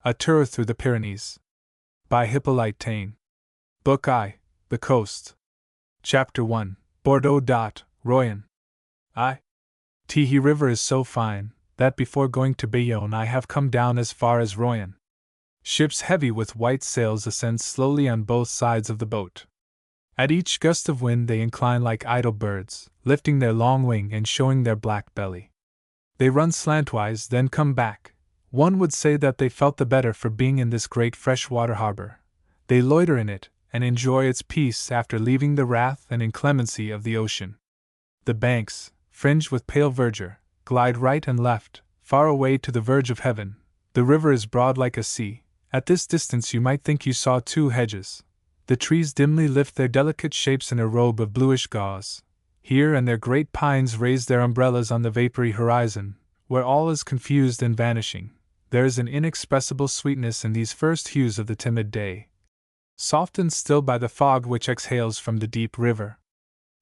A Tour Through the Pyrenees. By Hippolyte Taine. Book I. The Coast. Chapter 1. Bordeaux. Royan. He river is so fine, that before going to Bayonne I have come down as far as Royan. Ships heavy with white sails ascend slowly on both sides of the boat. At each gust of wind they incline like idle birds, lifting their long wing and showing their black belly. They run slantwise, then come back. One would say that they felt the better for being in this great freshwater harbor. They loiter in it, and enjoy its peace after leaving the wrath and inclemency of the ocean. The banks, fringed with pale verdure, glide right and left, far away to the verge of heaven. The river is broad like a sea. At this distance you might think you saw two hedges. The trees dimly lift their delicate shapes in a robe of bluish gauze. Here and there great pines raise their umbrellas on the vapory horizon, where all is confused and vanishing. There is an inexpressible sweetness in these first hues of the timid day, softened still by the fog which exhales from the deep river.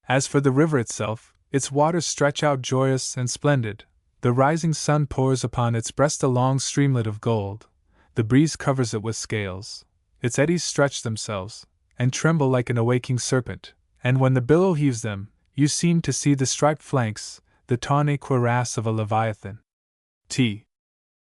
As for the river itself, its waters stretch out joyous and splendid. The rising sun pours upon its breast a long streamlet of gold. The breeze covers it with scales. Its eddies stretch themselves, and tremble like an awaking serpent, and when the billow heaves them, you seem to see the striped flanks, the tawny cuirass of a leviathan.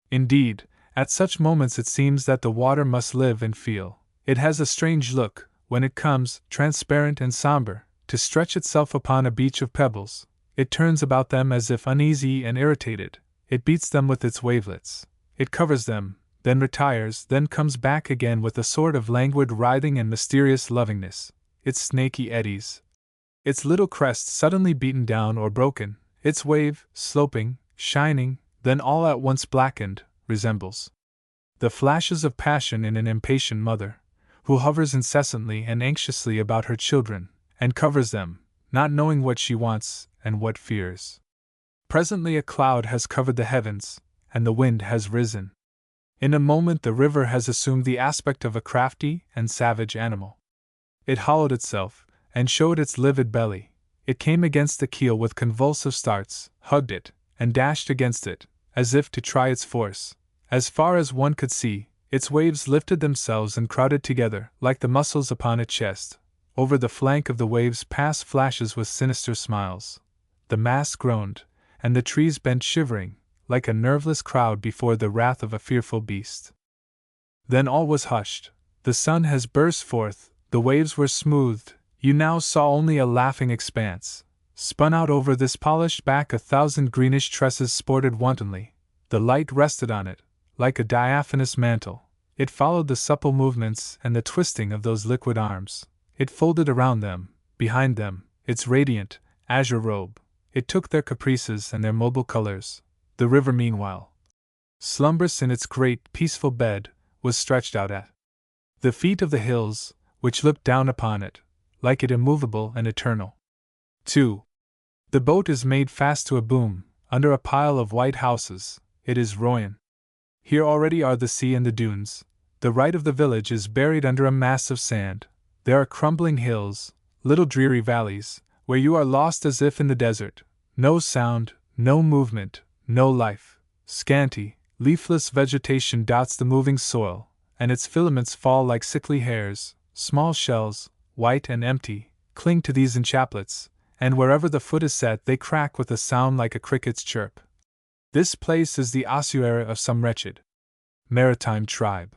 Indeed, at such moments it seems that the water must live and feel. It has a strange look, when it comes, transparent and somber, to stretch itself upon a beach of pebbles. It turns about them as if uneasy and irritated. It beats them with its wavelets. It covers them, then retires, then comes back again with a sort of languid writhing and mysterious lovingness. Its snaky eddies, its little crest suddenly beaten down or broken, its wave, sloping, shining, then all at once blackened, resembles the flashes of passion in an impatient mother, who hovers incessantly and anxiously about her children, and covers them, not knowing what she wants and what fears. Presently a cloud has covered the heavens, and the wind has risen. In a moment the river has assumed the aspect of a crafty and savage animal. It hollowed itself, and showed its livid belly. It came against the keel with convulsive starts, hugged it, and dashed against it, as if to try its force. As far as one could see, its waves lifted themselves and crowded together, like the muscles upon its chest. Over the flank of the waves passed flashes with sinister smiles. The masts groaned, and the trees bent shivering, like a nerveless crowd before the wrath of a fearful beast. Then all was hushed. The sun has burst forth, the waves were smoothed, you now saw only a laughing expanse. Spun out over this polished back 1,000 greenish tresses sported wantonly. The light rested on it, like a diaphanous mantle. It followed the supple movements and the twisting of those liquid arms. It folded around them, behind them, its radiant, azure robe. It took their caprices and their mobile colors. The river, meanwhile, slumbrous in its great, peaceful bed, was stretched out at the feet of the hills, which looked down upon it, like it immovable and eternal. 2. The boat is made fast to a boom, under a pile of white houses. It is Royan. Here already are the sea and the dunes. The right of the village is buried under a mass of sand. There are crumbling hills, little dreary valleys, where you are lost as if in the desert. No sound, no movement, no life. Scanty, leafless vegetation dots the moving soil, and its filaments fall like sickly hairs. Small shells, white and empty, cling to these in chaplets, and wherever the foot is set they crack with a sound like a cricket's chirp. This place is the ossuary of some wretched maritime tribe.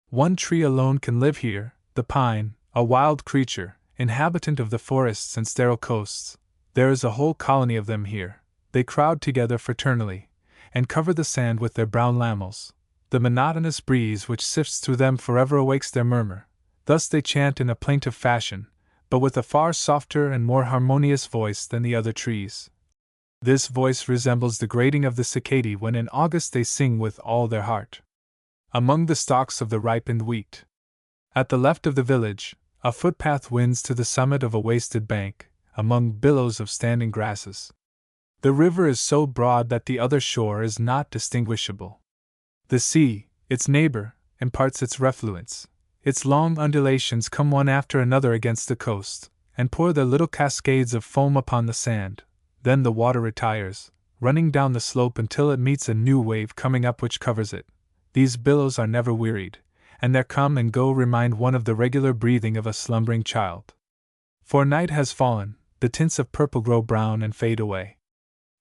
One tree alone can live here, the pine, a wild creature, inhabitant of the forests and sterile coasts. There is a whole colony of them here. They crowd together fraternally, and cover the sand with their brown lamels. The monotonous breeze which sifts through them forever awakes their murmur. Thus they chant in a plaintive fashion, but with a far softer and more harmonious voice than the other trees. This voice resembles the grating of the cicadae when in August they sing with all their heart among the stalks of the ripened wheat. At the left of the village, a footpath winds to the summit of a wasted bank, among billows of standing grasses. The river is so broad that the other shore is not distinguishable. The sea, its neighbor, imparts its refluence. Its long undulations come one after another against the coast, and pour their little cascades of foam upon the sand. Then the water retires, running down the slope until it meets a new wave coming up which covers it. these billows are never wearied, and their come and go remind one of the regular breathing of a slumbering child. For night has fallen, the tints of purple grow brown and fade away.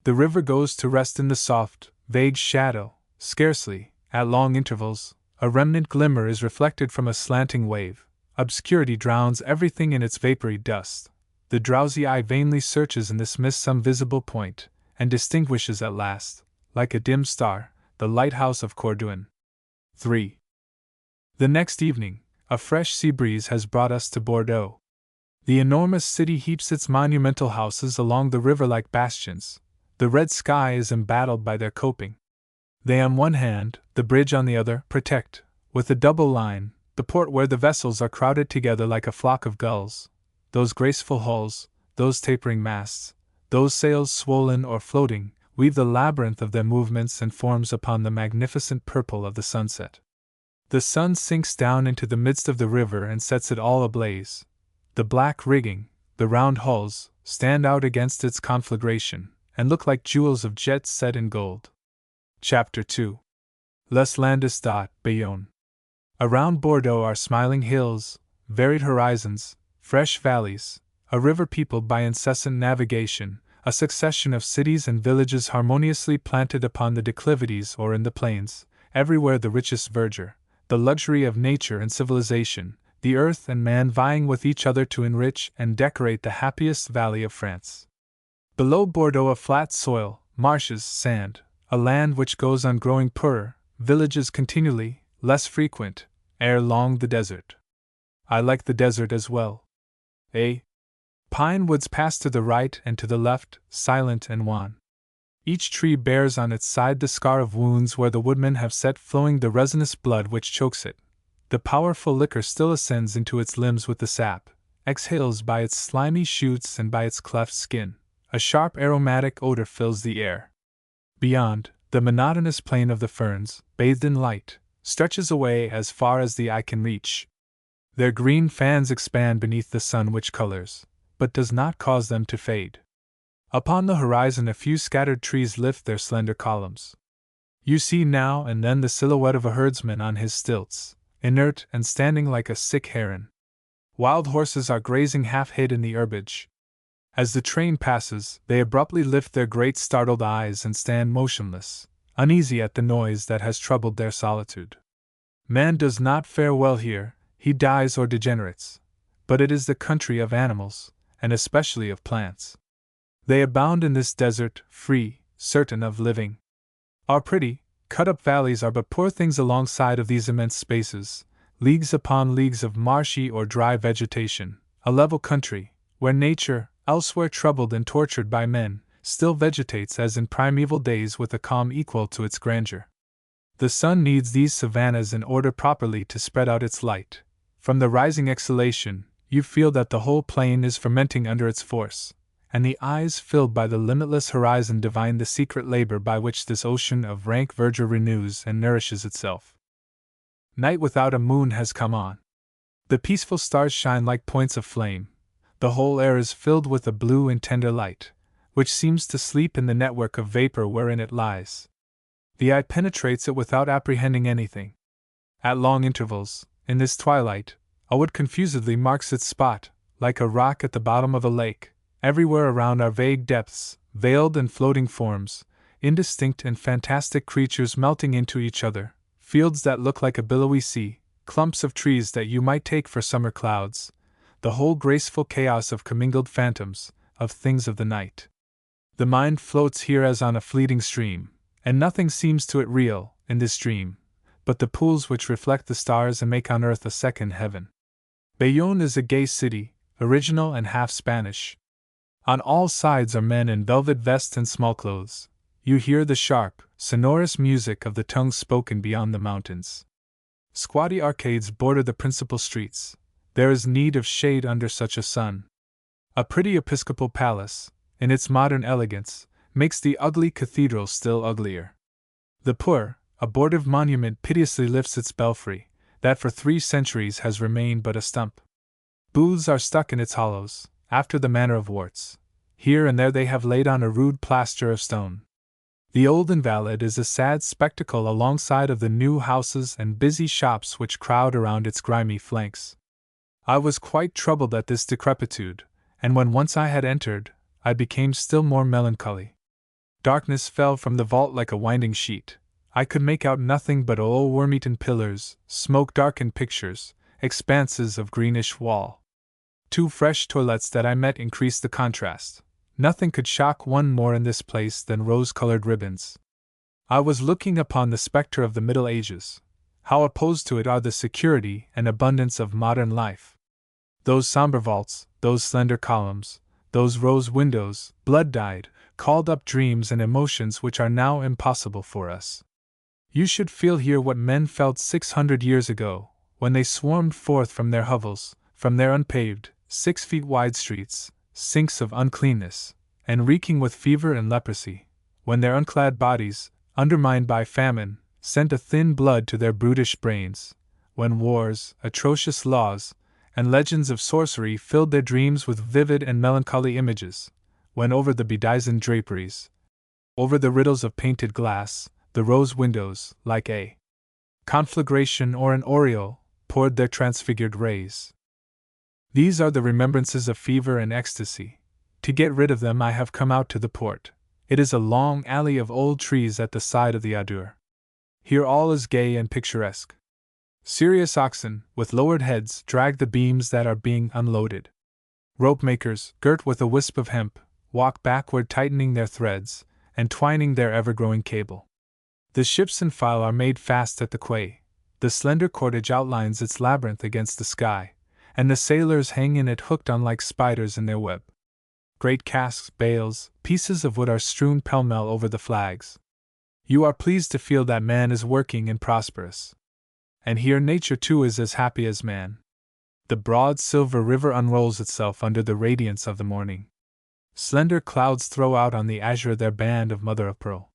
The river goes to rest in the soft, vague shadow, scarcely, at long intervals, a remnant glimmer is reflected from a slanting wave. Obscurity drowns everything in its vapory dust. The drowsy eye vainly searches in this mist some visible point, and distinguishes at last, like a dim star, the lighthouse of Corduan. 3. The next evening, a fresh sea breeze has brought us to Bordeaux. The enormous city heaps its monumental houses along the river like bastions. The red sky is embattled by their coping. They on one hand, the bridge on the other, protect, with a double line, the port where the vessels are crowded together like a flock of gulls. Those graceful hulls, those tapering masts, those sails swollen or floating, weave the labyrinth of their movements and forms upon the magnificent purple of the sunset. The sun sinks down into the midst of the river and sets it all ablaze. The black rigging, the round hulls, stand out against its conflagration, and look like jewels of jet set in gold. Chapter 2. Les Landes Bayonne. Around Bordeaux are smiling hills, varied horizons, fresh valleys, a river peopled by incessant navigation, a succession of cities and villages harmoniously planted upon the declivities or in the plains, everywhere the richest verdure, the luxury of nature and civilization, the earth and man vying with each other to enrich and decorate the happiest valley of France. Below Bordeaux a flat soil, marshes, sand, a land which goes on growing poorer, villages continually, less frequent, ere long the desert. I like the desert as well. Pine woods pass to the right and to the left, silent and wan. Each tree bears on its side the scar of wounds where the woodmen have set flowing the resinous blood which chokes it. The powerful liquor still ascends into its limbs with the sap, exhales by its slimy shoots and by its cleft skin. A sharp aromatic odor fills the air. Beyond, the monotonous plain of the ferns, bathed in light, stretches away as far as the eye can reach. Their green fans expand beneath the sun which colors, but does not cause them to fade. Upon the horizon a few scattered trees lift their slender columns. You see now and then the silhouette of a herdsman on his stilts, inert and standing like a sick heron. Wild horses are grazing half hid in the herbage. As the train passes, they abruptly lift their great startled eyes and stand motionless, uneasy at the noise that has troubled their solitude. Man does not fare well here, he dies or degenerates, but it is the country of animals, and especially of plants. They abound in this desert, free, certain of living. Our pretty, cut-up valleys are but poor things alongside of these immense spaces, leagues upon leagues of marshy or dry vegetation, a level country, where nature, elsewhere troubled and tortured by men, still vegetates as in primeval days with a calm equal to its grandeur. The sun needs these savannas in order properly to spread out its light. From the rising exhalation, you feel that the whole plain is fermenting under its force, and the eyes filled by the limitless horizon divine the secret labor by which this ocean of rank verdure renews and nourishes itself. Night without a moon has come on. The peaceful stars shine like points of flame. The whole air is filled with a blue and tender light, which seems to sleep in the network of vapor wherein it lies. The eye penetrates it without apprehending anything. At long intervals, in this twilight, a wood confusedly marks its spot, like a rock at the bottom of a lake. Everywhere around are vague depths, veiled and floating forms, indistinct and fantastic creatures melting into each other, fields that look like a billowy sea, clumps of trees that you might take for summer clouds, the whole graceful chaos of commingled phantoms, of things of the night. The mind floats here as on a fleeting stream, and nothing seems to it real, in this dream, but the pools which reflect the stars and make on earth a second heaven. Bayonne is a gay city, original and half Spanish. On all sides are men in velvet vests and small clothes. You hear the sharp, sonorous music of the tongues spoken beyond the mountains. Squatty arcades border the principal streets. There is need of shade under such a sun. A pretty episcopal palace, in its modern elegance, makes the ugly cathedral still uglier. The poor, abortive monument piteously lifts its belfry, that for 3 centuries has remained but a stump. Booths are stuck in its hollows, after the manner of warts. Here and there they have laid on a rude plaster of stone. The old invalid is a sad spectacle alongside of the new houses and busy shops which crowd around its grimy flanks. I was quite troubled at this decrepitude, and when once I had entered, I became still more melancholy. Darkness fell from the vault like a winding sheet. I could make out nothing but old worm-eaten pillars, smoke-darkened pictures, expanses of greenish wall. 2 fresh toilettes that I met increased the contrast. Nothing could shock one more in this place than rose-colored ribbons. I was looking upon the spectre of the Middle Ages. How opposed to it are the security and abundance of modern life. Those somber vaults, those slender columns, those rose windows, blood-dyed, called up dreams and emotions which are now impossible for us. You should feel here what men felt 600 years ago, when they swarmed forth from their hovels, from their unpaved, 6 feet wide streets, sinks of uncleanness, and reeking with fever and leprosy, when their unclad bodies, undermined by famine, sent a thin blood to their brutish brains, when wars, atrocious laws, and legends of sorcery filled their dreams with vivid and melancholy images, when over the bedizened draperies, over the riddles of painted glass, the rose windows, like a conflagration or an aureole, poured their transfigured rays. These are the remembrances of fever and ecstasy. To get rid of them I have come out to the port. It is a long alley of old trees at the side of the Adour. Here all is gay and picturesque. Serious oxen, with lowered heads, drag the beams that are being unloaded. Rope-makers, girt with a wisp of hemp, walk backward tightening their threads, and twining their ever-growing cable. The ships in file are made fast at the quay. The slender cordage outlines its labyrinth against the sky, and the sailors hang in it hooked on like spiders in their web. Great casks, bales, pieces of wood are strewn pell-mell over the flags. You are pleased to feel that man is working and prosperous. And here nature too is as happy as man. The broad silver river unrolls itself under the radiance of the morning. Slender clouds throw out on the azure their band of mother-of-pearl.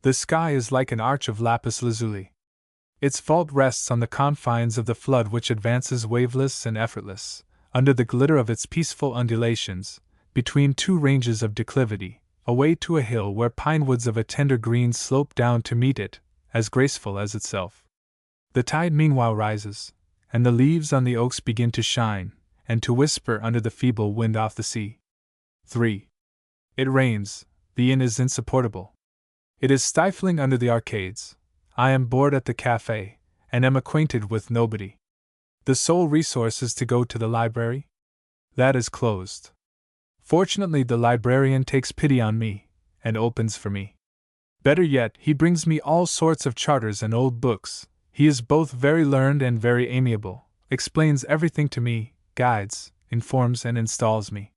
The sky is like an arch of lapis lazuli. Its vault rests on the confines of the flood which advances waveless and effortless, under the glitter of its peaceful undulations, between 2 ranges of declivity, away to a hill where pine woods of a tender green slope down to meet it, as graceful as itself. The tide meanwhile rises, and the leaves on the oaks begin to shine, and to whisper under the feeble wind off the sea. 3. It rains. The inn is insupportable. It is stifling under the arcades. I am bored at the cafe, and am acquainted with nobody. The sole resource is to go to the library. That is closed. Fortunately, the librarian takes pity on me, and opens for me. Better yet, he brings me all sorts of charters and old books. He is both very learned and very amiable, explains everything to me, guides, informs, and installs me.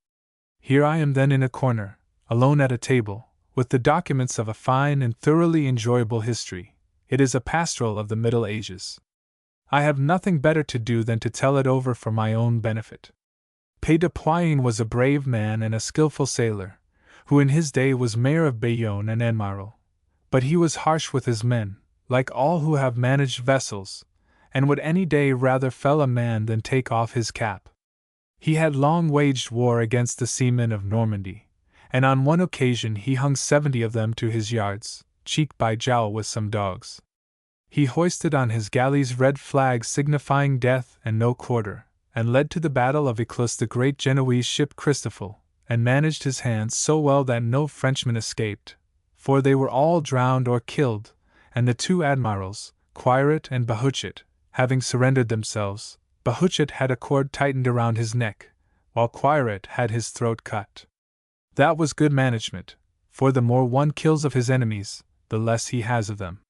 Here I am then in a corner, alone at a table, with the documents of a fine and thoroughly enjoyable history. It is a pastoral of the Middle Ages. I have nothing better to do than to tell it over for my own benefit. Pé de Poyenne was a brave man and a skilful sailor, who in his day was mayor of Bayonne and Admiral. But he was harsh with his men, like all who have managed vessels, and would any day rather fell a man than take off his cap. He had long waged war against the seamen of Normandy, and on one occasion he hung 70 of them to his yards, cheek by jowl with some dogs. He hoisted on his galleys red flags signifying death and no quarter, and led to the battle of Eclus the great Genoese ship Christoffel, and managed his hands so well that no Frenchman escaped, for they were all drowned or killed, and the 2 admirals, Quiret and Bahuchet, having surrendered themselves, Bahuchet had a cord tightened around his neck, while Quiret had his throat cut. That was good management, for the more one kills of his enemies, the less he has of them.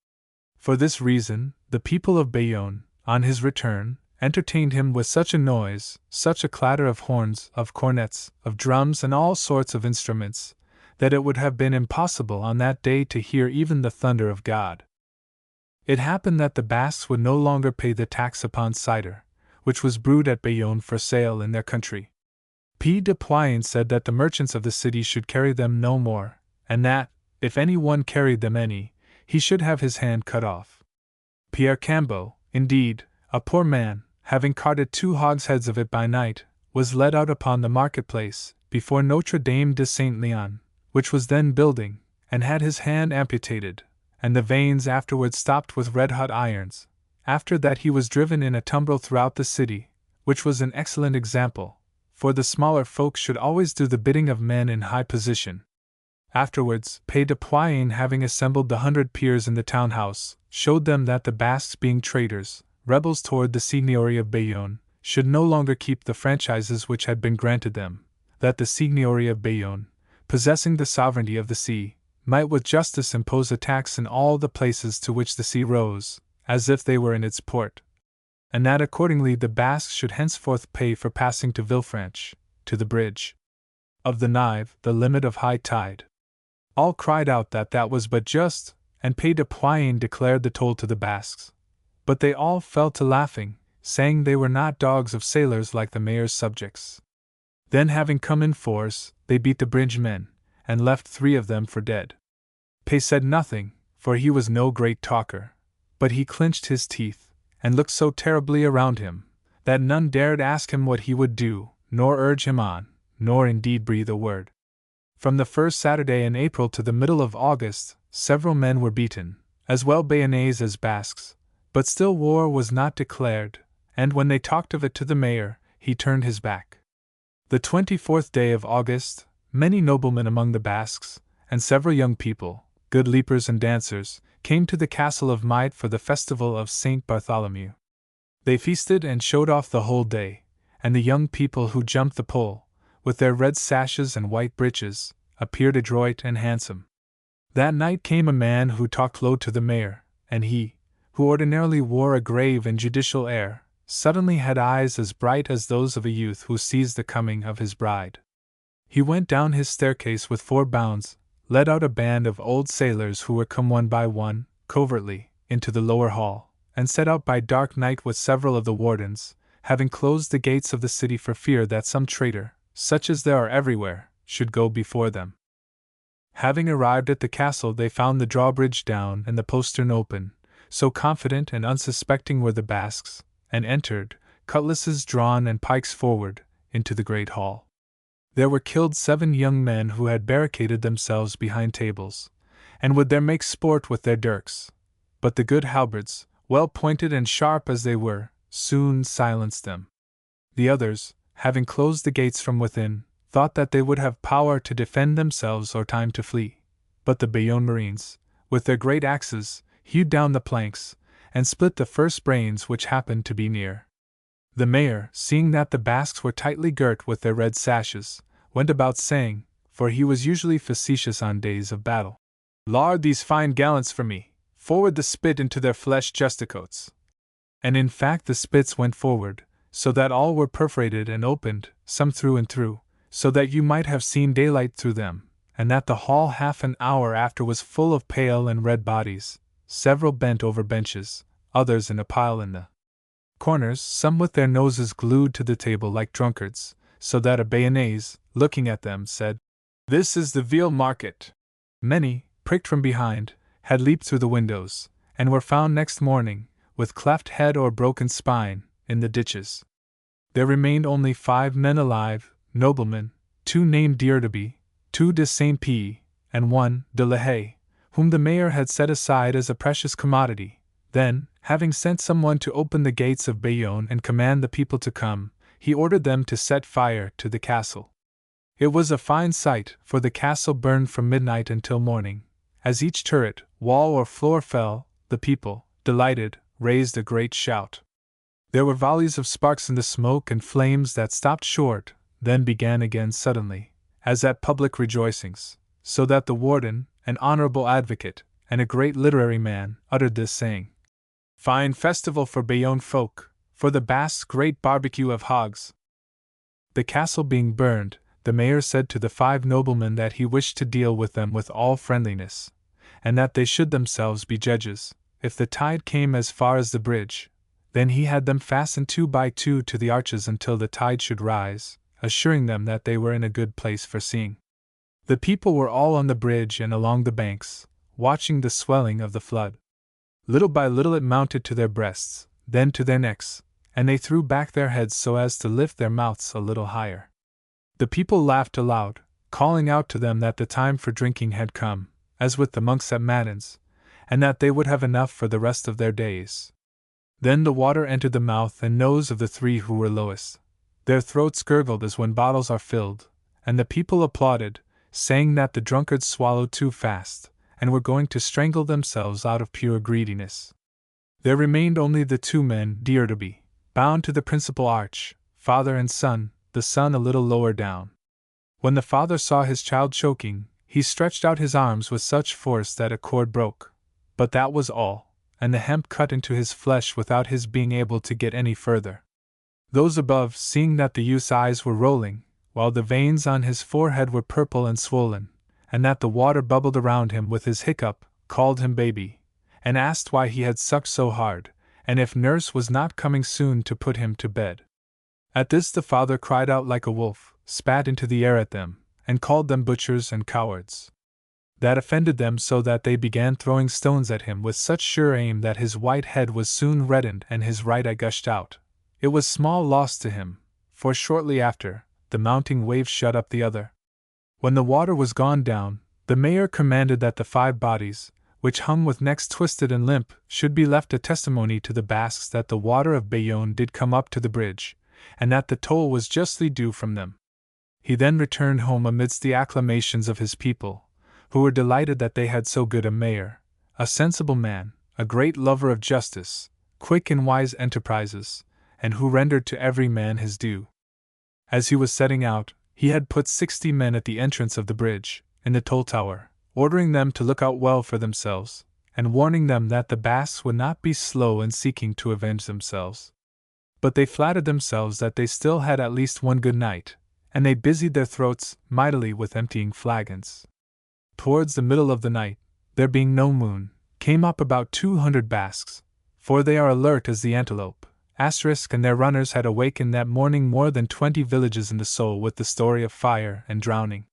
For this reason, the people of Bayonne, on his return, entertained him with such a noise, such a clatter of horns, of cornets, of drums, and all sorts of instruments, that it would have been impossible on that day to hear even the thunder of God. It happened that the Basques would no longer pay the tax upon cider, which was brewed at Bayonne for sale in their country. P. de Poyenne said that the merchants of the city should carry them no more, and that, if any one carried them any, he should have his hand cut off. Pierre Cambeau, indeed, a poor man, having carted 2 hogsheads of it by night, was led out upon the marketplace, before Notre Dame de Saint Leon, which was then building, and had his hand amputated, and the veins afterwards stopped with red-hot irons. After that he was driven in a tumbrel throughout the city, which was an excellent example, for the smaller folk should always do the bidding of men in high position. Afterwards, Pays de Pyrenees, having assembled the 100 peers in the town-house, showed them that the Basques, being traitors, rebels toward the Seigneury of Bayonne, should no longer keep the franchises which had been granted them, that the Seigneury of Bayonne, possessing the sovereignty of the sea, might with justice impose a tax in all the places to which the sea rose, as if they were in its port, and that accordingly the Basques should henceforth pay for passing to Villefranche, to the bridge of the Nive, the limit of high tide. All cried out that that was but just, and Pays de Pyrenees declared the toll to the Basques. But they all fell to laughing, saying they were not dogs of sailors like the mayor's subjects. Then, having come in force, they beat the bridge men, and left 3 of them for dead. Pays said nothing, for he was no great talker, but he clinched his teeth, and looked so terribly around him, that none dared ask him what he would do, nor urge him on, nor indeed breathe a word. From the first Saturday in April to the middle of August, several men were beaten, as well Bayonnese as Basques, but still war was not declared, and when they talked of it to the mayor, he turned his back. The 24th day of August, many noblemen among the Basques, and several young people, good leapers and dancers, came to the castle of Maite for the festival of Saint Bartholomew. They feasted and showed off the whole day, and the young people who jumped the pole, with their red sashes and white breeches, appeared adroit and handsome. That night came a man who talked low to the mayor, and he, who ordinarily wore a grave and judicial air, suddenly had eyes as bright as those of a youth who sees the coming of his bride. He went down his staircase with 4 bounds, led out a band of old sailors who were come one by one, covertly, into the lower hall, and set out by dark night with several of the wardens, having closed the gates of the city for fear that some traitor, such as there are everywhere, should go before them. Having arrived at the castle, they found the drawbridge down and the postern open, so confident and unsuspecting were the Basques, and entered, cutlasses drawn and pikes forward, into the great hall. There were killed 7 young men who had barricaded themselves behind tables, and would there make sport with their dirks, but the good halberds, well pointed and sharp as they were, soon silenced them. The others, having closed the gates from within, thought that they would have power to defend themselves or time to flee, but the Bayonne marines, with their great axes, hewed down the planks, and split the first brains which happened to be near. The mayor, seeing that the Basques were tightly girt with their red sashes, went about saying, for he was usually facetious on days of battle, "Lard these fine gallants for me, forward the spit into their flesh justicoats." And in fact the spits went forward, so that all were perforated and opened, some through and through, so that you might have seen daylight through them, and that the hall half an hour after was full of pale and red bodies, several bent over benches, others in a pile in the corners, some with their noses glued to the table like drunkards, so that a Bayonnaise, looking at them, said, "This is the veal market." Many, pricked from behind, had leaped through the windows, and were found next morning, with cleft head or broken spine, in the ditches. There remained only 5 men alive, noblemen, 2 named d'Urdaby, 2 de Saint-Pie, and 1 de la Haye, whom the mayor had set aside as a precious commodity. Then, having sent someone to open the gates of Bayonne and command the people to come, he ordered them to set fire to the castle. It was a fine sight, for the castle burned from midnight until morning. As each turret, wall or floor fell, the people, delighted, raised a great shout. There were volleys of sparks in the smoke and flames that stopped short, then began again suddenly, as at public rejoicings, so that the warden, an honorable advocate, and a great literary man, uttered this saying, "Fine festival for Bayonne folk, for the Basques' great barbecue of hogs." The castle being burned, the mayor said to the 5 noblemen that he wished to deal with them with all friendliness, and that they should themselves be judges. If the tide came as far as the bridge, then he had them fastened 2 by 2 to the arches until the tide should rise, assuring them that they were in a good place for seeing. The people were all on the bridge and along the banks, watching the swelling of the flood. Little by little it mounted to their breasts, then to their necks, and they threw back their heads so as to lift their mouths a little higher. The people laughed aloud, calling out to them that the time for drinking had come, as with the monks at Matins, and that they would have enough for the rest of their days. Then the water entered the mouth and nose of the three who were lowest. Their throats gurgled as when bottles are filled, and the people applauded, saying that the drunkards swallowed too fast, and were going to strangle themselves out of pure greediness. There remained only the two men, dear to be, bound to the principal arch, father and son, the son a little lower down. When the father saw his child choking, he stretched out his arms with such force that a cord broke. But that was all, and the hemp cut into his flesh without his being able to get any further. Those above, seeing that the youth's eyes were rolling, while the veins on his forehead were purple and swollen, and that the water bubbled around him with his hiccup, called him baby, and asked why he had sucked so hard, and if nurse was not coming soon to put him to bed. At this the father cried out like a wolf, spat into the air at them, and called them butchers and cowards. That offended them so that they began throwing stones at him with such sure aim that his white head was soon reddened and his right eye gushed out. It was small loss to him, for shortly after, the mounting wave shut up the other. When the water was gone down, the mayor commanded that the 5 bodies, which hung with necks twisted and limp, should be left a testimony to the Basques that the water of Bayonne did come up to the bridge, and that the toll was justly due from them. He then returned home amidst the acclamations of his people, who were delighted that they had so good a mayor, a sensible man, a great lover of justice, quick in wise enterprises, and who rendered to every man his due. As he was setting out, he had put 60 men at the entrance of the bridge, in the toll tower, ordering them to look out well for themselves, and warning them that the Basques would not be slow in seeking to avenge themselves. But they flattered themselves that they still had at least one good night, and they busied their throats mightily with emptying flagons. Towards the middle of the night, there being no moon, came up about 200 Basques, for they are alert as the antelope, and their runners had awakened that morning more than 20 villages in the soul with the story of fire and drowning.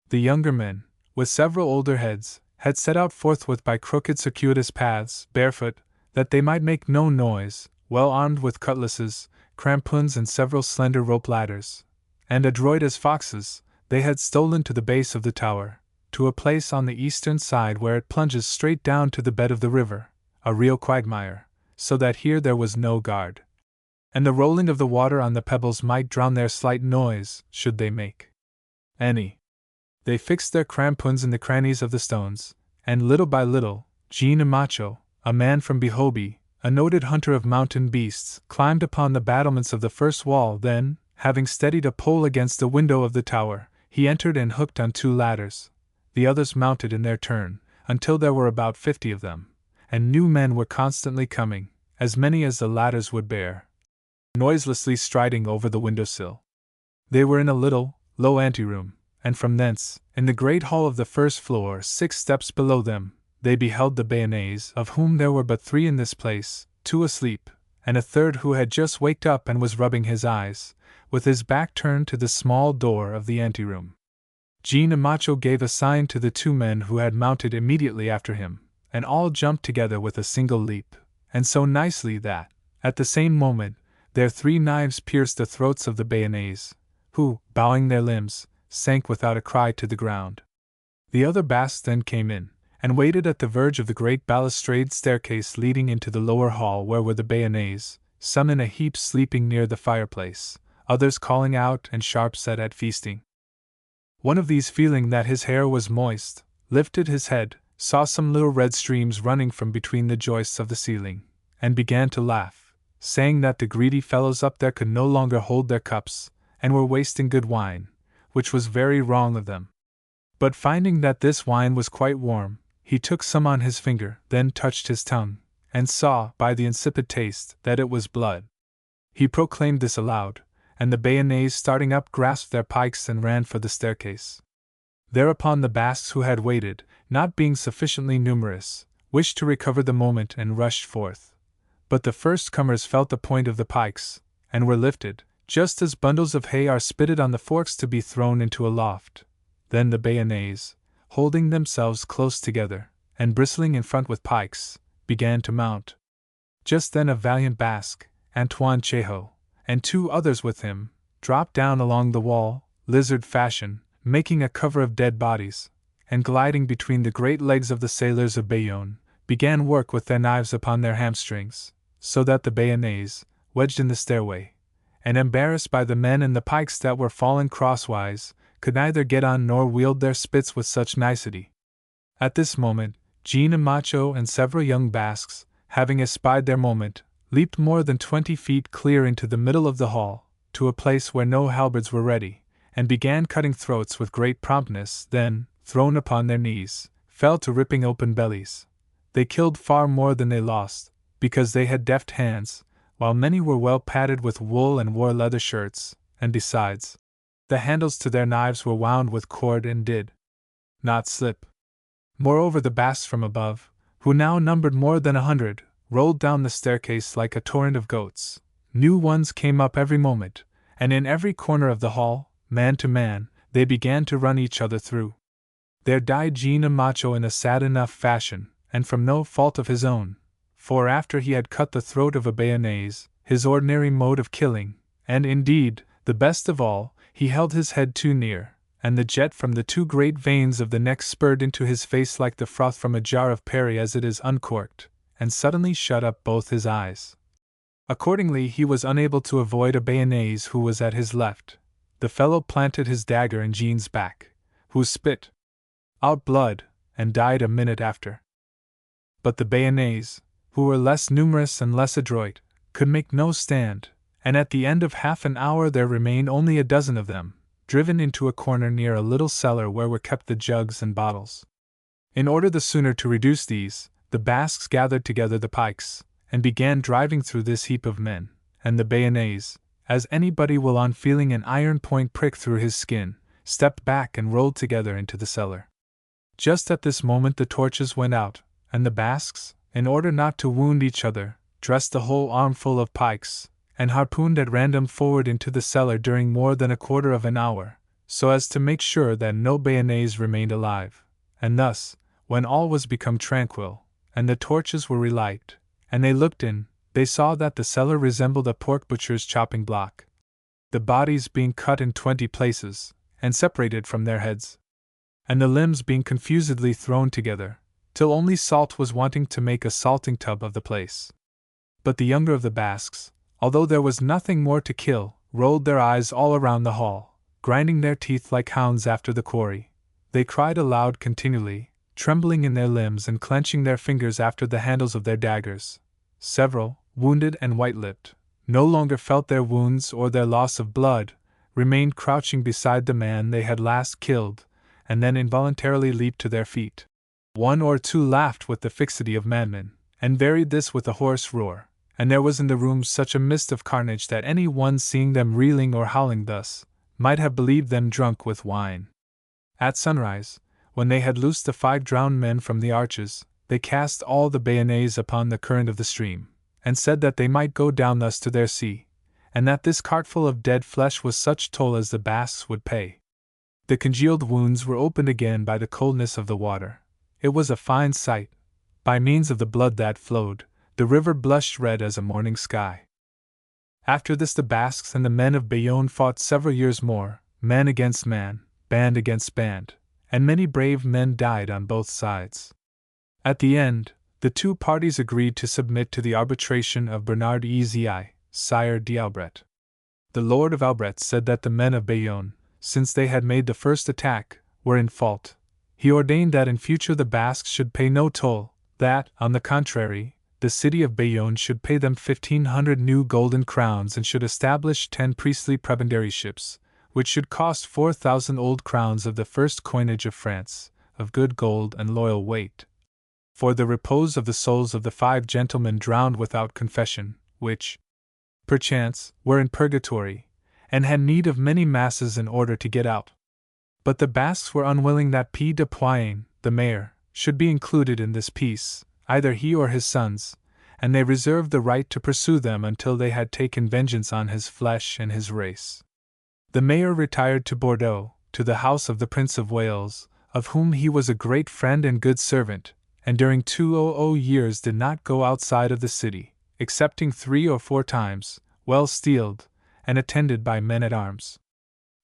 The younger men, with several older heads, had set out forthwith by crooked circuitous paths, barefoot, that they might make no noise, well armed with cutlasses, crampons and several slender rope ladders, and adroit as foxes, they had stolen to the base of the tower, to a place on the eastern side where it plunges straight down to the bed of the river, a real quagmire, so that here there was no guard, and the rolling of the water on the pebbles might drown their slight noise, should they make any. They fixed their crampons in the crannies of the stones, and little by little, Jean Amacho, a man from Bihobi, a noted hunter of mountain beasts, climbed upon the battlements of the first wall. Then, having steadied a pole against the window of the tower, he entered and hooked on 2 ladders. The others mounted in their turn, until there were about 50 of them, and new men were constantly coming, as many as the ladders would bear, noiselessly striding over the windowsill. They were in a little, low anteroom, and from thence, in the great hall of the first floor 6 steps below them, they beheld the Bayonnaise, of whom there were but 3 in this place, 2 asleep, and a third who had just waked up and was rubbing his eyes, with his back turned to the small door of the anteroom. Jean Amacho gave a sign to the 2 men who had mounted immediately after him, and all jumped together with a single leap, and so nicely that, at the same moment, their 3 knives pierced the throats of the Bayonnaise, who, bowing their limbs, sank without a cry to the ground. The other Basques then came in, and waited at the verge of the great balustrade staircase leading into the lower hall where were the Bayonnaise, some in a heap sleeping near the fireplace, others calling out and sharp-set at feasting. One of these, feeling that his hair was moist, lifted his head, saw some little red streams running from between the joists of the ceiling, and began to laugh, saying that the greedy fellows up there could no longer hold their cups, and were wasting good wine, which was very wrong of them. But finding that this wine was quite warm, he took some on his finger, then touched his tongue, and saw, by the insipid taste, that it was blood. He proclaimed this aloud, and the Bayonnaise starting up grasped their pikes and ran for the staircase. Thereupon the Basques who had waited, not being sufficiently numerous, wished to recover the moment and rushed forth. But the first comers felt the point of the pikes, and were lifted, just as bundles of hay are spitted on the forks to be thrown into a loft. Then the Bayonnaise, holding themselves close together, and bristling in front with pikes, began to mount. Just then a valiant Basque, Antoine Cheho, and 2 others with him, dropped down along the wall, lizard fashion, making a cover of dead bodies, and gliding between the great legs of the sailors of Bayonne, began work with their knives upon their hamstrings, so that the Bayonnaise, wedged in the stairway, and embarrassed by the men and the pikes that were fallen crosswise, could neither get on nor wield their spits with such nicety. At this moment, Jean and Macho and several young Basques, having espied their moment, leaped more than 20 feet clear into the middle of the hall, to a place where no halberds were ready, and began cutting throats with great promptness. Then, thrown upon their knees, fell to ripping open bellies. They killed far more than they lost, because they had deft hands, while many were well padded with wool and wore leather shirts, and besides, the handles to their knives were wound with cord and did not slip. Moreover, the Basques from above, who now numbered more than 100, rolled down the staircase like a torrent of goats. New ones came up every moment, and in every corner of the hall, man to man, they began to run each other through. There died Jean and Macho in a sad enough fashion, and from no fault of his own, for after he had cut the throat of a Bayonnaise, his ordinary mode of killing, and indeed, the best of all, he held his head too near, and the jet from the two great veins of the neck spurred into his face like the froth from a jar of perry as it is uncorked, and suddenly shut up both his eyes. Accordingly, he was unable to avoid a Bayonnaise who was at his left. The fellow planted his dagger in Jean's back, who spit out blood, and died a minute after. But the Bayonnaise, who were less numerous and less adroit, could make no stand, and at the end of half an hour there remained only a dozen of them, driven into a corner near a little cellar where were kept the jugs and bottles. In order the sooner to reduce these, the Basques gathered together the pikes, and began driving through this heap of men, and the Bayonnaise, as anybody will on feeling an iron point prick through his skin, stepped back and rolled together into the cellar. Just at this moment the torches went out, and the Basques, in order not to wound each other, dressed a whole armful of pikes, and harpooned at random forward into the cellar during more than a quarter of an hour, so as to make sure that no Bayonnaise remained alive. And thus, when all was become tranquil, and the torches were relighted, and they looked in, they saw that the cellar resembled a pork butcher's chopping block, the bodies being cut in 20 places, and separated from their heads, and the limbs being confusedly thrown together, till only salt was wanting to make a salting tub of the place. But the younger of the Basques, although there was nothing more to kill, rolled their eyes all around the hall, grinding their teeth like hounds after the quarry. They cried aloud continually, trembling in their limbs and clenching their fingers after the handles of their daggers. Several, wounded and white-lipped, no longer felt their wounds or their loss of blood, remained crouching beside the man they had last killed, and then involuntarily leaped to their feet. One or two laughed with the fixity of madmen, and varied this with a hoarse roar, and there was in the room such a mist of carnage that any one seeing them reeling or howling thus, might have believed them drunk with wine. At sunrise, when they had loosed the 5 drowned men from the arches, they cast all the Bayonnaise upon the current of the stream, and said that they might go down thus to their sea, and that this cartful of dead flesh was such toll as the Basques would pay. The congealed wounds were opened again by the coldness of the water. It was a fine sight. By means of the blood that flowed, the river blushed red as a morning sky. After this the Basques and the men of Bayonne fought several years more, man against man, band against band, and many brave men died on both sides. At the end, the two parties agreed to submit to the arbitration of Bernard Ezi, Sire d'Albret. The Lord of Albret said that the men of Bayonne, since they had made the first attack, were in fault. He ordained that in future the Basques should pay no toll, that, on the contrary, the city of Bayonne should pay them 1,500 new golden crowns and should establish 10 priestly prebendaryships, which should cost 4,000 old crowns of the first coinage of France, of good gold and loyal weight, for the repose of the souls of the 5 gentlemen drowned without confession, which, perchance, were in purgatory, and had need of many masses in order to get out. But the Basques were unwilling that P. de Poyen, the mayor, should be included in this peace, either he or his sons, and they reserved the right to pursue them until they had taken vengeance on his flesh and his race. The mayor retired to Bordeaux, to the house of the Prince of Wales, of whom he was a great friend and good servant, and during 200 years did not go outside of the city, excepting 3 or 4 times, well steeled, and attended by men-at-arms.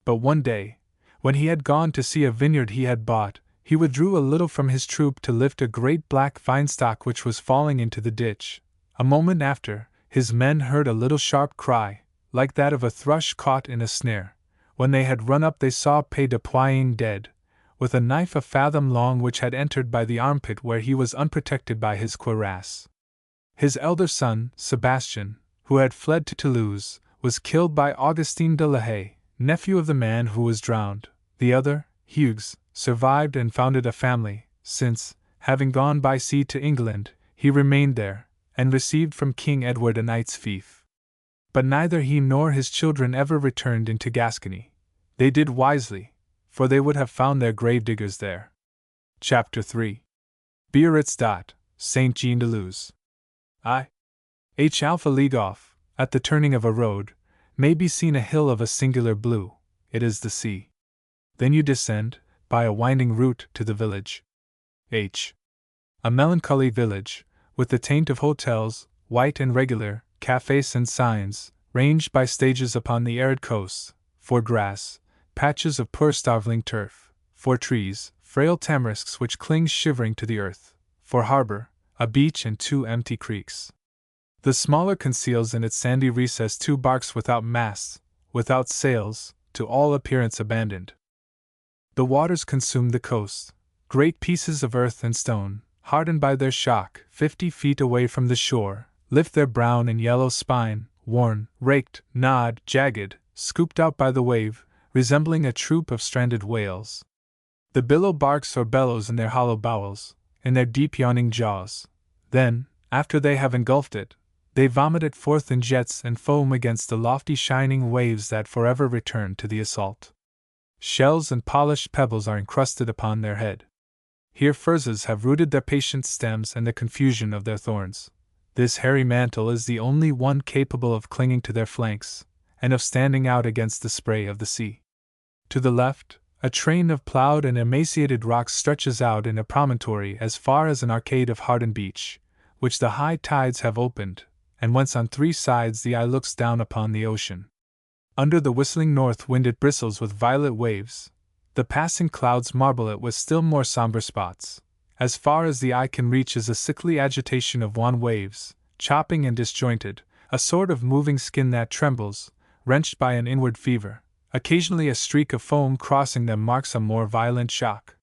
But one day, when he had gone to see a vineyard he had bought, he withdrew a little from his troop to lift a great black vinestalk which was falling into the ditch. A moment after, his men heard a little sharp cry, like that of a thrush caught in a snare. When they had run up they saw Pé de Poyang dead, with a knife a fathom long which had entered by the armpit where he was unprotected by his cuirass. His elder son, Sebastian, who had fled to Toulouse, was killed by Augustin de la Haye, nephew of the man who was drowned. The other, Hugues, survived and founded a family, since, having gone by sea to England, he remained there, and received from King Edward a knight's fief. But neither he nor his children ever returned into Gascony. They did wisely, for they would have found their grave-diggers there. Chapter 3. Biarritz. Saint Jean de Luz. Alpha league off, at the turning of a road, may be seen a hill of a singular blue. It is the sea. Then you descend, by a winding route, to the village. A melancholy village, with the taint of hotels, white and regular, cafes and signs, ranged by stages upon the arid coast, for grass, patches of poor starveling turf, for trees, frail tamarisks which cling shivering to the earth, for harbor, a beach and 2 empty creeks. The smaller conceals in its sandy recess 2 barks without masts, without sails, to all appearance abandoned. The waters consume the coast, great pieces of earth and stone, hardened by their shock, 50 feet away from the shore, lift their brown and yellow spine, worn, raked, gnawed, jagged, scooped out by the wave, resembling a troop of stranded whales. The billow barks or bellows in their hollow bowels, in their deep yawning jaws. Then, after they have engulfed it, they vomit it forth in jets and foam against the lofty shining waves that forever return to the assault. Shells and polished pebbles are encrusted upon their head. Here furzes have rooted their patient stems and the confusion of their thorns. This hairy mantle is the only one capable of clinging to their flanks, and of standing out against the spray of the sea. To the left, a train of ploughed and emaciated rocks stretches out in a promontory as far as an arcade of hardened beach, which the high tides have opened, and whence on 3 sides the eye looks down upon the ocean. Under the whistling north wind it bristles with violet waves. The passing clouds marble it with still more somber spots. As far as the eye can reach is a sickly agitation of wan waves, chopping and disjointed, a sort of moving skin that trembles, wrenched by an inward fever. Occasionally a streak of foam crossing them marks a more violent shock.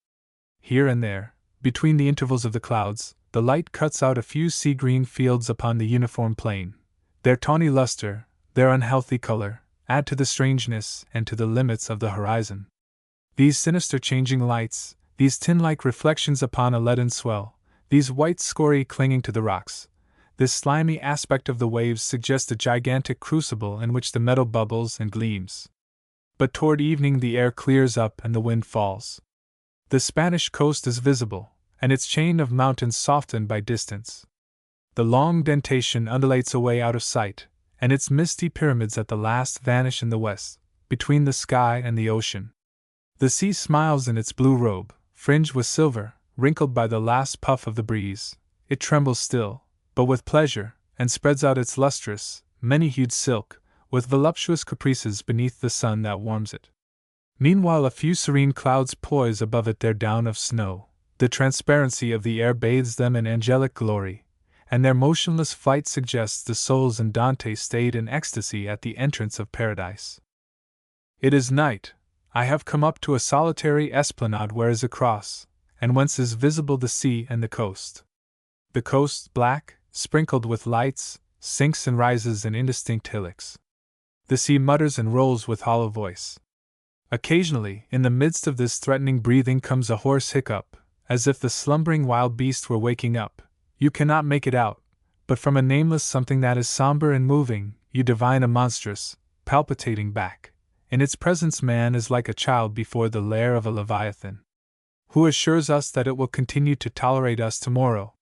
Here and there, between the intervals of the clouds, the light cuts out a few sea-green fields upon the uniform plain. Their tawny luster, their unhealthy color, add to the strangeness and to the limits of the horizon. These sinister changing lights, these tin-like reflections upon a leaden swell, these white scoriae clinging to the rocks, this slimy aspect of the waves suggest a gigantic crucible in which the metal bubbles and gleams. But toward evening the air clears up and the wind falls. The Spanish coast is visible, and its chain of mountains softened by distance. The long dentation undulates away out of sight, and its misty pyramids at the last vanish in the west, between the sky and the ocean. The sea smiles in its blue robe, fringed with silver, wrinkled by the last puff of the breeze. It trembles still, but with pleasure, and spreads out its lustrous, many-hued silk, with voluptuous caprices beneath the sun that warms it. Meanwhile a few serene clouds poise above it their down of snow. The transparency of the air bathes them in angelic glory, and their motionless flight suggests the souls in Dante stayed in ecstasy at the entrance of paradise. It is night. I have come up to a solitary esplanade where is a cross, and whence is visible the sea and the coast. The coast, black, sprinkled with lights, sinks and rises in indistinct hillocks. The sea mutters and rolls with hollow voice. Occasionally, in the midst of this threatening breathing comes a hoarse hiccup, as if the slumbering wild beast were waking up. You cannot make it out, but from a nameless something that is somber and moving, you divine a monstrous, palpitating back. In its presence man is like a child before the lair of a leviathan, who assures us that it will continue to tolerate us tomorrow.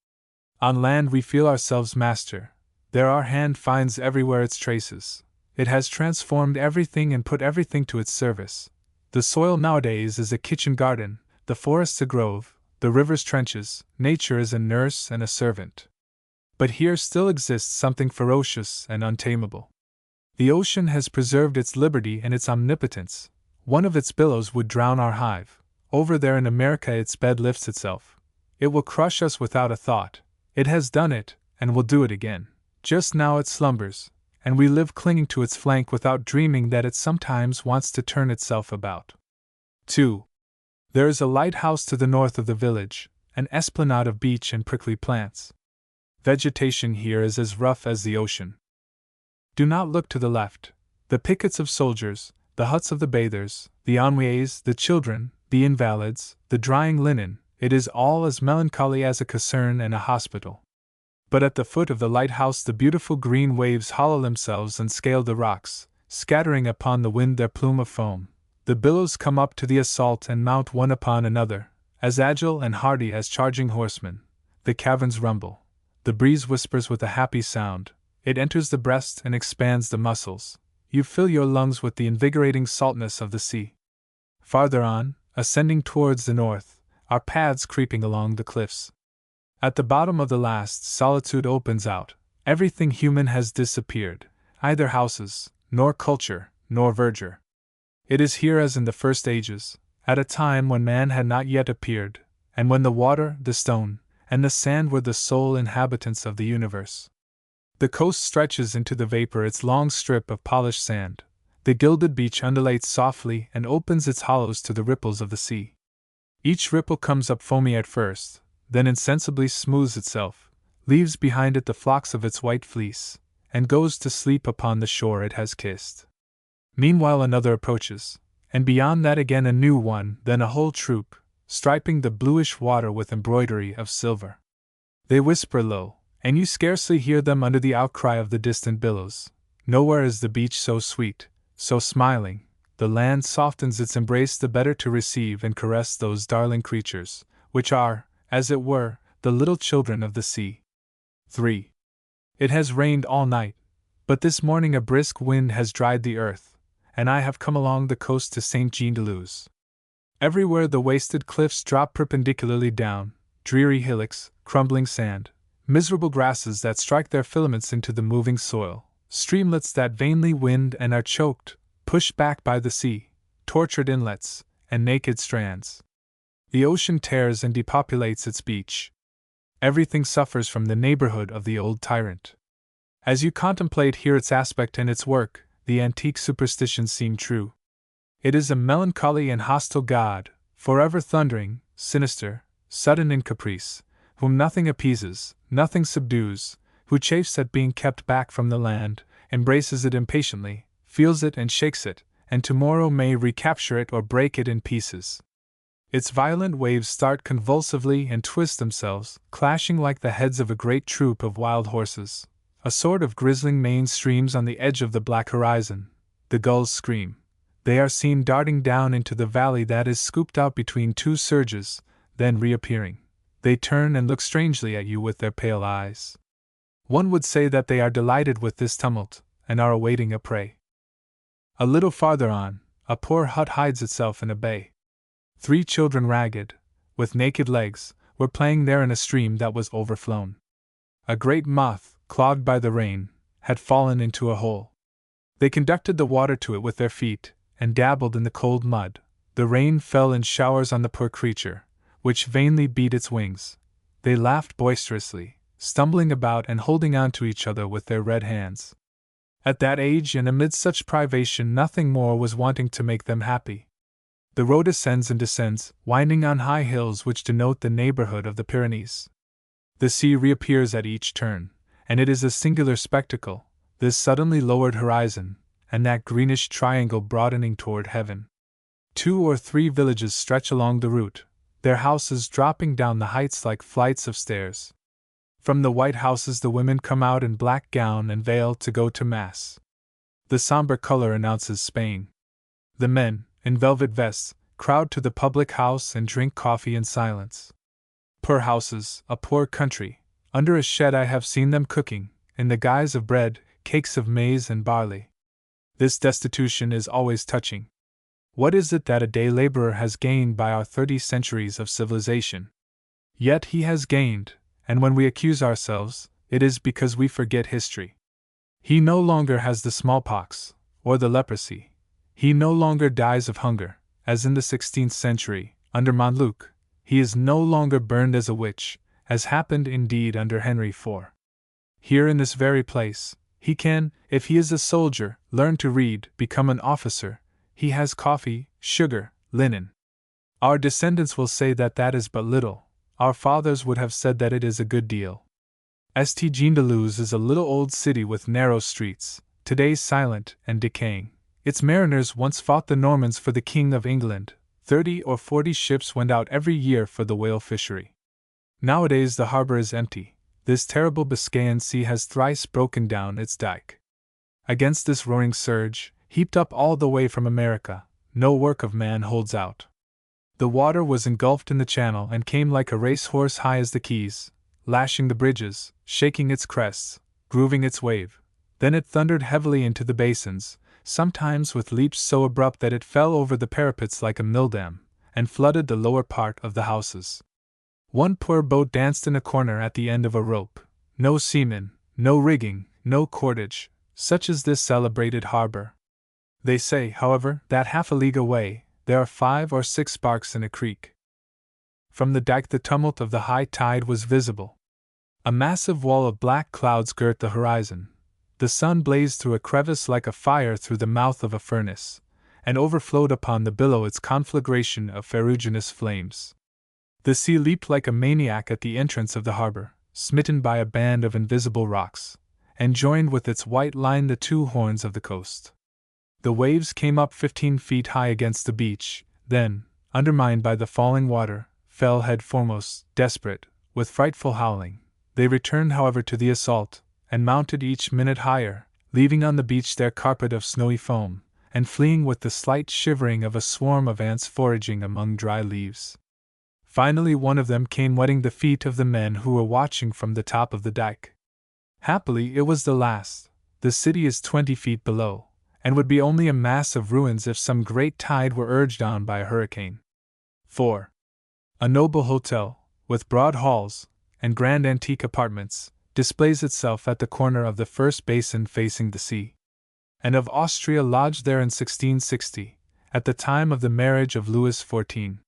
On land we feel ourselves master. There our hand finds everywhere its traces. It has transformed everything and put everything to its service. The soil nowadays is a kitchen garden, the forest a grove, the rivers trenches, nature is a nurse and a servant. But here still exists something ferocious and untamable. The ocean has preserved its liberty and its omnipotence. One of its billows would drown our hive, Over there in America its bed lifts itself. It will crush us without a thought. It has done it, and will do it again. Just now it slumbers, and we live clinging to its flank without dreaming that it sometimes wants to turn itself about. 2. There is a lighthouse to the north of the village, an esplanade of beech and prickly plants. Vegetation here is as rough as the ocean. Do not look to the left. The pickets of soldiers, the huts of the bathers, the ennuyés, the children, the invalids, the drying linen, it is all as melancholy as a caserne and a hospital. But at the foot of the lighthouse the beautiful green waves hollow themselves and scale the rocks, scattering upon the wind their plume of foam. The billows come up to the assault and mount one upon another, as agile and hardy as charging horsemen. The caverns rumble. The breeze whispers with a happy sound. It enters the breast and expands the muscles. You fill your lungs with the invigorating saltness of the sea. Farther on, ascending towards the north, are paths creeping along the cliffs. At the bottom of the last, solitude opens out. Everything human has disappeared, either houses, nor culture, nor verdure. It is here as in the first ages, at a time when man had not yet appeared, and when the water, the stone, and the sand were the sole inhabitants of the universe. The coast stretches into the vapor its long strip of polished sand. The gilded beach undulates softly and opens its hollows to the ripples of the sea. Each ripple comes up foamy at first, then insensibly smooths itself, leaves behind it the flocks of its white fleece, and goes to sleep upon the shore it has kissed. Meanwhile another approaches, and beyond that again a new one, then a whole troop, striping the bluish water with embroidery of silver. They whisper low, and you scarcely hear them under the outcry of the distant billows. Nowhere is the beach so sweet, so smiling. The land softens its embrace the better to receive and caress those darling creatures, which are, as it were, the little children of the sea. 3. It has rained all night, but this morning a brisk wind has dried the earth, and I have come along the coast to St. Jean-de-Luz. Everywhere the wasted cliffs drop perpendicularly down, dreary hillocks, crumbling sand, miserable grasses that strike their filaments into the moving soil, streamlets that vainly wind and are choked, pushed back by the sea, tortured inlets, and naked strands. The ocean tears and depopulates its beach. Everything suffers from the neighborhood of the old tyrant. As you contemplate here its aspect and its work, the antique superstitions seem true. It is a melancholy and hostile god, forever thundering, sinister, sudden in caprice, whom nothing appeases, nothing subdues, who chafes at being kept back from the land, embraces it impatiently, feels it and shakes it, and tomorrow may recapture it or break it in pieces. Its violent waves start convulsively and twist themselves, clashing like the heads of a great troop of wild horses. A sort of grisling mane streams on the edge of the black horizon. The gulls scream. They are seen darting down into the valley that is scooped out between two surges, then reappearing. They turn and look strangely at you with their pale eyes. One would say that they are delighted with this tumult, and are awaiting a prey. A little farther on, a poor hut hides itself in a bay. 3 children ragged, with naked legs, were playing there in a stream that was overflown. A great moth, clogged by the rain, had fallen into a hole. They conducted the water to it with their feet, and dabbled in the cold mud. The rain fell in showers on the poor creature, which vainly beat its wings. They laughed boisterously, stumbling about and holding on to each other with their red hands. At that age and amid such privation nothing more was wanting to make them happy. The road ascends and descends, winding on high hills which denote the neighborhood of the Pyrenees. The sea reappears at each turn, and it is a singular spectacle, this suddenly lowered horizon, and that greenish triangle broadening toward heaven. 2 or 3 villages stretch along the route, their houses dropping down the heights like flights of stairs. From the white houses the women come out in black gown and veil to go to mass. The somber color announces Spain. The men, in velvet vests, crowd to the public house and drink coffee in silence. Poor houses, a poor country. Under a shed I have seen them cooking, in the guise of bread, cakes of maize and barley. This destitution is always touching. What is it that a day laborer has gained by our 30 centuries of civilization? Yet he has gained, and when we accuse ourselves, it is because we forget history. He no longer has the smallpox, or the leprosy. He no longer dies of hunger, as in the 16th century, under Montluc, he is no longer burned as a witch, as happened indeed under Henry IV. Here in this very place, he can, if he is a soldier, learn to read, become an officer. He has coffee, sugar, linen. Our descendants will say that that is but little. Our fathers would have said that it is a good deal. St. Jean-de-Luz is a little old city with narrow streets, today silent and decaying. Its mariners once fought the Normans for the King of England. 30 or 40 ships went out every year for the whale fishery. Nowadays the harbor is empty. This terrible Biscayan sea has thrice broken down its dike. Against this roaring surge, heaped up all the way from America, no work of man holds out. The water was engulfed in the channel and came like a race-horse high as the quays, lashing the bridges, shaking its crests, grooving its wave. Then it thundered heavily into the basins, sometimes with leaps so abrupt that it fell over the parapets like a mill-dam, and flooded the lower part of the houses. One poor boat danced in a corner at the end of a rope. No seamen, no rigging, no cordage, such as this celebrated harbor. They say, however, that half a league away, there are 5 or 6 barks in a creek. From the dike the tumult of the high tide was visible. A massive wall of black clouds girt the horizon. The sun blazed through a crevice like a fire through the mouth of a furnace, and overflowed upon the billow its conflagration of ferruginous flames. The sea leaped like a maniac at the entrance of the harbor, smitten by a band of invisible rocks, and joined with its white line the 2 horns of the coast. The waves came up 15 feet high against the beach, then, undermined by the falling water, fell head foremost, desperate, with frightful howling. They returned, however, to the assault, and mounted each minute higher, leaving on the beach their carpet of snowy foam, and fleeing with the slight shivering of a swarm of ants foraging among dry leaves. Finally one of them came wetting the feet of the men who were watching from the top of the dike. Happily it was the last. The city is 20 feet below, and would be only a mass of ruins if some great tide were urged on by a hurricane. 4. A noble hotel, with broad halls, and grand antique apartments, displays itself at the corner of the first basin facing the sea. Anne of Austria lodged there in 1660, at the time of the marriage of Louis XIV.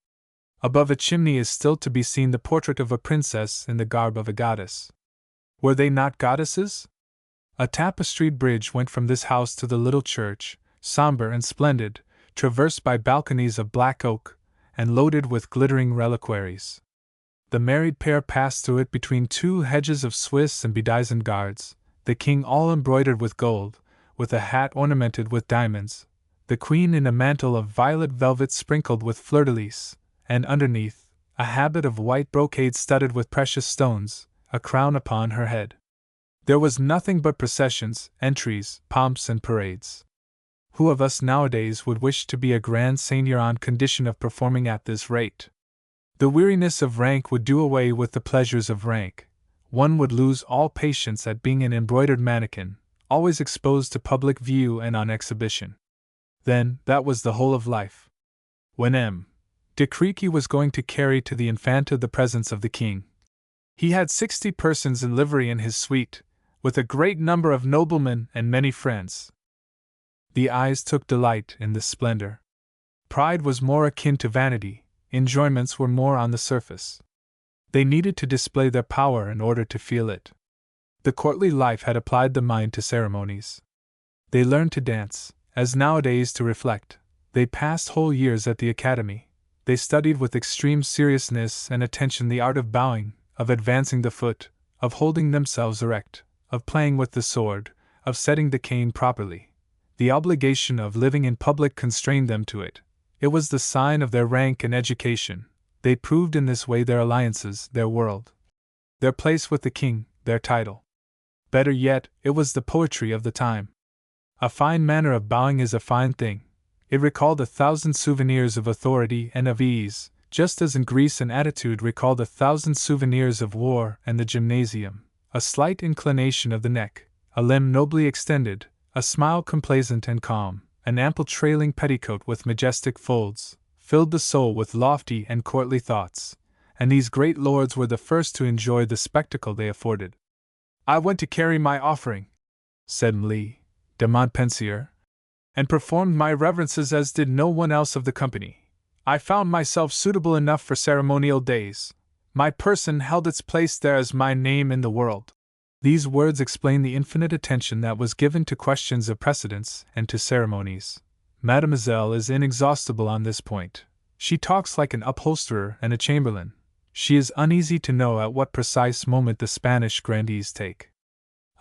Above a chimney is still to be seen the portrait of a princess in the garb of a goddess. Were they not goddesses? A tapestried bridge went from this house to the little church, somber and splendid, traversed by balconies of black oak, and loaded with glittering reliquaries. The married pair passed through it between 2 hedges of Swiss and bedizened guards, the king all embroidered with gold, with a hat ornamented with diamonds, the queen in a mantle of violet velvet sprinkled with fleur-de-lis, and underneath, a habit of white brocade studded with precious stones, a crown upon her head. There was nothing but processions, entries, pomps, and parades. Who of us nowadays would wish to be a grand seigneur on condition of performing at this rate? The weariness of rank would do away with the pleasures of rank. One would lose all patience at being an embroidered mannequin, always exposed to public view and on exhibition. Then, that was the whole of life. When M. de Crequy was going to carry to the Infanta the presence of the king, he had 60 persons in livery in his suite, with a great number of noblemen and many friends. The eyes took delight in this splendor. Pride was more akin to vanity. Enjoyments were more on the surface. They needed to display their power in order to feel it. The courtly life had applied the mind to ceremonies. They learned to dance, as nowadays to reflect. They passed whole years at the academy. They studied with extreme seriousness and attention the art of bowing, of advancing the foot, of holding themselves erect, of playing with the sword, of setting the cane properly. The obligation of living in public constrained them to it. It was the sign of their rank and education. They proved in this way their alliances, their world, their place with the king, their title. Better yet, it was the poetry of the time. A fine manner of bowing is a fine thing. It recalled 1,000 souvenirs of authority and of ease, just as in Greece an attitude recalled 1,000 souvenirs of war and the gymnasium. A slight inclination of the neck, a limb nobly extended, a smile complacent and calm, an ample trailing petticoat with majestic folds, filled the soul with lofty and courtly thoughts, and these great lords were the first to enjoy the spectacle they afforded. "I went to carry my offering," said Mlie de Montpensier, "and performed my reverences as did no one else of the company. I found myself suitable enough for ceremonial days. My person held its place there as my name in the world. These words explain the infinite attention that was given to questions of precedence and to ceremonies. Mademoiselle is inexhaustible on this point. She talks like an upholsterer and a chamberlain. She is uneasy to know at what precise moment the Spanish grandees take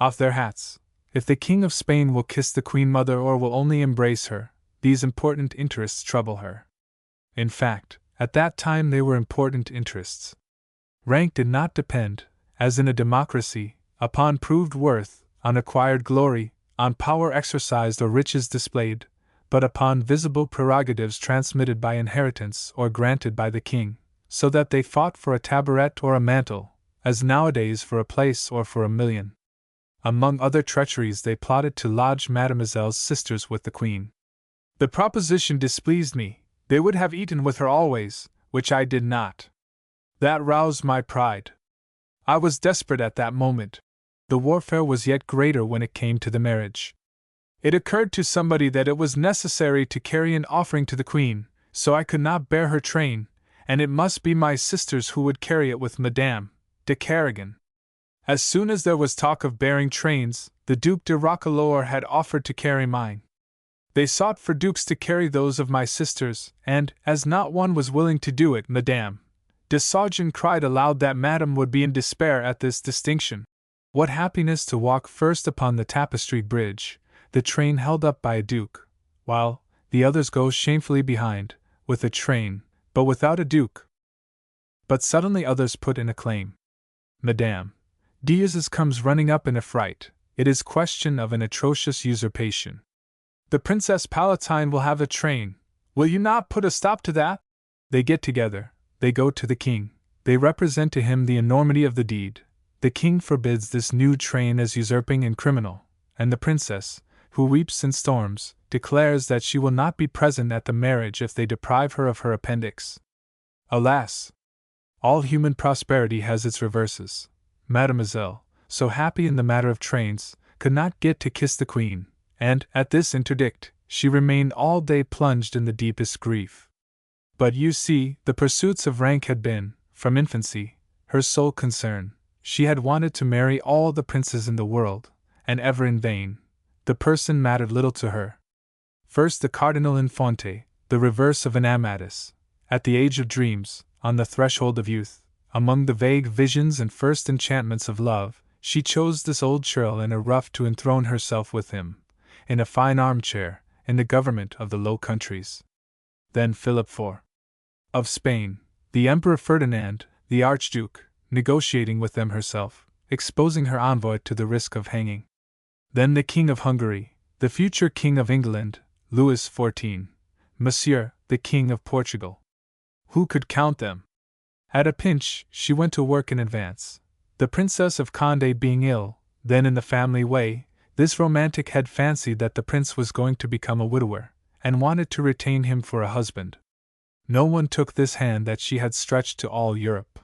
off their hats. If the King of Spain will kiss the Queen Mother or will only embrace her, these important interests trouble her. In fact, at that time they were important interests. Rank did not depend, as in a democracy, upon proved worth, on acquired glory, on power exercised or riches displayed, but upon visible prerogatives transmitted by inheritance or granted by the king, so that they fought for a tabaret or a mantle, as nowadays for a place or for a million. Among other treacheries, they plotted to lodge Mademoiselle's sisters with the queen. The proposition displeased me. They would have eaten with her always, which I did not. That roused my pride. I was desperate at that moment. The warfare was yet greater when it came to the marriage. It occurred to somebody that it was necessary to carry an offering to the queen, so I could not bear her train, and it must be my sisters who would carry it with Madame de Carrigan. As soon as there was talk of bearing trains, the Duc de Roquelaure had offered to carry mine. They sought for dukes to carry those of my sisters, and, as not one was willing to do it, Madame de Saujon cried aloud that Madame would be in despair at this distinction. What happiness to walk first upon the tapestried bridge, the train held up by a duke, while the others go shamefully behind, with a train, but without a duke. But suddenly others put in a claim. Madame Diaz's comes running up in a fright. It is question of an atrocious usurpation. The Princess Palatine will have a train. Will you not put a stop to that? They get together. They go to the king. They represent to him the enormity of the deed. The king forbids this new train as usurping and criminal, and the princess, who weeps and storms, declares that she will not be present at the marriage if they deprive her of her appendix. Alas! All human prosperity has its reverses. Mademoiselle, so happy in the matter of trains, could not get to kiss the queen, and, at this interdict, she remained all day plunged in the deepest grief. But you see, the pursuits of rank had been, from infancy, her sole concern. She had wanted to marry all the princes in the world, and ever in vain. The person mattered little to her. First the Cardinal Infante, the reverse of an Amadis, at the age of dreams, on the threshold of youth, among the vague visions and first enchantments of love, she chose this old churl in a ruff to enthrone herself with him, in a fine armchair, in the government of the Low Countries. Then Philip IV of Spain, the Emperor Ferdinand, the Archduke, negotiating with them herself, exposing her envoy to the risk of hanging. Then the King of Hungary, the future King of England, Louis XIV, Monsieur, the King of Portugal. Who could count them? At a pinch, she went to work in advance. The Princess of Condé being ill, then in the family way, this romantic had fancied that the prince was going to become a widower, and wanted to retain him for a husband. No one took this hand that she had stretched to all Europe.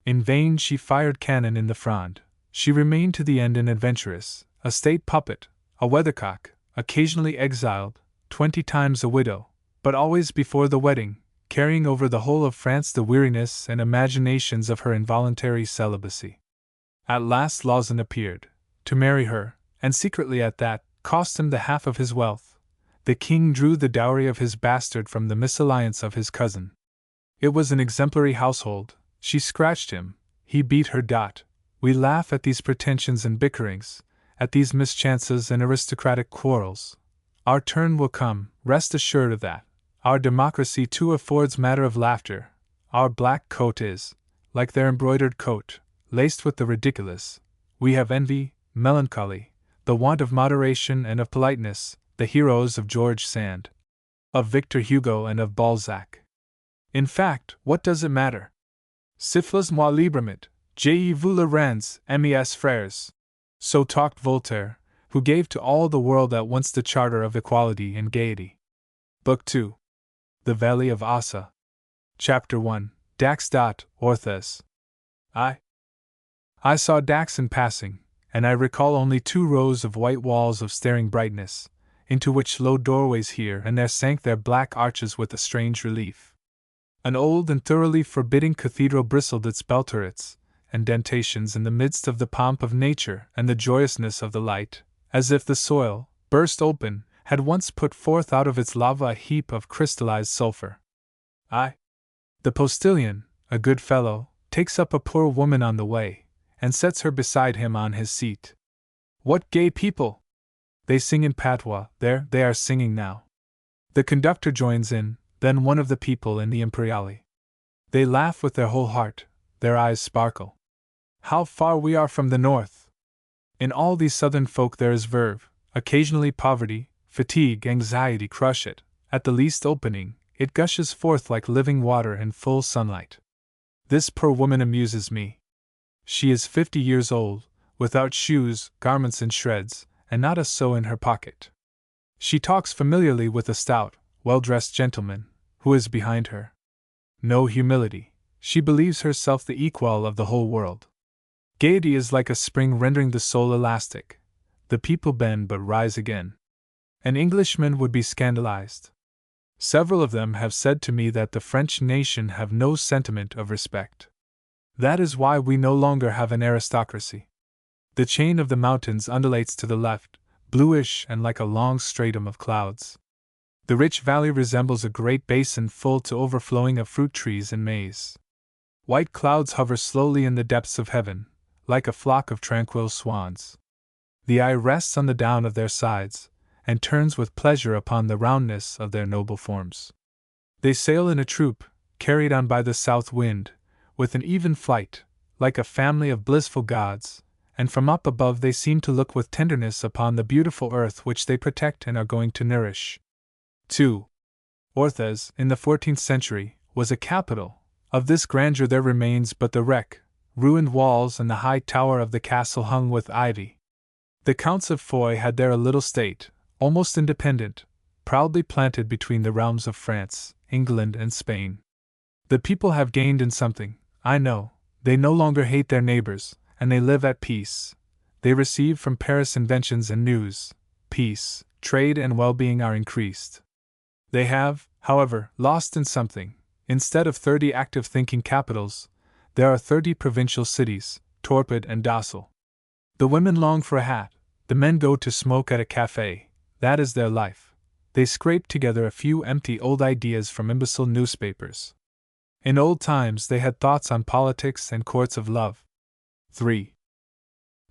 In vain she fired cannon in the Fronde. She remained to the end an adventuress, a state puppet, a weathercock, occasionally exiled, 20 times a widow, but always before the wedding, carrying over the whole of France the weariness and imaginations of her involuntary celibacy. At last Lauzun appeared, to marry her, and secretly at that, cost him the half of his wealth. The king drew the dowry of his bastard from the misalliance of his cousin. It was an exemplary household. She scratched him, he beat her. We laugh at these pretensions and bickerings, at these mischances and aristocratic quarrels. Our turn will come, rest assured of that. Our democracy too affords matter of laughter. Our black coat is, like their embroidered coat, laced with the ridiculous. We have envy, melancholy, the want of moderation and of politeness, the heroes of George Sand, of Victor Hugo and of Balzac. In fact, what does it matter? Siffles moi librement, je vous le rends, mes frères. So talked Voltaire, who gave to all the world at once the charter of equality and gaiety. Book 2. The Valley of Assa. Chapter 1. Dax. Orthez. I saw Dax in passing, and I recall only 2 rows of white walls of staring brightness, into which low doorways here and there sank their black arches with a strange relief. An old and thoroughly forbidding cathedral bristled its bell turrets and dentations in the midst of the pomp of nature and the joyousness of the light, as if the soil, burst open, had once put forth out of its lava a heap of crystallized sulphur. The postilion, a good fellow, takes up a poor woman on the way, and sets her beside him on his seat. What gay people! They sing in patois. There, they are singing now. The conductor joins in, then one of the people in the Imperiale. They laugh with their whole heart, their eyes sparkle. How far we are from the north! In all these southern folk there is verve, occasionally poverty, fatigue, anxiety crush it. At the least opening, it gushes forth like living water in full sunlight. This poor woman amuses me. She is 50 years old, without shoes, garments in shreds, and not a sou in her pocket. She talks familiarly with a stout, well-dressed gentleman, who is behind her. No humility, she believes herself the equal of the whole world. Gaiety is like a spring rendering the soul elastic. The people bend but rise again. An Englishman would be scandalized. Several of them have said to me that the French nation have no sentiment of respect. That is why we no longer have an aristocracy. The chain of the mountains undulates to the left, bluish and like a long stratum of clouds. The rich valley resembles a great basin full to overflowing of fruit trees and maize. White clouds hover slowly in the depths of heaven, like a flock of tranquil swans. The eye rests on the down of their sides, and turns with pleasure upon the roundness of their noble forms. They sail in a troop, carried on by the south wind, with an even flight, like a family of blissful gods, and from up above they seem to look with tenderness upon the beautiful earth which they protect and are going to nourish. 2. Orthez, in the 14th century, was a capital. Of this grandeur there remains but the wreck, ruined walls and the high tower of the castle hung with ivy. The Counts of Foy had there a little state, almost independent, proudly planted between the realms of France, England, and Spain. The people have gained in something, I know. They no longer hate their neighbors, and they live at peace. They receive from Paris inventions and news. Peace, trade, and well-being are increased. They have, however, lost in something. Instead of 30 active thinking capitals, there are 30 provincial cities, torpid and docile. The women long for a hat, the men go to smoke at a cafe. That is their life. They scrape together a few empty old ideas from imbecile newspapers. In old times they had thoughts on politics and courts of love. 3.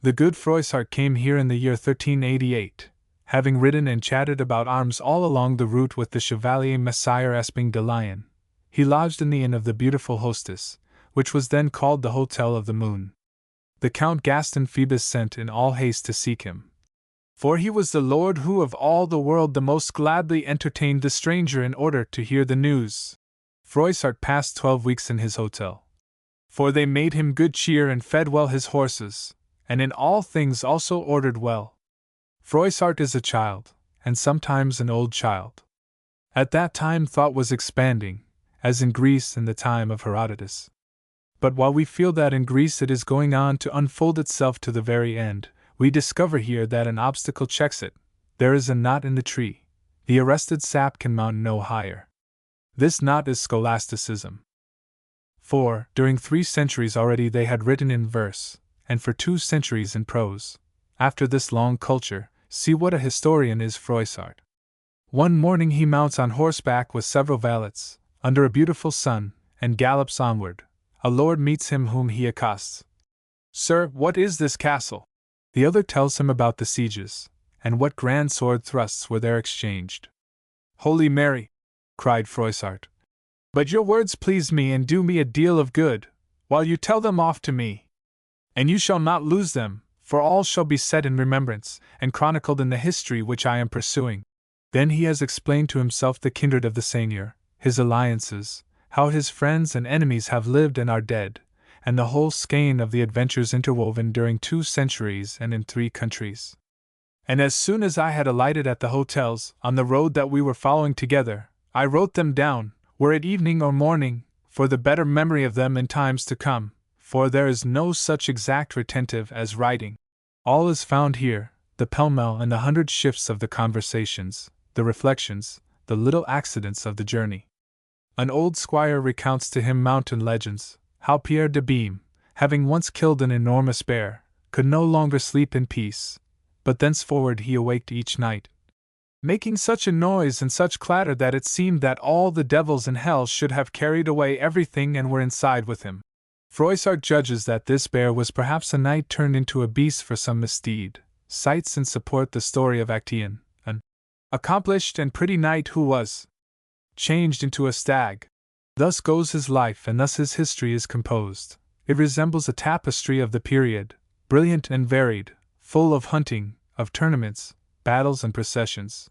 The good Froissart came here in the year 1388, having ridden and chatted about arms all along the route with the Chevalier Messire Esping de Lion. He lodged in the inn of the beautiful hostess, which was then called the Hotel of the Moon. The Count Gaston Phoebus sent in all haste to seek him. For he was the lord who of all the world the most gladly entertained the stranger in order to hear the news. Froissart passed 12 weeks in his hotel. For they made him good cheer and fed well his horses, and in all things also ordered well. Froissart is a child, and sometimes an old child. At that time thought was expanding, as in Greece in the time of Herodotus. But while we feel that in Greece it is going on to unfold itself to the very end, we discover here that an obstacle checks it. There is a knot in the tree. The arrested sap can mount no higher. This knot is scholasticism. For, during 3 centuries already they had written in verse, and for 2 centuries in prose. After this long culture, see what a historian is Froissart. One morning he mounts on horseback with several valets, under a beautiful sun, and gallops onward. A lord meets him whom he accosts. Sir, what is this castle? The other tells him about the sieges, and what grand sword thrusts were there exchanged. Holy Mary! Cried Froissart. But your words please me and do me a deal of good, while you tell them off to me. And you shall not lose them, for all shall be set in remembrance, and chronicled in the history which I am pursuing. Then he has explained to himself the kindred of the seigneur, his alliances, how his friends and enemies have lived and are dead, and the whole skein of the adventures interwoven during 2 centuries and in 3 countries. And as soon as I had alighted at the hotels, on the road that we were following together, I wrote them down, were it evening or morning, for the better memory of them in times to come, for there is no such exact retentive as writing. All is found here, the pell-mell and the 100 shifts of the conversations, the reflections, the little accidents of the journey. An old squire recounts to him mountain legends, how Pierre de Beam, having once killed an enormous bear, could no longer sleep in peace, but thenceforward he awaked each night, making such a noise and such clatter that it seemed that all the devils in hell should have carried away everything and were inside with him. Froissart judges that this bear was perhaps a knight turned into a beast for some misdeed, cites and support the story of Actaeon, an accomplished and pretty knight who was changed into a stag. Thus goes his life, and thus his history is composed. It resembles a tapestry of the period, brilliant and varied, full of hunting, of tournaments, battles and processions.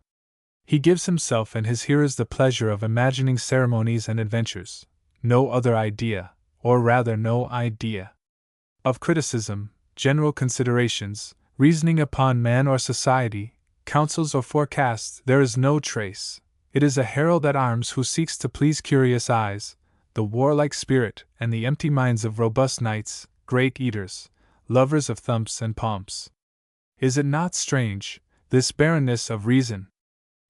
He gives himself and his hearers the pleasure of imagining ceremonies and adventures. No other idea, or rather no idea, of criticism, general considerations, reasoning upon man or society, counsels or forecasts, there is no trace. It is a herald at arms who seeks to please curious eyes, the warlike spirit, and the empty minds of robust knights, great eaters, lovers of thumps and pomps. Is it not strange, this barrenness of reason?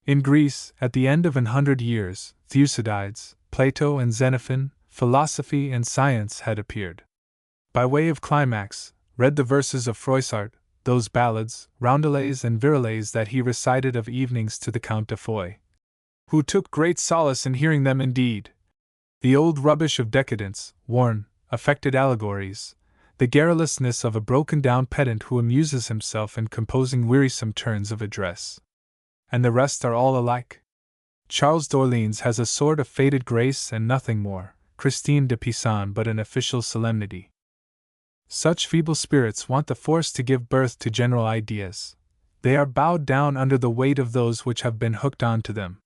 In Greece, at the end of 100 years, Thucydides, Plato, and Xenophon, philosophy and science had appeared. By way of climax, read the verses of Froissart, those ballads, roundelays, and virelays that he recited of evenings to the Count de Foix, who took great solace in hearing them indeed. The old rubbish of decadence, worn, affected allegories, the garrulousness of a broken-down pedant who amuses himself in composing wearisome turns of address. And the rest are all alike. Charles d'Orleans has a sort of faded grace and nothing more, Christine de Pizan but an official solemnity. Such feeble spirits want the force to give birth to general ideas. They are bowed down under the weight of those which have been hooked on to them.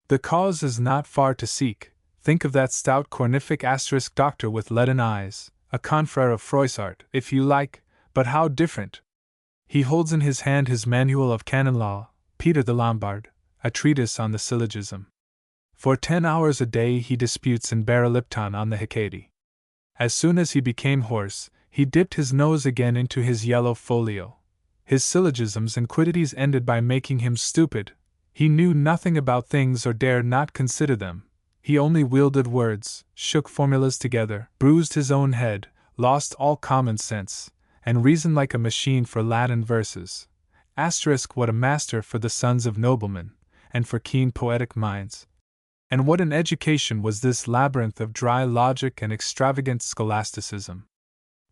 The cause is not far to seek. Think of that stout cornific * doctor with leaden eyes, a confrere of Froissart, if you like, but how different! He holds in his hand his manual of canon law, Peter the Lombard, a treatise on the syllogism. For 10 hours a day he disputes in Baralipton on the Hecate. As soon as he became hoarse, he dipped his nose again into his yellow folio. His syllogisms and quiddities ended by making him stupid. He knew nothing about things or dared not consider them. He only wielded words, shook formulas together, bruised his own head, lost all common sense, and reasoned like a machine for Latin verses. What a master for the sons of noblemen, and for keen poetic minds. And what an education was this labyrinth of dry logic and extravagant scholasticism!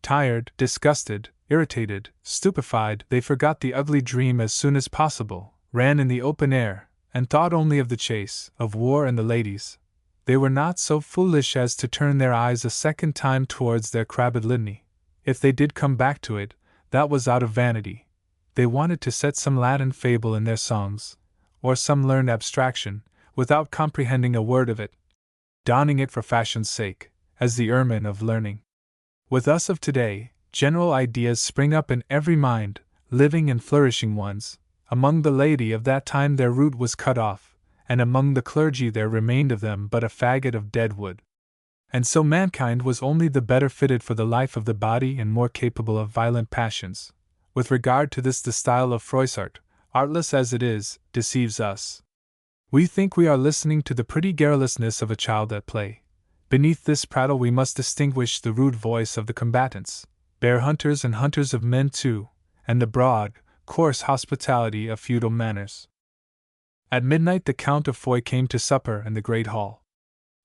Tired, disgusted, irritated, stupefied, they forgot the ugly dream as soon as possible, ran in the open air, and thought only of the chase, of war and the ladies. They were not so foolish as to turn their eyes a second time towards their crabbed litany. If they did come back to it, that was out of vanity. They wanted to set some Latin fable in their songs, or some learned abstraction, without comprehending a word of it, donning it for fashion's sake, as the ermine of learning. With us of today, general ideas spring up in every mind, living and flourishing ones. Among the laity of that time their root was cut off, and among the clergy there remained of them but a faggot of dead wood. And so mankind was only the better fitted for the life of the body and more capable of violent passions. With regard to this, the style of Froissart, artless as it is, deceives us. We think we are listening to the pretty garrulousness of a child at play. Beneath this prattle we must distinguish the rude voice of the combatants, bear hunters and hunters of men too, and the broad, coarse hospitality of feudal manners. At midnight the Count of Foix came to supper in the great hall.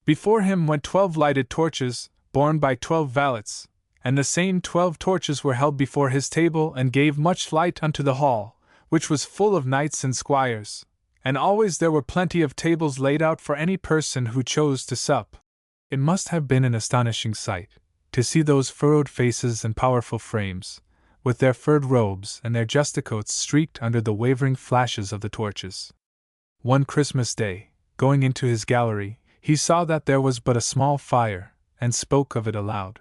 Before him went 12 lighted torches, borne by 12 valets, and the same 12 torches were held before his table and gave much light unto the hall, which was full of knights and squires, and always there were plenty of tables laid out for any person who chose to sup. It must have been an astonishing sight, to see those furrowed faces and powerful frames, with their furred robes and their justicoats streaked under the wavering flashes of the torches. One Christmas day, going into his gallery, he saw that there was but a small fire, and spoke of it aloud.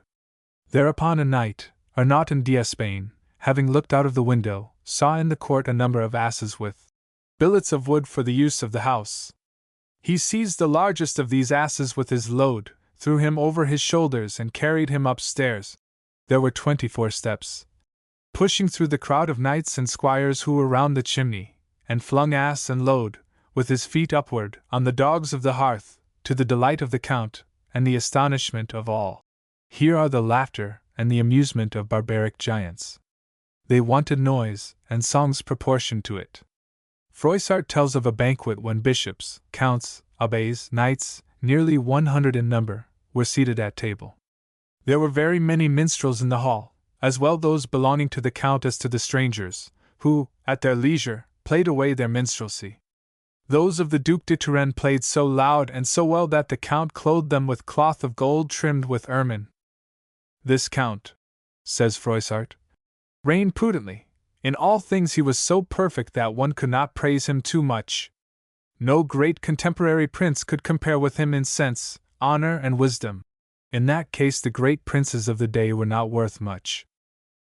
Thereupon a knight, Arnaut d'Espagne, having looked out of the window, saw in the court a number of asses with billets of wood for the use of the house. He seized the largest of these asses with his load, threw him over his shoulders and carried him upstairs. There were 24 steps. Pushing through the crowd of knights and squires who were round the chimney, and flung ass and load, with his feet upward, on the dogs of the hearth, to the delight of the Count, and the astonishment of all. Here are the laughter and the amusement of barbaric giants. They wanted noise and songs proportioned to it. Froissart tells of a banquet when bishops, counts, abbés, knights, nearly 100 in number, were seated at table. There were very many minstrels in the hall, as well those belonging to the Count as to the strangers, who, at their leisure, played away their minstrelsy. Those of the Duc de Turenne played so loud and so well that the Count clothed them with cloth of gold trimmed with ermine. This Count, says Froissart, reigned prudently. In all things he was so perfect that one could not praise him too much. No great contemporary prince could compare with him in sense, honor, and wisdom. In that case the great princes of the day were not worth much.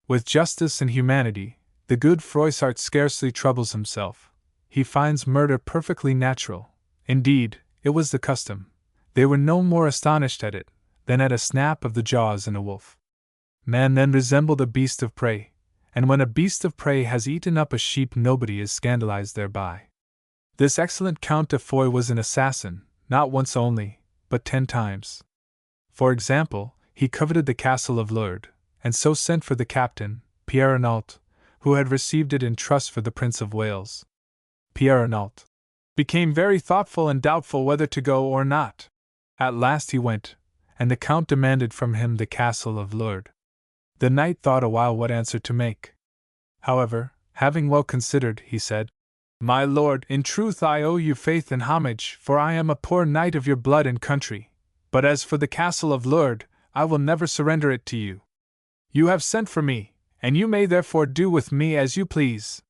With justice and humanity, the good Froissart scarcely troubles himself. He finds murder perfectly natural. Indeed, it was the custom. They were no more astonished at it than at a snap of the jaws in a wolf. Man then resembled a beast of prey, and when a beast of prey has eaten up a sheep nobody is scandalized thereby. This excellent Count de Foix was an assassin, not once only, but 10 times. For example, he coveted the castle of Lourdes, and so sent for the captain, Pierre Arnault, who had received it in trust for the Prince of Wales. Pierre Arnault became very thoughtful and doubtful whether to go or not. At last he went, and the Count demanded from him the castle of Lourdes. The knight thought a while what answer to make. However, having well considered, he said, "My lord, in truth I owe you faith and homage, for I am a poor knight of your blood and country. But as for the castle of Lourdes, I will never surrender it to you. You have sent for me, and you may therefore do with me as you please.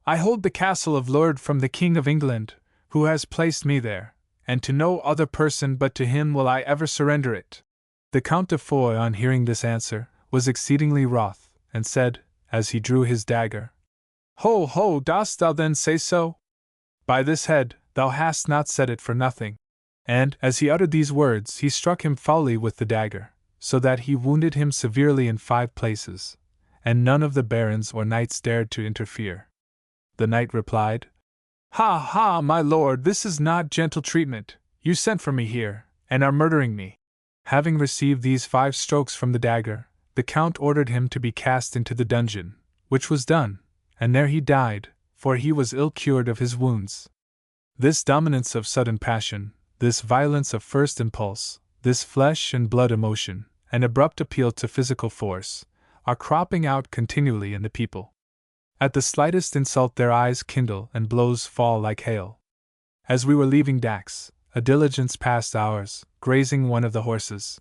I hold the castle of Lourdes from the King of England, who has placed me there, and to no other person but to him will I ever surrender it." The Count de Foix, on hearing this answer, was exceedingly wroth, and said, as he drew his dagger, "Ho, ho, dost thou then say so? By this head, thou hast not said it for nothing." And, as he uttered these words, he struck him foully with the dagger, so that he wounded him severely in 5 places, and none of the barons or knights dared to interfere. The knight replied, "Ha, ha, my lord, this is not gentle treatment. You sent for me here, and are murdering me." Having received these 5 strokes from the dagger, the Count ordered him to be cast into the dungeon, which was done, and there he died, for he was ill cured of his wounds. This dominance of sudden passion, this violence of first impulse, this flesh and blood emotion, and abrupt appeal to physical force, are cropping out continually in the people. At the slightest insult their eyes kindle and blows fall like hail. As we were leaving Dax, a diligence passed ours, grazing one of the horses.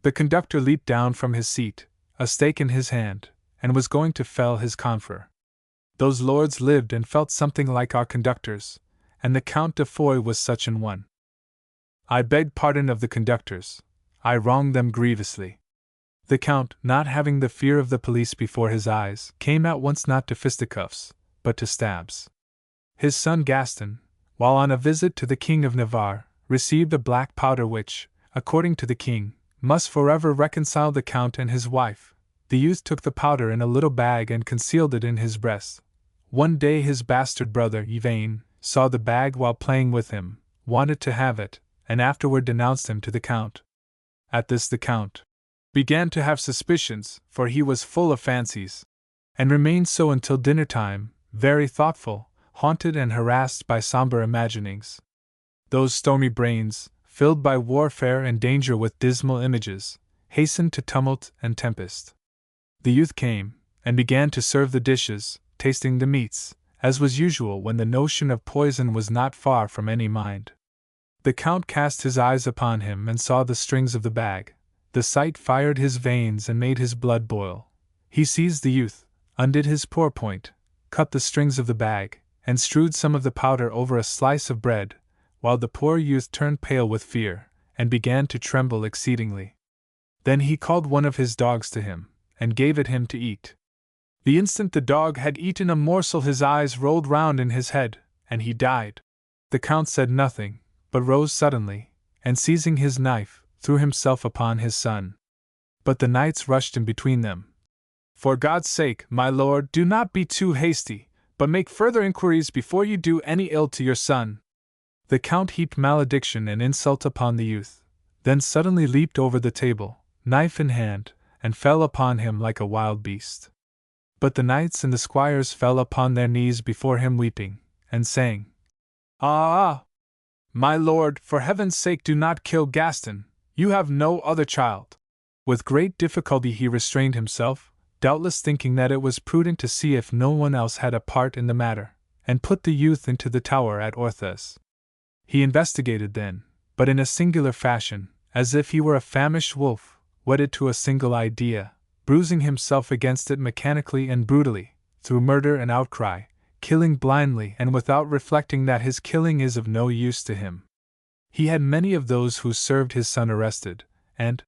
The conductor leaped down from his seat, a stake in his hand, and was going to fell his confrere. Those lords lived and felt something like our conductors, and the Count de Foix was such an one. I begged pardon of the conductors. I wronged them grievously. The Count, not having the fear of the police before his eyes, came at once not to fisticuffs, but to stabs. His son Gaston, while on a visit to the King of Navarre, received a black powder which, according to the king, must forever reconcile the Count and his wife. The youth took the powder in a little bag and concealed it in his breast. One day his bastard brother, Yvain, saw the bag while playing with him, wanted to have it, and afterward denounced him to the Count. At this the Count began to have suspicions, for he was full of fancies, and remained so until dinner time, very thoughtful, haunted and harassed by somber imaginings. Those stormy brains, filled by warfare and danger with dismal images, hastened to tumult and tempest. The youth came, and began to serve the dishes, tasting the meats, as was usual when the notion of poison was not far from any mind. The Count cast his eyes upon him and saw the strings of the bag. The sight fired his veins and made his blood boil. He seized the youth, undid his pourpoint, cut the strings of the bag, and strewed some of the powder over a slice of bread, while the poor youth turned pale with fear, and began to tremble exceedingly. Then he called one of his dogs to him, and gave it him to eat. The instant the dog had eaten a morsel his eyes rolled round in his head, and he died. The Count said nothing, but rose suddenly, and seizing his knife, threw himself upon his son. But the knights rushed in between them. "For God's sake, my lord, do not be too hasty, but make further inquiries before you do any ill to your son." The Count heaped malediction and insult upon the youth, then suddenly leaped over the table, knife in hand, and fell upon him like a wild beast. But the knights and the squires fell upon their knees before him weeping, and saying, "Ah! My lord, for heaven's sake do not kill Gaston, you have no other child." With great difficulty he restrained himself, doubtless thinking that it was prudent to see if no one else had a part in the matter, and put the youth into the tower at Orthez. He investigated then, but in a singular fashion, as if he were a famished wolf, wedded to a single idea, bruising himself against it mechanically and brutally, through murder and outcry, killing blindly and without reflecting that his killing is of no use to him. He had many of those who served his son arrested, and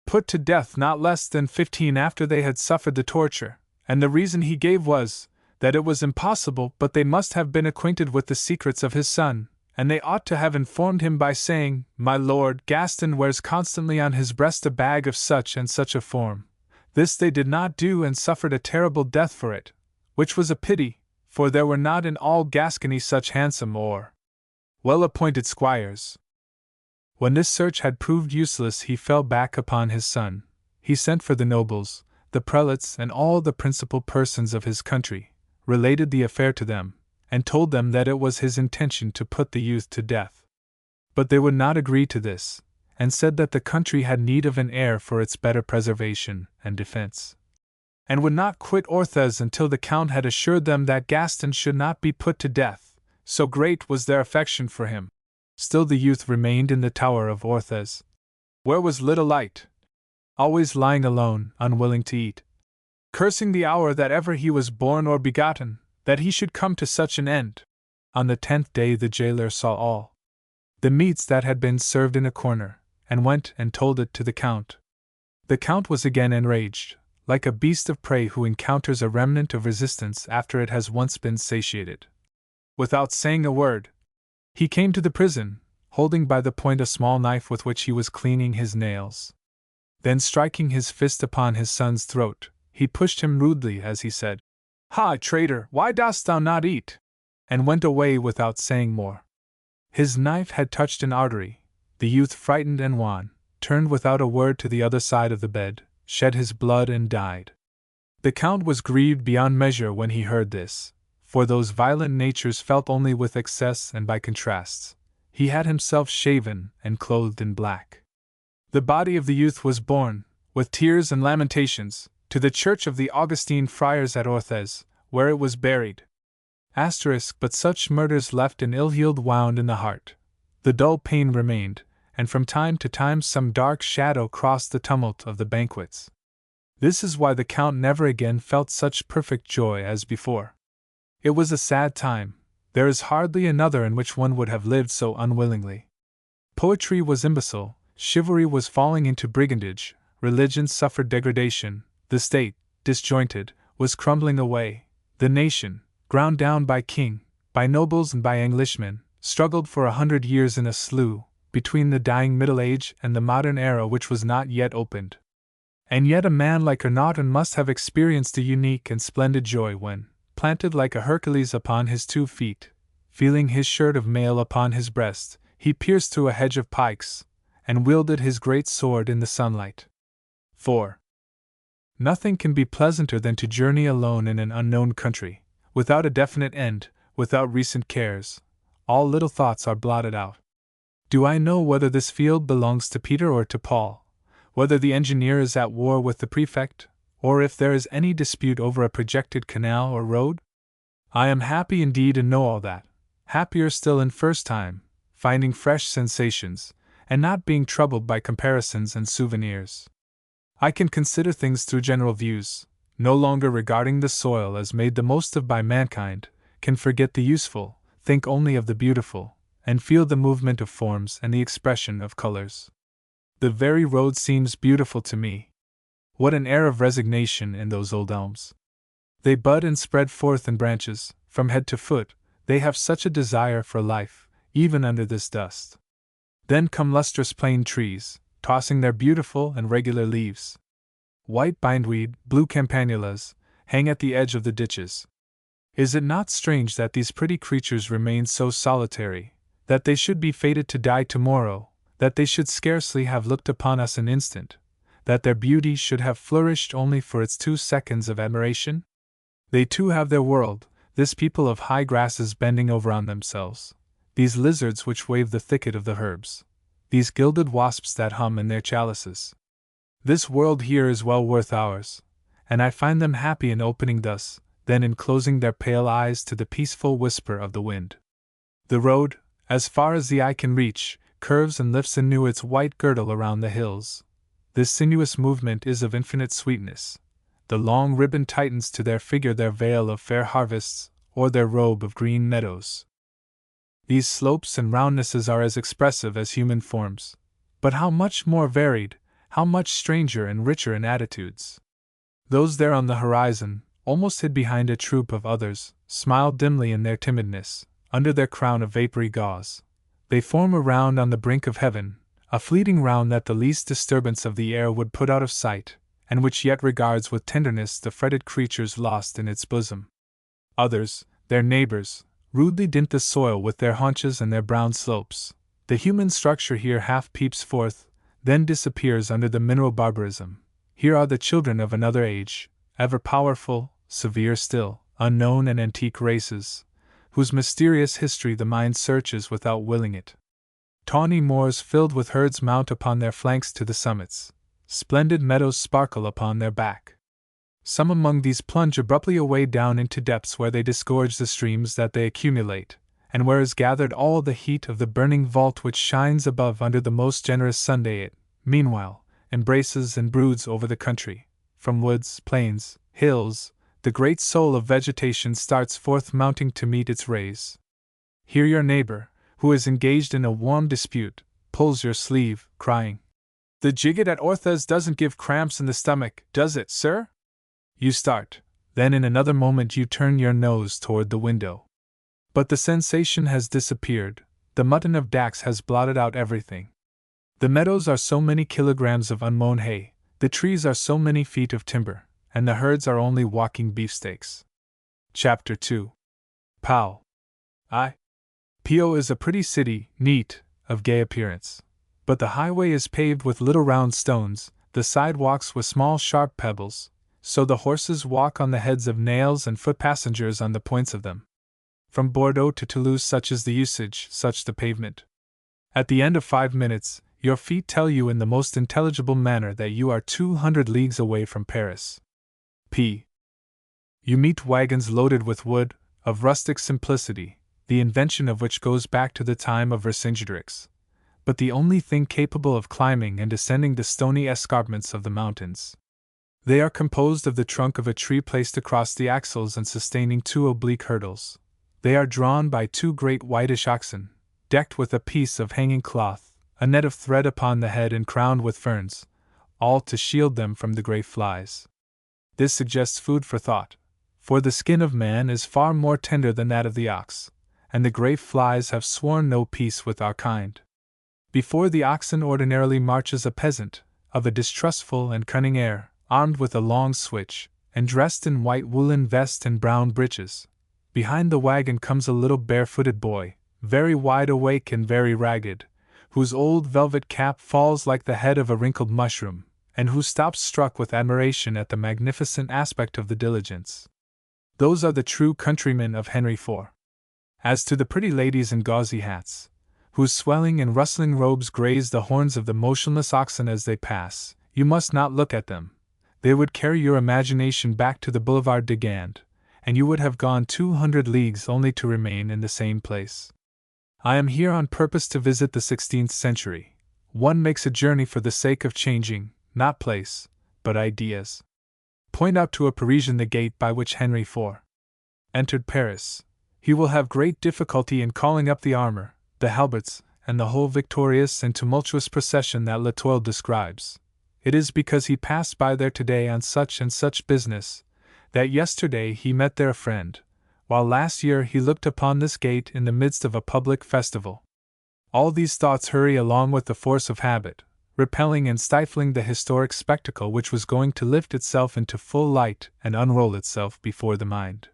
put to death not less than 15 after they had suffered the torture, and the reason he gave was, that it was impossible but they must have been acquainted with the secrets of his son, and they ought to have informed him by saying, "My lord, Gaston wears constantly on his breast a bag of such and such a form." This they did not do and suffered a terrible death for it, which was a pity, for there were not in all Gascony such handsome or well-appointed squires. When this search had proved useless, he fell back upon his son. He sent for the nobles, the prelates, and all the principal persons of his country, related the affair to them, and told them that it was his intention to put the youth to death. But they would not agree to this, and said that the country had need of an heir for its better preservation and defense, and would not quit Orthez until the Count had assured them that Gaston should not be put to death, so great was their affection for him. Still the youth remained in the tower of Orthez, where was little light, always lying alone, unwilling to eat, cursing the hour that ever he was born or begotten, that he should come to such an end. On the 10th day the jailer saw all the meats that had been served in a corner, and went and told it to the Count. The Count was again enraged, like a beast of prey who encounters a remnant of resistance after it has once been satiated. Without saying a word, he came to the prison, holding by the point a small knife with which he was cleaning his nails. Then striking his fist upon his son's throat, he pushed him rudely as he said, "Ha, traitor, why dost thou not eat?" and went away without saying more. His knife had touched an artery. The youth, frightened and wan, turned without a word to the other side of the bed, shed his blood and died. The Count was grieved beyond measure when he heard this, for those violent natures felt only with excess and by contrasts. He had himself shaven and clothed in black. The body of the youth was borne, with tears and lamentations, to the church of the Augustine friars at Orthez, where it was buried. But such murders left an ill-healed wound in the heart. The dull pain remained, and from time to time some dark shadow crossed the tumult of the banquets. This is why the Count never again felt such perfect joy as before. It was a sad time. There is hardly another in which one would have lived so unwillingly. Poetry was imbecile, chivalry was falling into brigandage, religion suffered degradation, the state, disjointed, was crumbling away, the nation, ground down by king, by nobles and by Englishmen, struggled for 100 years in a slough, between the dying Middle Age and the modern era which was not yet opened. And yet a man like Ernaudin must have experienced a unique and splendid joy when, planted like a Hercules upon his 2 feet, feeling his shirt of mail upon his breast, he pierced through a hedge of pikes, and wielded his great sword in the sunlight. 4. Nothing can be pleasanter than to journey alone in an unknown country, without a definite end, without recent cares. All little thoughts are blotted out. Do I know whether this field belongs to Peter or to Paul? Whether the engineer is at war with the prefect, or if there is any dispute over a projected canal or road? I am happy indeed to know all that, happier still in first time, finding fresh sensations, and not being troubled by comparisons and souvenirs. I can consider things through general views, no longer regarding the soil as made the most of by mankind, can forget the useful, think only of the beautiful, and feel the movement of forms and the expression of colors. The very road seems beautiful to me. What an air of resignation in those old elms! They bud and spread forth in branches, from head to foot, they have such a desire for life, even under this dust. Then come lustrous plane trees, tossing their beautiful and regular leaves. White bindweed, blue campanulas, hang at the edge of the ditches. Is it not strange that these pretty creatures remain so solitary, that they should be fated to die tomorrow, that they should scarcely have looked upon us an instant, that their beauty should have flourished only for its 2 seconds of admiration? They too have their world, this people of high grasses bending over on themselves, these lizards which wave the thicket of the herbs, these gilded wasps that hum in their chalices. This world here is well worth ours, and I find them happy in opening thus, then in closing their pale eyes to the peaceful whisper of the wind. The road, as far as the eye can reach, curves and lifts anew its white girdle around the hills. This sinuous movement is of infinite sweetness. The long ribbon tightens to their figure their veil of fair harvests, or their robe of green meadows. These slopes and roundnesses are as expressive as human forms, but how much more varied, how much stranger and richer in attitudes. Those there on the horizon, almost hid behind a troop of others, smile dimly in their timidness, under their crown of vapory gauze. They form a round on the brink of heaven, a fleeting round that the least disturbance of the air would put out of sight, and which yet regards with tenderness the fretted creatures lost in its bosom. Others, their neighbors, rudely dint the soil with their haunches and their brown slopes. The human structure here half peeps forth, then disappears under the mineral barbarism. Here are the children of another age, ever powerful, severe still, unknown and antique races, whose mysterious history the mind searches without willing it. Tawny moors filled with herds mount upon their flanks to the summits. Splendid meadows sparkle upon their back. Some among these plunge abruptly away down into depths where they disgorge the streams that they accumulate, and where is gathered all the heat of the burning vault which shines above under the most generous Sunday. It, meanwhile, embraces and broods over the country. From woods, plains, hills, the great soul of vegetation starts forth mounting to meet its rays. Here your neighbor, who is engaged in a warm dispute, pulls your sleeve, crying, "The gigot at Orthez doesn't give cramps in the stomach, does it, sir?" You start, then in another moment you turn your nose toward the window. But the sensation has disappeared, the mutton of Dax has blotted out everything. The meadows are so many kilograms of unmown hay, the trees are so many feet of timber, and the herds are only walking beefsteaks. Chapter 2. Pau. Pio is a pretty city, neat, of gay appearance. But the highway is paved with little round stones, the sidewalks with small sharp pebbles, so the horses walk on the heads of nails and foot passengers on the points of them. From Bordeaux to Toulouse such is the usage, such the pavement. At the end of 5 minutes, your feet tell you in the most intelligible manner that you are 200 leagues away from Paris. You meet wagons loaded with wood, of rustic simplicity, the invention of which goes back to the time of Vercingetorix, but the only thing capable of climbing and descending the stony escarpments of the mountains. They are composed of the trunk of a tree placed across the axles and sustaining 2 oblique hurdles. They are drawn by 2 great whitish oxen, decked with a piece of hanging cloth, a net of thread upon the head and crowned with ferns, all to shield them from the gray flies. This suggests food for thought, for the skin of man is far more tender than that of the ox, and the gray flies have sworn no peace with our kind. Before the oxen ordinarily marches a peasant, of a distrustful and cunning air, armed with a long switch, and dressed in white woolen vest and brown breeches. Behind the wagon comes a little barefooted boy, very wide awake and very ragged, whose old velvet cap falls like the head of a wrinkled mushroom, and who stops struck with admiration at the magnificent aspect of the diligence. Those are the true countrymen of Henry IV. As to the pretty ladies in gauzy hats, whose swelling and rustling robes graze the horns of the motionless oxen as they pass, you must not look at them. They would carry your imagination back to the Boulevard de Gand, and you would have gone 200 leagues only to remain in the same place. I am here on purpose to visit the 16th century. One makes a journey for the sake of changing, not place, but ideas. Point out to a Parisian the gate by which Henry IV entered Paris. He will have great difficulty in calling up the armor, the halberds, and the whole victorious and tumultuous procession that L'Etoile describes. It is because he passed by there today on such and such business, that yesterday he met there a friend, while last year he looked upon this gate in the midst of a public festival. All these thoughts hurry along with the force of habit, repelling and stifling the historic spectacle which was going to lift itself into full light and unroll itself before the mind.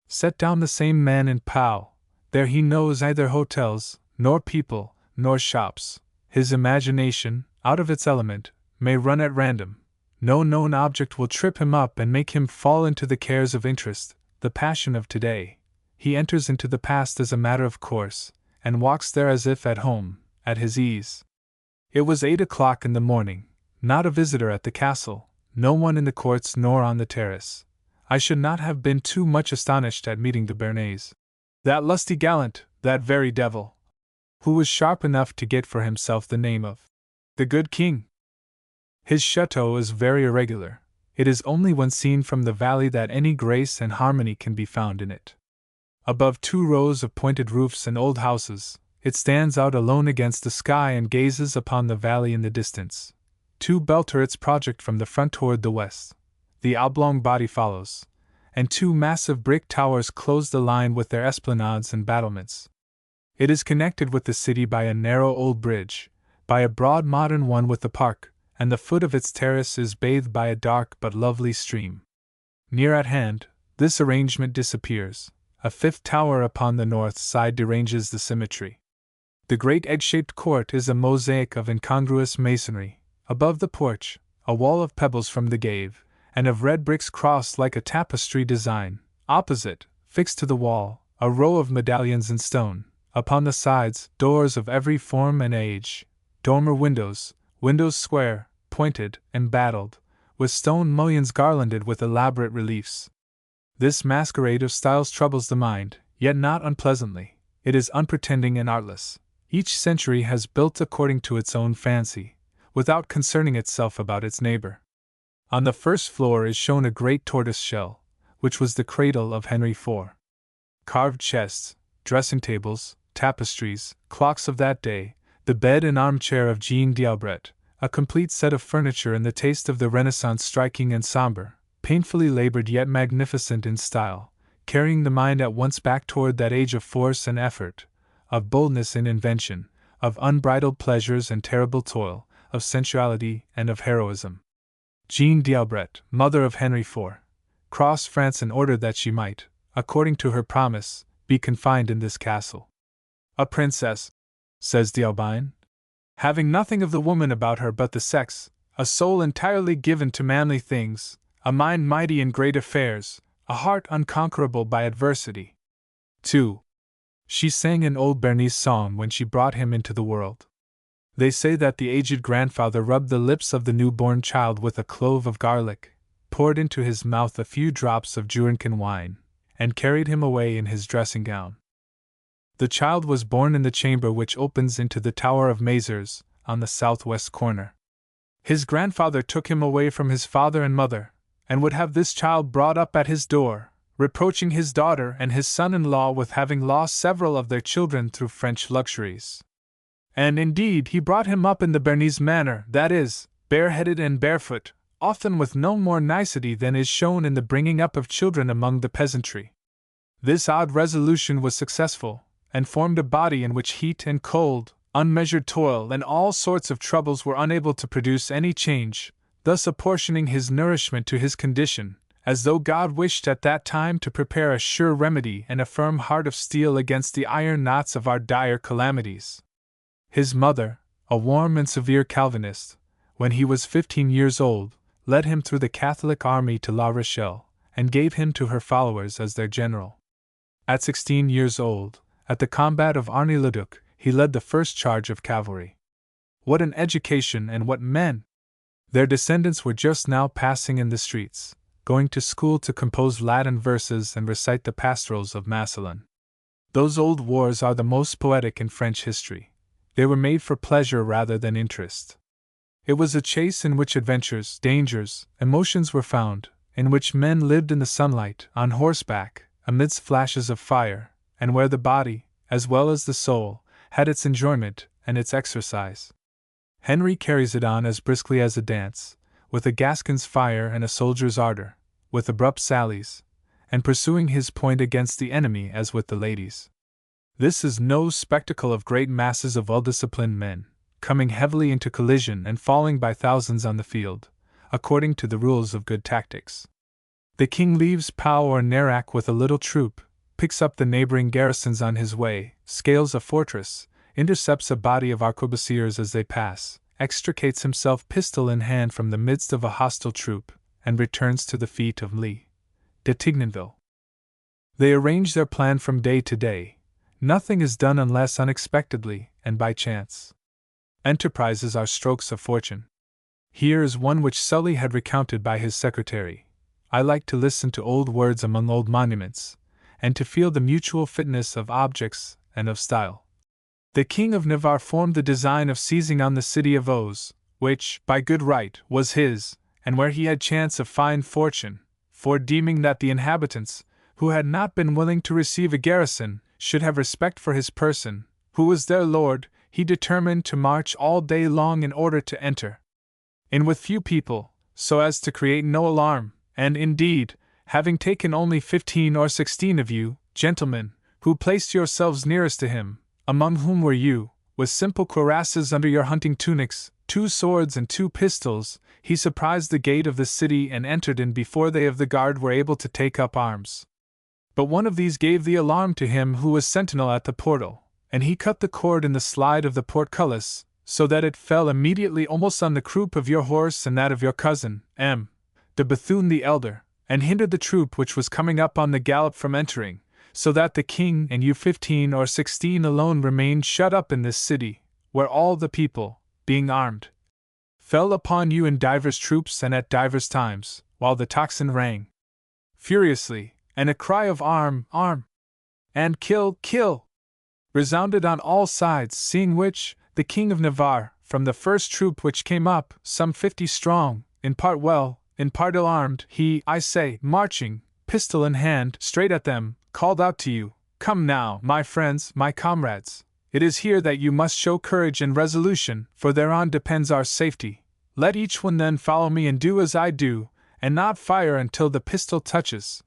Set down the same man in Pau, there he knows neither hotels, nor people, nor shops. His imagination, out of its element, may run at random. No known object will trip him up and make him fall into the cares of interest, the passion of today. He enters into the past as a matter of course, and walks there as if at home, at his ease. It was 8 o'clock in the morning, not a visitor at the castle, no one in the courts nor on the terrace. I should not have been too much astonished at meeting the Béarnais. That lusty gallant, that very devil, who was sharp enough to get for himself the name of the good king. His chateau is very irregular. It is only when seen from the valley that any grace and harmony can be found in it. Above 2 rows of pointed roofs and old houses, it stands out alone against the sky and gazes upon the valley in the distance. 2 bell turrets project from the front toward the west. The oblong body follows, and 2 massive brick towers close the line with their esplanades and battlements. It is connected with the city by a narrow old bridge, by a broad modern one with the park, and the foot of its terrace is bathed by a dark but lovely stream. Near at hand, this arrangement disappears. A 5th tower upon the north side deranges the symmetry. The great egg-shaped court is a mosaic of incongruous masonry. Above the porch, a wall of pebbles from the Gave, and of red bricks crossed like a tapestry design. Opposite, fixed to the wall, a row of medallions in stone. Upon the sides, doors of every form and age. Dormer windows square, pointed, embattled, with stone mullions garlanded with elaborate reliefs. This masquerade of styles troubles the mind, yet not unpleasantly. It is unpretending and artless. Each century has built according to its own fancy, without concerning itself about its neighbor. On the first floor is shown a great tortoise shell, which was the cradle of Henry IV. Carved chests, dressing tables, tapestries, clocks of that day, the bed and armchair of Jean d'Albret, a complete set of furniture in the taste of the Renaissance, striking and somber, painfully labored yet magnificent in style, carrying the mind at once back toward that age of force and effort, of boldness in invention, of unbridled pleasures and terrible toil, of sensuality and of heroism. Jean d'Albret, mother of Henry IV, crossed France in order that she might, according to her promise, be confined in this castle. A princess, says D'Albine, having nothing of the woman about her but the sex, a soul entirely given to manly things, a mind mighty in great affairs, a heart unconquerable by adversity. 2. She sang an old Béarnese song when she brought him into the world. They say that the aged grandfather rubbed the lips of the newborn child with a clove of garlic, poured into his mouth a few drops of Jurancan wine, and carried him away in his dressing gown. The child was born in the chamber which opens into the Tower of Mazers, on the southwest corner. His grandfather took him away from his father and mother, and would have this child brought up at his door, reproaching his daughter and his son-in-law with having lost several of their children through French luxuries. And indeed he brought him up in the Béarnese manner, that is, bareheaded and barefoot, often with no more nicety than is shown in the bringing up of children among the peasantry. This odd resolution was successful, and formed a body in which heat and cold, unmeasured toil, and all sorts of troubles were unable to produce any change, thus apportioning his nourishment to his condition, as though God wished at that time to prepare a sure remedy and a firm heart of steel against the iron knots of our dire calamities. His mother, a warm and severe Calvinist, when he was 15 years old, led him through the Catholic army to La Rochelle, and gave him to her followers as their general. At 16 years old, at the combat of Arny-le-Duc, he led the first charge of cavalry. What an education and what men! Their descendants were just now passing in the streets, going to school to compose Latin verses and recite the pastorals of Massillon. Those old wars are the most poetic in French history. They were made for pleasure rather than interest. It was a chase in which adventures, dangers, emotions were found, in which men lived in the sunlight, on horseback, amidst flashes of fire, and where the body, as well as the soul, had its enjoyment and its exercise. Henry carries it on as briskly as a dance, with a Gascon's fire and a soldier's ardor, with abrupt sallies, and pursuing his point against the enemy as with the ladies. This is no spectacle of great masses of well-disciplined men, coming heavily into collision and falling by thousands on the field, according to the rules of good tactics. The king leaves Pau or Nerac with a little troop, picks up the neighboring garrisons on his way, scales a fortress, intercepts a body of arquebusiers as they pass, extricates himself pistol in hand from the midst of a hostile troop, and returns to the feet of Lee de Tignonville. They arrange their plan from day to day. Nothing is done unless unexpectedly and by chance. Enterprises are strokes of fortune. Here is one which Sully had recounted by his secretary. I like to listen to old words among old monuments, and to feel the mutual fitness of objects and of style. The King of Navarre formed the design of seizing on the city of Oz, which, by good right, was his, and where he had chance of fine fortune, for deeming that the inhabitants, who had not been willing to receive a garrison, should have respect for his person, who was their lord, he determined to march all day long in order to enter in with few people, so as to create no alarm, and indeed, having taken only 15 or 16 of you, gentlemen, who placed yourselves nearest to him, among whom were you, with simple cuirasses under your hunting tunics, 2 swords and 2 pistols, he surprised the gate of the city and entered in before they of the guard were able to take up arms. But one of these gave the alarm to him who was sentinel at the portal, and he cut the cord in the slide of the portcullis, so that it fell immediately almost on the croup of your horse and that of your cousin, M. de Bethune the elder, and hindered the troop which was coming up on the gallop from entering, so that the king and you 15 or 16 alone remained shut up in this city, where all the people, being armed, fell upon you in divers troops and at divers times, while the tocsin rang furiously, and a cry of arm, arm, and kill, kill, resounded on all sides, seeing which, the King of Navarre, from the first troop which came up, some 50 strong, in part well, in part ill-armed, he, I say, marching, pistol in hand, straight at them, called out to you, Come now, my friends, my comrades, it is here that you must show courage and resolution, for thereon depends our safety. Let each one then follow me and do as I do, and not fire until the pistol touches.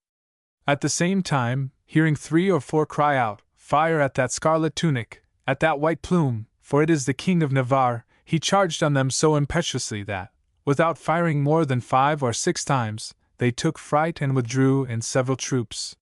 At the same time, hearing 3 or 4 cry out, Fire at that scarlet tunic, at that white plume, for it is the King of Navarre, he charged on them so impetuously that, without firing more than 5 or 6 times, they took fright and withdrew in several troops.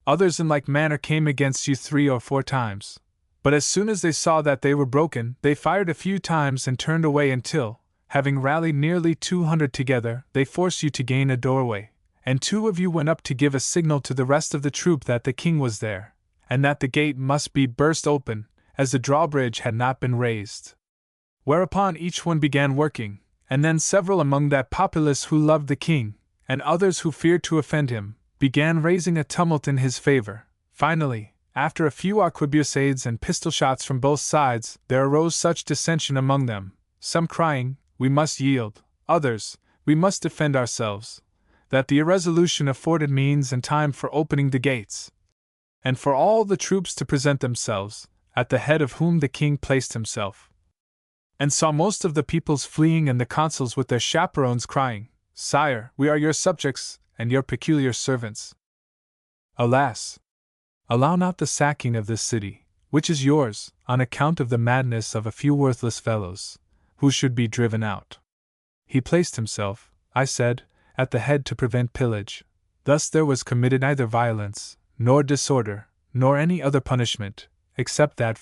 Others in like manner came against you 3 or 4 times. But as soon as they saw that they were broken, they fired a few times and turned away until, having rallied nearly 200 together, they forced you to gain a doorway, and 2 of you went up to give a signal to the rest of the troop that the king was there, and that the gate must be burst open, as the drawbridge had not been raised. Whereupon each one began working, and then several among that populace who loved the king, and others who feared to offend him, began raising a tumult in his favor. Finally, after a few arquebusades and pistol shots from both sides, there arose such dissension among them, some crying, We must yield, others, We must defend ourselves, that the irresolution afforded means and time for opening the gates, and for all the troops to present themselves, at the head of whom the king placed himself, and saw most of the peoples fleeing and the consuls with their chaperons crying, Sire, we are your subjects, and your peculiar servants. Alas! Allow not the sacking of this city, which is yours, on account of the madness of a few worthless fellows, who should be driven out. He placed himself, I said, at the head to prevent pillage. Thus there was committed neither violence, nor disorder, nor any other punishment, except that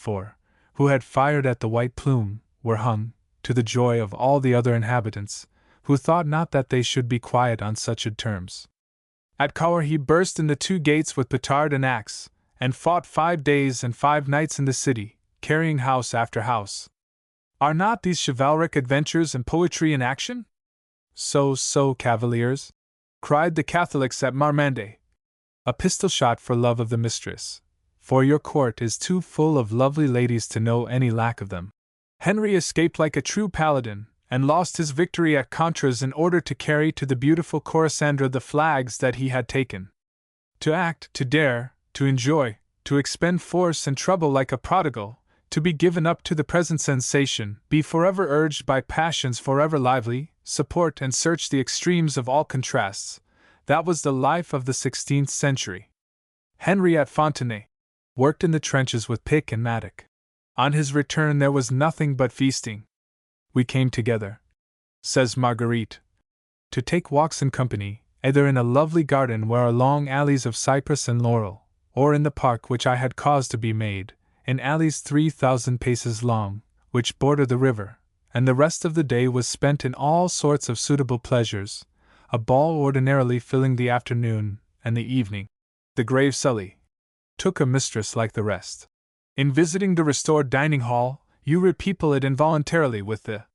who had fired at the white plume, were hung, to the joy of all the other inhabitants, who thought not that they should be quiet on such terms. At Cahors he burst in the 2 gates with petard and axe, and fought 5 days and 5 nights in the city, carrying house after house. Are not these chivalric adventures and poetry in action? So, cavaliers, cried the Catholics at Marmande. A pistol shot for love of the mistress, for your court is too full of lovely ladies to know any lack of them. Henry escaped like a true paladin, and lost his victory at Contras in order to carry to the beautiful Corisandra the flags that he had taken. To act, to dare, to enjoy, to expend force and trouble like a prodigal, to be given up to the present sensation, be forever urged by passions forever lively, support and search the extremes of all contrasts, that was the life of the 16th century. Henry at Fontenay worked in the trenches with pick and mattock. On his return there was nothing but feasting. We came together, says Marguerite, to take walks in company, either in a lovely garden where are long alleys of cypress and laurel, or in the park which I had caused to be made, in alleys 3,000 paces long, which border the river, and the rest of the day was spent in all sorts of suitable pleasures, a ball ordinarily filling the afternoon and the evening. The grave Sully took a mistress like the rest. In visiting the restored dining hall, you repeople it involuntarily with the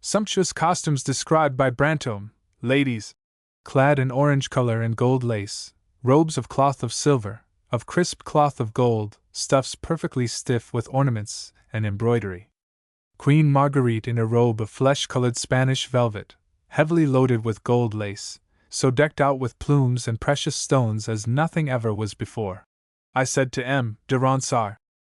sumptuous costumes described by Brantome, ladies, clad in orange color and gold lace, robes of cloth of silver, of crisp cloth of gold, stuffs perfectly stiff with ornaments and embroidery. Queen Marguerite in a robe of flesh-colored Spanish velvet, heavily loaded with gold lace, so decked out with plumes and precious stones as nothing ever was before. I said to M. de Ronsard,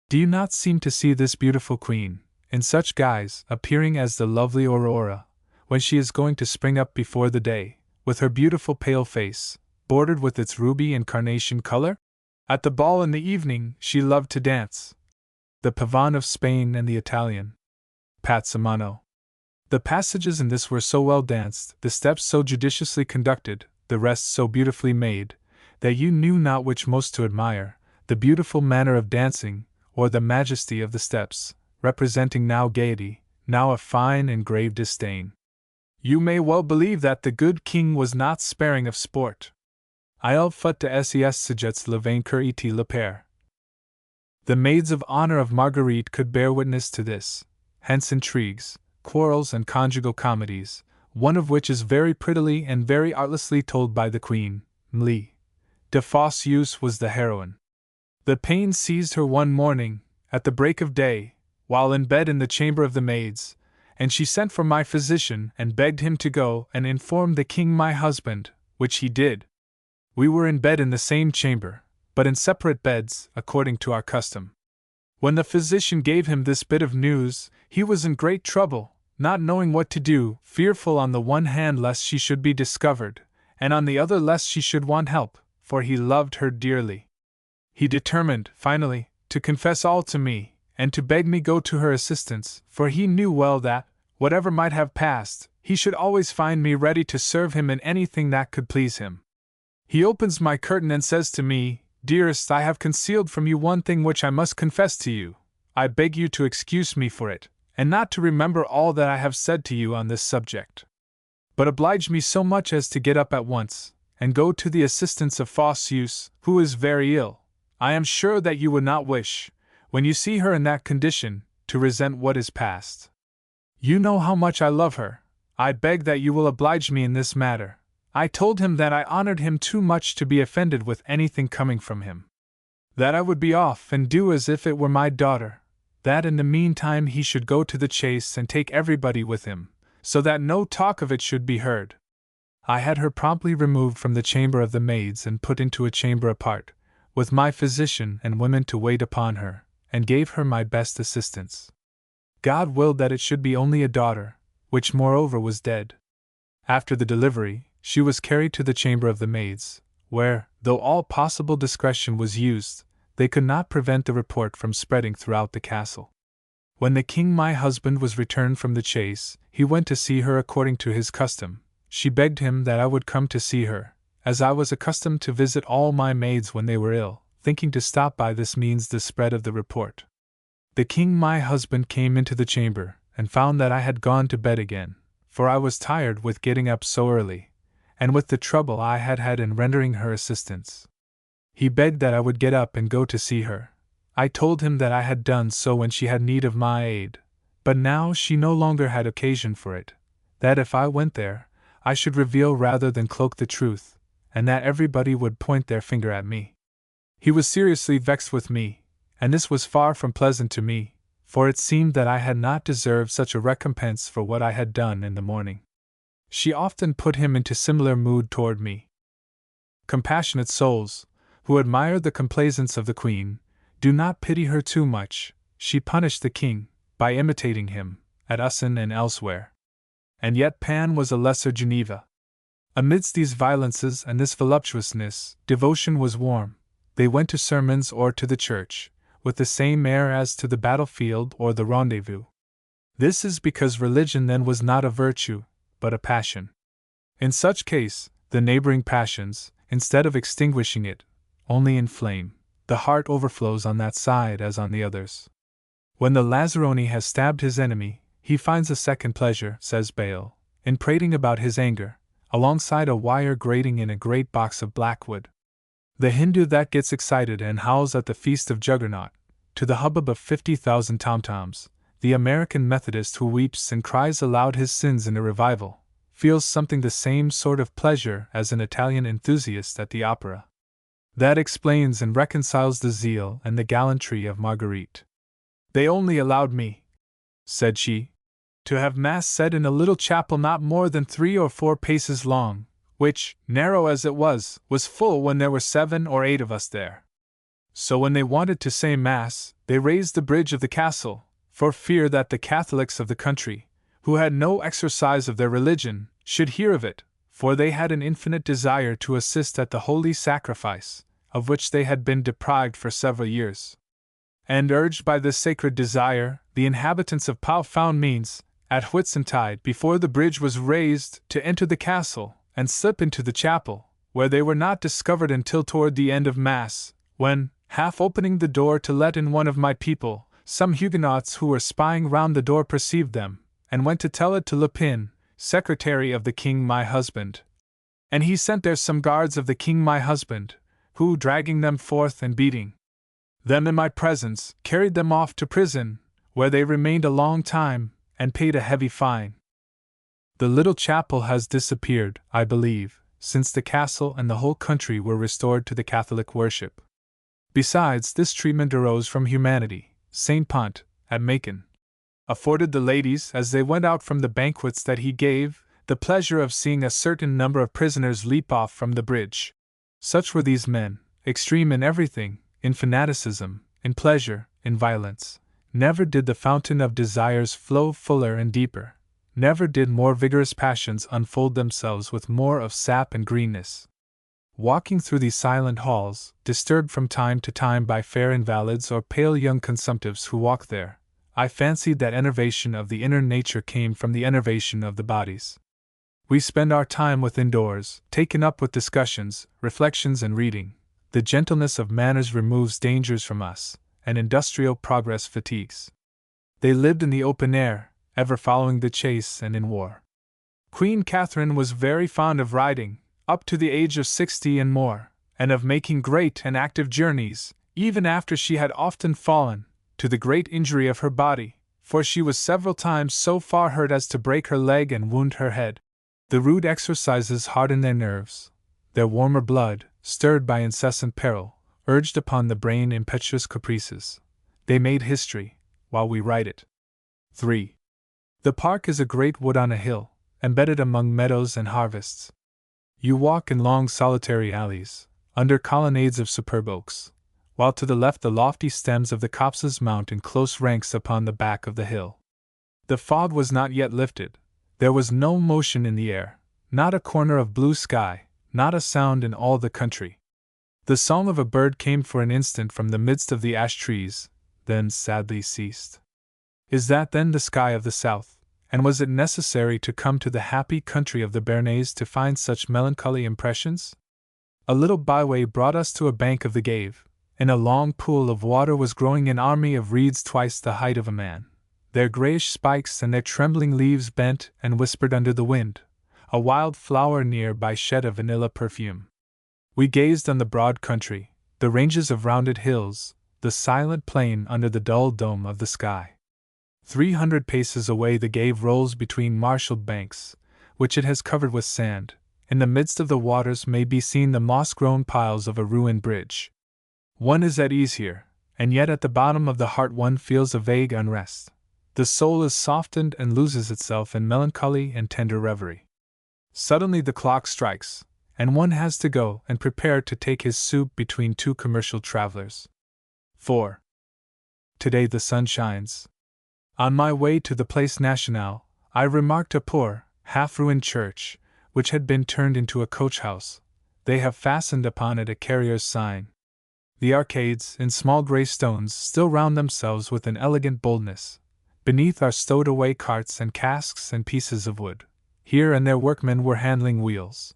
"Do you not seem to see this beautiful queen, in such guise, appearing as the lovely Aurora, when she is going to spring up before the day, with her beautiful pale face, bordered with its ruby and carnation color? At the ball in the evening she loved to dance. The Pavane of Spain and the Italian Pazzamano. The passages in this were so well danced, the steps so judiciously conducted, the rest so beautifully made, that you knew not which most to admire, the beautiful manner of dancing, or the majesty of the steps, representing now gaiety, now a fine and grave disdain. You may well believe that the good king was not sparing of sport. Il faut de ses sujets le vainqueur et le père. The maids of honor of Marguerite could bear witness to this, hence intrigues, quarrels, and conjugal comedies, one of which is very prettily and very artlessly told by the queen. Mlle de Fosseuse was the heroine. The pain seized her one morning, at the break of day, while in bed in the chamber of the maids, and she sent for my physician and begged him to go and inform the king my husband, which he did. We were in bed in the same chamber, but in separate beds, according to our custom. When the physician gave him this bit of news, he was in great trouble, not knowing what to do, fearful on the one hand lest she should be discovered, and on the other lest she should want help, for he loved her dearly. He determined, finally, to confess all to me, and to beg me go to her assistance, for he knew well that, whatever might have passed, he should always find me ready to serve him in anything that could please him. He opens my curtain and says to me, "Dearest, I have concealed from you one thing which I must confess to you. I beg you to excuse me for it, and not to remember all that I have said to you on this subject. But oblige me so much as to get up at once, and go to the assistance of Fosseuse, who is very ill. I am sure that you would not wish, when you see her in that condition, to resent what is past. You know how much I love her. I beg that you will oblige me in this matter." I told him that I honored him too much to be offended with anything coming from him. That I would be off and do as if it were my daughter. That in the meantime he should go to the chase and take everybody with him, so that no talk of it should be heard. I had her promptly removed from the chamber of the maids and put into a chamber apart, with my physician and women to wait upon her, and gave her my best assistance. God willed that it should be only a daughter, which moreover was dead. After the delivery, she was carried to the chamber of the maids, where, though all possible discretion was used, they could not prevent the report from spreading throughout the castle. When the king my husband was returned from the chase, he went to see her according to his custom. She begged him that I would come to see her, as I was accustomed to visit all my maids when they were ill, thinking to stop by this means the spread of the report. The king my husband came into the chamber, and found that I had gone to bed again, for I was tired with getting up so early, and with the trouble I had had in rendering her assistance. He begged that I would get up and go to see her. I told him that I had done so when she had need of my aid, but now she no longer had occasion for it, that if I went there, I should reveal rather than cloak the truth, and that everybody would point their finger at me. He was seriously vexed with me, and this was far from pleasant to me, for it seemed that I had not deserved such a recompense for what I had done in the morning. She often put him into similar mood toward me. Compassionate souls, who admire the complaisance of the queen, do not pity her too much. She punished the king, by imitating him, at Ussen and elsewhere. And yet Pan was a lesser Geneva. Amidst these violences and this voluptuousness, devotion was warm. They went to sermons or to the church, with the same air as to the battlefield or the rendezvous. This is because religion then was not a virtue, but a passion. In such case, the neighboring passions, instead of extinguishing it, only inflame. the heart overflows on that side as on the others. When the Lazzaroni has stabbed his enemy, he finds a second pleasure, says Bayle, in prating about his anger, alongside a wire grating in a great box of blackwood. The Hindu that gets excited and howls at the feast of Juggernaut, to the hubbub of 50,000 tom-toms, the American Methodist who weeps and cries aloud his sins in a revival, feels something the same sort of pleasure as an Italian enthusiast at the opera. That explains and reconciles the zeal and the gallantry of Marguerite. They only allowed me, said she, to have Mass said in a little chapel not more than 3 or 4 paces long, which, narrow as it was full when there were 7 or 8 of us there. So when they wanted to say Mass, they raised the bridge of the castle, for fear that the Catholics of the country, who had no exercise of their religion, should hear of it, for they had an infinite desire to assist at the holy sacrifice, of which they had been deprived for several years. And urged by this sacred desire, the inhabitants of Pau found means, at Whitsuntide before the bridge was raised, to enter the castle, and slip into the chapel, where they were not discovered until toward the end of Mass, when, half opening the door to let in one of my people, some Huguenots who were spying round the door perceived them, and went to tell it to Lepine, secretary of the king my husband. And he sent there some guards of the king my husband, who, dragging them forth and beating them in my presence, carried them off to prison, where they remained a long time, and paid a heavy fine. The little chapel has disappeared, I believe, since the castle and the whole country were restored to the Catholic worship. Besides, this treatment arose from humanity. Saint Pont, at Macon, afforded the ladies, as they went out from the banquets that he gave, the pleasure of seeing a certain number of prisoners leap off from the bridge. Such were these men, extreme in everything, in fanaticism, in pleasure, in violence. Never did the fountain of desires flow fuller and deeper. Never did more vigorous passions unfold themselves with more of sap and greenness. Walking through these silent halls, disturbed from time to time by fair invalids or pale young consumptives who walked there, I fancied that enervation of the inner nature came from the enervation of the bodies. We spend our time within doors, taken up with discussions, reflections, and reading. The gentleness of manners removes dangers from us, and industrial progress fatigues. They lived in the open air, ever following the chase and in war. Queen Catherine was very fond of riding, up to the age of 60 and more, and of making great and active journeys, even after she had often fallen, to the great injury of her body, for she was several times so far hurt as to break her leg and wound her head. The rude exercises hardened their nerves. Their warmer blood, stirred by incessant peril, urged upon the brain impetuous caprices. They made history, while we write it. 3. The park is a great wood on a hill, embedded among meadows and harvests. You walk in long solitary alleys, under colonnades of superb oaks, while to the left the lofty stems of the copses mount in close ranks upon the back of the hill. The fog was not yet lifted. There was no motion in the air, not a corner of blue sky, not a sound in all the country. The song of a bird came for an instant from the midst of the ash trees, then sadly ceased. Is that then the sky of the south? And was it necessary to come to the happy country of the Pyrenees to find such melancholy impressions? A little byway brought us to a bank of the Gave. In a long pool of water was growing an army of reeds twice the height of a man. Their grayish spikes and their trembling leaves bent and whispered under the wind. A wild flower near by shed a vanilla perfume. We gazed on the broad country, the ranges of rounded hills, the silent plain under the dull dome of the sky. 300 paces away the Gave rolls between marshalled banks, which it has covered with sand. In the midst of the waters may be seen the moss-grown piles of a ruined bridge. One is at ease here, and yet at the bottom of the heart one feels a vague unrest. The soul is softened and loses itself in melancholy and tender reverie. Suddenly the clock strikes, and one has to go and prepare to take his soup between two commercial travelers. 4. Today the sun shines. On my way to the Place Nationale, I remarked a poor, half-ruined church, which had been turned into a coach-house. They have fastened upon it a carrier's sign. The arcades, in small grey stones, still round themselves with an elegant boldness. Beneath are stowed away carts and casks and pieces of wood. Here and there workmen were handling wheels.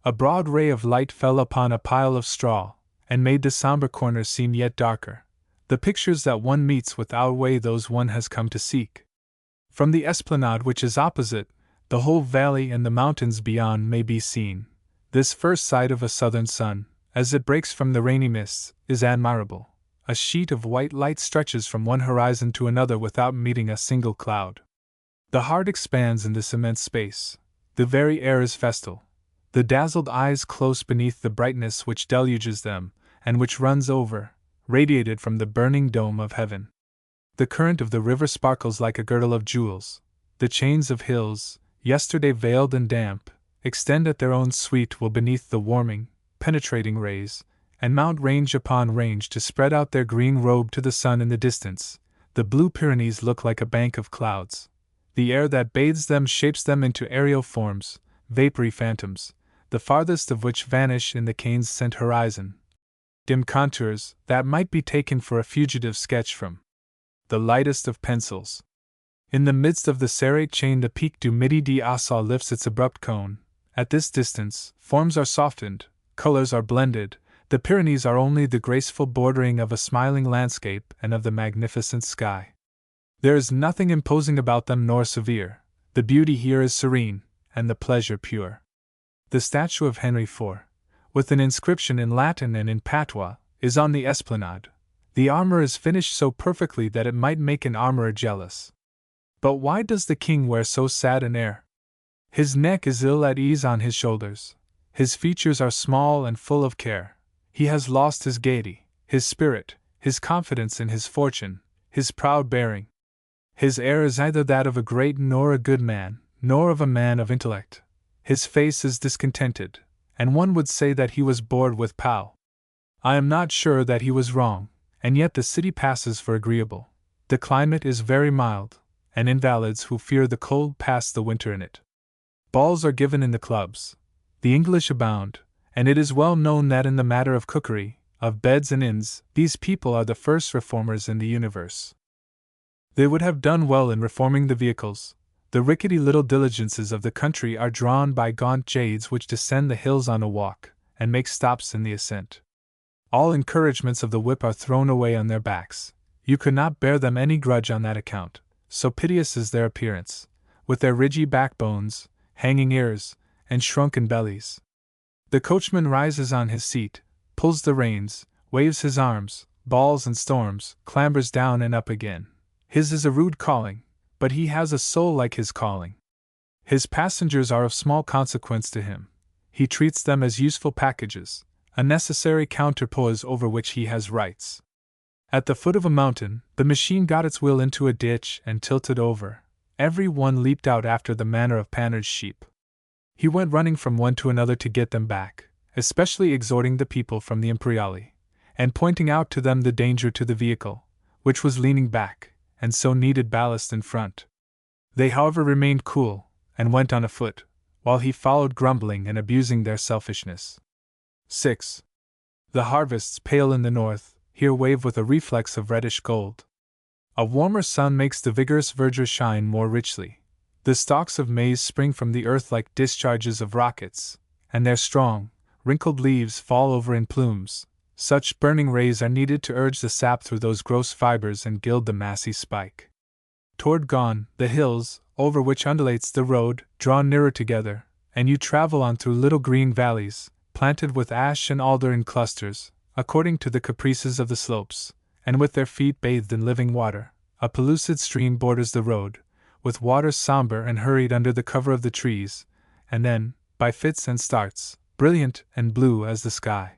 A broad ray of light fell upon a pile of straw, and made the somber corners seem yet darker. The pictures that one meets with outweigh those one has come to seek. From the esplanade which is opposite, the whole valley and the mountains beyond may be seen. This first sight of a southern sun, as it breaks from the rainy mists, is admirable. A sheet of white light stretches from one horizon to another without meeting a single cloud. The heart expands in this immense space. The very air is festal. The dazzled eyes close beneath the brightness which deluges them, and which runs over, radiated from the burning dome of heaven. The current of the river sparkles like a girdle of jewels. The chains of hills, yesterday veiled and damp, extend at their own sweet will beneath the warming, penetrating rays, and mount range upon range to spread out their green robe to the sun in the distance. The blue Pyrenees look like a bank of clouds. The air that bathes them shapes them into aerial forms, vapory phantoms, the farthest of which vanish in the cane-sent horizon. Dim contours that might be taken for a fugitive sketch from the lightest of pencils. In the midst of the serrate chain the Pic du Midi d'Ossau lifts its abrupt cone. At this distance, forms are softened, colors are blended. The Pyrenees are only the graceful bordering of a smiling landscape and of the magnificent sky. There is nothing imposing about them nor severe. The beauty here is serene, and the pleasure pure. The statue of Henry IV, with an inscription in Latin and in patois, is on the esplanade. The armor is finished so perfectly that it might make an armorer jealous. But why does the king wear so sad an air? His neck is ill at ease on his shoulders. His features are small and full of care. He has lost his gaiety, his spirit, his confidence in his fortune, his proud bearing. His air is neither that of a great nor a good man, nor of a man of intellect. His face is discontented, and one would say that he was bored with Pau. I am not sure that he was wrong, and yet the city passes for agreeable. The climate is very mild, and invalids who fear the cold pass the winter in it. Balls are given in the clubs. The English abound, and it is well known that in the matter of cookery, of beds and inns, these people are the first reformers in the universe. They would have done well in reforming the vehicles. The rickety little diligences of the country are drawn by gaunt jades which descend the hills on a walk, and make stops in the ascent. All encouragements of the whip are thrown away on their backs. You could not bear them any grudge on that account, so piteous is their appearance, with their ridgy backbones, hanging ears, and shrunken bellies. The coachman rises on his seat, pulls the reins, waves his arms, bawls and storms, clambers down and up again. His is a rude calling, but he has a soul like his calling. His passengers are of small consequence to him. He treats them as useful packages, a necessary counterpoise over which he has rights. At the foot of a mountain, the machine got its wheel into a ditch and tilted over. Every one leaped out after the manner of Panurge's sheep. He went running from one to another to get them back, especially exhorting the people from the Imperiale, and pointing out to them the danger to the vehicle, which was leaning back, and so needed ballast in front. They, however, remained cool, and went on afoot, while he followed grumbling and abusing their selfishness. 6. The harvests, pale in the north, here wave with a reflex of reddish gold. A warmer sun makes the vigorous verdure shine more richly. The stalks of maize spring from the earth like discharges of rockets, and their strong, wrinkled leaves fall over in plumes. Such burning rays are needed to urge the sap through those gross fibers and gild the massy spike. Toward Gone, the hills, over which undulates the road, draw nearer together, and you travel on through little green valleys, planted with ash and alder in clusters, according to the caprices of the slopes, and with their feet bathed in living water. A pellucid stream borders the road, with waters somber and hurried under the cover of the trees, and then, by fits and starts, brilliant and blue as the sky.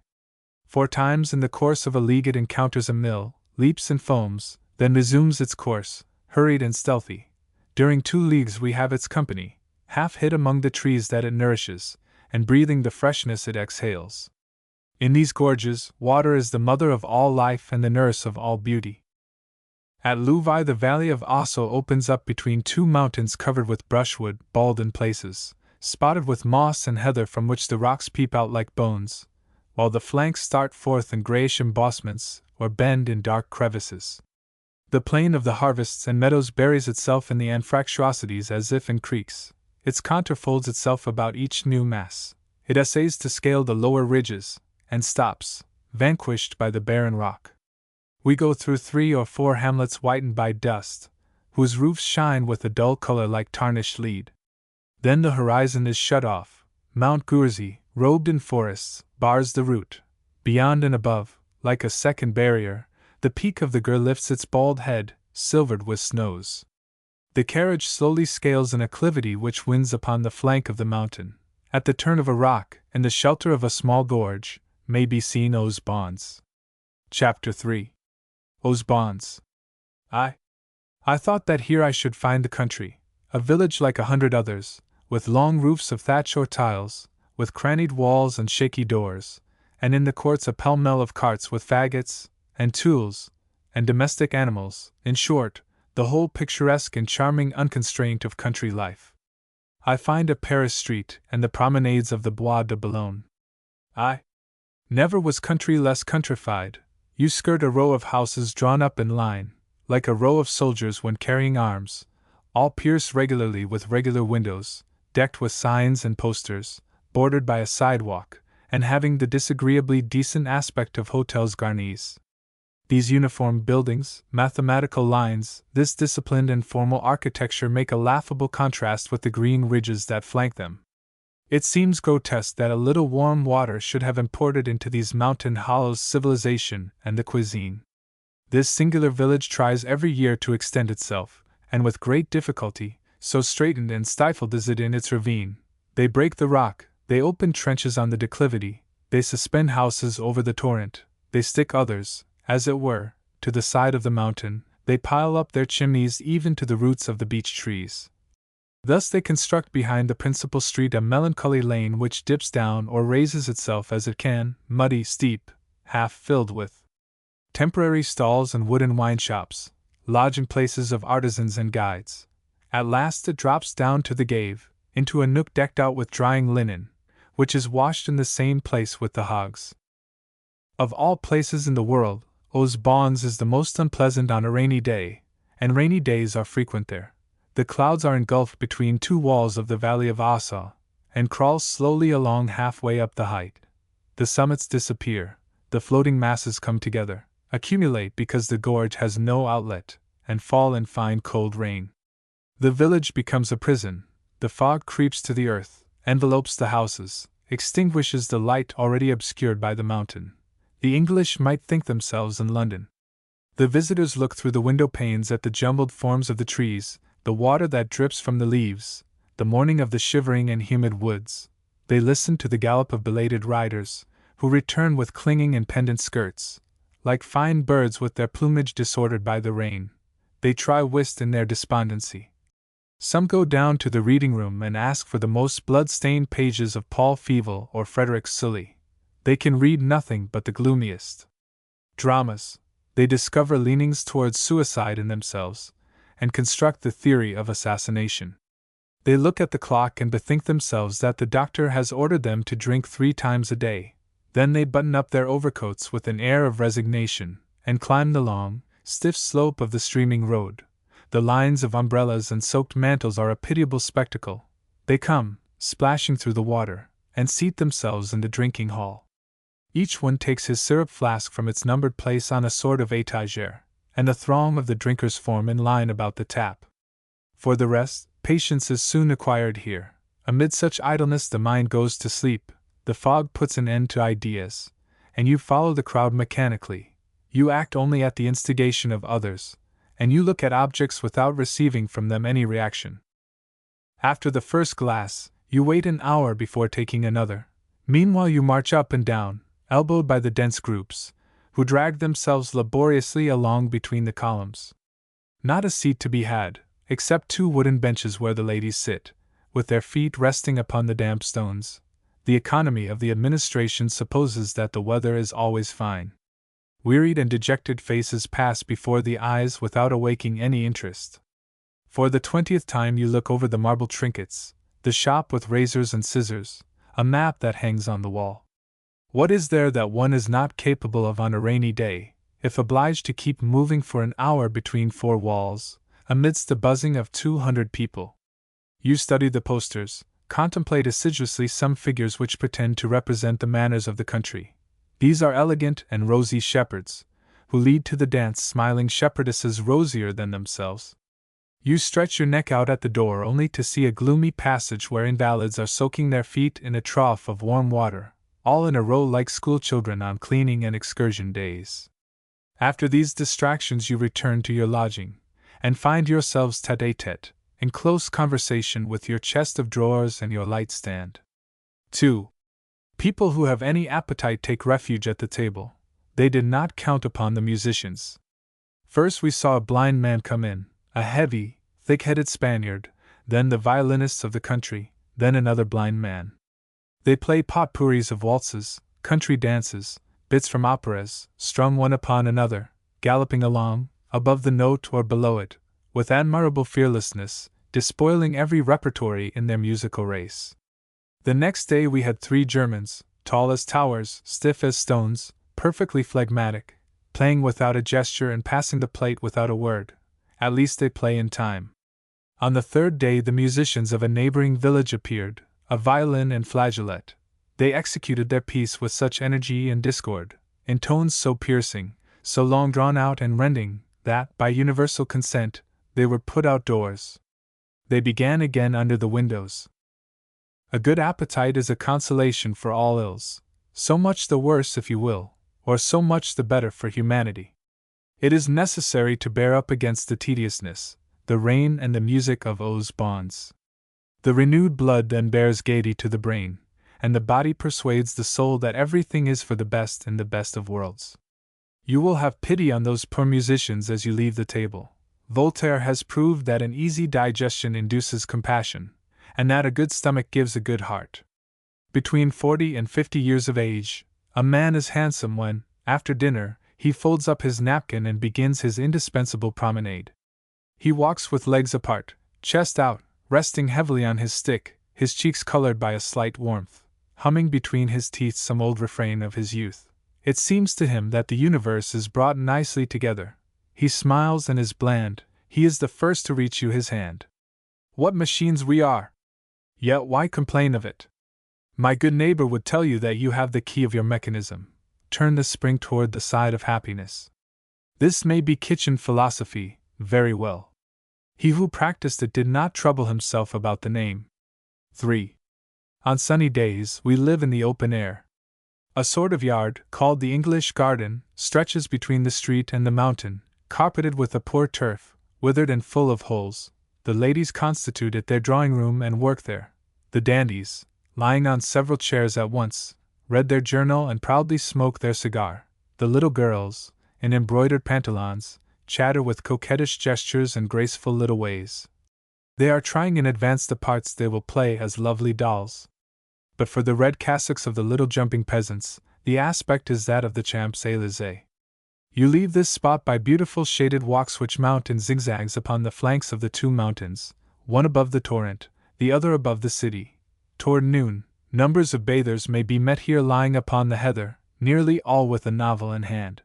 4 times in the course of a league it encounters a mill, leaps and foams, then resumes its course, hurried and stealthy. During 2 leagues we have its company, half hid among the trees that it nourishes, and breathing the freshness it exhales. In these gorges, water is the mother of all life and the nurse of all beauty. At Louvain the valley of Ossau opens up between 2 mountains covered with brushwood, bald in places, spotted with moss and heather from which the rocks peep out like bones, while the flanks start forth in grayish embossments, or bend in dark crevices. The plain of the harvests and meadows buries itself in the anfractuosities as if in creeks. Its contour folds itself about each new mass. It essays to scale the lower ridges, and stops, vanquished by the barren rock. We go through 3 or 4 hamlets whitened by dust, whose roofs shine with a dull color like tarnished lead. Then the horizon is shut off. Mount Goursey, robed in forests, bars the route. Beyond and above, like a second barrier, the peak of the Gur lifts its bald head, silvered with snows. The carriage slowly scales an acclivity which winds upon the flank of the mountain. At the turn of a rock, in the shelter of a small gorge, may be seen Aux Bonds. Chapter 3. Aux Bonds. I thought that here I should find the country, a village like 100 others, with long roofs of thatch or tiles, with crannied walls and shaky doors, and in the courts a pell-mell of carts with faggots, and tools, and domestic animals, in short, the whole picturesque and charming unconstraint of country life. I find a Paris street and the promenades of the Bois de Boulogne. Never was country less countrified. You skirt a row of houses drawn up in line, like a row of soldiers when carrying arms, all pierced regularly with regular windows, decked with signs and posters, bordered by a sidewalk, and having the disagreeably decent aspect of hotels garnis. These uniform buildings, mathematical lines, this disciplined and formal architecture make a laughable contrast with the green ridges that flank them. It seems grotesque that a little warm water should have imported into these mountain hollows civilization and the cuisine. This singular village tries every year to extend itself, and with great difficulty, so straitened and stifled is it in its ravine. They break the rock, they open trenches on the declivity, they suspend houses over the torrent, they stick others, as it were, to the side of the mountain, they pile up their chimneys even to the roots of the beech trees. Thus they construct behind the principal street a melancholy lane which dips down or raises itself as it can, muddy, steep, half filled with temporary stalls and wooden wine shops, lodging places of artisans and guides. At last it drops down to the Gave, into a nook decked out with drying linen, which is washed in the same place with the hogs. Of all places in the world, Aux Bonds is the most unpleasant on a rainy day, and rainy days are frequent there. The clouds are engulfed between 2 walls of the valley of Assau, and crawl slowly along halfway up the height. The summits disappear, the floating masses come together, accumulate because the gorge has no outlet, and fall in fine cold rain. The village becomes a prison, the fog creeps to the earth, envelopes the houses, extinguishes the light already obscured by the mountain. The English might think themselves in London. The visitors look through the window panes at the jumbled forms of the trees, the water that drips from the leaves, the morning of the shivering and humid woods. They listen to the gallop of belated riders, who return with clinging and pendant skirts, like fine birds with their plumage disordered by the rain. They try whist in their despondency. Some go down to the reading room and ask for the most blood-stained pages of Paul Féval or Frederick Sully. They can read nothing but the gloomiest dramas. They discover leanings towards suicide in themselves, and construct the theory of assassination. They look at the clock and bethink themselves that the doctor has ordered them to drink 3 times a day. Then they button up their overcoats with an air of resignation, and climb the long, stiff slope of the streaming road. The lines of umbrellas and soaked mantles are a pitiable spectacle. They come, splashing through the water, and seat themselves in the drinking hall. Each one takes his syrup flask from its numbered place on a sort of étagère, and the throng of the drinkers form in line about the tap. For the rest, patience is soon acquired here. Amid such idleness the mind goes to sleep, the fog puts an end to ideas, and you follow the crowd mechanically. You act only at the instigation of others, and you look at objects without receiving from them any reaction. After the first glass, you wait an hour before taking another. Meanwhile you march up and down, elbowed by the dense groups, who drag themselves laboriously along between the columns. Not a seat to be had, except 2 wooden benches where the ladies sit, with their feet resting upon the damp stones. The economy of the administration supposes that the weather is always fine. Wearied and dejected faces pass before the eyes without awaking any interest. For the 20th time you look over the marble trinkets, the shop with razors and scissors, a map that hangs on the wall. What is there that one is not capable of on a rainy day, if obliged to keep moving for an hour between 4 walls, amidst the buzzing of 200 people? You study the posters, contemplate assiduously some figures which pretend to represent the manners of the country. These are elegant and rosy shepherds, who lead to the dance smiling shepherdesses rosier than themselves. You stretch your neck out at the door only to see a gloomy passage where invalids are soaking their feet in a trough of warm water, all in a row like schoolchildren on cleaning and excursion days. After these distractions you return to your lodging, and find yourselves tête-à-tête, in close conversation with your chest of drawers and your light stand. 2. People who have any appetite take refuge at the table. They did not count upon the musicians. First we saw a blind man come in, a heavy, thick-headed Spaniard, then the violinists of the country, then another blind man. They play potpourris of waltzes, country dances, bits from operas, strung one upon another, galloping along, above the note or below it, with admirable fearlessness, despoiling every repertory in their musical race. The next day we had 3 Germans, tall as towers, stiff as stones, perfectly phlegmatic, playing without a gesture and passing the plate without a word. At least they play in time. On the 3rd day the musicians of a neighboring village appeared, a violin and flageolet. They executed their piece with such energy and discord, in tones so piercing, so long drawn out and rending, that, by universal consent, they were put outdoors. They began again under the windows. A good appetite is a consolation for all ills, so much the worse if you will, or so much the better for humanity. It is necessary to bear up against the tediousness, the rain and the music of O's bonds. The renewed blood then bears gaiety to the brain, and the body persuades the soul that everything is for the best in the best of worlds. You will have pity on those poor musicians as you leave the table. Voltaire has proved that an easy digestion induces compassion, and that a good stomach gives a good heart. Between 40 and 50 years of age, a man is handsome when, after dinner, he folds up his napkin and begins his indispensable promenade. He walks with legs apart, chest out, resting heavily on his stick, his cheeks colored by a slight warmth, humming between his teeth some old refrain of his youth. It seems to him that the universe is brought nicely together. He smiles and is bland. He is the first to reach you his hand. What machines we are! Yet why complain of it? My good neighbor would tell you that you have the key of your mechanism. Turn the spring toward the side of happiness. This may be kitchen philosophy, very well. He who practiced it did not trouble himself about the name. 3. On sunny days we live in the open air. A sort of yard, called the English garden, stretches between the street and the mountain, carpeted with a poor turf, withered and full of holes. The ladies constitute it their drawing-room and work there. The dandies, lying on several chairs at once, read their journal and proudly smoke their cigar. The little girls, in embroidered pantaloons, chatter with coquettish gestures and graceful little ways. They are trying in advance the parts they will play as lovely dolls. But for the red cassocks of the little jumping peasants, the aspect is that of the Champs-Élysées. You leave this spot by beautiful shaded walks which mount in zigzags upon the flanks of the 2 mountains, one above the torrent, the other above the city. Toward noon, numbers of bathers may be met here lying upon the heather, nearly all with a novel in hand.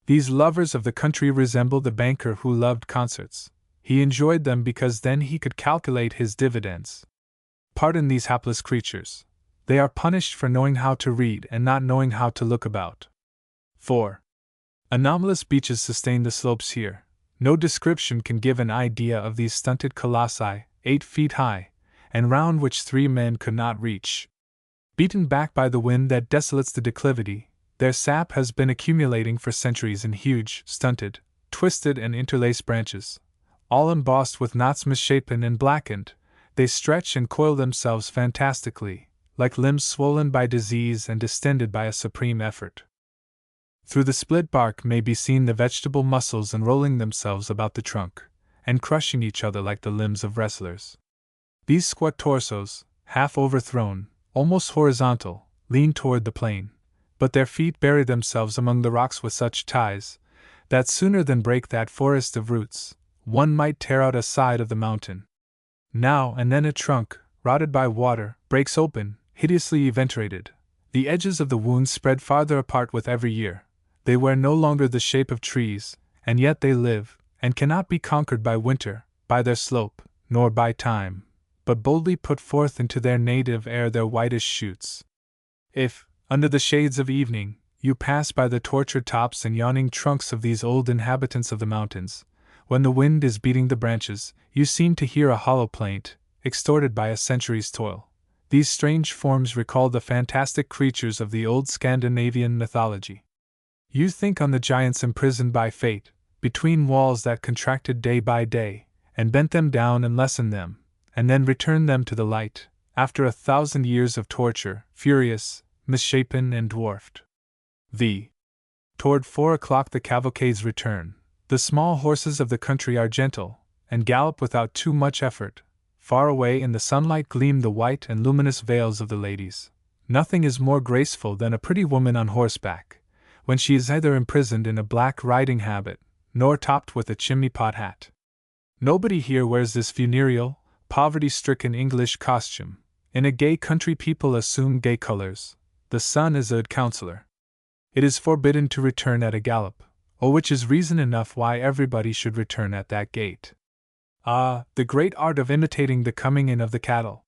These lovers of the country resemble the banker who loved concerts. He enjoyed them because then he could calculate his dividends. Pardon these hapless creatures. They are punished for knowing how to read and not knowing how to look about. 4. Anomalous beaches sustain the slopes here. No description can give an idea of these stunted colossi, 8 feet high, and round which 3 men could not reach. Beaten back by the wind that desolates the declivity, their sap has been accumulating for centuries in huge, stunted, twisted and interlaced branches. All embossed with knots misshapen and blackened, they stretch and coil themselves fantastically, like limbs swollen by disease and distended by a supreme effort. Through the split bark may be seen the vegetable muscles unrolling themselves about the trunk, and crushing each other like the limbs of wrestlers. These squat torsos, half overthrown, almost horizontal, lean toward the plain, but their feet bury themselves among the rocks with such ties, that sooner than break that forest of roots, one might tear out a side of the mountain. Now and then a trunk, rotted by water, breaks open, hideously eventurated. The edges of the wounds spread farther apart with every year. They wear no longer the shape of trees, and yet they live, and cannot be conquered by winter, by their slope, nor by time, but boldly put forth into their native air their whitish shoots. If, under the shades of evening, You pass by the tortured tops and yawning trunks of these old inhabitants of the mountains. When the wind is beating the branches, you seem to hear a hollow plaint, extorted by a century's toil. These strange forms recall the fantastic creatures of the old Scandinavian mythology. You think on the giants imprisoned by fate, between walls that contracted day by day, and bent them down and lessened them, and then returned them to the light, after 1,000 years of torture, furious, misshapen, and dwarfed. Toward 4 o'clock the cavalcades return. The small horses of the country are gentle, and gallop without too much effort. Far away in the sunlight gleam the white and luminous veils of the ladies. Nothing is more graceful than a pretty woman on horseback, when she is either imprisoned in a black riding habit, nor topped with a chimney-pot hat. Nobody here wears this funereal, poverty-stricken English costume. In a gay country people assume gay colors. The sun is a counselor. It is forbidden to return at a gallop, which is reason enough why everybody should return at that gait. Ah, the great art of imitating the coming in of the cattle!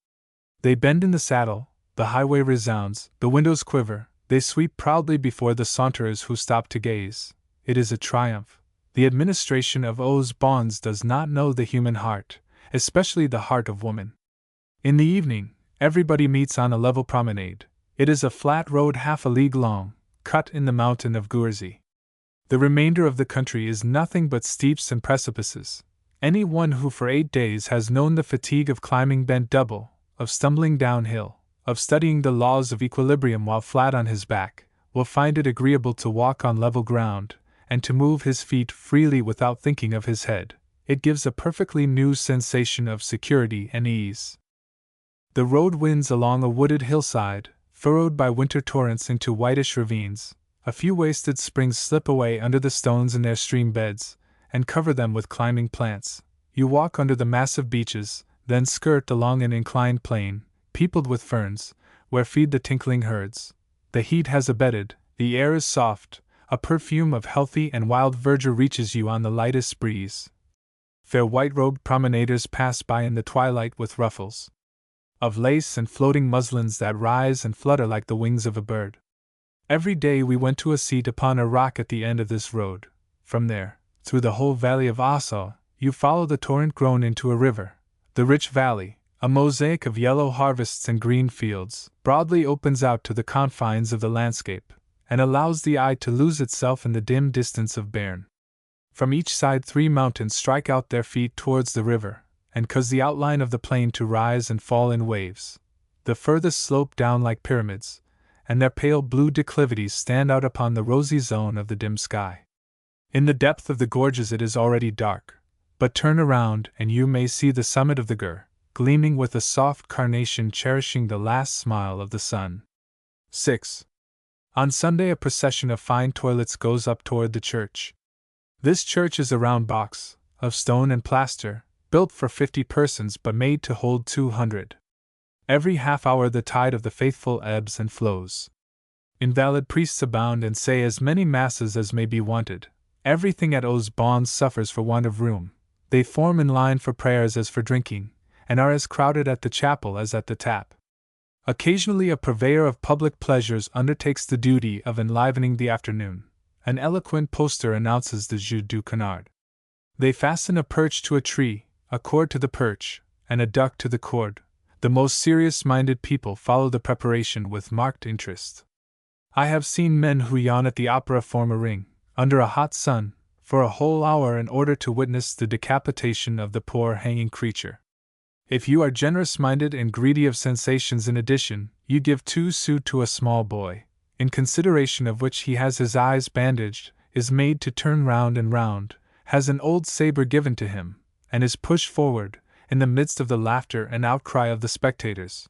They bend in the saddle, the highway resounds, the windows quiver, they sweep proudly before the saunterers who stop to gaze. It is a triumph. The administration of O's bonds does not know the human heart, especially the heart of woman. In the evening, everybody meets on a level promenade. It is a flat road half a league long, cut in the mountain of Goursy. The remainder of the country is nothing but steeps and precipices. Any one who for 8 days has known the fatigue of climbing bent double, of stumbling downhill, of studying the laws of equilibrium while flat on his back, will find it agreeable to walk on level ground, and to move his feet freely without thinking of his head. It gives a perfectly new sensation of security and ease. The road winds along a wooded hillside, furrowed by winter torrents into whitish ravines. A few wasted springs slip away under the stones in their stream beds, and cover them with climbing plants. You walk under the massive beeches, then skirt along an inclined plane, peopled with ferns, where feed the tinkling herds. The heat has abated, the air is soft, a perfume of healthy and wild verdure reaches you on the lightest breeze. Fair white-robed promenaders pass by in the twilight with ruffles of lace and floating muslins that rise and flutter like the wings of a bird. Every day we went to a seat upon a rock at the end of this road. From there, through the whole valley of Ossau, you follow the torrent grown into a river. The rich valley, a mosaic of yellow harvests and green fields, broadly opens out to the confines of the landscape, and allows the eye to lose itself in the dim distance of Bern. From each side 3 mountains strike out their feet towards the river, and cause the outline of the plain to rise and fall in waves. The furthest slope down like pyramids, and their pale blue declivities stand out upon the rosy zone of the dim sky. In the depth of the gorges it is already dark, but turn around and you may see the summit of the Gur, gleaming with a soft carnation cherishing the last smile of the sun. 6. On Sunday a procession of fine toilets goes up toward the church. This church is a round box, of stone and plaster, built for 50 persons but made to hold 200. Every half-hour the tide of the faithful ebbs and flows. Invalid priests abound and say as many masses as may be wanted. Everything at O's bonds suffers for want of room. They form in line for prayers as for drinking, and are as crowded at the chapel as at the tap. Occasionally a purveyor of public pleasures undertakes the duty of enlivening the afternoon. An eloquent poster announces the jeu du canard. They fasten a perch to a tree, a cord to the perch, and a duck to the cord. The most serious-minded people follow the preparation with marked interest. I have seen men who yawn at the opera form a ring, under a hot sun, for a whole hour in order to witness the decapitation of the poor hanging creature. If you are generous-minded and greedy of sensations in addition, you give 2 sous to a small boy, in consideration of which he has his eyes bandaged, is made to turn round and round, has an old saber given to him, and is pushed forward, in the midst of the laughter and outcry of the spectators.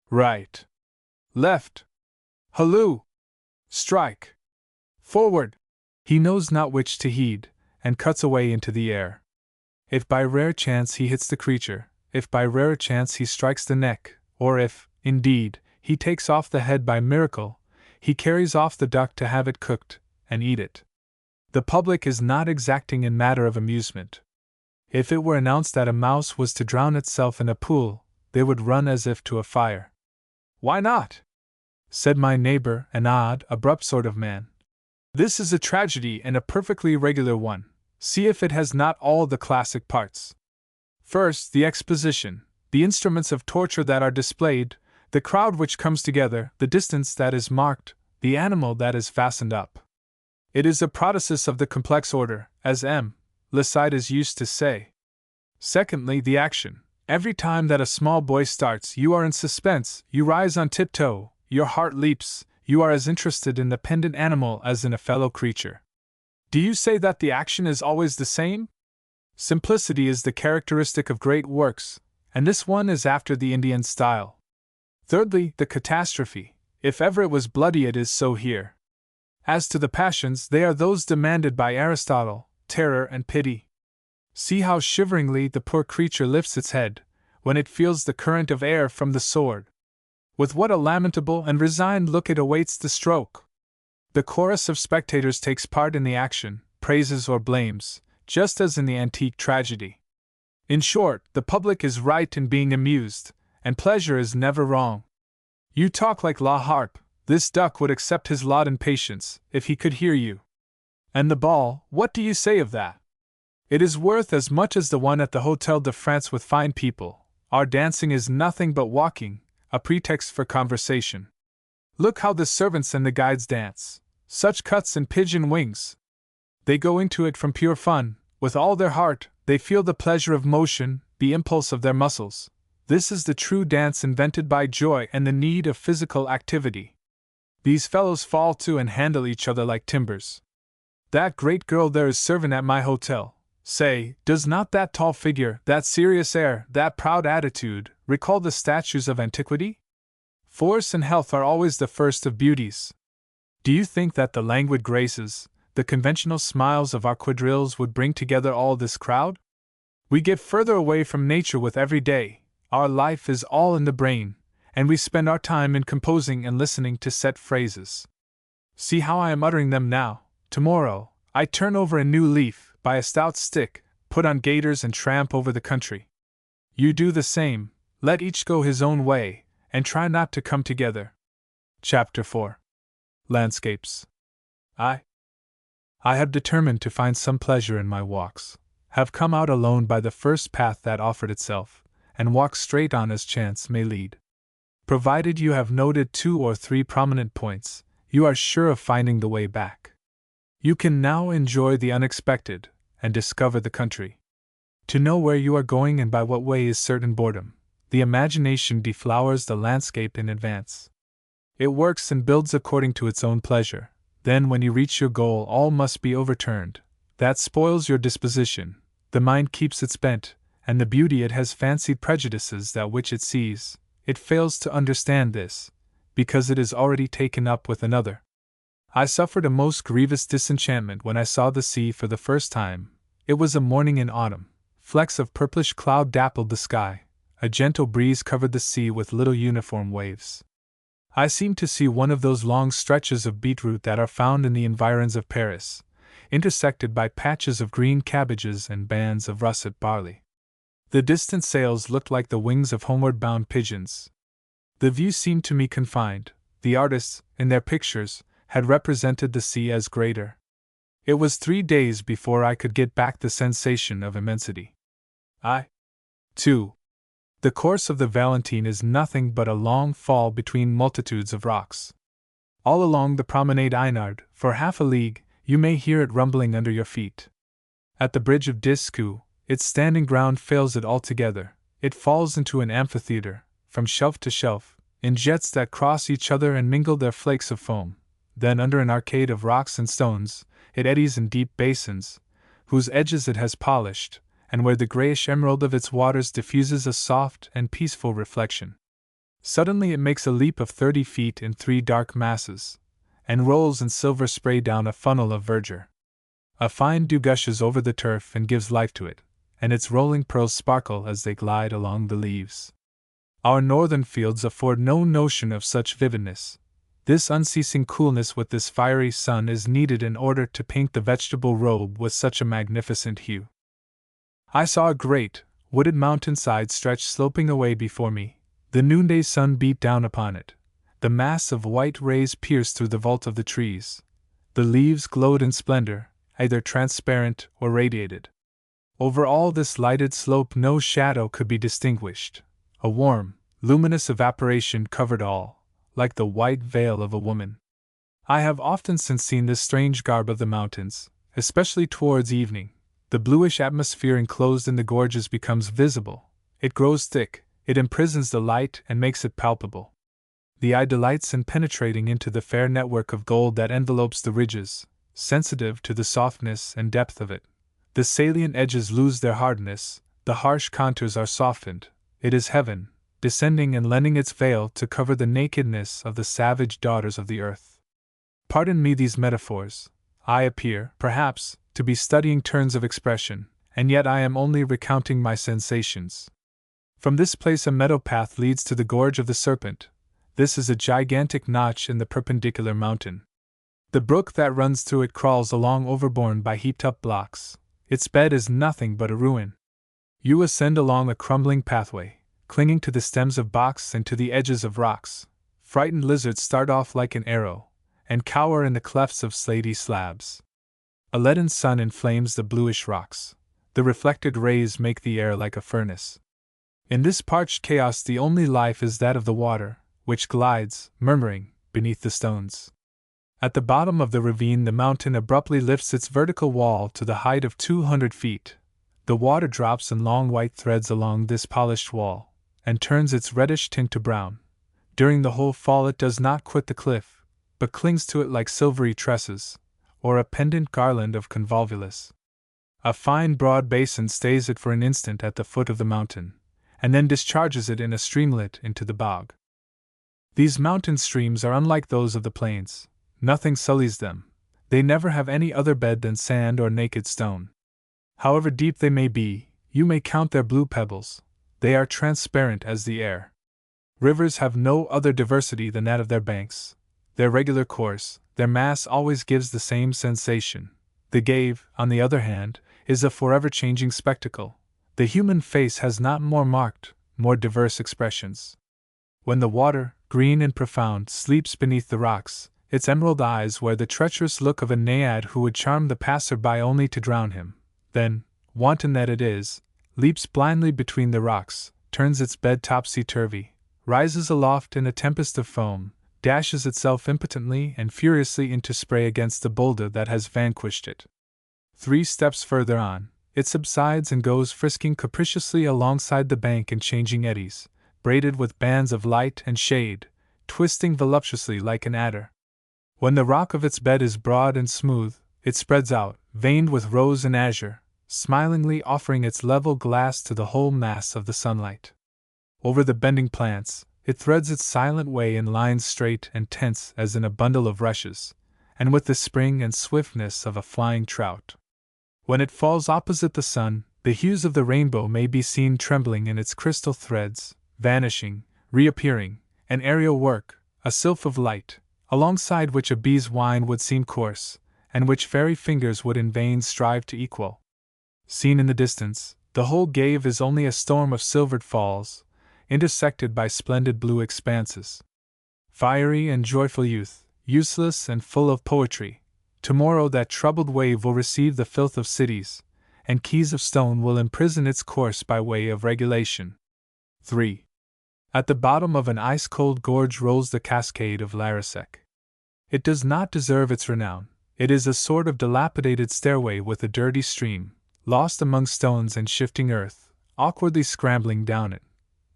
Right. Left. Halloo! Strike! Forward! He knows not which to heed, and cuts away into the air. If by rare chance he hits the creature, if by rare chance he strikes the neck, or if, indeed, he takes off the head by miracle, he carries off the duck to have it cooked, and eat it. The public is not exacting in matter of amusement. If it were announced that a mouse was to drown itself in a pool, they would run as if to a fire. Why not? said my neighbor, an odd, abrupt sort of man. This is a tragedy and a perfectly regular one. See if it has not all the classic parts. First, the exposition, the instruments of torture that are displayed, the crowd which comes together, the distance that is marked, the animal that is fastened up. It is a protasis of the complex order, as M. Lycidas used to say. Secondly, the action. Every time that a small boy starts, you are in suspense, you rise on tiptoe, your heart leaps, you are as interested in the pendant animal as in a fellow creature. Do you say that the action is always the same? Simplicity is the characteristic of great works, and this one is after the Indian style. Thirdly, the catastrophe. If ever it was bloody, it is so here. As to the passions, they are those demanded by Aristotle, terror and pity. See how shiveringly the poor creature lifts its head, when it feels the current of air from the sword. With what a lamentable and resigned look it awaits the stroke. The chorus of spectators takes part in the action, praises or blames, just as in the antique tragedy. In short, the public is right in being amused, and pleasure is never wrong. You talk like La Harpe. This duck would accept his lot in patience, if he could hear you. And the ball, what do you say of that? It is worth as much as the one at the Hotel de France with fine people. Our dancing is nothing but walking, a pretext for conversation. Look how the servants and the guides dance. Such cuts and pigeon wings. They go into it from pure fun, with all their heart, they feel the pleasure of motion, the impulse of their muscles. This is the true dance invented by joy and the need of physical activity. These fellows fall to and handle each other like timbers. That great girl there is servant at my hotel. Say, does not that tall figure, that serious air, that proud attitude, recall the statues of antiquity? Force and health are always the first of beauties. Do you think that the languid graces, the conventional smiles of our quadrilles would bring together all this crowd? We get further away from nature with every day, our life is all in the brain, and we spend our time in composing and listening to set phrases. See how I am uttering them now. Tomorrow, I turn over a new leaf, buy a stout stick, put on gaiters and tramp over the country. You do the same, let each go his own way, and try not to come together. Chapter 4. Landscapes. I have determined to find some pleasure in my walks, have come out alone by the first path that offered itself, and walk straight on as chance may lead. Provided you have noted 2 or 3 prominent points, you are sure of finding the way back. You can now enjoy the unexpected, and discover the country. To know where you are going and by what way is certain boredom. The imagination deflowers the landscape in advance. It works and builds according to its own pleasure. Then when you reach your goal all must be overturned. That spoils your disposition. The mind keeps its bent, and the beauty it has fancied prejudices that which it sees. It fails to understand this, because it is already taken up with another. I suffered a most grievous disenchantment when I saw the sea for the first time. It was a morning in autumn. Flecks of purplish cloud dappled the sky. A gentle breeze covered the sea with little uniform waves. I seemed to see one of those long stretches of beetroot that are found in the environs of Paris, intersected by patches of green cabbages and bands of russet barley. The distant sails looked like the wings of homeward-bound pigeons. The view seemed to me confined. The artists, in their pictures, had represented the sea as greater. It was 3 days before I could get back the sensation of immensity. 2. The course of the Valentine is nothing but a long fall between multitudes of rocks. All along the promenade Einard, for half a league, you may hear it rumbling under your feet. At the bridge of Discu, its standing ground fails it altogether. It falls into an amphitheater, from shelf to shelf, in jets that cross each other and mingle their flakes of foam. Then under an arcade of rocks and stones, it eddies in deep basins, whose edges it has polished, and where the grayish emerald of its waters diffuses a soft and peaceful reflection. Suddenly it makes a leap of 30 feet in 3 dark masses, and rolls in silver spray down a funnel of verdure. A fine dew gushes over the turf and gives life to it, and its rolling pearls sparkle as they glide along the leaves. Our northern fields afford no notion of such vividness. This unceasing coolness with this fiery sun is needed in order to paint the vegetable robe with such a magnificent hue. I saw a great, wooded mountainside stretch sloping away before me. The noonday sun beat down upon it. The mass of white rays pierced through the vault of the trees. The leaves glowed in splendor, either transparent or radiated. Over all this lighted slope no shadow could be distinguished. A warm, luminous evaporation covered all, like the white veil of a woman. I have often since seen this strange garb of the mountains, especially towards evening. The bluish atmosphere enclosed in the gorges becomes visible. It grows thick, it imprisons the light and makes it palpable. The eye delights in penetrating into the fair network of gold that envelopes the ridges, sensitive to the softness and depth of it. The salient edges lose their hardness, the harsh contours are softened. It is heaven, descending and lending its veil to cover the nakedness of the savage daughters of the earth. Pardon me these metaphors. I appear, perhaps, to be studying turns of expression, and yet I am only recounting my sensations. From this place a meadow path leads to the Gorge of the Serpent. This is a gigantic notch in the perpendicular mountain. The brook that runs through it crawls along overborne by heaped-up blocks. Its bed is nothing but a ruin. You ascend along a crumbling pathway, clinging to the stems of box and to the edges of rocks. Frightened lizards start off like an arrow, and cower in the clefts of slaty slabs. A leaden sun inflames the bluish rocks. The reflected rays make the air like a furnace. In this parched chaos the only life is that of the water, which glides, murmuring, beneath the stones. At the bottom of the ravine the mountain abruptly lifts its vertical wall to the height of 200 feet. The water drops in long white threads along this polished wall, and turns its reddish tint to brown. During the whole fall it does not quit the cliff, but clings to it like silvery tresses, or a pendant garland of convolvulus. A fine broad basin stays it for an instant at the foot of the mountain, and then discharges it in a streamlet into the bog. These mountain streams are unlike those of the plains. Nothing sullies them. They never have any other bed than sand or naked stone. However deep they may be, you may count their blue pebbles. They are transparent as the air. Rivers have no other diversity than that of their banks. Their regular course, their mass always gives the same sensation. The Gave, on the other hand, is a forever changing spectacle. The human face has not more marked, more diverse expressions. When the water, green and profound, sleeps beneath the rocks, its emerald eyes wear the treacherous look of a naiad who would charm the passer-by only to drown him. Then, wanton that it is, leaps blindly between the rocks, turns its bed topsy-turvy, rises aloft in a tempest of foam, dashes itself impotently and furiously into spray against the boulder that has vanquished it. 3 steps further on, it subsides and goes frisking capriciously alongside the bank in changing eddies, braided with bands of light and shade, twisting voluptuously like an adder. When the rock of its bed is broad and smooth, it spreads out, veined with rose and azure, smilingly offering its level glass to the whole mass of the sunlight. Over the bending plants, it threads its silent way in lines straight and tense as in a bundle of rushes, and with the spring and swiftness of a flying trout. When it falls opposite the sun, the hues of the rainbow may be seen trembling in its crystal threads, vanishing, reappearing, an aerial work, a sylph of light, alongside which a bee's whine would seem coarse, and which fairy fingers would in vain strive to equal. Seen in the distance, the whole Gave is only a storm of silvered falls, intersected by splendid blue expanses. Fiery and joyful youth, useless and full of poetry, tomorrow that troubled wave will receive the filth of cities, and keys of stone will imprison its course by way of regulation. 3. At the bottom of an ice-cold gorge rolls the cascade of Larasek. It does not deserve its renown. It is a sort of dilapidated stairway with a dirty stream, lost among stones and shifting earth, awkwardly scrambling down it.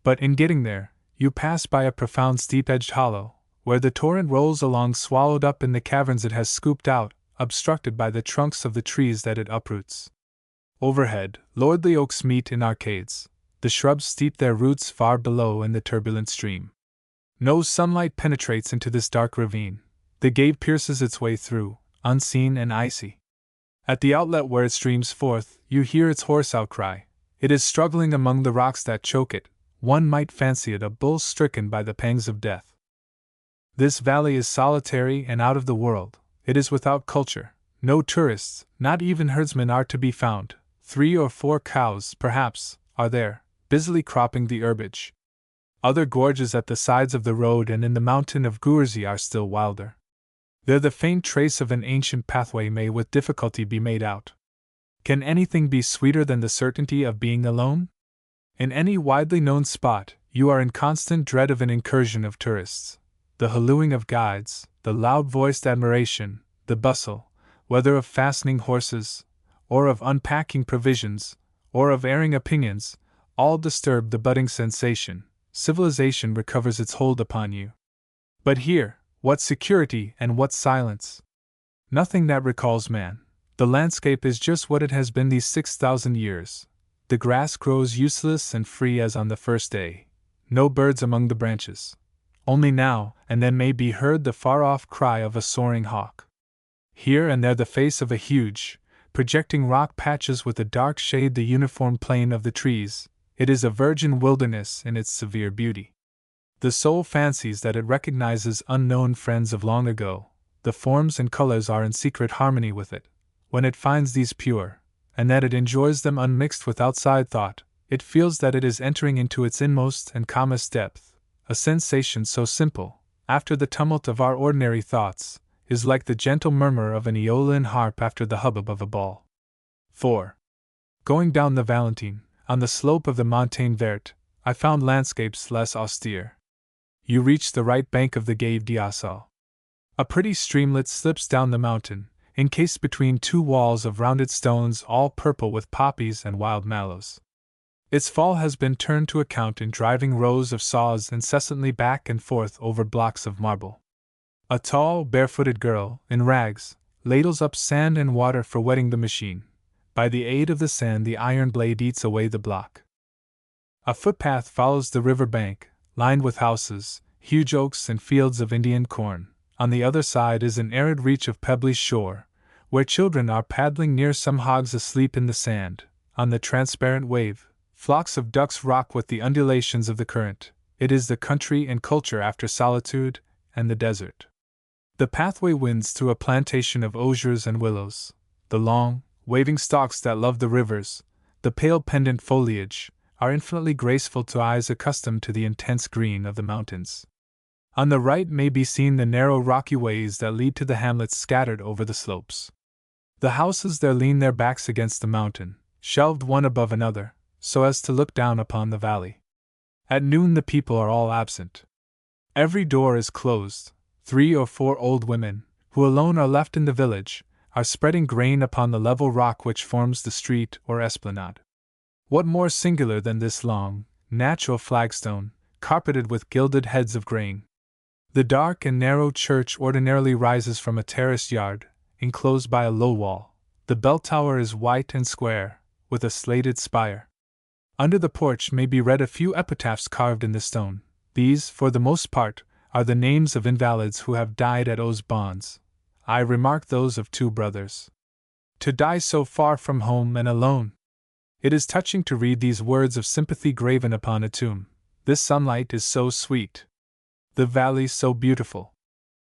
But in getting there, you pass by a profound steep-edged hollow, where the torrent rolls along swallowed up in the caverns it has scooped out, obstructed by the trunks of the trees that it uproots. Overhead, lordly oaks meet in arcades. The shrubs steep their roots far below in the turbulent stream. No sunlight penetrates into this dark ravine. The Gave pierces its way through, unseen and icy. At the outlet where it streams forth, you hear its hoarse outcry. It is struggling among the rocks that choke it. One might fancy it a bull stricken by the pangs of death. This valley is solitary and out of the world. It is without culture. No tourists, not even herdsmen, are to be found. 3 or 4 cows, perhaps, are there, busily cropping the herbage. Other gorges at the sides of the road and in the mountain of Gourzy are still wilder. There the faint trace of an ancient pathway may with difficulty be made out. Can anything be sweeter than the certainty of being alone? In any widely known spot, you are in constant dread of an incursion of tourists, the hallooing of guides, the loud-voiced admiration, the bustle, whether of fastening horses, or of unpacking provisions, or of airing opinions, all disturb the budding sensation. Civilization recovers its hold upon you. But here, what security and what silence! Nothing that recalls man. The landscape is just what it has been these 6,000 years. The grass grows useless and free as on the first day. No birds among the branches. Only now and then may be heard the far-off cry of a soaring hawk. Here and there the face of a huge, projecting rock patches with a dark shade the uniform plane of the trees. It is a virgin wilderness in its severe beauty. The soul fancies that it recognizes unknown friends of long ago. The forms and colors are in secret harmony with it. When it finds these pure, and that it enjoys them unmixed with outside thought, it feels that it is entering into its inmost and calmest depth. A sensation so simple, after the tumult of our ordinary thoughts, is like the gentle murmur of an Aeolian harp after the hubbub of a ball. 4. Going down the Valentine, on the slope of the Montagne Verte, I found landscapes less austere. You reach the right bank of the Gave d'Ossau. A pretty streamlet slips down the mountain, encased between two walls of rounded stones all purple with poppies and wild mallows. Its fall has been turned to account in driving rows of saws incessantly back and forth over blocks of marble. A tall, barefooted girl, in rags, ladles up sand and water for wetting the machine. By the aid of the sand the iron blade eats away the block. A footpath follows the river bank, lined with houses, huge oaks and fields of Indian corn. On the other side is an arid reach of pebbly shore, where children are paddling near some hogs asleep in the sand. On the transparent wave, flocks of ducks rock with the undulations of the current. It is the country and culture after solitude and the desert. The pathway winds through a plantation of osiers and willows. The long, waving stalks that love the rivers, the pale pendant foliage, are infinitely graceful to eyes accustomed to the intense green of the mountains. On the right may be seen the narrow rocky ways that lead to the hamlets scattered over the slopes. The houses there lean their backs against the mountain, shelved one above another, so as to look down upon the valley. At noon the people are all absent. Every door is closed. 3 or 4 old women, who alone are left in the village, are spreading grain upon the level rock which forms the street or esplanade. What more singular than this long, natural flagstone, carpeted with gilded heads of grain? The dark and narrow church ordinarily rises from a terraced yard, enclosed by a low wall. The bell tower is white and square, with a slated spire. Under the porch may be read a few epitaphs carved in the stone. These, for the most part, are the names of invalids who have died at Aux Bonds. I remark those of 2 brothers. To die so far from home and alone! It is touching to read these words of sympathy graven upon a tomb. This sunlight is so sweet. The valley so beautiful.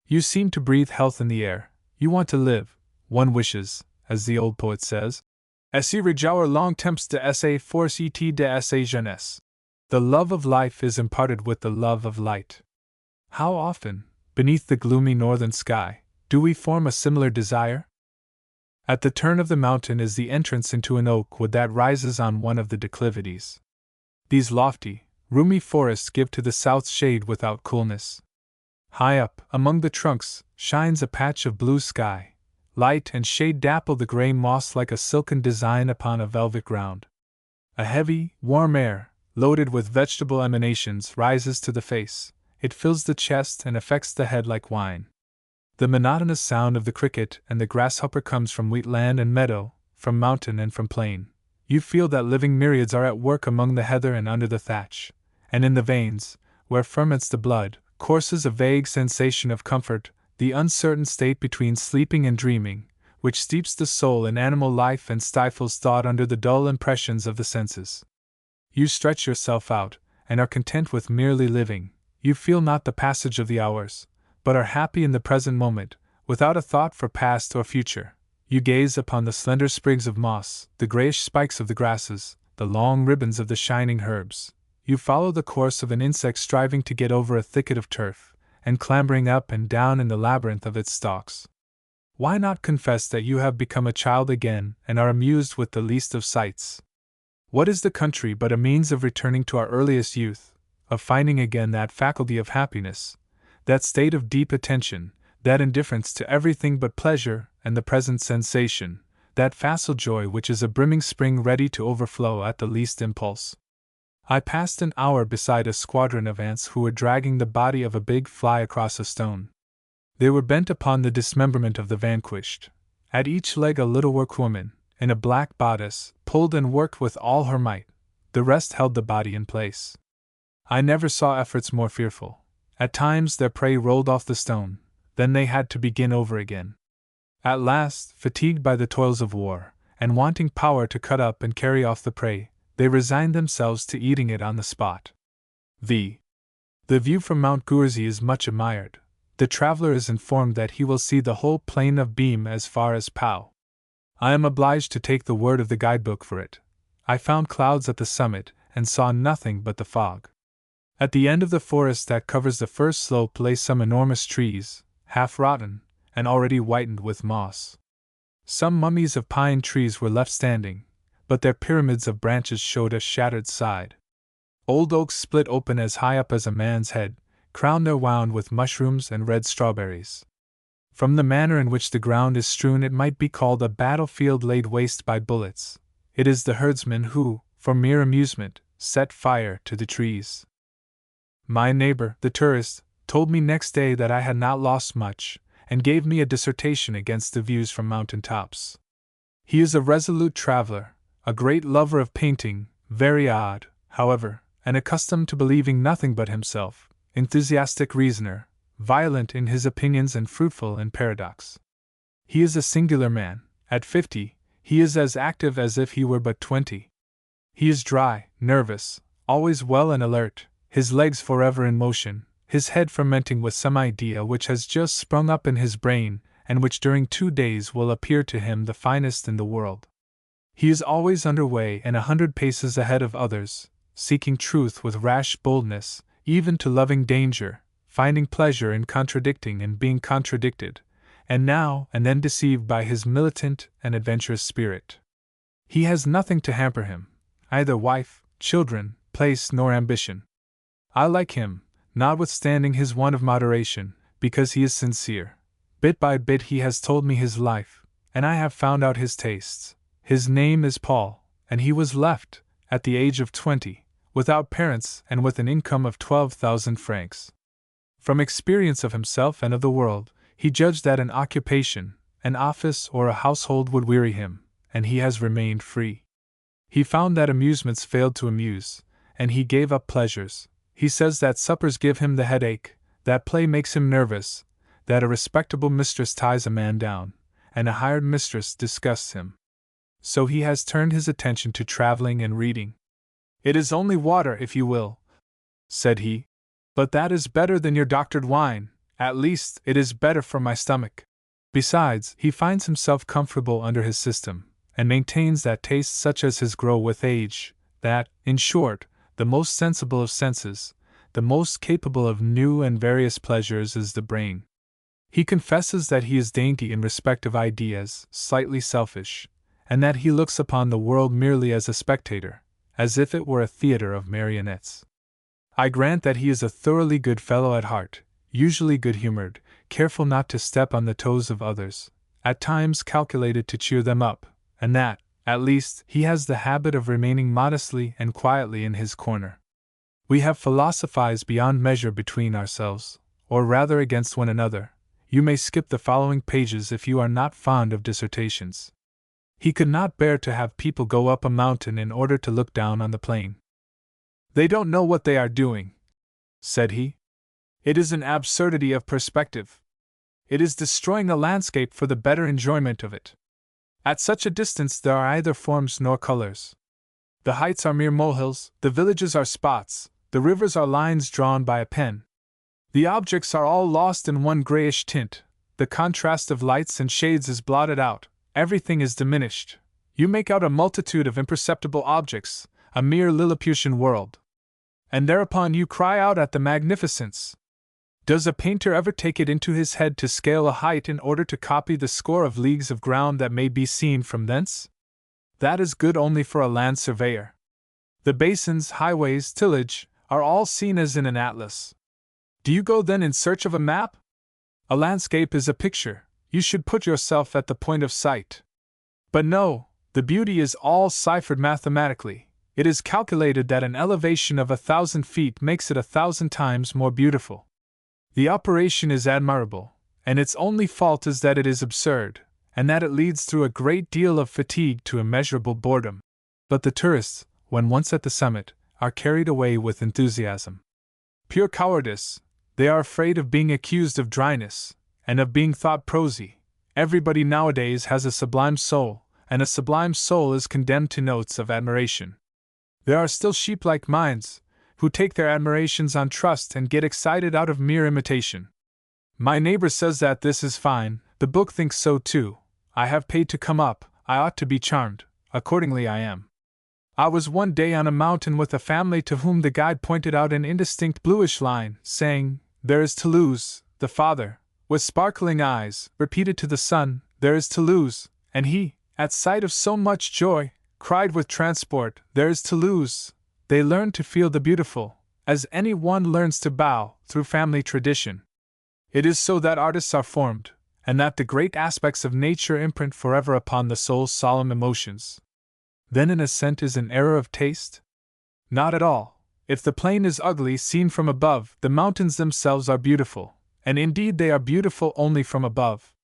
You seem to breathe health in the air. You want to live, one wishes, as the old poet says. Ainsi rejour long temps de sa force et de sa jeunesse. The love of life is imparted with the love of light. How often, beneath the gloomy northern sky, do we form a similar desire? At the turn of the mountain is the entrance into an oak wood that rises on one of the declivities. These lofty, roomy forests give to the south shade without coolness. High up, among the trunks, shines a patch of blue sky. Light and shade dapple the gray moss like a silken design upon a velvet ground. A heavy, warm air, loaded with vegetable emanations, rises to the face. It fills the chest and affects the head like wine. The monotonous sound of the cricket and the grasshopper comes from wheat land and meadow, from mountain and from plain. You feel that living myriads are at work among the heather and under the thatch, and in the veins, where ferments the blood, courses a vague sensation of comfort, the uncertain state between sleeping and dreaming, which steeps the soul in animal life and stifles thought under the dull impressions of the senses. You stretch yourself out, and are content with merely living. You feel not the passage of the hours, but are happy in the present moment, without a thought for past or future. You gaze upon the slender sprigs of moss, the grayish spikes of the grasses, the long ribbons of the shining herbs. you follow the course of an insect striving to get over a thicket of turf, and clambering up and down in the labyrinth of its stalks. Why not confess that you have become a child again and are amused with the least of sights? What is the country but a means of returning to our earliest youth, of finding again that faculty of happiness, that state of deep attention, that indifference to everything but pleasure and the present sensation, that facile joy which is a brimming spring ready to overflow at the least impulse? I passed an hour beside a squadron of ants who were dragging the body of a big fly across a stone. They were bent upon the dismemberment of the vanquished. At each leg a little workwoman, in a black bodice, pulled and worked with all her might. The rest held the body in place. I never saw efforts more fearful. At times their prey rolled off the stone, then they had to begin over again. At last, fatigued by the toils of war, and wanting power to cut up and carry off the prey, they resigned themselves to eating it on the spot. The view from Mount Goursy is much admired. The traveler is informed that he will see the whole plain of Beam as far as Pau. I am obliged to take the word of the guidebook for it. I found clouds at the summit, and saw nothing but the fog. At the end of the forest that covers the first slope lay some enormous trees, half rotten, and already whitened with moss. Some mummies of pine trees were left standing, but their pyramids of branches showed a shattered side. Old oaks split open as high up as a man's head, crowned or wound with mushrooms and red strawberries. From the manner in which the ground is strewn, it might be called a battlefield laid waste by bullets. It is the herdsmen who, for mere amusement, set fire to the trees. My neighbor, the tourist, told me next day that I had not lost much, and gave me a dissertation against the views from mountain tops. He is a resolute traveler, a great lover of painting, very odd, however, and accustomed to believing nothing but himself, enthusiastic reasoner, violent in his opinions and fruitful in paradox. He is a singular man. At 50, he is as active as if he were but 20. He is dry, nervous, always well and alert, his legs forever in motion, his head fermenting with some idea which has just sprung up in his brain, and which during 2 days will appear to him the finest in the world. He is always under way and 100 paces ahead of others, seeking truth with rash boldness, even to loving danger, finding pleasure in contradicting and being contradicted, and now and then deceived by his militant and adventurous spirit. He has nothing to hamper him, either wife, children, place, nor ambition. I like him, notwithstanding his want of moderation, because he is sincere. Bit by bit he has told me his life, and I have found out his tastes. His name is Paul, and he was left, at the age of 20, without parents and with an income of 12,000 francs. From experience of himself and of the world, he judged that an occupation, an office or a household would weary him, and he has remained free. He found that amusements failed to amuse, and he gave up pleasures. He says that suppers give him the headache, that play makes him nervous, that a respectable mistress ties a man down, and a hired mistress disgusts him. So he has turned his attention to traveling and reading. "It is only water, if you will," said he, "but that is better than your doctored wine, at least it is better for my stomach." Besides, he finds himself comfortable under his system, and maintains that tastes such as his grow with age, that, in short, the most sensible of senses, the most capable of new and various pleasures is the brain. He confesses that he is dainty in respect of ideas, slightly selfish, and that he looks upon the world merely as a spectator, as if it were a theater of marionettes. I grant that he is a thoroughly good fellow at heart, usually good-humored, careful not to step on the toes of others, at times calculated to cheer them up, and that, at least, he has the habit of remaining modestly and quietly in his corner. We have philosophized beyond measure between ourselves, or rather against one another. You may skip the following pages if you are not fond of dissertations. He could not bear to have people go up a mountain in order to look down on the plain. "They don't know what they are doing," said he. "It is an absurdity of perspective. It is destroying a landscape for the better enjoyment of it. At such a distance there are either forms nor colors. The heights are mere molehills, the villages are spots, the rivers are lines drawn by a pen. The objects are all lost in one grayish tint, the contrast of lights and shades is blotted out, everything is diminished. You make out a multitude of imperceptible objects, a mere Lilliputian world. and thereupon you cry out at the magnificence. Does a painter ever take it into his head to scale a height in order to copy the score of leagues of ground that may be seen from thence? That is good only for a land surveyor. The basins, highways, tillage, are all seen as in an atlas. Do you go then in search of a map? A landscape is a picture, you should put yourself at the point of sight. But no, the beauty is all ciphered mathematically. It is calculated that an elevation of 1,000 feet makes it 1,000 times more beautiful. The operation is admirable, and its only fault is that it is absurd, and that it leads through a great deal of fatigue to immeasurable boredom. But the tourists, when once at the summit, are carried away with enthusiasm. Pure cowardice, they are afraid of being accused of dryness, and of being thought prosy. Everybody nowadays has a sublime soul, and a sublime soul is condemned to notes of admiration. There are still sheep-like minds, who take their admirations on trust and get excited out of mere imitation. My neighbor says that this is fine, the book thinks so too. I have paid to come up, I ought to be charmed, accordingly I am. I was one day on a mountain with a family to whom the guide pointed out an indistinct bluish line, saying, "There is Toulouse." The father, with sparkling eyes, repeated to the son, "There is Toulouse," and he, at sight of so much joy, cried with transport, "There is Toulouse." They learn to feel the beautiful, as any one learns to bow, through family tradition. It is so that artists are formed, and that the great aspects of nature imprint forever upon the soul's solemn emotions. Then an ascent is an error of taste? Not at all. If the plain is ugly seen from above, the mountains themselves are beautiful, and indeed they are beautiful only from above.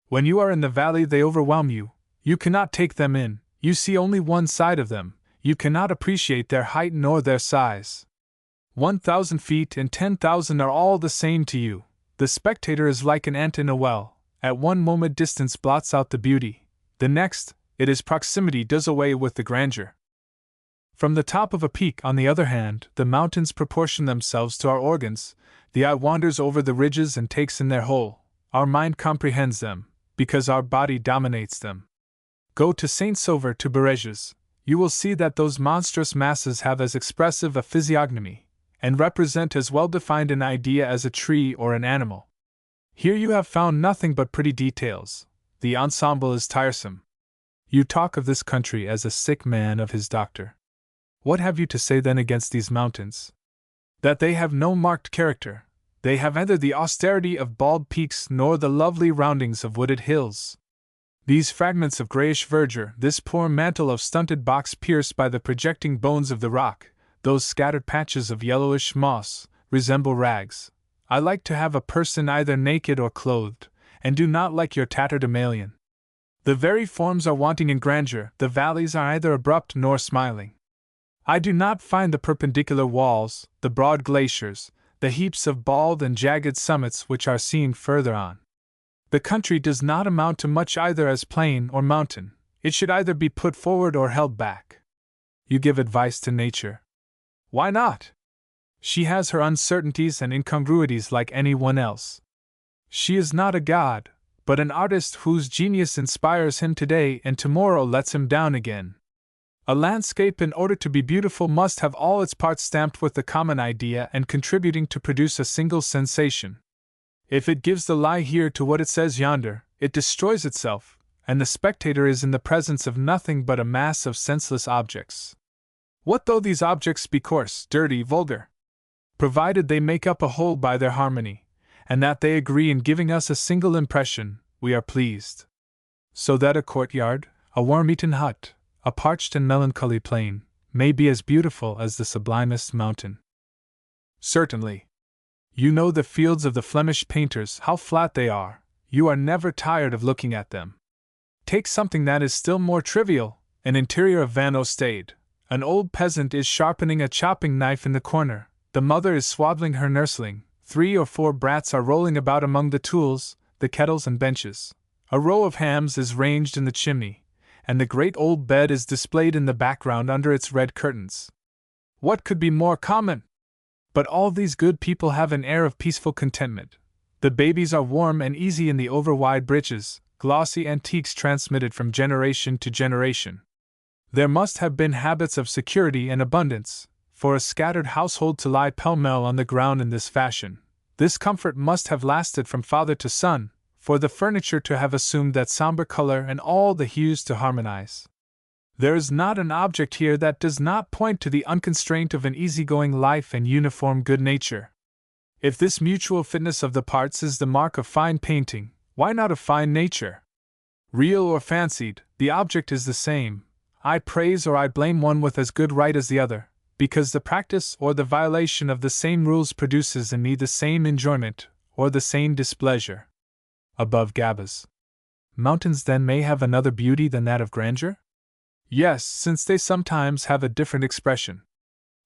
When you are in the valley they overwhelm you, you cannot take them in, you see only one side of them, you cannot appreciate their height nor their size. 1,000 feet and 10,000 are all the same to you. The spectator is like an ant in a well, at one moment distance blots out the beauty, the next, it is proximity does away with the grandeur. From the top of a peak, on the other hand, the mountains proportion themselves to our organs, the eye wanders over the ridges and takes in their whole, our mind comprehends them, because our body dominates them. Go to Saint Sauveur, to Bareges, you will see that those monstrous masses have as expressive a physiognomy, and represent as well-defined an idea as a tree or an animal. Here you have found nothing but pretty details. The ensemble is tiresome. You talk of this country as a sick man of his doctor. What have you to say then against these mountains? That they have no marked character. They have neither the austerity of bald peaks nor the lovely roundings of wooded hills. These fragments of grayish verdure, this poor mantle of stunted box pierced by the projecting bones of the rock, those scattered patches of yellowish moss, resemble rags. I like to have a person either naked or clothed, and do not like your tatterdemalion. The very forms are wanting in grandeur, the valleys are neither abrupt nor smiling. I do not find the perpendicular walls, the broad glaciers, the heaps of bald and jagged summits which are seen further on. The country does not amount to much either as plain or mountain, it should either be put forward or held back. You give advice to nature. Why not? She has her uncertainties and incongruities like anyone else. She is not a god, but an artist whose genius inspires him today and tomorrow lets him down again. A landscape, in order to be beautiful, must have all its parts stamped with the common idea and contributing to produce a single sensation. If it gives the lie here to what it says yonder, it destroys itself, and the spectator is in the presence of nothing but a mass of senseless objects. What though these objects be coarse, dirty, vulgar? Provided they make up a whole by their harmony, and that they agree in giving us a single impression, we are pleased. So that a courtyard, a worm-eaten hut, a parched and melancholy plain, may be as beautiful as the sublimest mountain. Certainly. You know the fields of the Flemish painters, how flat they are, you are never tired of looking at them. Take something that is still more trivial, an interior of Van Ostade. An old peasant is sharpening a chopping knife in the corner, the mother is swaddling her nursling, 3 or 4 brats are rolling about among the tools, the kettles and benches. A row of hams is ranged in the chimney, and the great old bed is displayed in the background under its red curtains. What could be more common? But all these good people have an air of peaceful contentment. The babies are warm and easy in the over-wide breeches, glossy antiques transmitted from generation to generation. There must have been habits of security and abundance, for a scattered household to lie pell-mell on the ground in this fashion. This comfort must have lasted from father to son, for the furniture to have assumed that somber color and all the hues to harmonize. There is not an object here that does not point to the unconstraint of an easygoing life and uniform good nature. If this mutual fitness of the parts is the mark of fine painting, why not of fine nature? Real or fancied, the object is the same. I praise or I blame one with as good right as the other, because the practice or the violation of the same rules produces in me the same enjoyment or the same displeasure. Above Gabas. Mountains then may have another beauty than that of grandeur? Yes, since they sometimes have a different expression.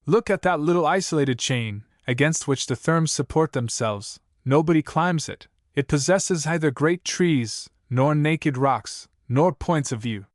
Look at that little isolated chain, against which the therms support themselves. Nobody climbs it. It possesses neither great trees, nor naked rocks, nor points of view.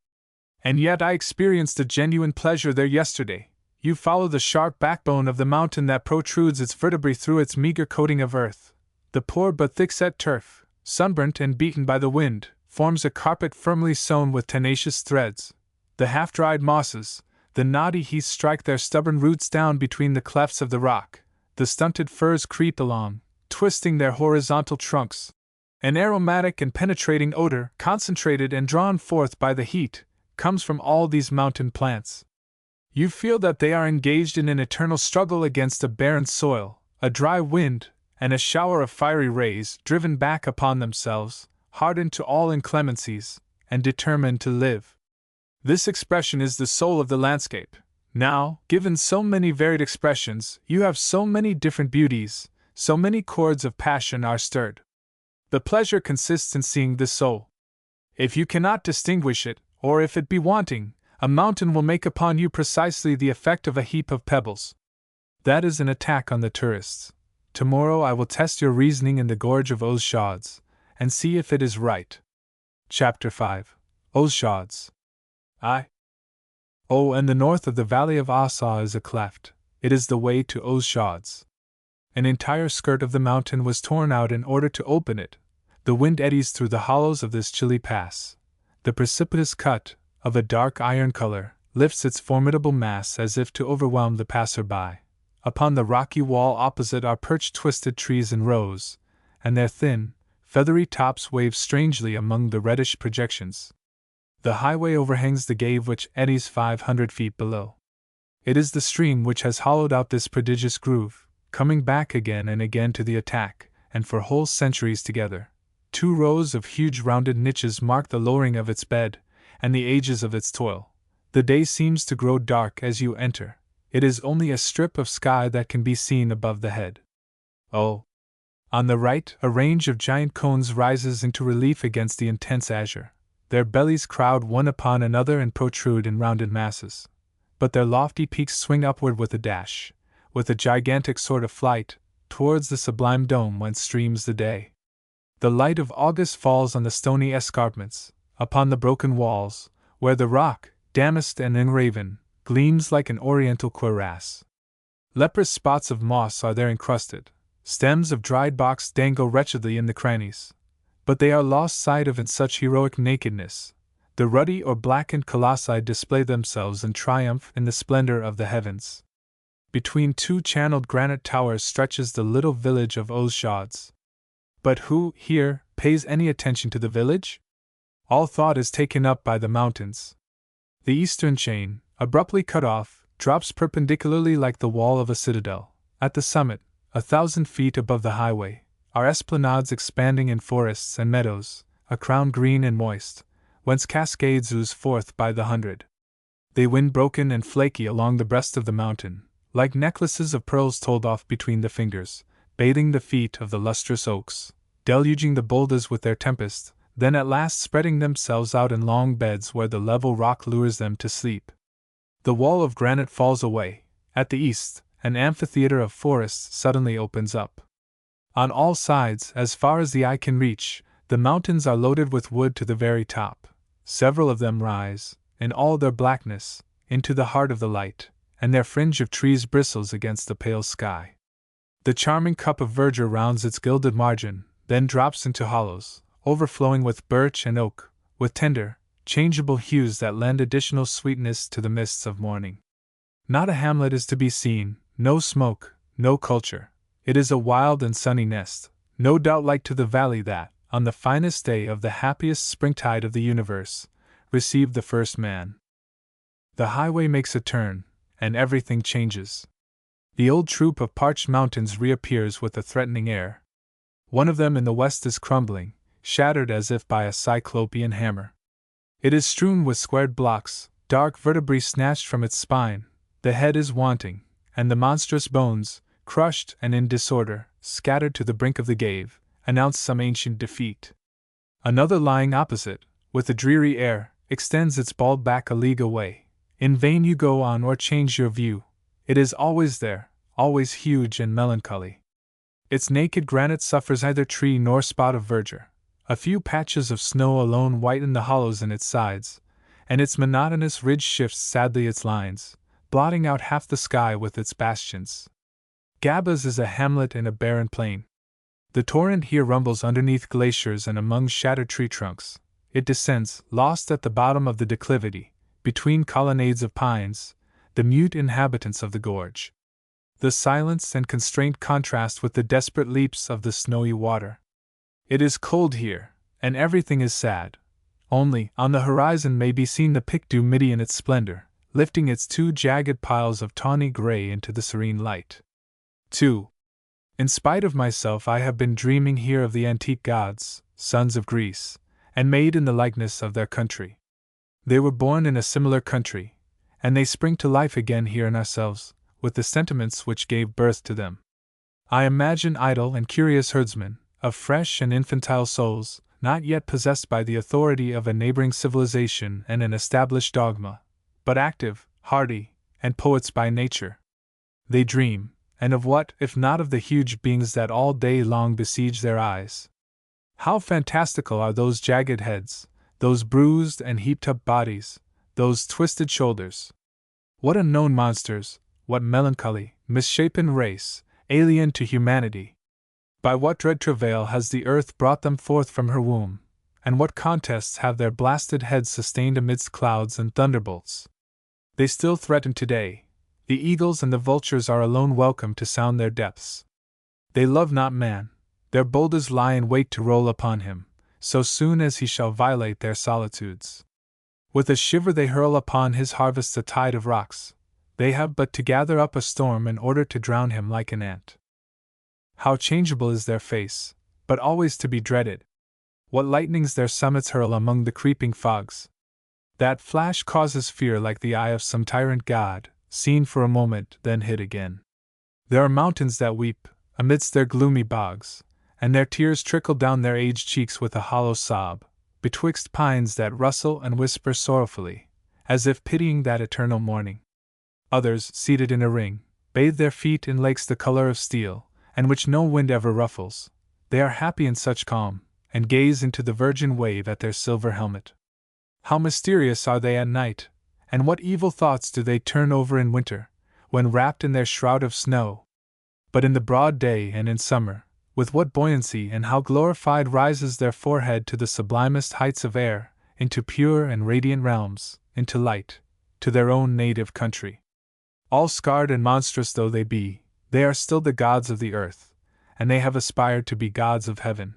And yet I experienced a genuine pleasure there yesterday. You follow the sharp backbone of the mountain that protrudes its vertebrae through its meager coating of earth. The poor but thick-set turf, sunburnt and beaten by the wind, forms a carpet firmly sewn with tenacious threads. The half-dried mosses, the knotty heaths strike their stubborn roots down between the clefts of the rock. The stunted firs creep along, twisting their horizontal trunks. An aromatic and penetrating odor, concentrated and drawn forth by the heat, comes from all these mountain plants. You feel that they are engaged in an eternal struggle against a barren soil, a dry wind, and a shower of fiery rays driven back upon themselves, hardened to all inclemencies, and determined to live. This expression is the soul of the landscape. Now, given so many varied expressions, you have so many different beauties, so many chords of passion are stirred. The pleasure consists in seeing this soul. If you cannot distinguish it, or if it be wanting, a mountain will make upon you precisely the effect of a heap of pebbles. That is an attack on the tourists. Tomorrow I will test your reasoning in the gorge of Aux Chaudes, and see if it is right. Chapter 5. Aux Chaudes. Oh, and the north of the valley of Assa is a cleft. It is the way to Aux Chaudes. An entire skirt of the mountain was torn out in order to open it. The wind eddies through the hollows of this chilly pass. The precipitous cut, of a dark iron color, lifts its formidable mass as if to overwhelm the passer-by. Upon the rocky wall opposite are perched twisted trees in rows, and their thin, feathery tops wave strangely among the reddish projections. The highway overhangs the gave which eddies 500 feet below. It is the stream which has hollowed out this prodigious groove, coming back again and again to the attack, and for whole centuries together. 2 rows of huge rounded niches mark the lowering of its bed, and the ages of its toil. The day seems to grow dark as you enter. It is only a strip of sky that can be seen above the head. Oh! On the right, a range of giant cones rises into relief against the intense azure. Their bellies crowd one upon another and protrude in rounded masses. But their lofty peaks swing upward with a dash, with a gigantic sort of flight, towards the sublime dome whence streams the day. The light of August falls on the stony escarpments, upon the broken walls, where the rock, damasked and engraven, gleams like an oriental cuirass. Leprous spots of moss are there encrusted, stems of dried box dangle wretchedly in the crannies. But they are lost sight of in such heroic nakedness. The ruddy or blackened colossi display themselves in triumph in the splendor of the heavens. Between 2 channeled granite towers stretches the little village of Aux Chaudes. But who, here, pays any attention to the village? All thought is taken up by the mountains. The eastern chain, abruptly cut off, drops perpendicularly like the wall of a citadel. At the summit, 1,000 feet above the highway, are esplanades expanding in forests and meadows, a crown green and moist, whence cascades ooze forth by the hundred. They wind broken and flaky along the breast of the mountain, like necklaces of pearls told off between the fingers, bathing the feet of the lustrous oaks, deluging the boulders with their tempest, then at last spreading themselves out in long beds where the level rock lures them to sleep. The wall of granite falls away. At the east, an amphitheater of forests suddenly opens up. On all sides, as far as the eye can reach, the mountains are loaded with wood to the very top. Several of them rise, in all their blackness, into the heart of the light, and their fringe of trees bristles against the pale sky. The charming cup of verdure rounds its gilded margin, then drops into hollows, overflowing with birch and oak, with tender, changeable hues that lend additional sweetness to the mists of morning. Not a hamlet is to be seen, no smoke, no culture. It is a wild and sunny nest, no doubt like to the valley that, on the finest day of the happiest springtide of the universe, received the first man. The highway makes a turn, and everything changes. The old troop of parched mountains reappears with a threatening air. One of them in the west is crumbling, shattered as if by a cyclopean hammer. It is strewn with squared blocks, dark vertebrae snatched from its spine, the head is wanting, and the monstrous bones, crushed and in disorder, scattered to the brink of the cave, announce some ancient defeat. Another lying opposite, with a dreary air, extends its bald back a league away. In vain you go on or change your view. It is always there, always huge and melancholy. Its naked granite suffers neither tree nor spot of verdure. A few patches of snow alone whiten the hollows in its sides, and its monotonous ridge shifts sadly its lines, blotting out half the sky with its bastions. Gabas is a hamlet in a barren plain. The torrent here rumbles underneath glaciers and among shattered tree trunks. It descends, lost at the bottom of the declivity, between colonnades of pines, the mute inhabitants of the gorge. The silence and constraint contrast with the desperate leaps of the snowy water. It is cold here, and everything is sad. Only, on the horizon may be seen the Pic du Midi in its splendor, lifting its two jagged piles of tawny gray into the serene light. 2. In spite of myself, I have been dreaming here of the antique gods, sons of Greece, and made in the likeness of their country. They were born in a similar country, and they spring to life again here in ourselves, with the sentiments which gave birth to them. I imagine idle and curious herdsmen, of fresh and infantile souls, not yet possessed by the authority of a neighboring civilization and an established dogma, but active, hardy, and poets by nature. They dream, and of what, if not of the huge beings that all day long besiege their eyes? How fantastical are those jagged heads, those bruised and heaped up bodies, those twisted shoulders! What unknown monsters, what melancholy, misshapen race, alien to humanity! By what dread travail has the earth brought them forth from her womb, and what contests have their blasted heads sustained amidst clouds and thunderbolts? They still threaten today. The eagles and the vultures are alone welcome to sound their depths. They love not man, their boulders lie in wait to roll upon him, so soon as he shall violate their solitudes. With a shiver they hurl upon his harvests a tide of rocks. They have but to gather up a storm in order to drown him like an ant. How changeable is their face, but always to be dreaded! What lightnings their summits hurl among the creeping fogs! That flash causes fear like the eye of some tyrant god, seen for a moment, then hid again. There are mountains that weep, amidst their gloomy bogs, and their tears trickle down their aged cheeks with a hollow sob, betwixt pines that rustle and whisper sorrowfully, as if pitying that eternal mourning. Others, seated in a ring, bathe their feet in lakes the color of steel, and which no wind ever ruffles. They are happy in such calm, and gaze into the virgin wave at their silver helmet. How mysterious are they at night, and what evil thoughts do they turn over in winter, when wrapped in their shroud of snow! But in the broad day and in summer, with what buoyancy and how glorified rises their forehead to the sublimest heights of air, into pure and radiant realms, into light, to their own native country. All scarred and monstrous though they be, they are still the gods of the earth, and they have aspired to be gods of heaven.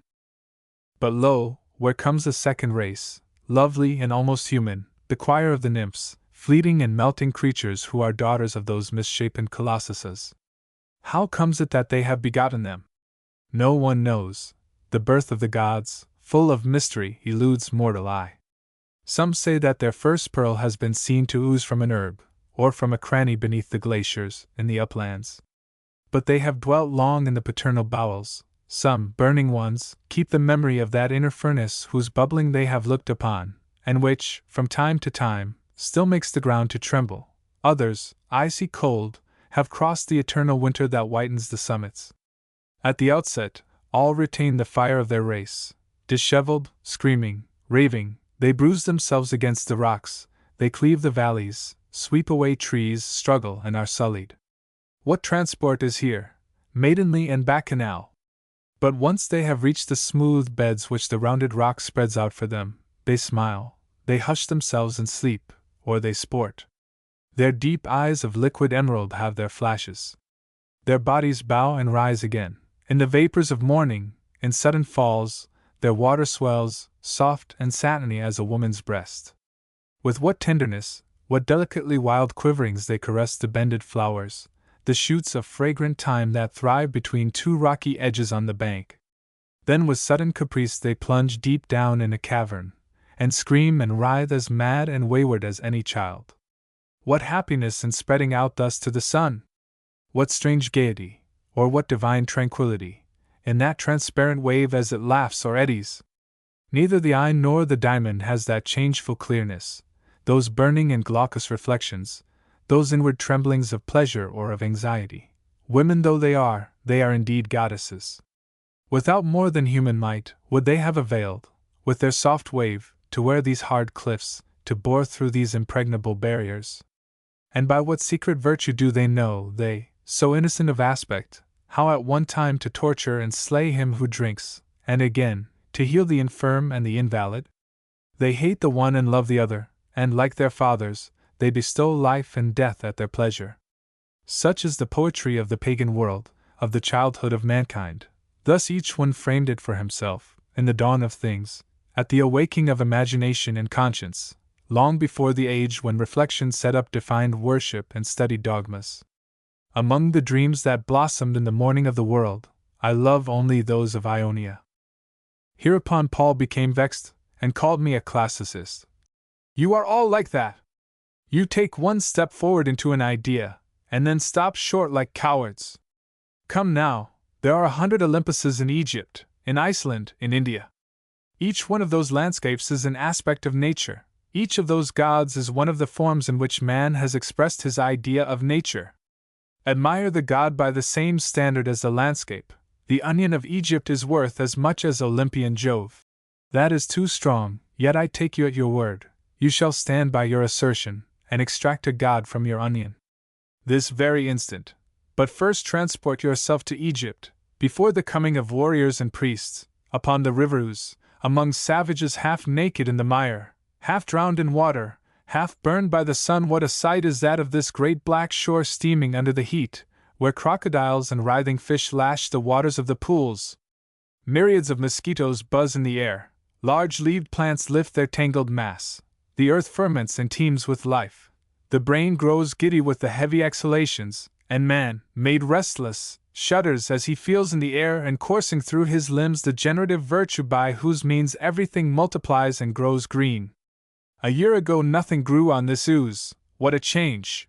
But lo, where comes a second race, lovely and almost human, the choir of the nymphs, fleeting and melting creatures who are daughters of those misshapen colossuses. How comes it that they have begotten them? No one knows. The birth of the gods, full of mystery, eludes mortal eye. Some say that their first pearl has been seen to ooze from an herb, or from a cranny beneath the glaciers, in the uplands. But they have dwelt long in the paternal bowels. Some, burning ones, keep the memory of that inner furnace whose bubbling they have looked upon, and which, from time to time, still makes the ground to tremble. Others, icy cold, have crossed the eternal winter that whitens the summits. At the outset, all retain the fire of their race. Disheveled, screaming, raving, they bruise themselves against the rocks, they cleave the valleys, sweep away trees, struggle, and are sullied. What transport is here, maidenly and bacchanal! But once they have reached the smooth beds which the rounded rock spreads out for them, they smile, they hush themselves and sleep, or they sport. Their deep eyes of liquid emerald have their flashes. Their bodies bow and rise again. In the vapors of morning, in sudden falls, their water swells, soft and satiny as a woman's breast. With what tenderness, what delicately wild quiverings they caress the bended flowers, the shoots of fragrant thyme that thrive between two rocky edges on the bank. Then with sudden caprice they plunge deep down in a cavern, and scream and writhe as mad and wayward as any child. What happiness in spreading out thus to the sun! What strange gaiety, or what divine tranquillity, in that transparent wave as it laughs or eddies! Neither the eye nor the diamond has that changeful clearness, those burning and glaucous reflections, those inward tremblings of pleasure or of anxiety. Women though they are indeed goddesses. Without more than human might would they have availed, with their soft wave, to wear these hard cliffs, to bore through these impregnable barriers. And by what secret virtue do they know, they, so innocent of aspect, how at one time to torture and slay him who drinks, and again, to heal the infirm and the invalid? They hate the one and love the other, and like their fathers, they bestow life and death at their pleasure. Such is the poetry of the pagan world, of the childhood of mankind. Thus each one framed it for himself, in the dawn of things, at the awaking of imagination and conscience, long before the age when reflection set up defined worship and studied dogmas. Among the dreams that blossomed in the morning of the world, I love only those of Ionia. Hereupon Paul became vexed, and called me a classicist. You are all like that. You take one step forward into an idea, and then stop short like cowards. Come now, there are 100 Olympuses in Egypt, in Iceland, in India. Each one of those landscapes is an aspect of nature. Each of those gods is one of the forms in which man has expressed his idea of nature. Admire the god by the same standard as the landscape. The onion of Egypt is worth as much as Olympian Jove. That is too strong, yet I take you at your word. You shall stand by your assertion, and extract a god from your onion. This very instant. But first transport yourself to Egypt, before the coming of warriors and priests, upon the river Ouse, among savages half naked in the mire, half drowned in water, half burned by the sun. What a sight is that of this great black shore steaming under the heat, where crocodiles and writhing fish lash the waters of the pools. Myriads of mosquitoes buzz in the air, large-leaved plants lift their tangled mass, the earth ferments and teems with life, the brain grows giddy with the heavy exhalations, and man, made restless, shudders as he feels in the air and coursing through his limbs the generative virtue by whose means everything multiplies and grows green. A year ago nothing grew on this ooze. What a change!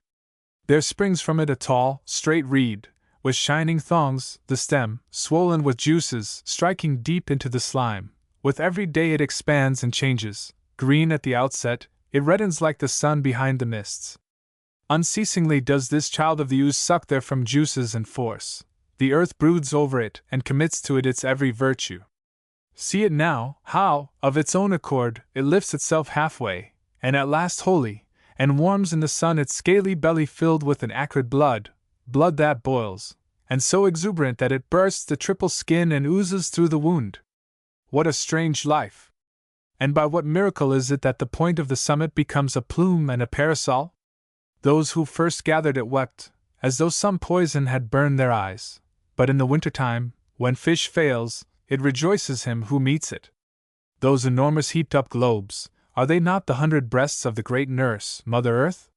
There springs from it a tall, straight reed, with shining thongs, the stem, swollen with juices, striking deep into the slime. With every day it expands and changes. Green at the outset, it reddens like the sun behind the mists. Unceasingly does this child of the ooze suck therefrom juices and force. The earth broods over it and commits to it its every virtue. See it now, how, of its own accord, it lifts itself halfway, and at last wholly, and warms in the sun its scaly belly filled with an acrid blood that boils, and so exuberant that it bursts the triple skin and oozes through the wound. What a strange life! And by what miracle is it that the point of the summit becomes a plume and a parasol? Those who first gathered it wept, as though some poison had burned their eyes, but in the winter-time, when fish fails, it rejoices him who meets it. Those enormous heaped-up globes, are they not the 100 breasts of the great nurse, Mother Earth?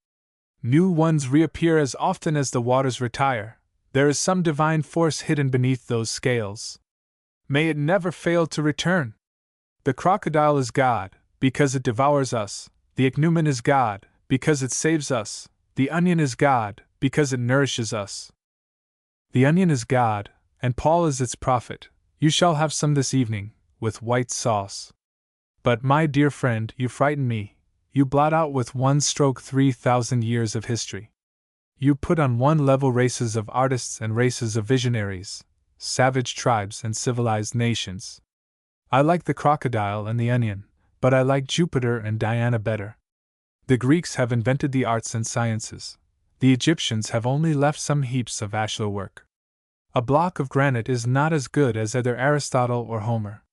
New ones reappear as often as the waters retire. There is some divine force hidden beneath those scales. May it never fail to return! The crocodile is God, because it devours us. The ichneumon is God, because it saves us. The onion is God, because it nourishes us. The onion is God, and Paul is its prophet. You shall have some this evening, with white sauce. But, my dear friend, you frighten me. You blot out with one stroke 3,000 years of history. You put on one level races of artists and races of visionaries, savage tribes and civilized nations. I like the crocodile and the onion, but I like Jupiter and Diana better. The Greeks have invented the arts and sciences. The Egyptians have only left some heaps of ashlar work. A block of granite is not as good as either Aristotle or Homer.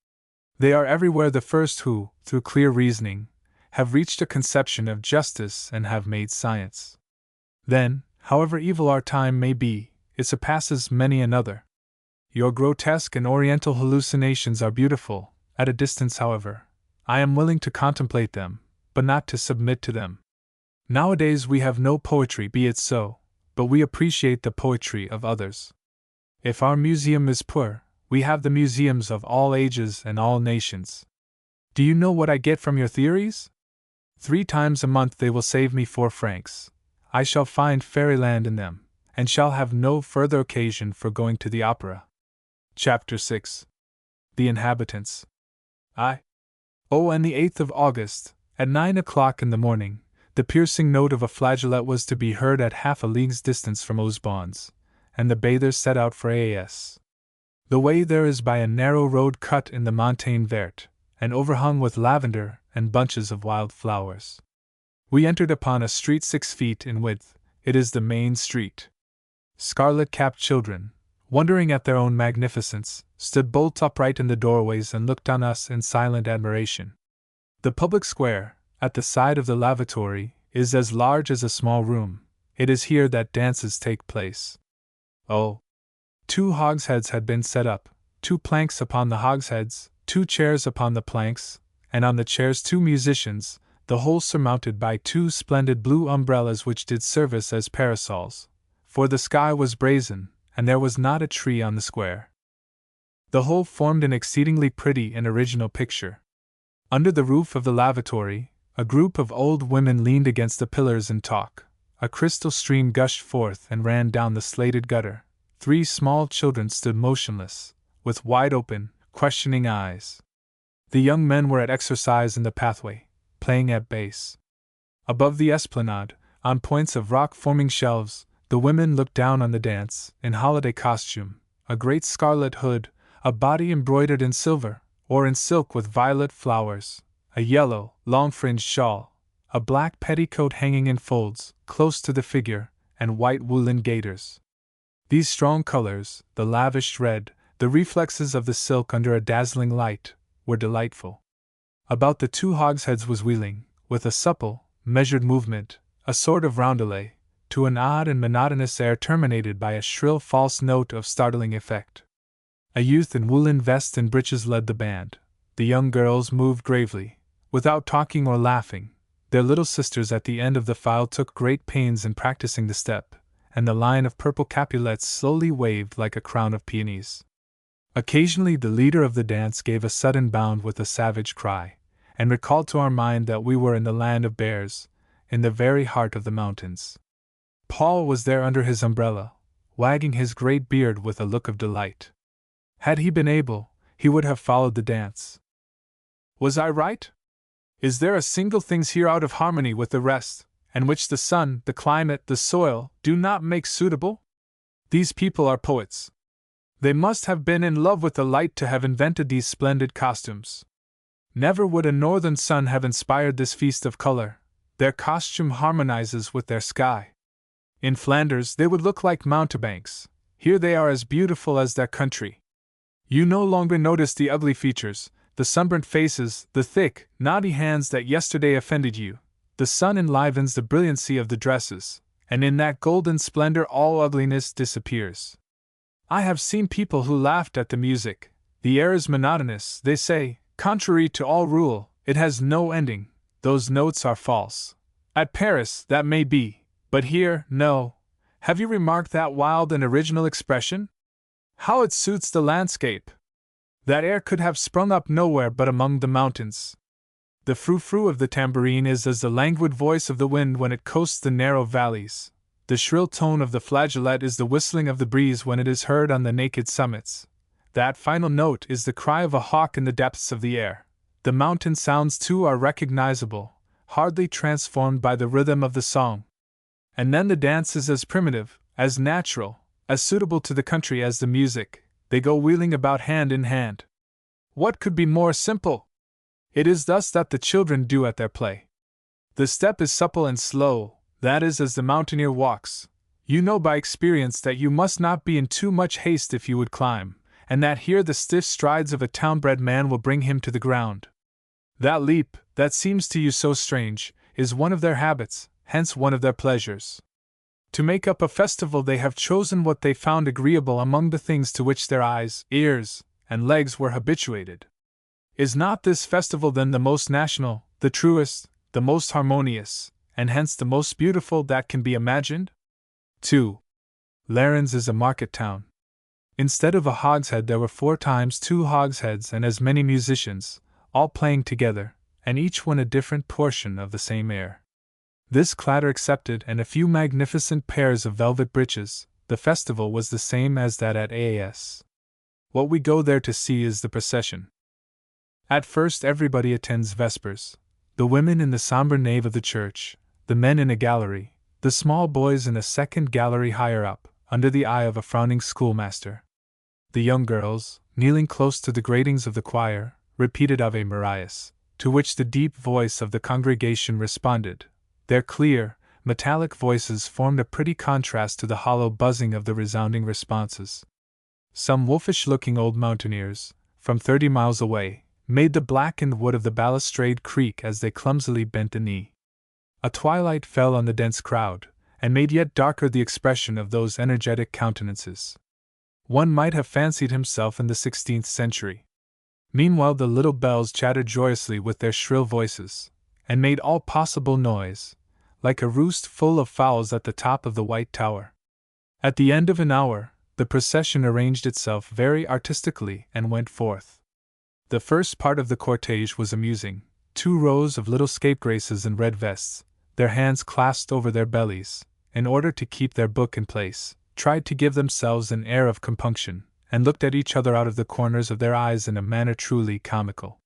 They are everywhere the first who, through clear reasoning, have reached a conception of justice and have made science. Then, however evil our time may be, it surpasses many another. Your grotesque and oriental hallucinations are beautiful, at a distance however. I am willing to contemplate them, but not to submit to them. Nowadays we have no poetry, be it so, but we appreciate the poetry of others. If our museum is poor, we have the museums of all ages and all nations. Do you know what I get from your theories? 3 times a month they will save me 4 francs. I shall find fairyland in them, and shall have no further occasion for going to the opera. Chapter 6. The Inhabitants. And the 8th of August, at 9 o'clock in the morning, the piercing note of a flageolet was to be heard at half a league's distance from Osbon's, and the bathers set out for As. The way there is by a narrow road cut in the Montagne Verte, and overhung with lavender and bunches of wild flowers. We entered upon a street 6 feet in width. It is the main street. Scarlet-capped children, wondering at their own magnificence, stood bolt upright in the doorways and looked on us in silent admiration. The public square, at the side of the lavatory, is as large as a small room. It is here that dances take place. 2 hogsheads had been set up, 2 planks upon the hogsheads, 2 chairs upon the planks, and on the chairs 2 musicians, the whole surmounted by 2 splendid blue umbrellas which did service as parasols, for the sky was brazen, and there was not a tree on the square. The whole formed an exceedingly pretty and original picture. Under the roof of the lavatory, a group of old women leaned against the pillars and talked. A crystal stream gushed forth and ran down the slated gutter. 3 small children stood motionless, with wide-open, questioning eyes. The young men were at exercise in the pathway, playing at bass. Above the esplanade, on points of rock forming shelves, the women looked down on the dance, in holiday costume, a great scarlet hood, a body embroidered in silver, or in silk with violet flowers, a yellow, long-fringed shawl, a black petticoat hanging in folds, close to the figure, and white woolen gaiters. These strong colors, the lavished red, the reflexes of the silk under a dazzling light, were delightful. About the 2 hogsheads was wheeling, with a supple, measured movement, a sort of roundelay, to an odd and monotonous air terminated by a shrill false note of startling effect. A youth in woolen vest and breeches led the band. The young girls moved gravely, without talking or laughing. Their little sisters at the end of the file took great pains in practicing the step, and the line of purple capulets slowly waved like a crown of peonies. Occasionally the leader of the dance gave a sudden bound with a savage cry, and recalled to our mind that we were in the land of bears, in the very heart of the mountains. Paul was there under his umbrella, wagging his great beard with a look of delight. Had he been able, he would have followed the dance. Was I right? Is there a single thing here out of harmony with the rest, and which the sun, the climate, the soil, do not make suitable? These people are poets. They must have been in love with the light to have invented these splendid costumes. Never would a northern sun have inspired this feast of color. Their costume harmonizes with their sky. In Flanders they would look like mountebanks. Here they are as beautiful as their country. You no longer notice the ugly features, the sunburnt faces, the thick, knotty hands that yesterday offended you. The sun enlivens the brilliancy of the dresses, and in that golden splendor all ugliness disappears. I have seen people who laughed at the music. The air is monotonous, they say, contrary to all rule, it has no ending, those notes are false. At Paris, that may be, but here, no. Have you remarked that wild and original expression? How it suits the landscape! That air could have sprung up nowhere but among the mountains. The frou-frou of the tambourine is as the languid voice of the wind when it coasts the narrow valleys. The shrill tone of the flageolet is the whistling of the breeze when it is heard on the naked summits. That final note is the cry of a hawk in the depths of the air. The mountain sounds too are recognizable, hardly transformed by the rhythm of the song. And then the dance is as primitive, as natural, as suitable to the country as the music. They go wheeling about hand in hand. What could be more simple? It is thus that the children do at their play. The step is supple and slow, that is as the mountaineer walks. You know by experience that you must not be in too much haste if you would climb, and that here the stiff strides of a town-bred man will bring him to the ground. That leap, that seems to you so strange, is one of their habits, hence one of their pleasures. To make up a festival, they have chosen what they found agreeable among the things to which their eyes, ears, and legs were habituated. Is not this festival then the most national, the truest, the most harmonious, and hence the most beautiful that can be imagined? 2. Lérins is a market town. Instead of a hogshead, there were 4 times 2 hogsheads and as many musicians, all playing together, and each one a different portion of the same air. This clatter accepted, and a few magnificent pairs of velvet breeches, the festival was the same as that at AAS. What we go there to see is the procession. At first, everybody attends vespers: the women in the somber nave of the church, the men in a gallery, the small boys in a second gallery higher up, under the eye of a frowning schoolmaster. The young girls, kneeling close to the gratings of the choir, repeated Ave Marias, to which the deep voice of the congregation responded. Their clear, metallic voices formed a pretty contrast to the hollow buzzing of the resounding responses. Some wolfish-looking old mountaineers, from 30 miles away, made the blackened wood of the balustrade creak as they clumsily bent the knee. A twilight fell on the dense crowd, and made yet darker the expression of those energetic countenances. One might have fancied himself in the 16th century. Meanwhile the little bells chattered joyously with their shrill voices, and made all possible noise, like a roost full of fowls at the top of the White Tower. At the end of an hour, the procession arranged itself very artistically and went forth. The first part of the cortege was amusing: 2 rows of little scapegraces in red vests, their hands clasped over their bellies, in order to keep their book in place, tried to give themselves an air of compunction, and looked at each other out of the corners of their eyes in a manner truly comical.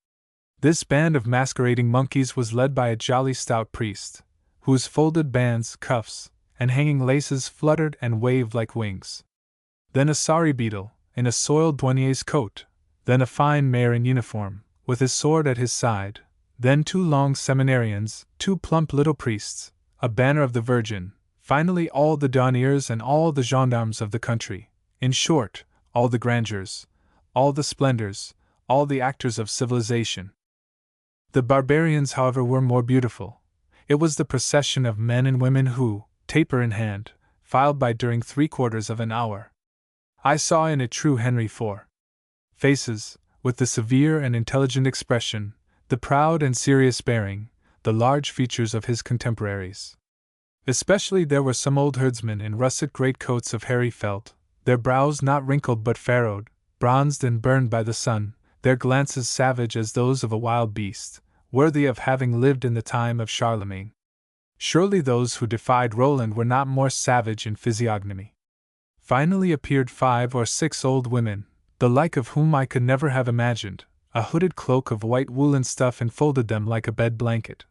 This band of masquerading monkeys was led by a jolly stout priest, whose folded bands, cuffs, and hanging laces fluttered and waved like wings. Then a sorry beadle, in a soiled douanier's coat, then a fine mayor in uniform, with his sword at his side, then 2 long seminarians, 2 plump little priests, a banner of the Virgin, finally all the douaniers and all the gendarmes of the country, in short, all the grandeurs, all the splendors, all the actors of civilization. The barbarians, however, were more beautiful. It was the procession of men and women who, taper in hand, filed by during 3/4 of an hour. I saw in it true Henry IV. faces, with the severe and intelligent expression, the proud and serious bearing, the large features of his contemporaries. Especially there were some old herdsmen in russet greatcoats of hairy felt, their brows not wrinkled but furrowed, bronzed and burned by the sun, their glances savage as those of a wild beast, worthy of having lived in the time of Charlemagne. Surely those who defied Roland were not more savage in physiognomy. Finally appeared 5 or 6 old women, the like of whom I could never have imagined. A hooded cloak of white woolen stuff enfolded them like a bed blanket.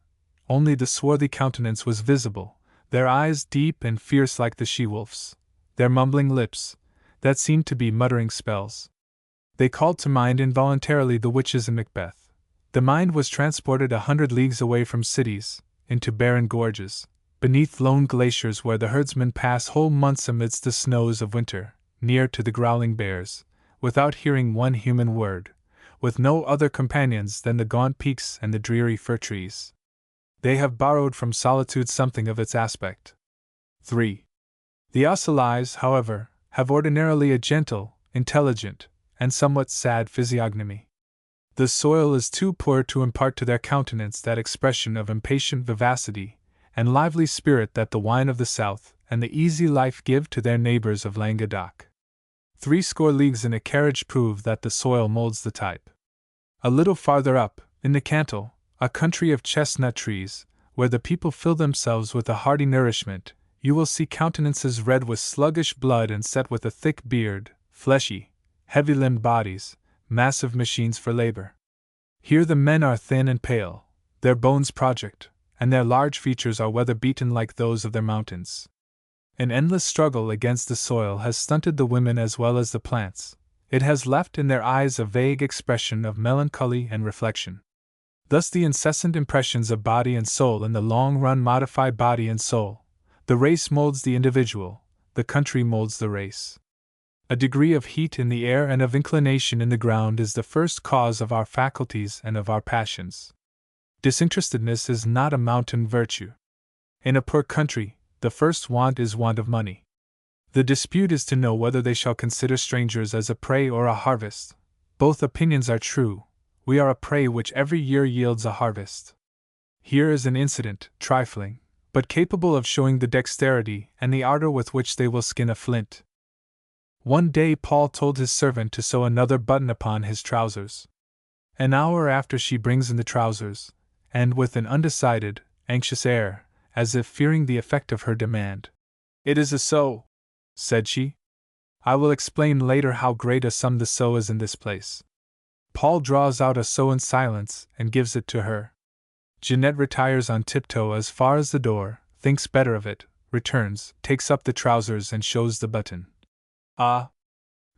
Only the swarthy countenance was visible, their eyes deep and fierce like the she-wolf's, their mumbling lips, that seemed to be muttering spells. They called to mind involuntarily the witches in Macbeth. The mind was transported 100 leagues away from cities, into barren gorges, beneath lone glaciers where the herdsmen pass whole months amidst the snows of winter, near to the growling bears, without hearing one human word, with no other companions than the gaunt peaks and the dreary fir trees. They have borrowed from solitude something of its aspect. 3. The Ossolies, however, have ordinarily a gentle, intelligent, and somewhat sad physiognomy. The soil is too poor to impart to their countenance that expression of impatient vivacity and lively spirit that the wine of the south and the easy life give to their neighbors of Languedoc. 80 leagues in a carriage prove that the soil molds the type. A little farther up, in the Cantal, a country of chestnut trees, where the people fill themselves with a hearty nourishment, you will see countenances red with sluggish blood and set with a thick beard, fleshy, heavy-limbed bodies, massive machines for labor. Here the men are thin and pale, their bones project, and their large features are weather-beaten like those of their mountains. An endless struggle against the soil has stunted the women as well as the plants. It has left in their eyes a vague expression of melancholy and reflection. Thus the incessant impressions of body and soul in the long run modify body and soul. The race molds the individual, the country molds the race. A degree of heat in the air and of inclination in the ground is the first cause of our faculties and of our passions. Disinterestedness is not a mountain virtue. In a poor country, The first want is want of money. The dispute is to know whether they shall consider strangers as a prey or a harvest. Both opinions are true. We are a prey which every year yields a harvest. Here is an incident, trifling, but capable of showing the dexterity and the ardor with which they will skin a flint. One day Paul told his servant to sew another button upon his trousers. An hour after she brings in the trousers, and with an undecided, anxious air, as if fearing the effect of her demand. "It is a sew," said she. "I will explain later how great a sum the sew is in this place." Paul draws out a sew in silence and gives it to her. Jeanette retires on tiptoe as far as the door, thinks better of it, returns, takes up the trousers and shows the button. "Ah!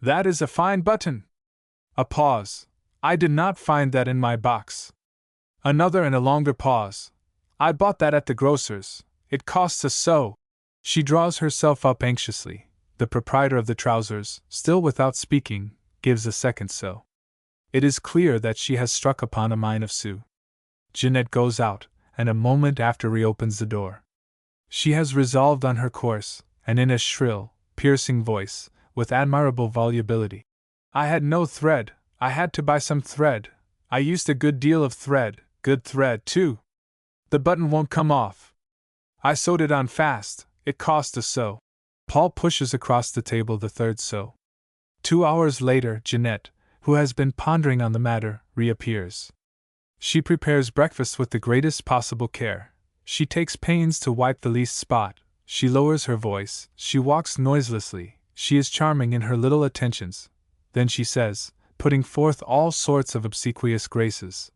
That is a fine button!" A pause. "I did not find that in my box." Another and a longer pause. "I bought that at the grocer's. It costs a so." She draws herself up anxiously. The proprietor of the trousers, still without speaking, gives a second so. It is clear that she has struck upon a mine of sous. Jeanette goes out, and a moment after reopens the door. She has resolved on her course, and in a shrill, piercing voice, with admirable volubility. "I had no thread. I had to buy some thread. I used a good deal of thread, good thread, too. The button won't come off. I sewed it on fast. It cost a so." Paul pushes across the table the third so. 2 hours later, Jeanette, who has been pondering on the matter, reappears. She prepares breakfast with the greatest possible care. She takes pains to wipe the least spot. She lowers her voice. She walks noiselessly. She is charming in her little attentions. Then she says, putting forth all sorts of obsequious graces,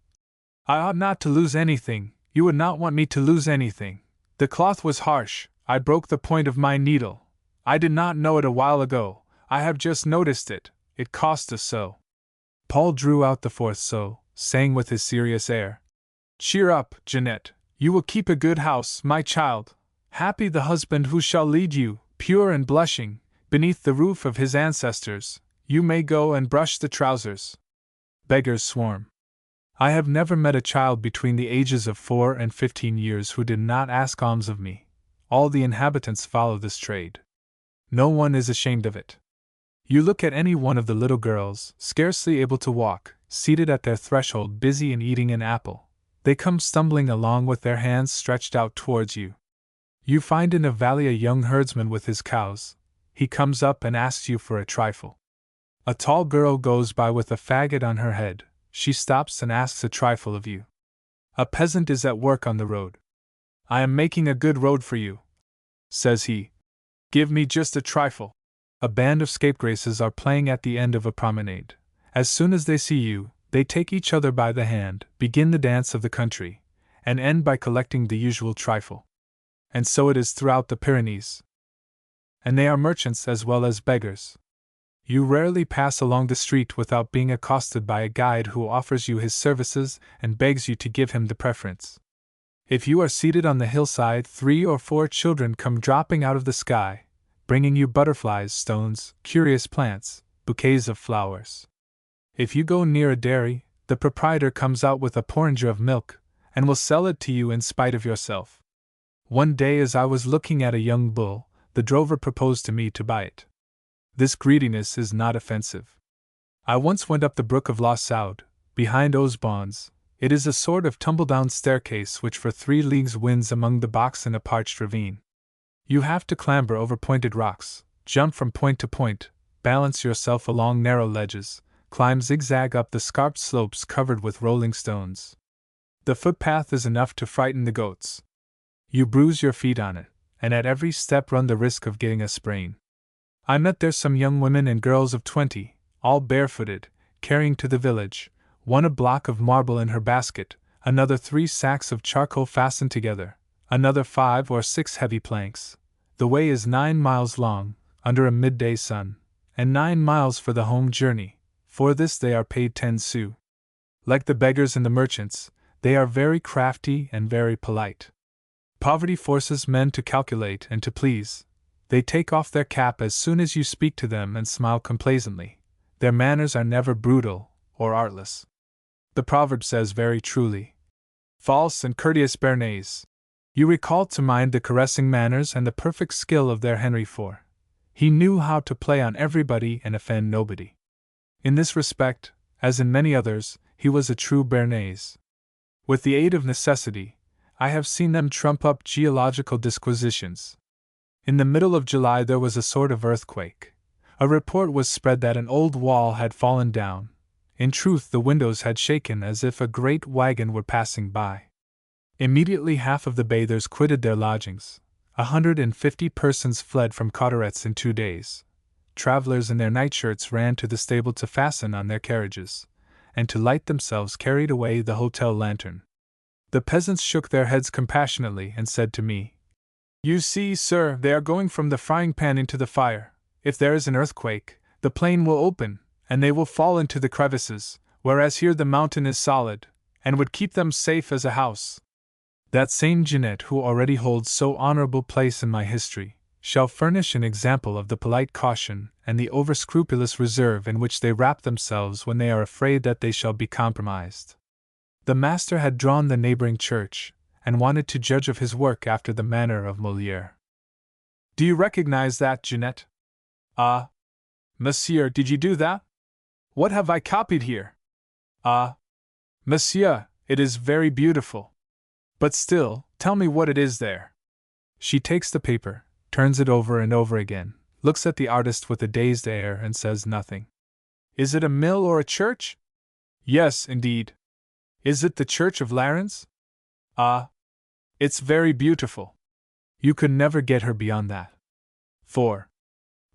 "I ought not to lose anything. You would not want me to lose anything. The cloth was harsh. I broke the point of my needle. I did not know it a while ago. I have just noticed it. It cost a so." Paul drew out the fourth so, saying with his serious air, "Cheer up, Jeanette. You will keep a good house, my child. Happy the husband who shall lead you, pure and blushing, beneath the roof of his ancestors. You may go and brush the trousers." Beggars swarm. I have never met a child between the ages of 4 and 15 years who did not ask alms of me. All the inhabitants follow this trade. No one is ashamed of it. You look at any one of the little girls, scarcely able to walk, seated at their threshold busy in eating an apple. They come stumbling along with their hands stretched out towards you. You find in a valley a young herdsman with his cows. He comes up and asks you for a trifle. A tall girl goes by with a faggot on her head. She stops and asks a trifle of you. A peasant is at work on the road. "I am making a good road for you," says he. "Give me just a trifle." A band of scapegraces are playing at the end of a promenade. As soon as they see you, they take each other by the hand, begin the dance of the country, and end by collecting the usual trifle. And so it is throughout the Pyrenees. And they are merchants as well as beggars. You rarely pass along the street without being accosted by a guide who offers you his services and begs you to give him the preference. If you are seated on the hillside, 3 or 4 children come dropping out of the sky, bringing you butterflies, stones, curious plants, bouquets of flowers. If you go near a dairy, the proprietor comes out with a porringer of milk, and will sell it to you in spite of yourself. One day, as I was looking at a young bull, the drover proposed to me to buy it. This greediness is not offensive. I once went up the brook of La Saude, behind Osbons. It is a sort of tumble-down staircase which for 3 leagues winds among the box in a parched ravine. You have to clamber over pointed rocks, jump from point to point, balance yourself along narrow ledges, climb zigzag up the scarped slopes covered with rolling stones. The footpath is enough to frighten the goats. You bruise your feet on it, and at every step run the risk of getting a sprain. I met there some young women and girls of 20, all barefooted, carrying to the village, one a block of marble in her basket, another 3 sacks of charcoal fastened together, another 5 or 6 heavy planks. The way is 9 miles long, under a midday sun, and 9 miles for the home journey. For this they are paid 10 sous. Like the beggars and the merchants, they are very crafty and very polite. Poverty forces men to calculate and to please. They take off their cap as soon as you speak to them and smile complacently. Their manners are never brutal or artless. The proverb says very truly, "False and courteous Béarnais." You recall to mind the caressing manners and the perfect skill of their Henry IV. He knew how to play on everybody and offend nobody. In this respect, as in many others, he was a true Béarnais. With the aid of necessity, I have seen them trump up geological disquisitions. In the middle of July there was a sort of earthquake. A report was spread that an old wall had fallen down. In truth, the windows had shaken as if a great wagon were passing by. Immediately half of the bathers quitted their lodgings. 150 persons fled from Cauteret's in 2 days. Travelers in their nightshirts ran to the stable to fasten on their carriages, and to light themselves carried away the hotel lantern. The peasants shook their heads compassionately and said to me, "You see, sir, they are going from the frying pan into the fire. If there is an earthquake, the plain will open, and they will fall into the crevices, whereas here the mountain is solid, and would keep them safe as a house." That same Jeanette, who already holds so honorable place in my history, shall furnish an example of the polite caution and the over-scrupulous reserve in which they wrap themselves when they are afraid that they shall be compromised. The master had drawn the neighboring church, and wanted to judge of his work after the manner of Molière. "Do you recognize that, Jeanette?" "Ah, monsieur, did you do that? What have I copied here?" "Ah, monsieur, it is very beautiful. But still, tell me what it is there." She takes the paper, turns it over and over again, looks at the artist with a dazed air and says nothing. "Is it a mill or a church?" "Yes, indeed." "Is it the church of Larens?" "Ah, it's very beautiful." You could never get her beyond that. 4.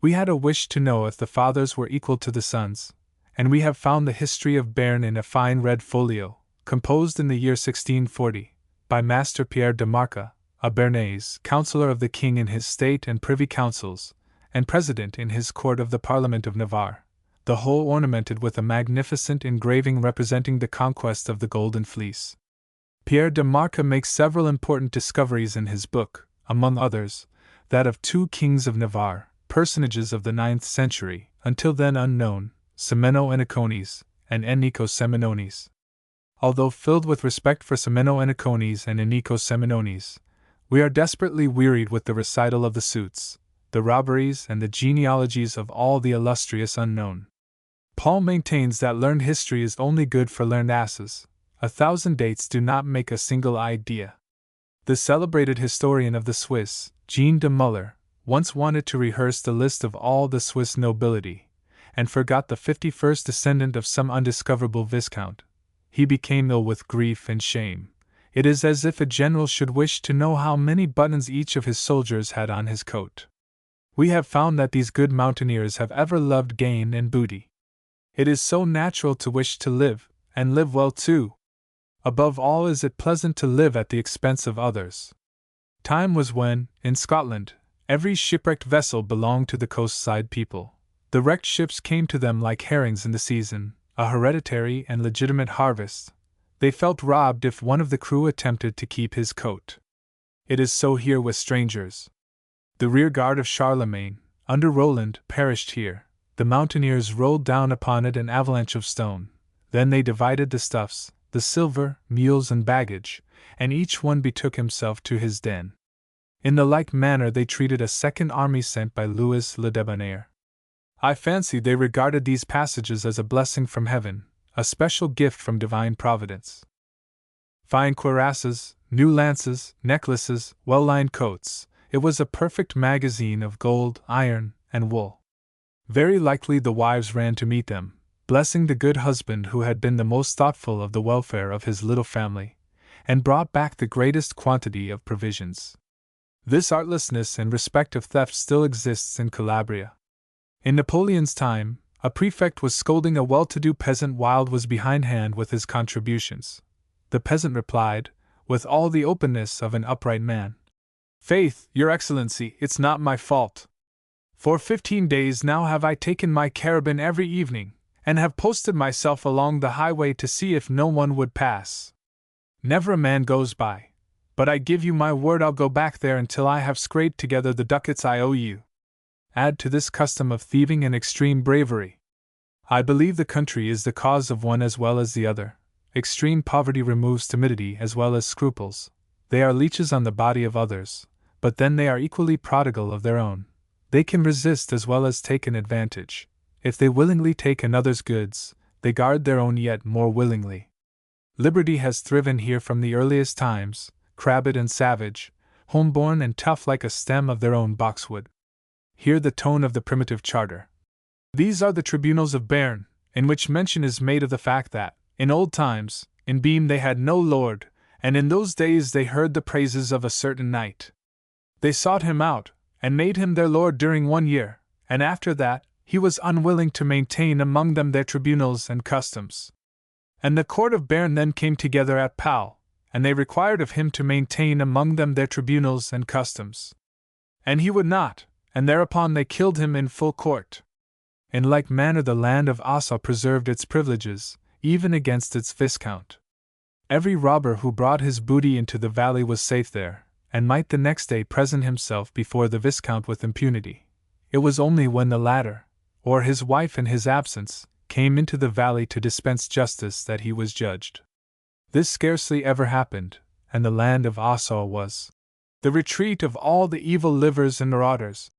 We had a wish to know if the fathers were equal to the sons, and we have found the history of Béarn in a fine red folio, composed in the year 1640, by Master Pierre de Marca, a Béarnais, councillor of the king in his state and privy councils, and president in his court of the Parliament of Navarre, the whole ornamented with a magnificent engraving representing the conquest of the Golden Fleece. Pierre de Marca makes several important discoveries in his book, among others, that of 2 kings of Navarre, personages of the 9th century, until then unknown, Semeno Enicones and Enico Semenones. Although filled with respect for Semeno Enicones and Enico Semenones, we are desperately wearied with the recital of the suits, the robberies, and the genealogies of all the illustrious unknown. Paul maintains that learned history is only good for learned asses. 1,000 dates do not make a single idea. The celebrated historian of the Swiss, Jean de Muller, once wanted to rehearse the list of all the Swiss nobility, and forgot the 51st descendant of some undiscoverable viscount. He became ill with grief and shame. It is as if a general should wish to know how many buttons each of his soldiers had on his coat. We have found that these good mountaineers have ever loved gain and booty. It is so natural to wish to live, and live well too. Above all is it pleasant to live at the expense of others. Time was when, in Scotland, every shipwrecked vessel belonged to the coast-side people. The wrecked ships came to them like herrings in the season, a hereditary and legitimate harvest. They felt robbed if one of the crew attempted to keep his coat. It is so here with strangers. The rear guard of Charlemagne, under Roland, perished here. The mountaineers rolled down upon it an avalanche of stone. Then they divided the stuffs, the silver, mules, and baggage, and each one betook himself to his den. In the like manner they treated a second army sent by Louis le Debonair. I fancy they regarded these passages as a blessing from heaven, a special gift from divine providence. Fine cuirasses, new lances, necklaces, well-lined coats, it was a perfect magazine of gold, iron, and wool. Very likely the wives ran to meet them, blessing the good husband who had been the most thoughtful of the welfare of his little family, and brought back the greatest quantity of provisions. This artlessness in respect of theft still exists in Calabria. In Napoleon's time, a prefect was scolding a well-to-do peasant while was behindhand with his contributions. The peasant replied, with all the openness of an upright man, "Faith, your excellency, it's not my fault. For 15 days now have I taken my carabine every evening, and have posted myself along the highway to see if no one would pass. Never a man goes by, but I give you my word I'll go back there until I have scraped together the ducats I owe you." Add to this custom of thieving and extreme bravery. I believe the country is the cause of one as well as the other. Extreme poverty removes timidity as well as scruples. They are leeches on the body of others, but then they are equally prodigal of their own. They can resist as well as take an advantage. If they willingly take another's goods, they guard their own yet more willingly. Liberty has thriven here from the earliest times, crabbed and savage, homeborn and tough like a stem of their own boxwood. Hear the tone of the primitive charter. These are the tribunals of Bern, in which mention is made of the fact that, in old times, in Beam they had no lord, and in those days they heard the praises of a certain knight. They sought him out, and made him their lord during 1 year, and after that, he was unwilling to maintain among them their tribunals and customs. And the court of Bern then came together at Pau, and they required of him to maintain among them their tribunals and customs. And he would not, and thereupon they killed him in full court. In like manner the land of Assa preserved its privileges, even against its viscount. Every robber who brought his booty into the valley was safe there, and might the next day present himself before the viscount with impunity. It was only when the latter, or his wife in his absence, came into the valley to dispense justice that he was judged. This scarcely ever happened, and the land of Assa was the retreat of all the evil livers and marauders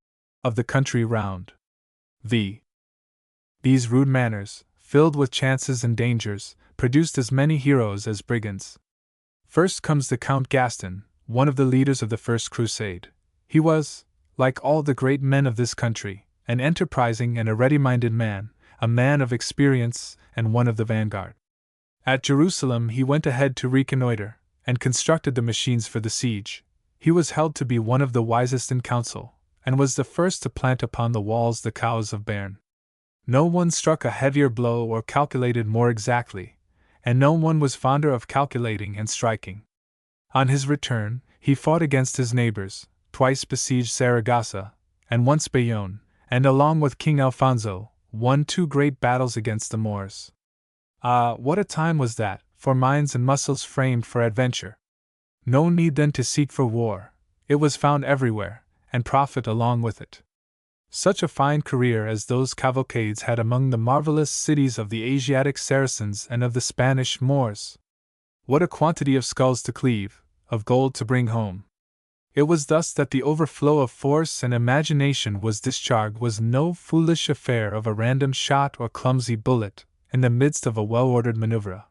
of the country round. These rude manners, filled with chances and dangers, produced as many heroes as brigands. First comes the Count Gaston, one of the leaders of the First Crusade. He was, like all the great men of this country, an enterprising and a ready-minded man, a man of experience and one of the vanguard. At Jerusalem he went ahead to reconnoiter, and constructed the machines for the siege. He was held to be one of the wisest in council, and was the first to plant upon the walls the cows of Bern. No one struck a heavier blow or calculated more exactly, and no one was fonder of calculating and striking. On his return, he fought against his neighbors, twice besieged Saragossa, and once Bayonne, and along with King Alfonso, won 2 great battles against the Moors. Ah, what a time was that, for minds and muscles framed for adventure! No need then to seek for war, it was found everywhere, and profit along with it. Such a fine career as those cavalcades had among the marvelous cities of the Asiatic Saracens and of the Spanish Moors! What a quantity of skulls to cleave, of gold to bring home! It was thus that the overflow of force and imagination was discharged was no foolish affair of a random shot or clumsy bullet, in the midst of a well-ordered manoeuvre.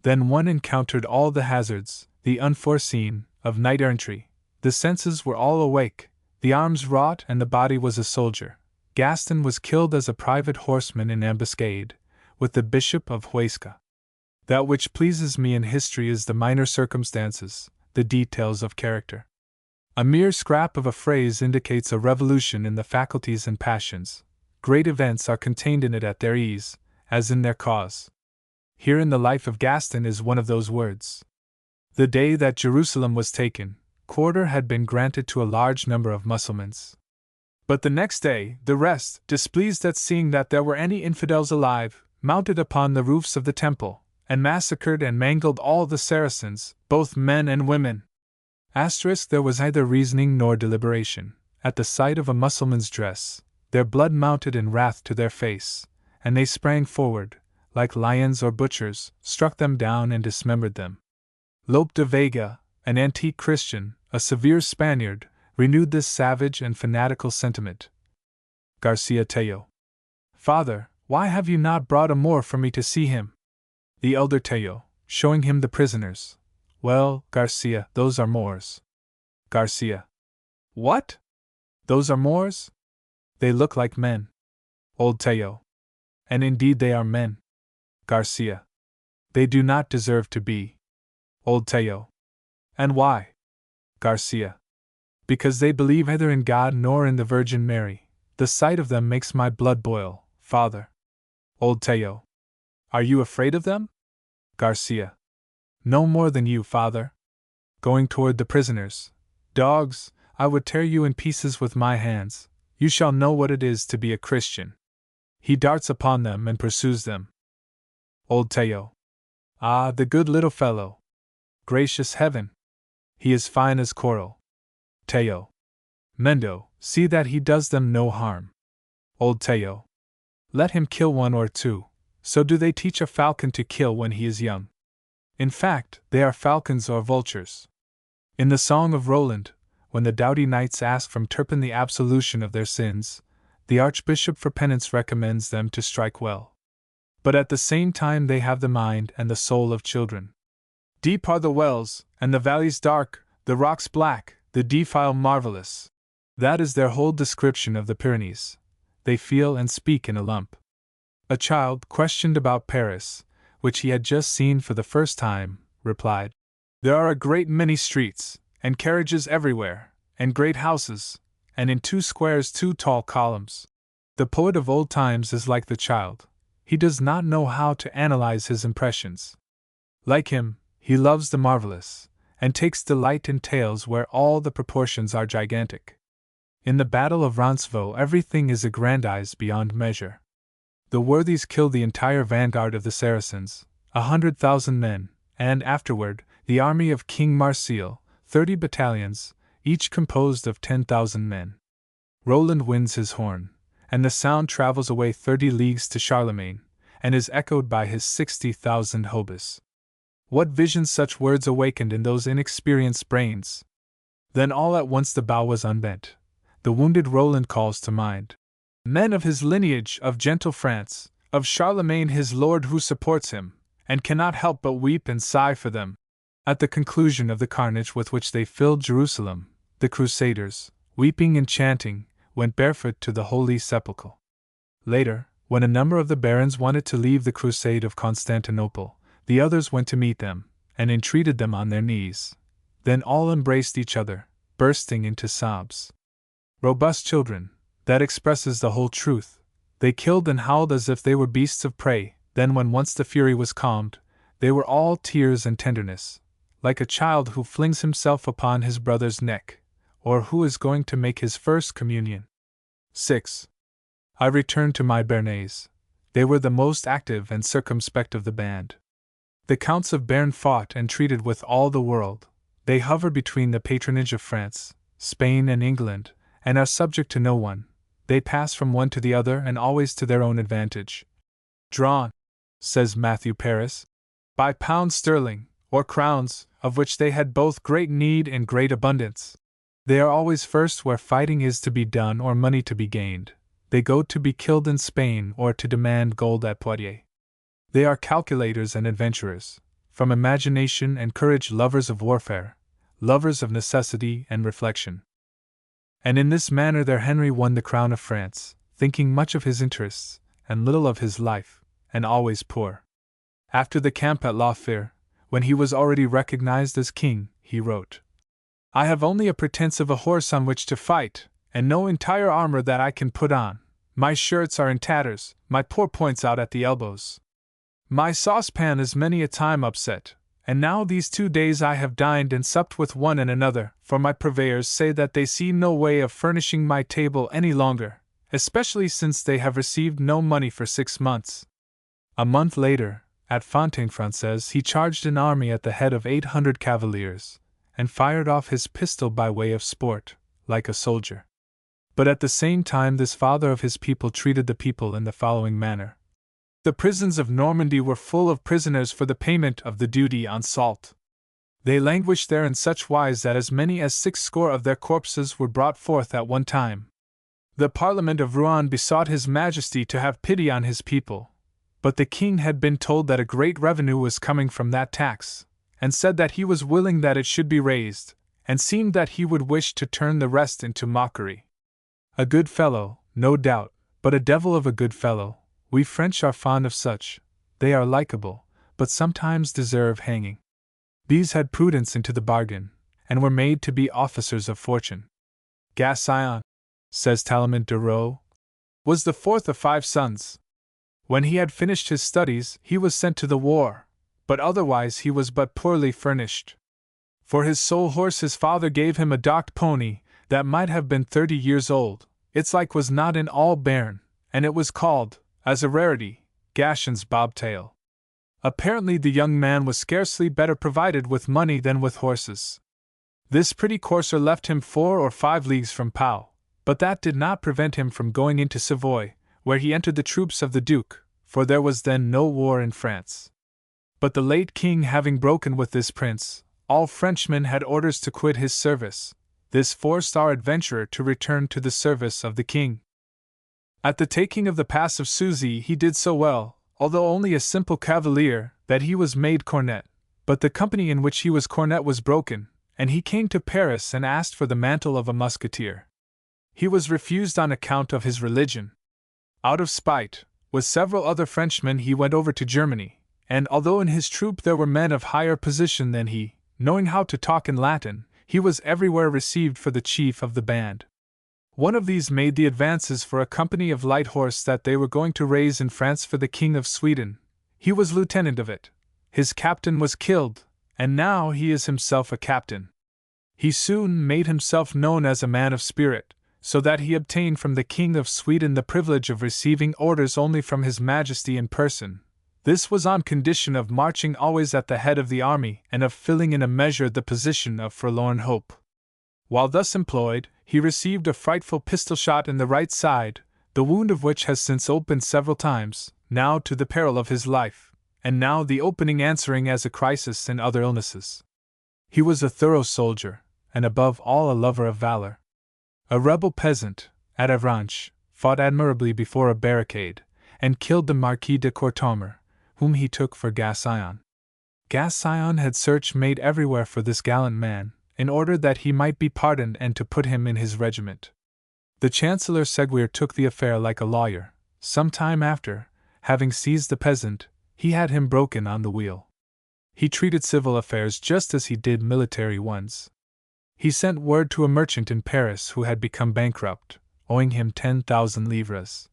Then one encountered all the hazards, the unforeseen, of knight-errantry. The senses were all awake, the arms wrought, and the body was a soldier. Gaston was killed as a private horseman in ambuscade, with the Bishop of Huesca. That which pleases me in history is the minor circumstances, the details of character. A mere scrap of a phrase indicates a revolution in the faculties and passions. Great events are contained in it at their ease, as in their cause. Here in the life of Gaston is one of those words. The day that Jerusalem was taken, quarter had been granted to a large number of Mussulmans. But the next day, the rest, displeased at seeing that there were any infidels alive, mounted upon the roofs of the temple, and massacred and mangled all the Saracens, both men and women. There was neither reasoning nor deliberation. At the sight of a Mussulman's dress, their blood mounted in wrath to their face, and they sprang forward, like lions or butchers, struck them down and dismembered them. Lope de Vega, an antique Christian, a severe Spaniard, renewed this savage and fanatical sentiment. Garcia Tello. Father, why have you not brought a Moor for me to see him? The elder Tello, showing him the prisoners. Well, Garcia, those are Moors. Garcia. What? Those are Moors? They look like men. Old Tello. And indeed they are men. Garcia. They do not deserve to be. Old Tello. And why? Garcia. Because they believe neither in God nor in the Virgin Mary. The sight of them makes my blood boil, father. Old Tello. Are you afraid of them? Garcia. No more than you, father. Going toward the prisoners. Dogs, I would tear you in pieces with my hands. You shall know what it is to be a Christian. He darts upon them and pursues them. Old Tello. Ah, the good little fellow. Gracious heaven! He is fine as coral. Tello. Mendo, see that he does them no harm. Old Tello. Let him kill 1 or 2. So do they teach a falcon to kill when he is young. In fact, they are falcons or vultures. In the Song of Roland, when the doughty knights ask from Turpin the absolution of their sins, the Archbishop for penance recommends them to strike well. But at the same time they have the mind and the soul of children. Deep are the wells, and the valleys dark, the rocks black, the defile marvelous. That is their whole description of the Pyrenees. They feel and speak in a lump. A child, questioned about Paris, which he had just seen for the first time, replied, "There are a great many streets, and carriages everywhere, and great houses, and in 2 squares 2 tall columns." The poet of old times is like the child. He does not know how to analyze his impressions. Like him, he loves the marvelous, and takes delight in tales where all the proportions are gigantic. In the Battle of Roncevaux everything is aggrandized beyond measure. The worthies killed the entire vanguard of the Saracens, 100,000 men, and afterward, the army of King Marsial, 30 battalions, each composed of 10,000 men. Roland winds his horn, and the sound travels away 30 leagues to Charlemagne, and is echoed by his 60,000 hobos. What visions such words awakened in those inexperienced brains! Then all at once the bow was unbent. The wounded Roland calls to mind men of his lineage, of gentle France, of Charlemagne his lord who supports him, and cannot help but weep and sigh for them. At the conclusion of the carnage with which they filled Jerusalem, the Crusaders, weeping and chanting, went barefoot to the Holy Sepulchre. Later, when a number of the barons wanted to leave the Crusade of Constantinople, the others went to meet them, and entreated them on their knees. Then all embraced each other, bursting into sobs. Robust children, that expresses the whole truth. They killed and howled as if they were beasts of prey. Then when once the fury was calmed, they were all tears and tenderness, like a child who flings himself upon his brother's neck, or who is going to make his first communion. 6. I returned to my Béarnais. They were the most active and circumspect of the band. The Counts of Béarn fought and treated with all the world. They hover between the patronage of France, Spain, and England, and are subject to no one. They pass from one to the other and always to their own advantage. Drawn, says Matthew Paris, by pounds sterling, or crowns, of which they had both great need and great abundance. They are always first where fighting is to be done or money to be gained. They go to be killed in Spain or to demand gold at Poitiers. They are calculators and adventurers, from imagination and courage lovers of warfare, lovers of necessity and reflection. And in this manner their Henry won the crown of France, thinking much of his interests, and little of his life, and always poor. After the camp at La Fère, when he was already recognized as king, he wrote, "I have only a pretence of a horse on which to fight, and no entire armor that I can put on. My shirts are in tatters, my pourpoints out at the elbows. My saucepan is many a time upset, and now these 2 days I have dined and supped with one and another, for my purveyors say that they see no way of furnishing my table any longer, especially since they have received no money for 6 months." A month later, at Fontaine-Française, he charged an army at the head of 800 cavaliers, and fired off his pistol by way of sport, like a soldier. But at the same time this father of his people treated the people in the following manner. The prisons of Normandy were full of prisoners for the payment of the duty on salt. They languished there in such wise that as many as 60 of their corpses were brought forth at one time. The Parliament of Rouen besought His Majesty to have pity on his people, but the king had been told that a great revenue was coming from that tax, and said that he was willing that it should be raised, and seemed that he would wish to turn the rest into mockery. A good fellow, no doubt, but a devil of a good fellow. We French are fond of such. They are likable, but sometimes deserve hanging. These had prudence into the bargain, and were made to be officers of fortune. Gassion, says Tallemant de Roux, was the 4th of 5 sons. When he had finished his studies, he was sent to the war, but otherwise he was but poorly furnished. For his sole horse his father gave him a docked pony that might have been 30 years old. Its like was not in all Béarn, and it was called, as a rarity, Gassion's bobtail. Apparently the young man was scarcely better provided with money than with horses. This pretty courser left him 4 or 5 leagues from Pau, but that did not prevent him from going into Savoy, where he entered the troops of the Duke, for there was then no war in France. But the late king having broken with this prince, All Frenchmen had orders to quit his service. This forced our adventurer to return to the service of the king. At the taking of the pass of Souzy he did so well, although only a simple cavalier, that he was made cornet. But the company in which he was cornet was broken, and he came to Paris and asked for the mantle of a musketeer. He was refused on account of his religion. Out of spite, with several other Frenchmen he went over to Germany, and although in his troop there were men of higher position than he, knowing how to talk in Latin, he was everywhere received for the chief of the band. One of these made the advances for a company of light horse that they were going to raise in France for the King of Sweden. He was lieutenant of it. His captain was killed, and now he is himself a captain. He soon made himself known as a man of spirit, so that he obtained from the King of Sweden the privilege of receiving orders only from His Majesty in person. This was on condition of marching always at the head of the army and of filling in a measure the position of forlorn hope. While thus employed, he received a frightful pistol shot in the right side, the wound of which has since opened several times, now to the peril of his life, and now the opening answering as a crisis in other illnesses. He was a thorough soldier, and above all a lover of valor. A rebel peasant, at Avranches, fought admirably before a barricade, and killed the Marquis de Courtormer, whom he took for Gassion. Gassion had search made everywhere for this gallant man, in order that he might be pardoned and to put him in his regiment. The Chancellor Seguier took the affair like a lawyer. Some time after, having seized the peasant, he had him broken on the wheel. He treated civil affairs just as he did military ones. He sent word to a merchant in Paris who had become bankrupt, owing him 10,000 livres,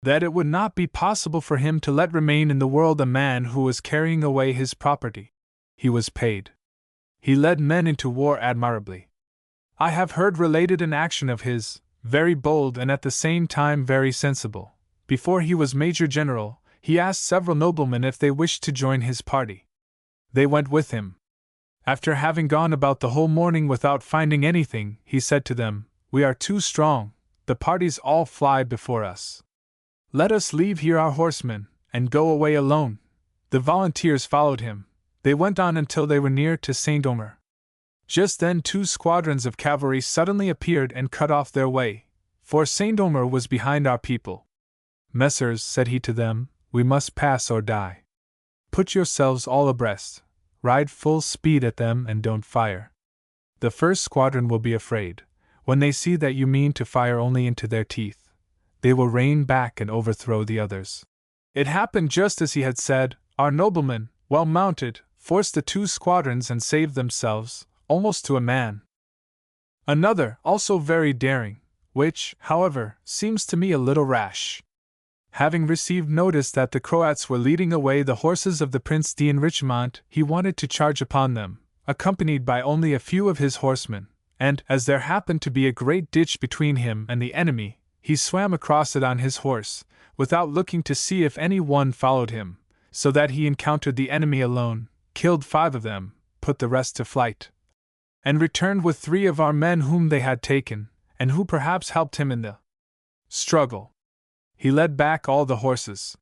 that it would not be possible for him to let remain in the world a man who was carrying away his property. He was paid. He led men into war admirably. I have heard related an action of his, very bold and at the same time very sensible. Before he was Major General, he asked several noblemen if they wished to join his party. They went with him. After having gone about the whole morning without finding anything, he said to them, "We are too strong, the parties all fly before us. Let us leave here our horsemen, and go away alone." The volunteers followed him. They went on until they were near to Saint-Omer. Just then 2 squadrons of cavalry suddenly appeared and cut off their way, for Saint-Omer was behind our people. "Messers," said he to them, "we must pass or die. Put yourselves all abreast, ride full speed at them and don't fire. The first squadron will be afraid. When they see that you mean to fire only into their teeth, they will rein back and overthrow the others." It happened just as he had said. Our noblemen, well mounted, forced the 2 squadrons and saved themselves, almost to a man. Another, also very daring, which, however, seems to me a little rash. Having received notice that the Croats were leading away the horses of the Prince d'Enrichement, he wanted to charge upon them, accompanied by only a few of his horsemen, and, as there happened to be a great ditch between him and the enemy, he swam across it on his horse, without looking to see if any one followed him, so that he encountered the enemy alone, killed 5 of them, put the rest to flight, and returned with 3 of our men whom they had taken, and who perhaps helped him in the struggle. He led back all the horses.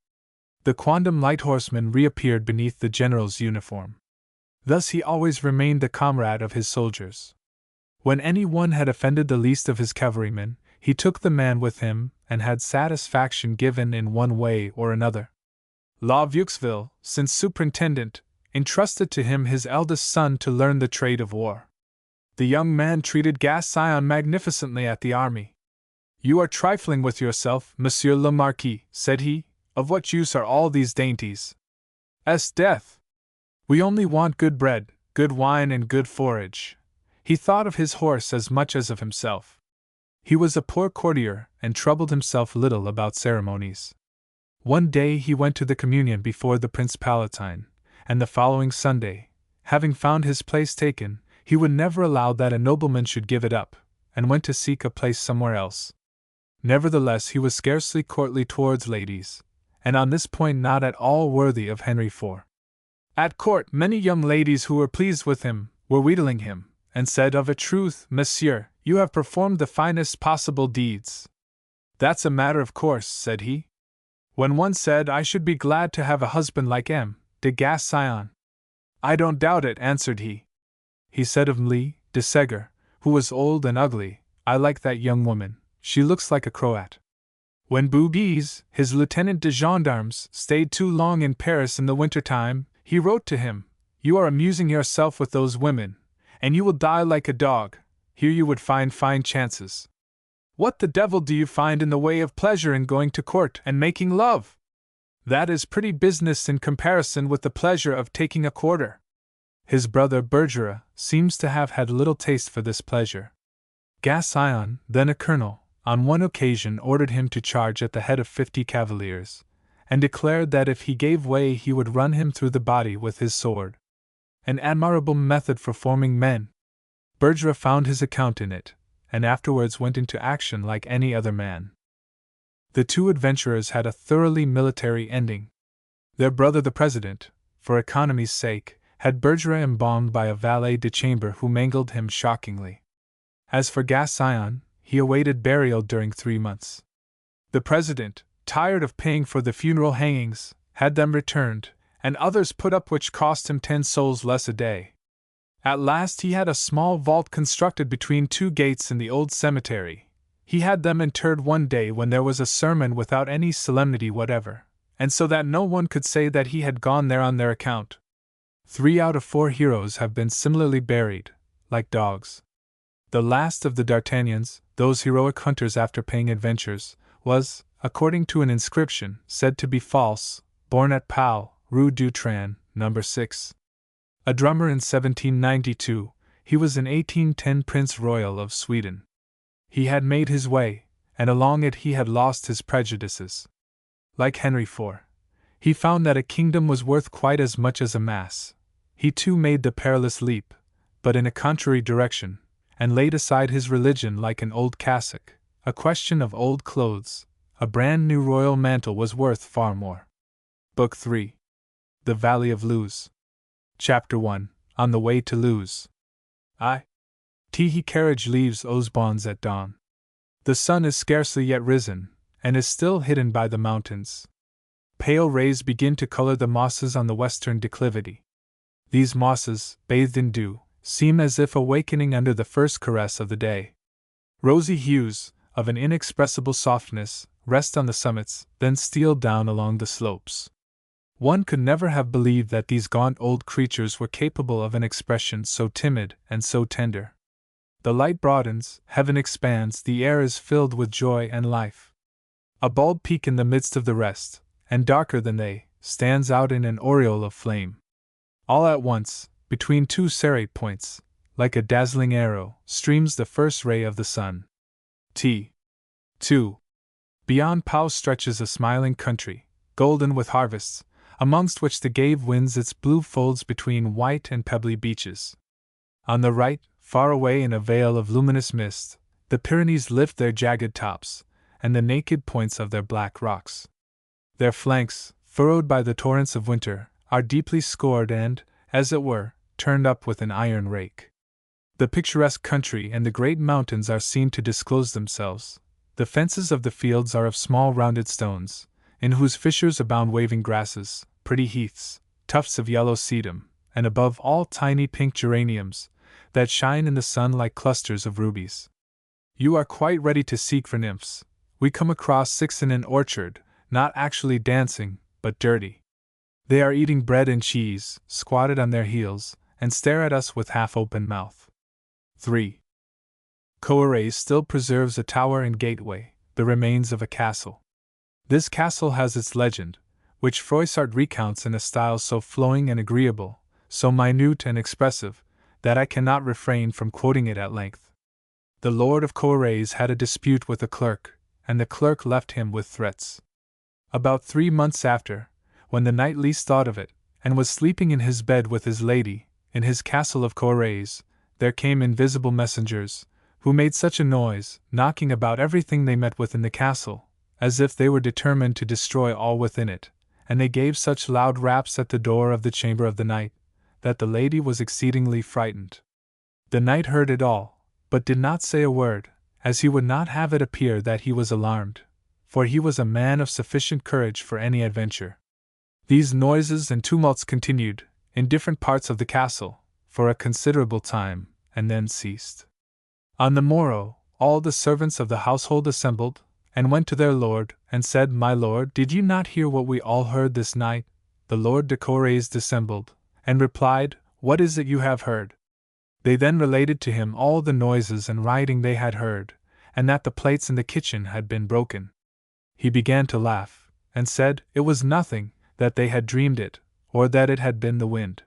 The quondam light horseman reappeared beneath the general's uniform. Thus he always remained the comrade of his soldiers. When any one had offended the least of his cavalrymen, he took the man with him, and had satisfaction given in one way or another. La Vieuxville, since superintendent, entrusted to him his eldest son to learn the trade of war. The young man treated Gassion magnificently at the army. "You are trifling with yourself, Monsieur le Marquis," said he. "Of what use are all these dainties? Death! We only want good bread, good wine, and good forage." He thought of his horse as much as of himself. He was a poor courtier, and troubled himself little about ceremonies. One day he went to the communion before the Prince Palatine, and the following Sunday, having found his place taken, he would never allow that a nobleman should give it up, and went to seek a place somewhere else. Nevertheless, he was scarcely courtly towards ladies, and on this point not at all worthy of Henry IV. At court, many young ladies who were pleased with him were wheedling him, and said, "Of a truth, monsieur, you have performed the finest possible deeds." "That's a matter of course," said he. When one said, "I should be glad to have a husband like M. de Gassion." "I don't doubt it," answered he. he said of Mlle de Segur, who was old and ugly, "I like that young woman, she looks like a Croat." When Bougues, his lieutenant de gendarmes, stayed too long in Paris in the winter time, he wrote to him, "You are amusing yourself with those women, and you will die like a dog. Here you would find fine chances. What the devil do you find in the way of pleasure in going to court and making love? That is pretty business in comparison with the pleasure of taking a quarter." His brother Bergerac seems to have had little taste for this pleasure. Gassion, then a colonel, on one occasion ordered him to charge at the head of 50 cavaliers, and declared that if he gave way he would run him through the body with his sword. An admirable method for forming men. Bergerac found his account in it, and afterwards went into action like any other man. The two adventurers had a thoroughly military ending. Their brother the president, for economy's sake, had Bergerac embalmed by a valet de chambre who mangled him shockingly. As for Gassion, he awaited burial during 3 months. The president, tired of paying for the funeral hangings, had them returned, and others put up which cost him 10 souls less a day. At last he had a small vault constructed between 2 gates in the old cemetery. He had them interred one day when there was a sermon without any solemnity whatever, and so that no one could say that he had gone there on their account. 3 out of 4 heroes have been similarly buried, like dogs. The last of the D'Artagnans, those heroic hunters after paying adventures, was, according to an inscription, said to be false, born at Pau, Rue du Tran, No. 6. A drummer in 1792, he was in 1810 Prince Royal of Sweden. He had made his way, and along it he had lost his prejudices. Like Henry IV, he found that a kingdom was worth quite as much as a mass. He too made the perilous leap, but in a contrary direction, and laid aside his religion like an old cassock, a question of old clothes. A brand new royal mantle was worth far more. Book 3. The Valley of Luz. Chapter 1. On the Way to Luz. The carriage leaves Ozbons at dawn. The sun is scarcely yet risen, and is still hidden by the mountains. Pale rays begin to color the mosses on the western declivity. These mosses, bathed in dew, seem as if awakening under the first caress of the day. Rosy hues, of an inexpressible softness, rest on the summits, then steal down along the slopes. One could never have believed that these gaunt old creatures were capable of an expression so timid and so tender. The light broadens, heaven expands, the air is filled with joy and life. A bald peak in the midst of the rest, and darker than they, stands out in an aureole of flame. All at once, between 2 serrate points, like a dazzling arrow, streams the first ray of the sun. 2. Beyond Pau stretches a smiling country, golden with harvests, amongst which the Gave winds its blue folds between white and pebbly beaches. On the right, far away in a veil of luminous mist, the Pyrenees lift their jagged tops, and the naked points of their black rocks. Their flanks, furrowed by the torrents of winter, are deeply scored and, as it were, turned up with an iron rake. The picturesque country and the great mountains are seen to disclose themselves. The fences of the fields are of small rounded stones, in whose fissures abound waving grasses, pretty heaths, tufts of yellow sedum, and above all tiny pink geraniums, that shine in the sun like clusters of rubies. You are quite ready to seek for nymphs. We come across 6 in an orchard, not actually dancing, but dirty. They are eating bread and cheese, squatted on their heels, and stare at us with half-open mouth. 3. Courrays still preserves a tower and gateway, the remains of a castle. This castle has its legend, which Froissart recounts in a style so flowing and agreeable, so minute and expressive, that I cannot refrain from quoting it at length. The Lord of Courrays had a dispute with a clerk, and the clerk left him with threats. About 3 months after, when the knight least thought of it, and was sleeping in his bed with his lady, in his castle of Courrays, there came invisible messengers, who made such a noise, knocking about everything they met with in the castle, as if they were determined to destroy all within it, and they gave such loud raps at the door of the chamber of the knight, that the lady was exceedingly frightened. The knight heard it all, but did not say a word, as he would not have it appear that he was alarmed, for he was a man of sufficient courage for any adventure. These noises and tumults continued, in different parts of the castle, for a considerable time, and then ceased. On the morrow, all the servants of the household assembled, and went to their lord, and said, My lord, did you not hear what we all heard this night? The Lord de Corrèze dissembled, and replied, What is it you have heard? They then related to him all the noises and rioting they had heard, and that the plates in the kitchen had been broken. He began to laugh, and said, It was nothing, that they had dreamed it, or that it had been the wind.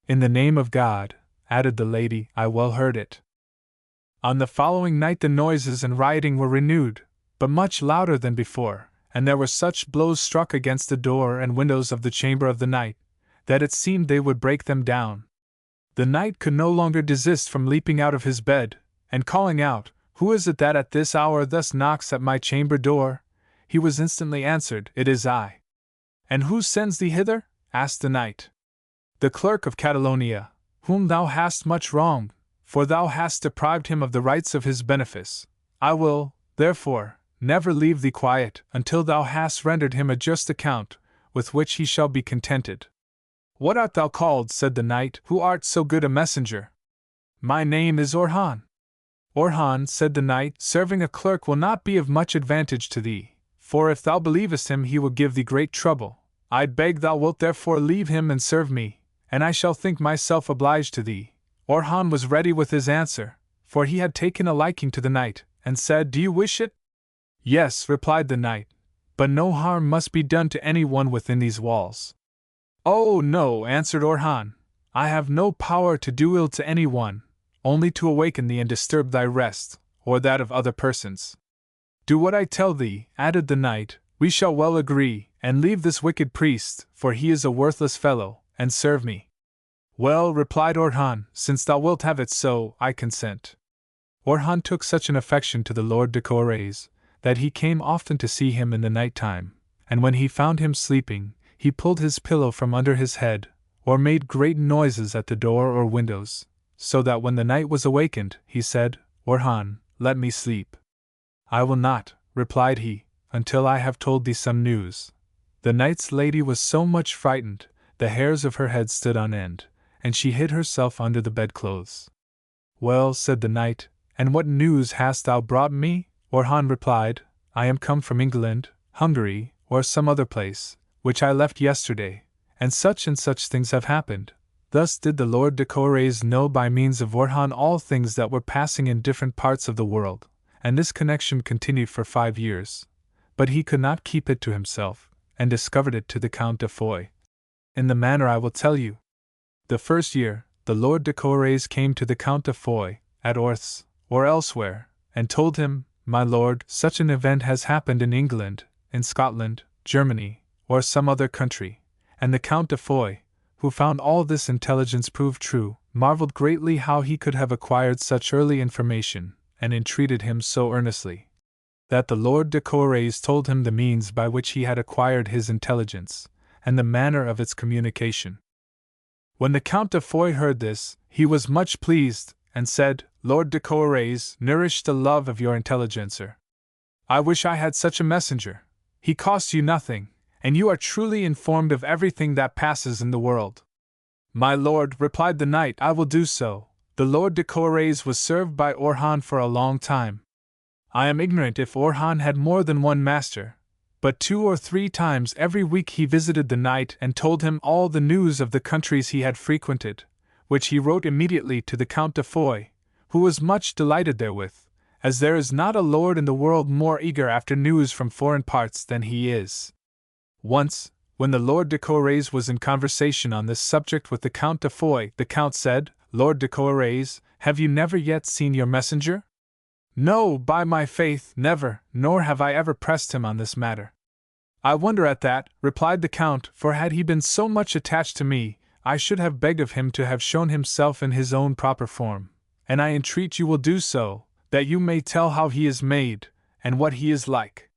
In the name of God, added the lady, I well heard it. On the following night the noises and rioting were renewed, but much louder than before, and there were such blows struck against the door and windows of the chamber of the knight, that it seemed they would break them down. The knight could no longer desist from leaping out of his bed, and calling out, Who is it that at this hour thus knocks at my chamber door? He was instantly answered, It is I. And who sends thee hither? Asked the knight. The clerk of Catalonia, whom thou hast much wronged, for thou hast deprived him of the rights of his benefice. I will, therefore, never leave thee quiet until thou hast rendered him a just account, with which he shall be contented. What art thou called? Said the knight, who art so good a messenger? My name is Orhan. Orhan, said the knight, serving a clerk will not be of much advantage to thee, for if thou believest him he will give thee great trouble. I beg thou wilt therefore leave him and serve me, and I shall think myself obliged to thee. Orhan was ready with his answer, for he had taken a liking to the knight, and said, Do you wish it? Yes, replied the knight, but no harm must be done to any one within these walls. Oh, no, answered Orhan, I have no power to do ill to any one, only to awaken thee and disturb thy rest, or that of other persons. Do what I tell thee, added the knight, we shall well agree, and leave this wicked priest, for he is a worthless fellow, and serve me. Well, replied Orhan, since thou wilt have it so, I consent. Orhan took such an affection to the Lord de Corrèze, that he came often to see him in the night time, and when he found him sleeping, he pulled his pillow from under his head, or made great noises at the door or windows, so that when the knight was awakened, he said, Orhan, let me sleep. I will not, replied he, until I have told thee some news. The knight's lady was so much frightened, the hairs of her head stood on end, and she hid herself under the bedclothes. Well, said the knight, and what news hast thou brought me? Orhan replied, I am come from England, Hungary, or some other place, which I left yesterday, and such things have happened. Thus did the Lord de Corrèze know by means of Orhan all things that were passing in different parts of the world, and this connection continued for 5 years. But he could not keep it to himself, and discovered it to the Count de Foix. In the manner I will tell you. The first year, the Lord de Corrèze came to the Count de Foix, at Orthes, or elsewhere, and told him, My lord, such an event has happened in England, in Scotland, Germany, or some other country. And the Count de Foix, who found all this intelligence proved true, marveled greatly how he could have acquired such early information, and entreated him so earnestly, that the Lord de Corrèze told him the means by which he had acquired his intelligence, and the manner of its communication. When the Count de Foix heard this, he was much pleased, and said, Lord de Corrèze, nourish the love of your intelligencer. I wish I had such a messenger. He costs you nothing, and you are truly informed of everything that passes in the world. My lord, replied the knight, I will do so. The Lord de Corrèze was served by Orhan for a long time. I am ignorant if Orhan had more than one master, but 2 or 3 times every week he visited the knight and told him all the news of the countries he had frequented, which he wrote immediately to the Count de Foix, who was much delighted therewith, as there is not a lord in the world more eager after news from foreign parts than he is. Once, when the Lord de Corrèze was in conversation on this subject with the Count de Foix, the Count said, Lord de Corrèze, have you never yet seen your messenger? No, by my faith, never, nor have I ever pressed him on this matter. I wonder at that, replied the Count, for had he been so much attached to me, I should have begged of him to have shown himself in his own proper form, and I entreat you will do so, that you may tell how he is made, and what he is like.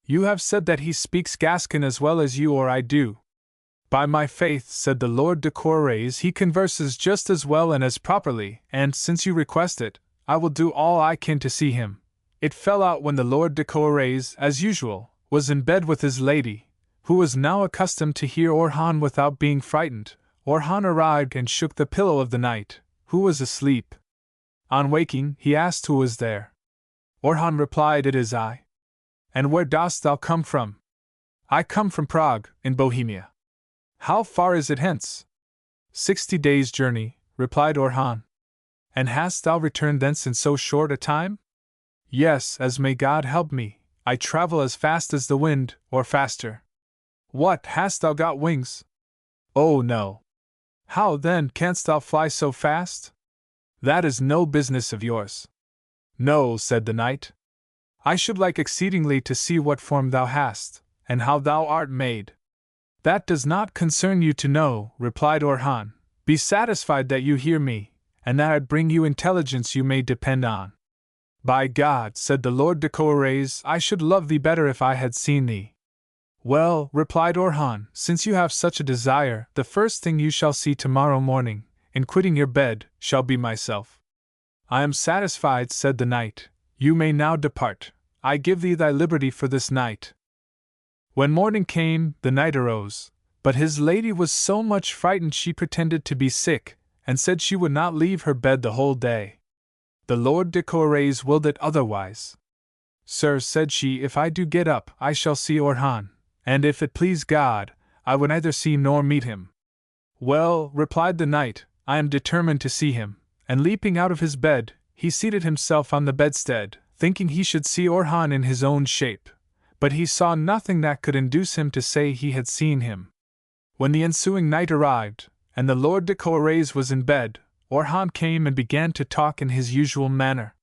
You have said that he speaks Gascon as well as you or I do. By my faith, said the Lord de Corrèze, he converses just as well and as properly, and, since you request it, I will do all I can to see him. It fell out when the Lord de Corrèze, as usual, was in bed with his lady, who was now accustomed to hear Orhan without being frightened, Orhan arrived and shook the pillow of the knight, who was asleep. On waking, he asked who was there. Orhan replied, "It is I." "And where dost thou come from?" "I come from Prague, in Bohemia." "How far is it hence?" 60 days' journey, replied Orhan. "And hast thou returned thence in so short a time?" "Yes, as may God help me, I travel as fast as the wind, or faster." "What, hast thou got wings?" "Oh, no." "How, then, canst thou fly so fast?" "That is no business of yours." "No," said the knight. "I should like exceedingly to see what form thou hast, and how thou art made." "That does not concern you to know," replied Orhan. "Be satisfied that you hear me, and that I bring you intelligence you may depend on." "By God," said the Lord de Courraise, "I should love thee better if I had seen thee." "Well," replied Orhan, "since you have such a desire, the first thing you shall see tomorrow morning, in quitting your bed, shall be myself." "I am satisfied," said the knight. "You may now depart. I give thee thy liberty for this night." When morning came, the knight arose, but his lady was so much frightened she pretended to be sick, and said she would not leave her bed the whole day. The Lord de Courraise willed it otherwise. "Sir," said she, "if I do get up, I shall see Orhan, and if it please God, I would neither see nor meet him." "Well," replied the knight, "I am determined to see him," and leaping out of his bed, he seated himself on the bedstead, thinking he should see Orhan in his own shape, but he saw nothing that could induce him to say he had seen him. When the ensuing night arrived, and the Lord de Courraise was in bed, Orhan came and began to talk in his usual manner.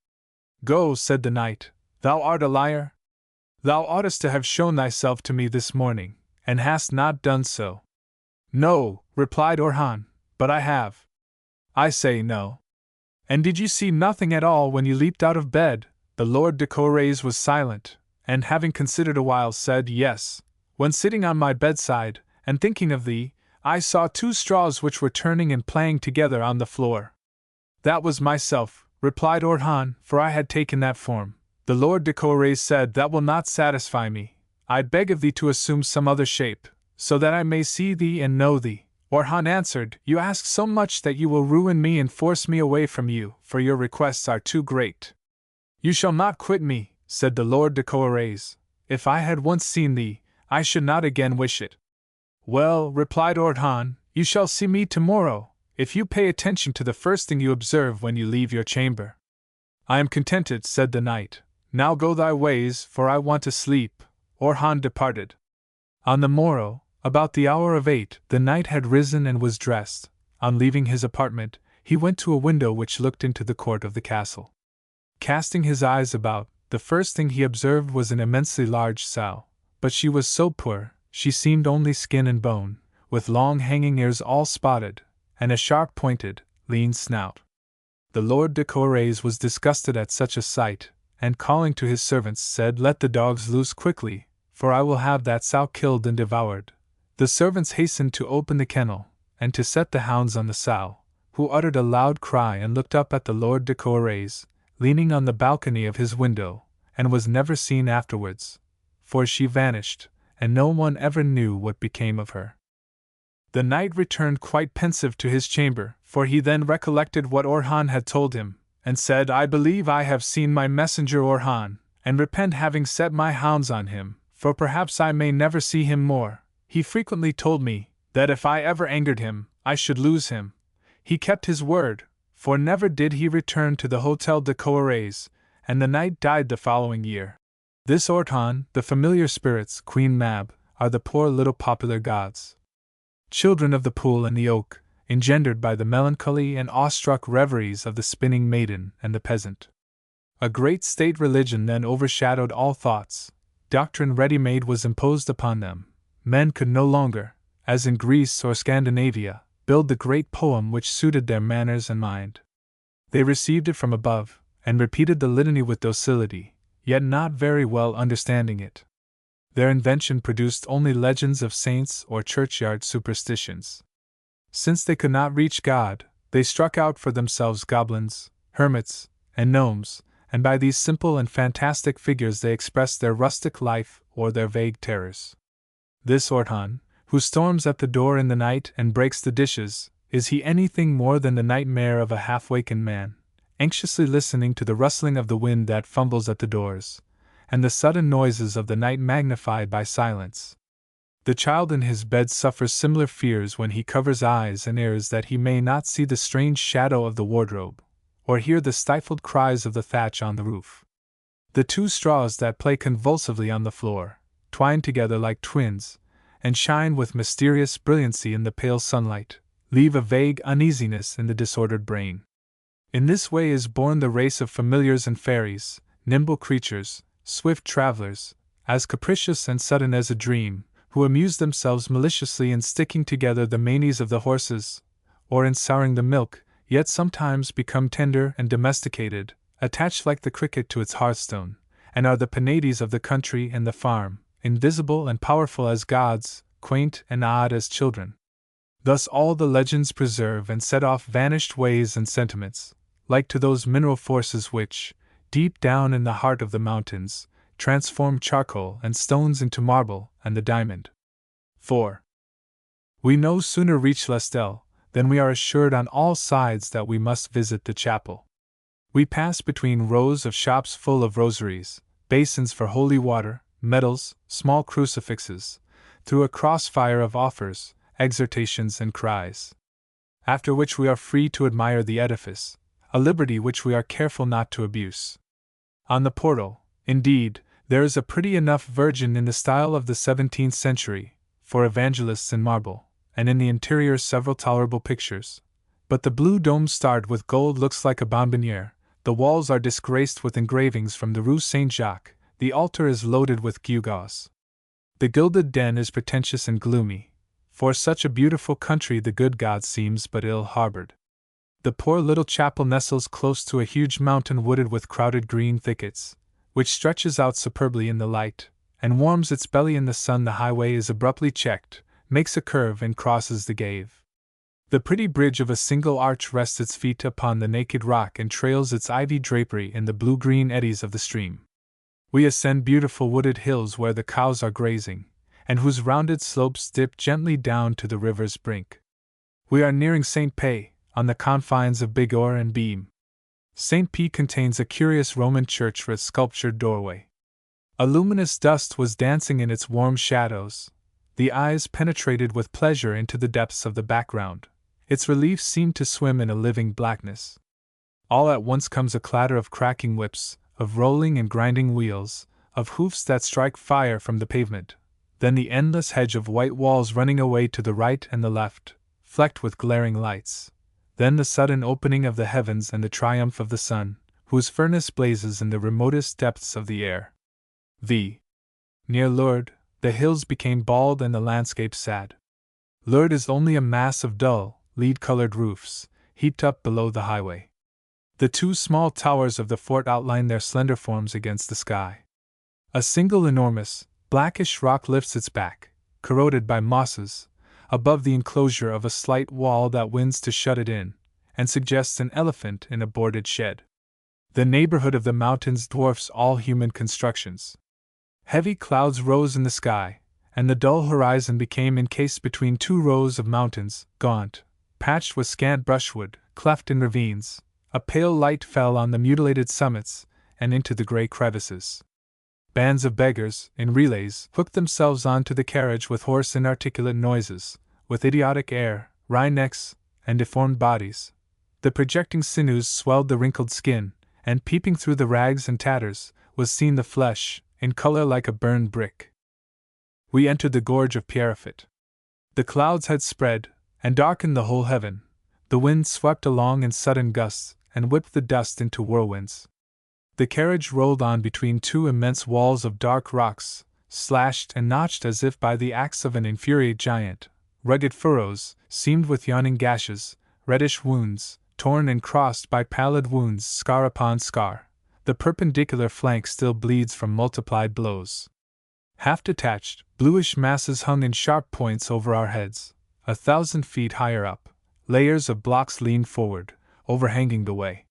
"Go," said the knight, "thou art a liar. Thou oughtest to have shown thyself to me this morning, and hast not done so." "No," replied Orhan, "but I have." "I say no." "And did you see nothing at all when you leaped out of bed?" The Lord de Courraise was silent, and having considered a while said, "Yes, when sitting on my bedside, and thinking of thee, I saw 2 straws which were turning and playing together on the floor." "That was myself," replied Orhan, "for I had taken that form." The Lord de Courraise said, "That will not satisfy me. I beg of thee to assume some other shape, so that I may see thee and know thee." Orhan answered, "You ask so much that you will ruin me and force me away from you, for your requests are too great." "You shall not quit me," said the Lord de Courraise. "If I had once seen thee, I should not again wish it." "Well," replied Orhan, "you shall see me tomorrow, if you pay attention to the first thing you observe when you leave your chamber." "I am contented," said the knight. "Now go thy ways, for I want to sleep." Orhan departed. On the morrow, about the hour of 8, the knight had risen and was dressed. On leaving his apartment, he went to a window which looked into the court of the castle. Casting his eyes about, the first thing he observed was an immensely large sow, but she was so poor, she seemed only skin and bone, with long hanging ears all spotted, and a sharp-pointed, lean snout. The Lord de Courraise was disgusted at such a sight, and calling to his servants said, "Let the dogs loose quickly, for I will have that sow killed and devoured." The servants hastened to open the kennel, and to set the hounds on the sow, who uttered a loud cry and looked up at the Lord de Courraise, leaning on the balcony of his window, and was never seen afterwards, for she vanished, and no one ever knew what became of her. The knight returned quite pensive to his chamber, for he then recollected what Orhan had told him, and said, "I believe I have seen my messenger Orhan, and repent having set my hounds on him, for perhaps I may never see him more. He frequently told me that if I ever angered him, I should lose him. He kept his word, for never did he return to the Hotel de Courraise, and the knight died the following year. This Orhan, the familiar spirits, Queen Mab, are the poor little popular gods, children of the pool and the oak, engendered by the melancholy and awestruck reveries of the spinning maiden and the peasant. A great state religion then overshadowed all thoughts. Doctrine ready-made was imposed upon them. Men could no longer, as in Greece or Scandinavia, build the great poem which suited their manners and mind. They received it from above, and repeated the litany with docility, yet not very well understanding it. Their invention produced only legends of saints or churchyard superstitions. Since they could not reach God, they struck out for themselves goblins, hermits, and gnomes, and by these simple and fantastic figures they expressed their rustic life or their vague terrors. This Orhan, who storms at the door in the night and breaks the dishes, is he anything more than the nightmare of a half-wakened man, anxiously listening to the rustling of the wind that fumbles at the doors, and the sudden noises of the night magnified by silence? The child in his bed suffers similar fears when he covers eyes and ears that he may not see the strange shadow of the wardrobe, or hear the stifled cries of the thatch on the roof. The two straws that play convulsively on the floor, twine together like twins, and shine with mysterious brilliancy in the pale sunlight, leave a vague uneasiness in the disordered brain. In this way is born the race of familiars and fairies, nimble creatures, swift travelers, as capricious and sudden as a dream, who amuse themselves maliciously in sticking together the manes of the horses, or in souring the milk, yet sometimes become tender and domesticated, attached like the cricket to its hearthstone, and are the Penates of the country and the farm, invisible and powerful as gods, quaint and odd as children. Thus all the legends preserve and set off vanished ways and sentiments, like to those mineral forces which, deep down in the heart of the mountains, transform charcoal and stones into marble and the diamond. 4. We no sooner reach Lestel than we are assured on all sides that we must visit the chapel. We pass between rows of shops full of rosaries, basins for holy water, medals, small crucifixes, through a crossfire of offers, exhortations, and cries. After which we are free to admire the edifice, a liberty which we are careful not to abuse. On the portal, indeed, there is a pretty enough Virgin in the style of the 17th century, for evangelists in marble, and in the interior several tolerable pictures. But the blue dome starred with gold looks like a bonbonniere, the walls are disgraced with engravings from the Rue Saint-Jacques, the altar is loaded with gewgaws. The gilded den is pretentious and gloomy. For such a beautiful country the good God seems but ill-harbored. The poor little chapel nestles close to a huge mountain wooded with crowded green thickets, which stretches out superbly in the light, and warms its belly in the sun. The highway is abruptly checked, makes a curve and crosses the Gave. The pretty bridge of a single arch rests its feet upon the naked rock and trails its ivy drapery in the blue-green eddies of the stream. We ascend beautiful wooded hills where the cows are grazing, and whose rounded slopes dip gently down to the river's brink. We are nearing St. Pé, on the confines of Bigorre and Beam. St. Pé contains a curious Roman church with sculptured doorway. A luminous dust was dancing in its warm shadows. The eyes penetrated with pleasure into the depths of the background. Its reliefs seemed to swim in a living blackness. All at once comes a clatter of cracking whips, of rolling and grinding wheels, of hoofs that strike fire from the pavement, then the endless hedge of white walls running away to the right and the left, flecked with glaring lights, then the sudden opening of the heavens and the triumph of the sun, whose furnace blazes in the remotest depths of the air. Near Lourdes, the hills became bald and the landscape sad. Lourdes is only a mass of dull, lead-colored roofs, heaped up below the highway. The two small towers of the fort outline their slender forms against the sky. A single enormous, blackish rock lifts its back, corroded by mosses, above the enclosure of a slight wall that wins to shut it in, and suggests an elephant in a boarded shed. The neighborhood of the mountains dwarfs all human constructions. Heavy clouds rose in the sky, and the dull horizon became encased between two rows of mountains, gaunt, patched with scant brushwood, cleft in ravines. A pale light fell on the mutilated summits and into the gray crevices. Bands of beggars, in relays, hooked themselves on to the carriage with hoarse inarticulate noises, with idiotic air, wry necks, and deformed bodies. The projecting sinews swelled the wrinkled skin, and peeping through the rags and tatters, was seen the flesh, in color like a burned brick. We entered the gorge of Pierrefitte. The clouds had spread, and darkened the whole heaven. The wind swept along in sudden gusts, and whipped the dust into whirlwinds. The carriage rolled on between two immense walls of dark rocks, slashed and notched as if by the axe of an infuriate giant. Rugged furrows, seamed with yawning gashes, reddish wounds, torn and crossed by pallid wounds, scar upon scar. The perpendicular flank still bleeds from multiplied blows. Half-detached, bluish masses hung in sharp points over our heads. 1,000 feet higher up, layers of blocks leaned forward, overhanging the way.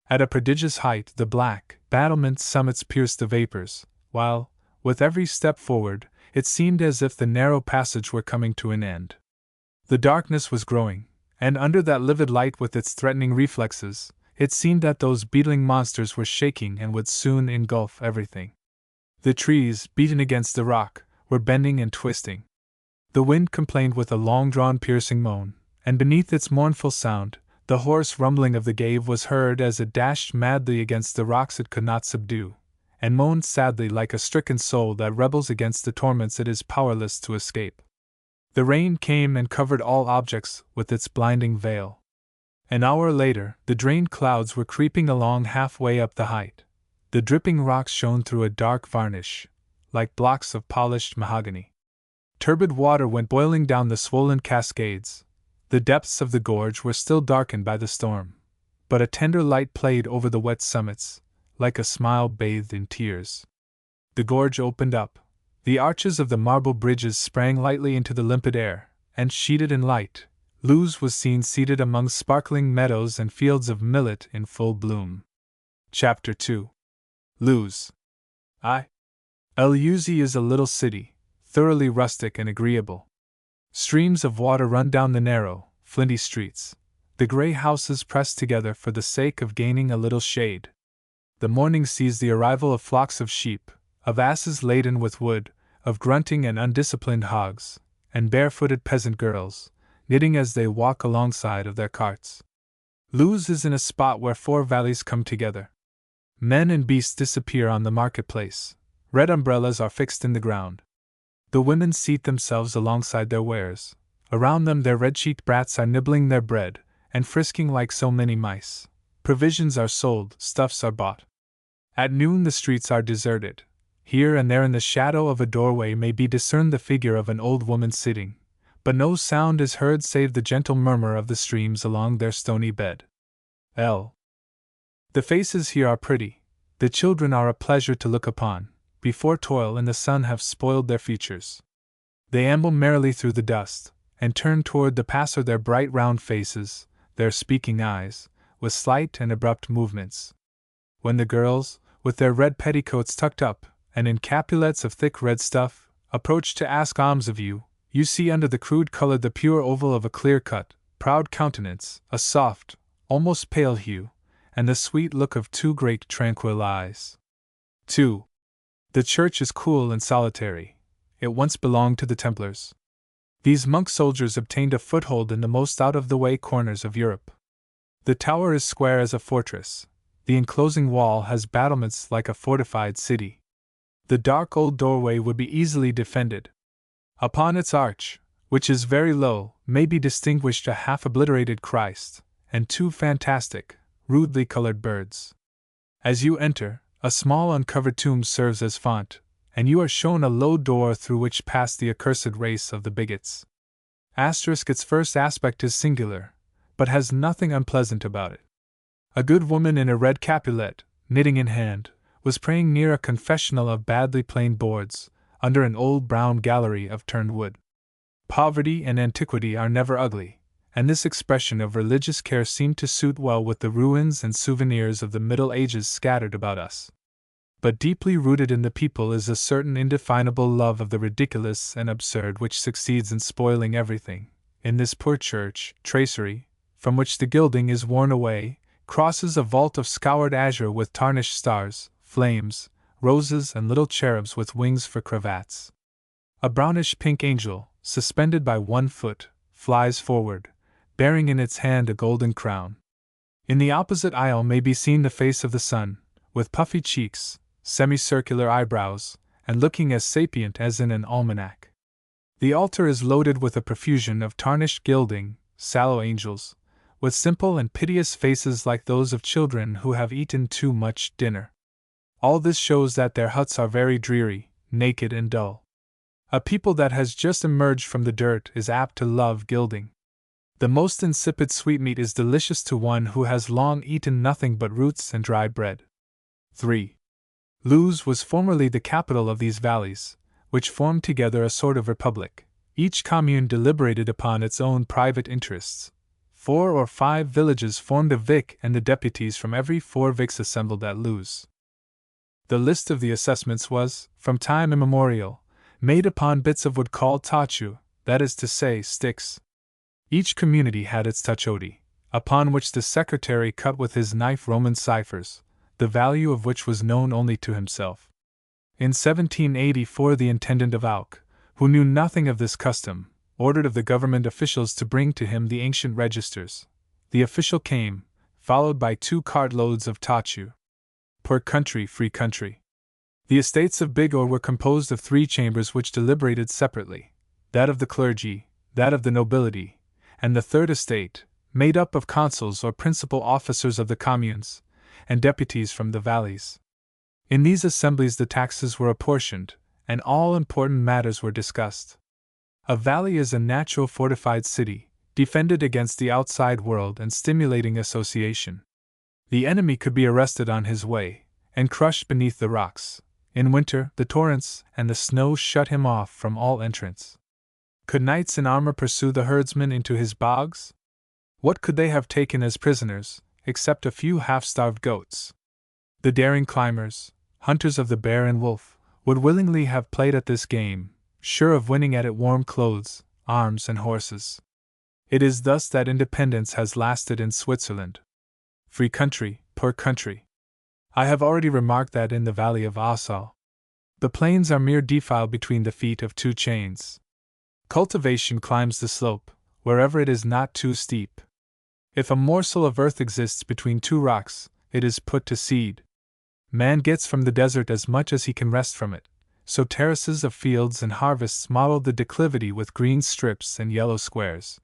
At a prodigious height, the black, battlement summits pierced the vapors, while, with every step forward, It seemed as if the narrow passage were coming to an end. The darkness was growing, and under that livid light with its threatening reflexes, it seemed that those beetling monsters were shaking and would soon engulf everything. The trees, beaten against the rock, were bending and twisting. The wind complained with a long-drawn piercing moan, and beneath its mournful sound, the hoarse rumbling of the gave was heard as it dashed madly against the rocks it could not subdue, and moaned sadly like a stricken soul that rebels against the torments it is powerless to escape. The rain came and covered all objects with its blinding veil. An hour later, the drained clouds were creeping along halfway up the height. The dripping rocks shone through a dark varnish, like blocks of polished mahogany. Turbid water went boiling down the swollen cascades. The depths of the gorge were still darkened by the storm, but a tender light played over the wet summits, like a smile bathed in tears. The gorge opened up. The arches of the marble bridges sprang lightly into the limpid air, and sheeted in light, Luz was seen seated among sparkling meadows and fields of millet in full bloom. Chapter 2. Luz. Luz is a little city, thoroughly rustic and agreeable. Streams of water run down the narrow, flinty streets, the grey houses pressed together for the sake of gaining a little shade. The morning sees the arrival of flocks of sheep, of asses laden with wood, of grunting and undisciplined hogs, and barefooted peasant girls, knitting as they walk alongside of their carts. Luz is in a spot where four valleys come together. Men and beasts disappear on the marketplace. Red umbrellas are fixed in the ground. The women seat themselves alongside their wares. Around them their red-cheeked brats are nibbling their bread, and frisking like so many mice. Provisions are sold, stuffs are bought. At noon the streets are deserted. Here and there in the shadow of a doorway may be discerned the figure of an old woman sitting, but no sound is heard save the gentle murmur of the streams along their stony bed. The faces here are pretty. The children are a pleasure to look upon, before toil and the sun have spoiled their features. They amble merrily through the dust, and turn toward the passer their bright round faces, their speaking eyes, with slight and abrupt movements. When the girls, with their red petticoats tucked up, and in capulets of thick red stuff, approach to ask alms of you, you see under the crude color the pure oval of a clear-cut, proud countenance, a soft, almost pale hue, and the sweet look of two great tranquil eyes. 2. The church is cool and solitary. It once belonged to the Templars. These monk soldiers obtained a foothold in the most out-of-the-way corners of Europe. The tower is square as a fortress. The enclosing wall has battlements like a fortified city. The dark old doorway would be easily defended. Upon its arch, which is very low, may be distinguished a half-obliterated Christ, and two fantastic, rudely colored birds. As you enter, a small uncovered tomb serves as font, and you are shown a low door through which pass the accursed race of the bigots. Its first aspect is singular, but has nothing unpleasant about it. A good woman in a red capulet, knitting in hand, was praying near a confessional of badly planed boards, under an old brown gallery of turned wood. Poverty and antiquity are never ugly, and this expression of religious care seemed to suit well with the ruins and souvenirs of the Middle Ages scattered about us. But deeply rooted in the people is a certain indefinable love of the ridiculous and absurd which succeeds in spoiling everything. In this poor church, tracery, from which the gilding is worn away, crosses a vault of scoured azure with tarnished stars, flames, roses, and little cherubs with wings for cravats. A brownish-pink angel, suspended by one foot, flies forward, bearing in its hand a golden crown. In the opposite aisle may be seen the face of the sun, with puffy cheeks, semicircular eyebrows, and looking as sapient as in an almanac. The altar is loaded with a profusion of tarnished gilding, sallow angels, with simple and piteous faces like those of children who have eaten too much dinner. All this shows that their huts are very dreary, naked, and dull. A people that has just emerged from the dirt is apt to love gilding. The most insipid sweetmeat is delicious to one who has long eaten nothing but roots and dry bread. 3. Luz was formerly the capital of these valleys, which formed together a sort of republic. Each commune deliberated upon its own private interests. 4 or 5 villages formed a vic, and the deputies from every 4 vics assembled at Luz. The list of the assessments was, from time immemorial, made upon bits of wood called tachu, that is to say, sticks. Each community had its tachoti, upon which the secretary cut with his knife Roman ciphers, the value of which was known only to himself. In 1784 the intendant of Auch, who knew nothing of this custom, ordered of the government officials to bring to him the ancient registers. The official came, followed by 2 cartloads of tachu. Poor country, free country. The estates of Bigorre were composed of 3 chambers which deliberated separately, that of the clergy, that of the nobility, and the third estate, made up of consuls or principal officers of the communes, and deputies from the valleys. In these assemblies the taxes were apportioned, and all important matters were discussed. A valley is a natural fortified city, defended against the outside world and stimulating association. The enemy could be arrested on his way, and crushed beneath the rocks. In winter, the torrents and the snow shut him off from all entrance. Could knights in armor pursue the herdsman into his bogs? What could they have taken as prisoners, except a few half-starved goats? The daring climbers, hunters of the bear and wolf, would willingly have played at this game, sure of winning at it warm clothes, arms, and horses. It is thus that independence has lasted in Switzerland. Free country, poor country. I have already remarked that in the valley of Assau, the plains are mere defile between the feet of 2 chains. Cultivation climbs the slope, wherever it is not too steep. If a morsel of earth exists between 2 rocks, it is put to seed. Man gets from the desert as much as he can wrest from it, so terraces of fields and harvests model the declivity with green strips and yellow squares.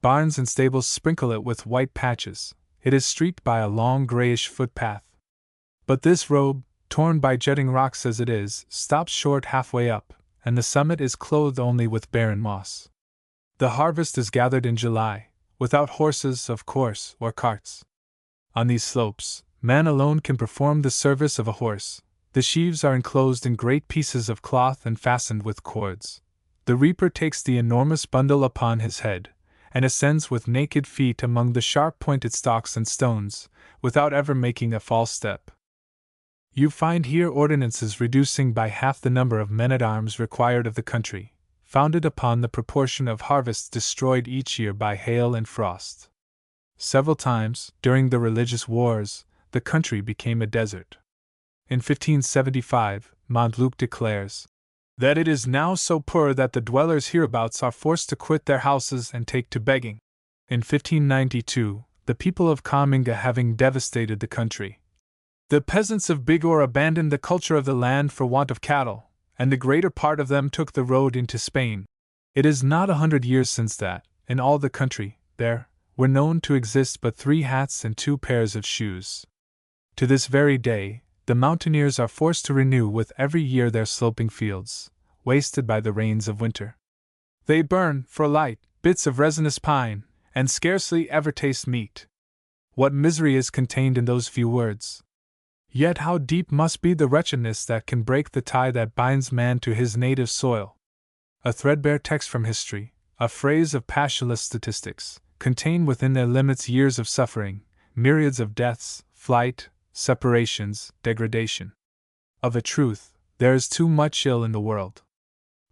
Barns and stables sprinkle it with white patches. It is streaked by a long grayish footpath. But this robe, torn by jutting rocks as it is, stops short halfway up, and the summit is clothed only with barren moss. The harvest is gathered in July, without horses, of course, or carts. On these slopes, man alone can perform the service of a horse. The sheaves are enclosed in great pieces of cloth and fastened with cords. The reaper takes the enormous bundle upon his head, and ascends with naked feet among the sharp-pointed stalks and stones, without ever making a false step. You find here ordinances reducing by half the number of men-at-arms required of the country, founded upon the proportion of harvests destroyed each year by hail and frost. Several times, during the religious wars, the country became a desert. In 1575, Montluc declares that it is now so poor that the dwellers hereabouts are forced to quit their houses and take to begging. In 1592, the people of Comminges having devastated the country, the peasants of Bigorre abandoned the culture of the land for want of cattle, and the greater part of them took the road into Spain. It is not 100 years since that, in all the country, there were known to exist but 3 hats and 2 pairs of shoes. To this very day, the mountaineers are forced to renew with every year their sloping fields, wasted by the rains of winter. They burn, for light, bits of resinous pine, and scarcely ever taste meat. What misery is contained in those few words! Yet how deep must be the wretchedness that can break the tie that binds man to his native soil! A threadbare text from history, a phrase of passionless statistics, contain within their limits years of suffering, myriads of deaths, flight, separations, degradation. Of a truth, there is too much ill in the world.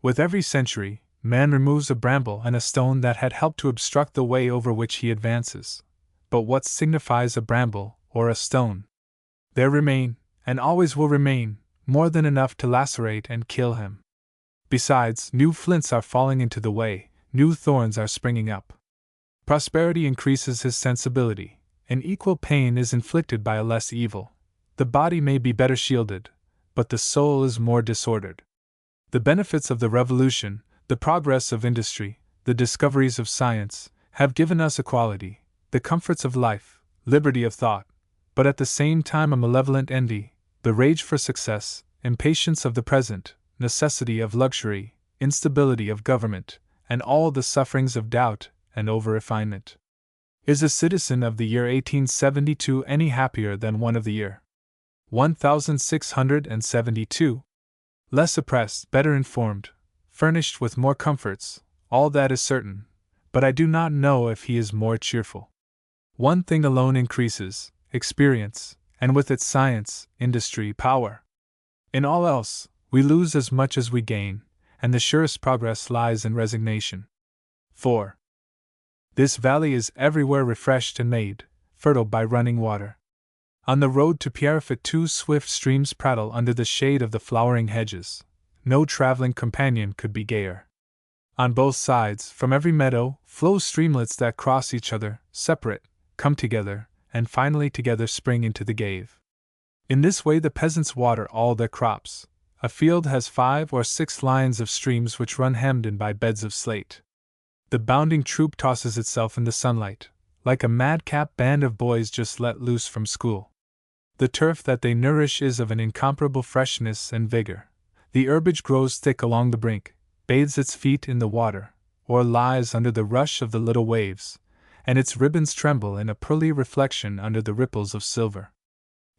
With every century, man removes a bramble and a stone that had helped to obstruct the way over which he advances. But what signifies a bramble or a stone? There remain, and always will remain, more than enough to lacerate and kill him. Besides, new flints are falling into the way, new thorns are springing up. Prosperity increases his sensibility, and equal pain is inflicted by a less evil. The body may be better shielded, but the soul is more disordered. The benefits of the revolution, the progress of industry, the discoveries of science, have given us equality, the comforts of life, liberty of thought, but at the same time a malevolent envy, the rage for success, impatience of the present, necessity of luxury, instability of government, and all the sufferings of doubt and over-refinement. Is a citizen of the year 1872 any happier than one of the year 1672? Less oppressed, better informed, furnished with more comforts, all that is certain, but I do not know if he is more cheerful. One thing alone increases: experience, and with it science, industry, power. In all else, we lose as much as we gain, and the surest progress lies in resignation. 4. This valley is everywhere refreshed and made fertile by running water. On the road to Pierrefitte 2 swift streams prattle under the shade of the flowering hedges. No traveling companion could be gayer. On both sides, from every meadow, flow streamlets that cross each other, separate, come together, and finally together spring into the Gave. In this way the peasants water all their crops. A field has 5 or 6 lines of streams which run hemmed in by beds of slate. The bounding troop tosses itself in the sunlight, like a madcap band of boys just let loose from school. The turf that they nourish is of an incomparable freshness and vigor. The herbage grows thick along the brink, bathes its feet in the water, or lies under the rush of the little waves, and its ribbons tremble in a pearly reflection under the ripples of silver.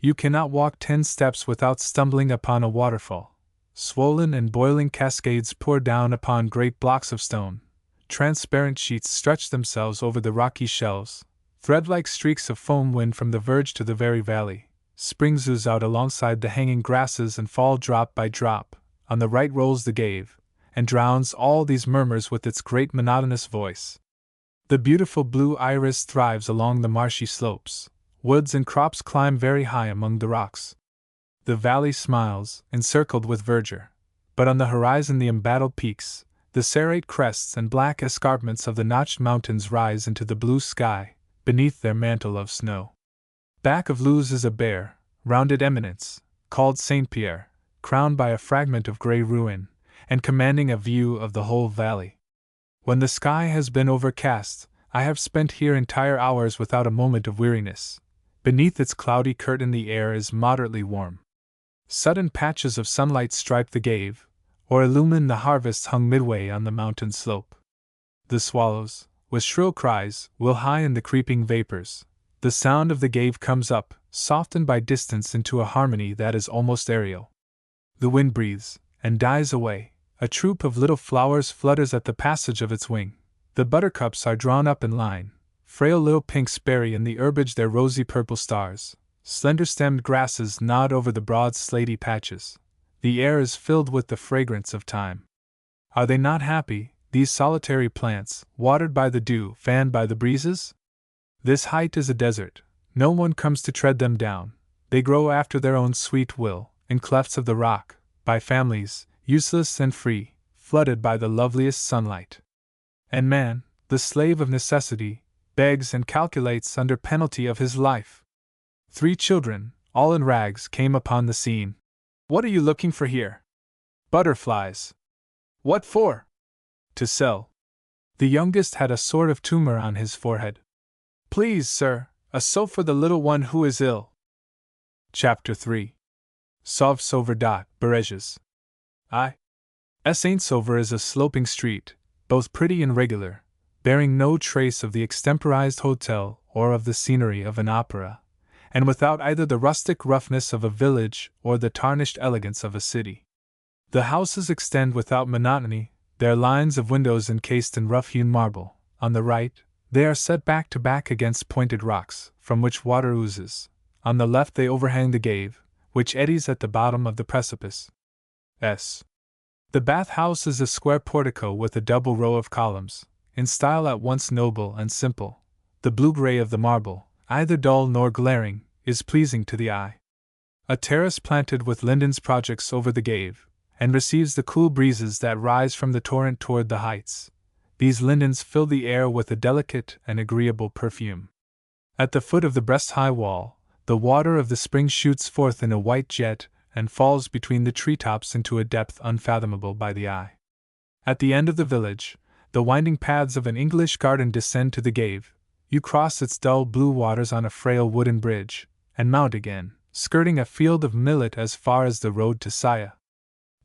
You cannot walk 10 steps without stumbling upon a waterfall. Swollen and boiling cascades pour down upon great blocks of stone. Transparent sheets stretch themselves over the rocky shelves. Thread-like streaks of foam wind from the verge to the very valley. Springs ooze out alongside the hanging grasses and fall drop by drop. On the right rolls the Gave, and drowns all these murmurs with its great monotonous voice. The beautiful blue iris thrives along the marshy slopes. Woods and crops climb very high among the rocks. The valley smiles, encircled with verdure, but on the horizon the embattled peaks, the serrate crests and black escarpments of the notched mountains rise into the blue sky, beneath their mantle of snow. Back of Luz is a bare, rounded eminence, called Saint Pierre, crowned by a fragment of grey ruin, and commanding a view of the whole valley. When the sky has been overcast, I have spent here entire hours without a moment of weariness. Beneath its cloudy curtain the air is moderately warm. Sudden patches of sunlight stripe the Gave, or illumine the harvests hung midway on the mountain slope. The swallows, with shrill cries, will high in the creeping vapors. The sound of the Gave comes up, softened by distance into a harmony that is almost aerial. The wind breathes, and dies away. A troop of little flowers flutters at the passage of its wing. The buttercups are drawn up in line. Frail little pinks bury in the herbage their rosy purple stars. Slender-stemmed grasses nod over the broad slaty patches. The air is filled with the fragrance of thyme. Are they not happy, these solitary plants, watered by the dew, fanned by the breezes? This height is a desert. No one comes to tread them down. They grow after their own sweet will, in clefts of the rock, by families, useless and free, flooded by the loveliest sunlight. And man, the slave of necessity, begs and calculates under penalty of his life. 3 children, all in rags, came upon the scene. "What are you looking for here?" "Butterflies." "What for?" "To sell." The youngest had a sort of tumor on his forehead. "Please, sir, a sou for the little one who is ill." Chapter 3. Sauve-Sauver Bareges. Saint-Sauveur is a sloping street, both pretty and regular, bearing no trace of the extemporized hotel or of the scenery of an opera, and without either the rustic roughness of a village or the tarnished elegance of a city. The houses extend without monotony, their lines of windows encased in rough-hewn marble. On the right, they are set back to back against pointed rocks, from which water oozes. On the left they overhang the Gave, which eddies at the bottom of the precipice. The bath-house is a square portico with a double row of columns, in style at once noble and simple. The blue-gray of the marble, either dull nor glaring, is pleasing to the eye. A terrace planted with lindens projects over the Gave, and receives the cool breezes that rise from the torrent toward the heights. These lindens fill the air with a delicate and agreeable perfume. At the foot of the breast-high wall, the water of the spring shoots forth in a white jet and falls between the treetops into a depth unfathomable by the eye. At the end of the village, the winding paths of an English garden descend to the Gave. You cross its dull blue waters on a frail wooden bridge, and mount again, skirting a field of millet as far as the road to Saya.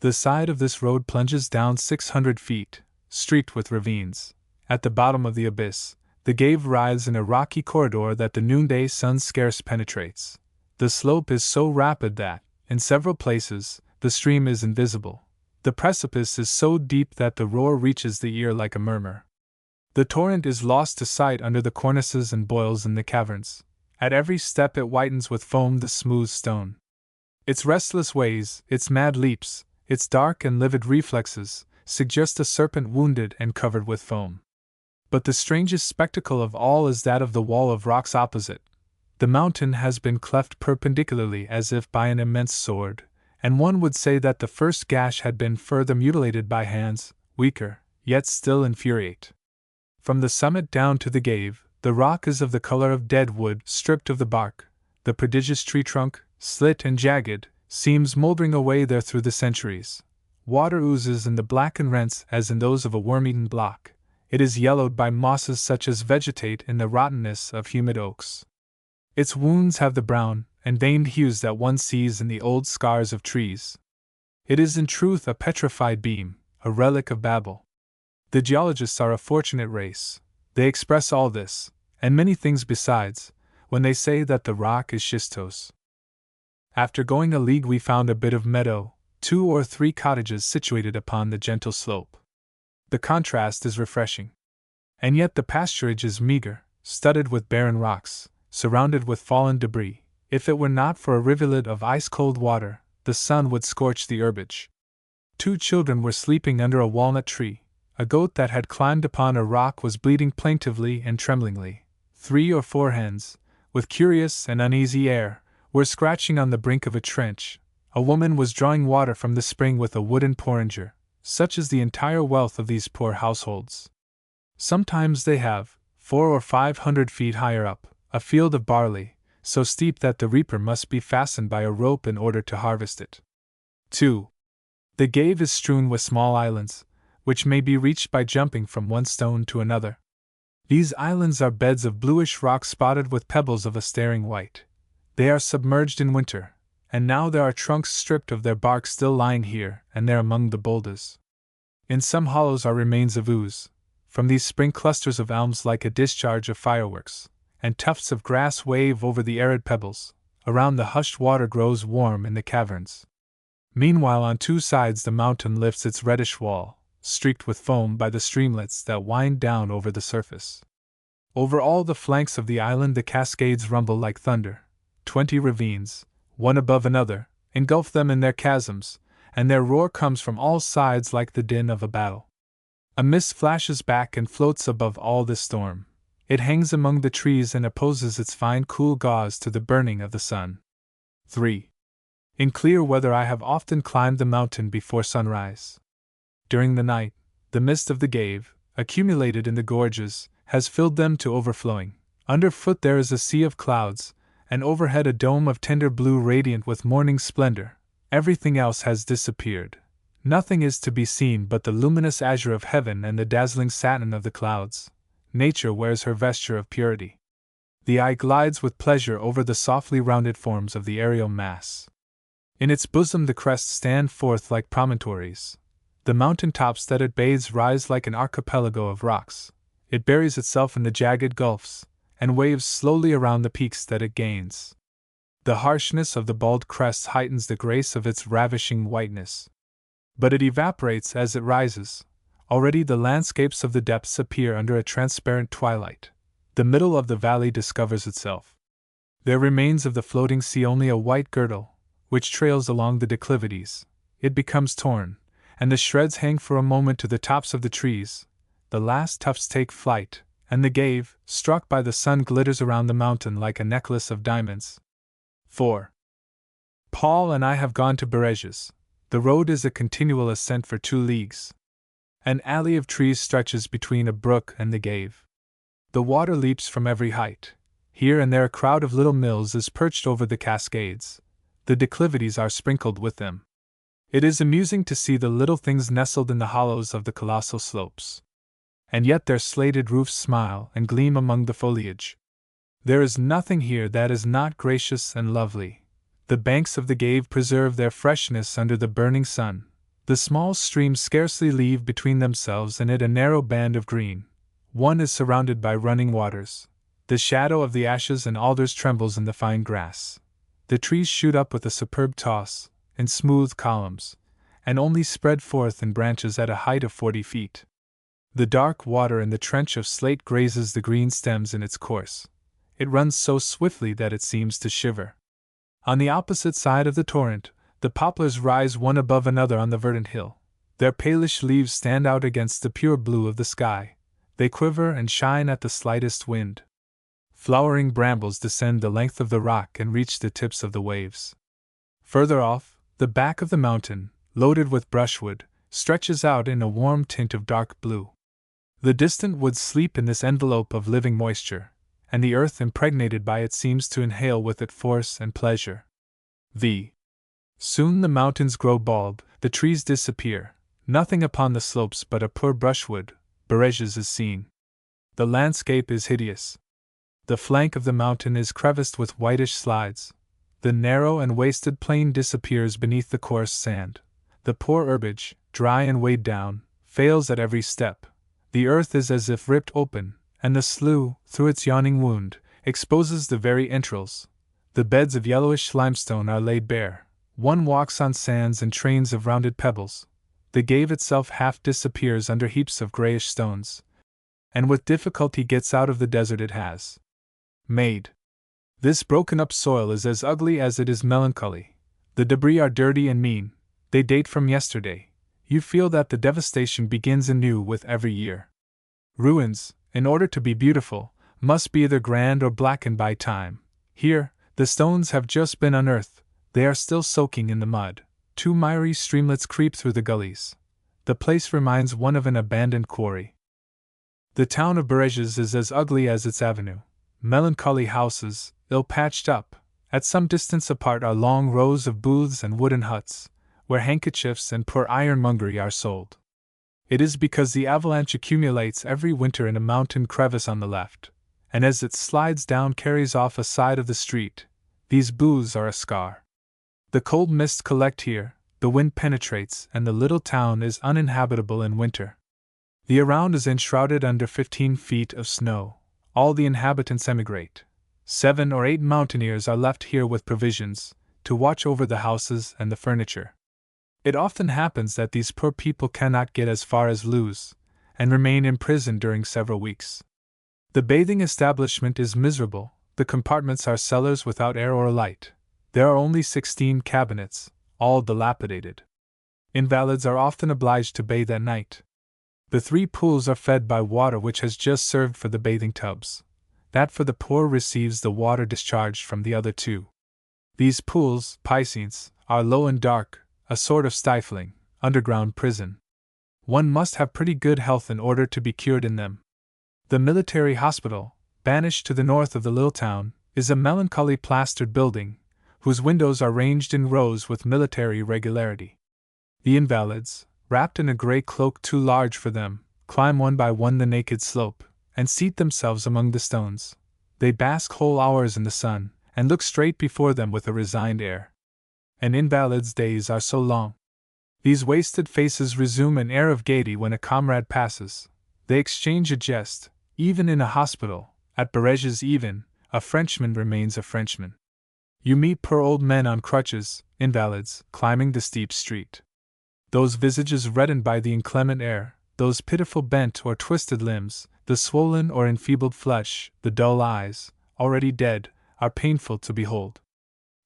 The side of this road plunges down 600 feet, streaked with ravines. At the bottom of the abyss, the Gave writhes in a rocky corridor that the noonday sun scarce penetrates. The slope is so rapid that, in several places, the stream is invisible. The precipice is so deep that the roar reaches the ear like a murmur. The torrent is lost to sight under the cornices and boils in the caverns. At every step it whitens with foam the smooth stone. Its restless ways, its mad leaps, its dark and livid reflexes, suggest a serpent wounded and covered with foam. But the strangest spectacle of all is that of the wall of rocks opposite. The mountain has been cleft perpendicularly as if by an immense sword, and one would say that the first gash had been further mutilated by hands, weaker, yet still infuriate. From the summit down to the gave, the rock is of the color of dead wood stripped of the bark. The prodigious tree trunk, slit and jagged, seems mouldering away there through the centuries. Water oozes in the blackened rents as in those of a worm-eaten block. It is yellowed by mosses such as vegetate in the rottenness of humid oaks. Its wounds have the brown and veined hues that one sees in the old scars of trees. It is in truth a petrified beam, a relic of Babel. The geologists are a fortunate race. They express all this, and many things besides, when they say that the rock is schistose. After going a league we found a bit of meadow, 2 or 3 cottages situated upon the gentle slope. The contrast is refreshing. And yet the pasturage is meager, studded with barren rocks, surrounded with fallen debris. If it were not for a rivulet of ice-cold water, the sun would scorch the herbage. 2 children were sleeping under a walnut tree. A goat that had climbed upon a rock was bleating plaintively and tremblingly. 3 or 4 hens, with curious and uneasy air, were scratching on the brink of a trench. A woman was drawing water from the spring with a wooden porringer. Such is the entire wealth of these poor households. Sometimes they have, 400 or 500 feet higher up, a field of barley, so steep that the reaper must be fastened by a rope in order to harvest it. 2. The gave is strewn with small islands, which may be reached by jumping from one stone to another. These islands are beds of bluish rock spotted with pebbles of a staring white. They are submerged in winter, and now there are trunks stripped of their bark still lying here and there among the boulders. In some hollows are remains of ooze. From these spring clusters of elms like a discharge of fireworks, and tufts of grass wave over the arid pebbles. Around the hushed water grows warm in the caverns. Meanwhile on 2 sides the mountain lifts its reddish wall, streaked with foam by the streamlets that wind down over the surface. Over all the flanks of the island the cascades rumble like thunder. 20 ravines, one above another, engulf them in their chasms, and their roar comes from all sides like the din of a battle. A mist flashes back and floats above all this storm. It hangs among the trees and opposes its fine cool gauze to the burning of the sun. 3. In clear weather I have often climbed the mountain before sunrise. During the night, the mist of the gave, accumulated in the gorges, has filled them to overflowing. Underfoot there is a sea of clouds, and overhead a dome of tender blue radiant with morning splendor. Everything else has disappeared. Nothing is to be seen but the luminous azure of heaven and the dazzling satin of the clouds. Nature wears her vesture of purity. The eye glides with pleasure over the softly rounded forms of the aerial mass. In its bosom the crests stand forth like promontories. The mountain tops that it bathes rise like an archipelago of rocks. It buries itself in the jagged gulfs, and waves slowly around the peaks that it gains. The harshness of the bald crests heightens the grace of its ravishing whiteness. But it evaporates as it rises. Already the landscapes of the depths appear under a transparent twilight. The middle of the valley discovers itself. There remains of the floating sea only a white girdle, which trails along the declivities. It becomes torn, and the shreds hang for a moment to the tops of the trees. The last tufts take flight, and the gave, struck by the sun, glitters around the mountain like a necklace of diamonds. 4. Paul and I have gone to Béréges. The road is a continual ascent for 2 leagues. An alley of trees stretches between a brook and the gave. The water leaps from every height. Here and there a crowd of little mills is perched over the cascades. The declivities are sprinkled with them. It is amusing to see the little things nestled in the hollows of the colossal slopes. And yet their slated roofs smile and gleam among the foliage. There is nothing here that is not gracious and lovely. The banks of the gave preserve their freshness under the burning sun. The small streams scarcely leave between themselves and it a narrow band of green. One is surrounded by running waters. The shadow of the ashes and alders trembles in the fine grass. The trees shoot up with a superb toss, in smooth columns, and only spread forth in branches at a height of 40 feet. The dark water in the trench of slate grazes the green stems in its course. It runs so swiftly that it seems to shiver. On the opposite side of the torrent, the poplars rise one above another on the verdant hill. Their palish leaves stand out against the pure blue of the sky. They quiver and shine at the slightest wind. Flowering brambles descend the length of the rock and reach the tips of the waves. Further off, the back of the mountain, loaded with brushwood, stretches out in a warm tint of dark blue. The distant woods sleep in this envelope of living moisture, and the earth impregnated by it seems to inhale with it force and pleasure. Soon the mountains grow bald, the trees disappear, nothing upon the slopes but a poor brushwood, Bareges is seen. The landscape is hideous. The flank of the mountain is creviced with whitish slides. The narrow and wasted plain disappears beneath the coarse sand. The poor herbage, dry and weighed down, fails at every step. The earth is as if ripped open, and the slough, through its yawning wound, exposes the very entrails. The beds of yellowish limestone are laid bare. One walks on sands and trains of rounded pebbles. The cave itself half disappears under heaps of grayish stones, and with difficulty gets out of the desert it has made. This broken-up soil is as ugly as it is melancholy. The debris are dirty and mean. They date from yesterday. You feel that the devastation begins anew with every year. Ruins, in order to be beautiful, must be either grand or blackened by time. Here, the stones have just been unearthed. They are still soaking in the mud. 2 miry streamlets creep through the gullies. The place reminds one of an abandoned quarry. The town of Bareges is as ugly as its avenue. Melancholy houses, ill patched up. At some distance apart are long rows of booths and wooden huts, where handkerchiefs and poor ironmongery are sold. It is because the avalanche accumulates every winter in a mountain crevice on the left, and as it slides down carries off a side of the street. These booths are a scar. The cold mists collect here, the wind penetrates, and the little town is uninhabitable in winter. The around is enshrouded under 15 feet of snow. All the inhabitants emigrate. 7 or 8 mountaineers are left here with provisions, to watch over the houses and the furniture. It often happens that these poor people cannot get as far as Luz, and remain imprisoned during several weeks. The bathing establishment is miserable. The compartments are cellars without air or light. There are only 16 cabinets, all dilapidated. Invalids are often obliged to bathe at night. The 3 pools are fed by water which has just served for the bathing tubs. That for the poor receives the water discharged from the other 2. These pools, piscines, are low and dark, a sort of stifling, underground prison. One must have pretty good health in order to be cured in them. The military hospital, banished to the north of the little town, is a melancholy plastered building, whose windows are ranged in rows with military regularity. The invalids, wrapped in a grey cloak too large for them, climb one by one the naked slope, and seat themselves among the stones. They bask whole hours in the sun, and look straight before them with a resigned air. An invalid's days are so long. These wasted faces resume an air of gaiety when a comrade passes. They exchange a jest, even in a hospital. At Bareges even, a Frenchman remains a Frenchman. You meet poor old men on crutches, invalids, climbing the steep street. Those visages reddened by the inclement air, those pitiful bent or twisted limbs, the swollen or enfeebled flesh, the dull eyes, already dead, are painful to behold.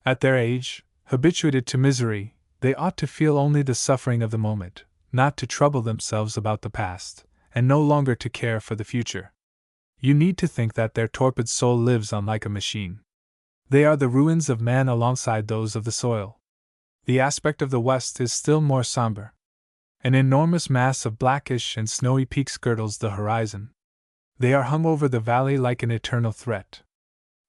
At their age, habituated to misery, they ought to feel only the suffering of the moment, not to trouble themselves about the past, and no longer to care for the future. You need to think that their torpid soul lives on like a machine. They are the ruins of man alongside those of the soil. The aspect of the west is still more somber. An enormous mass of blackish and snowy peaks girdles the horizon. They are hung over the valley like an eternal threat.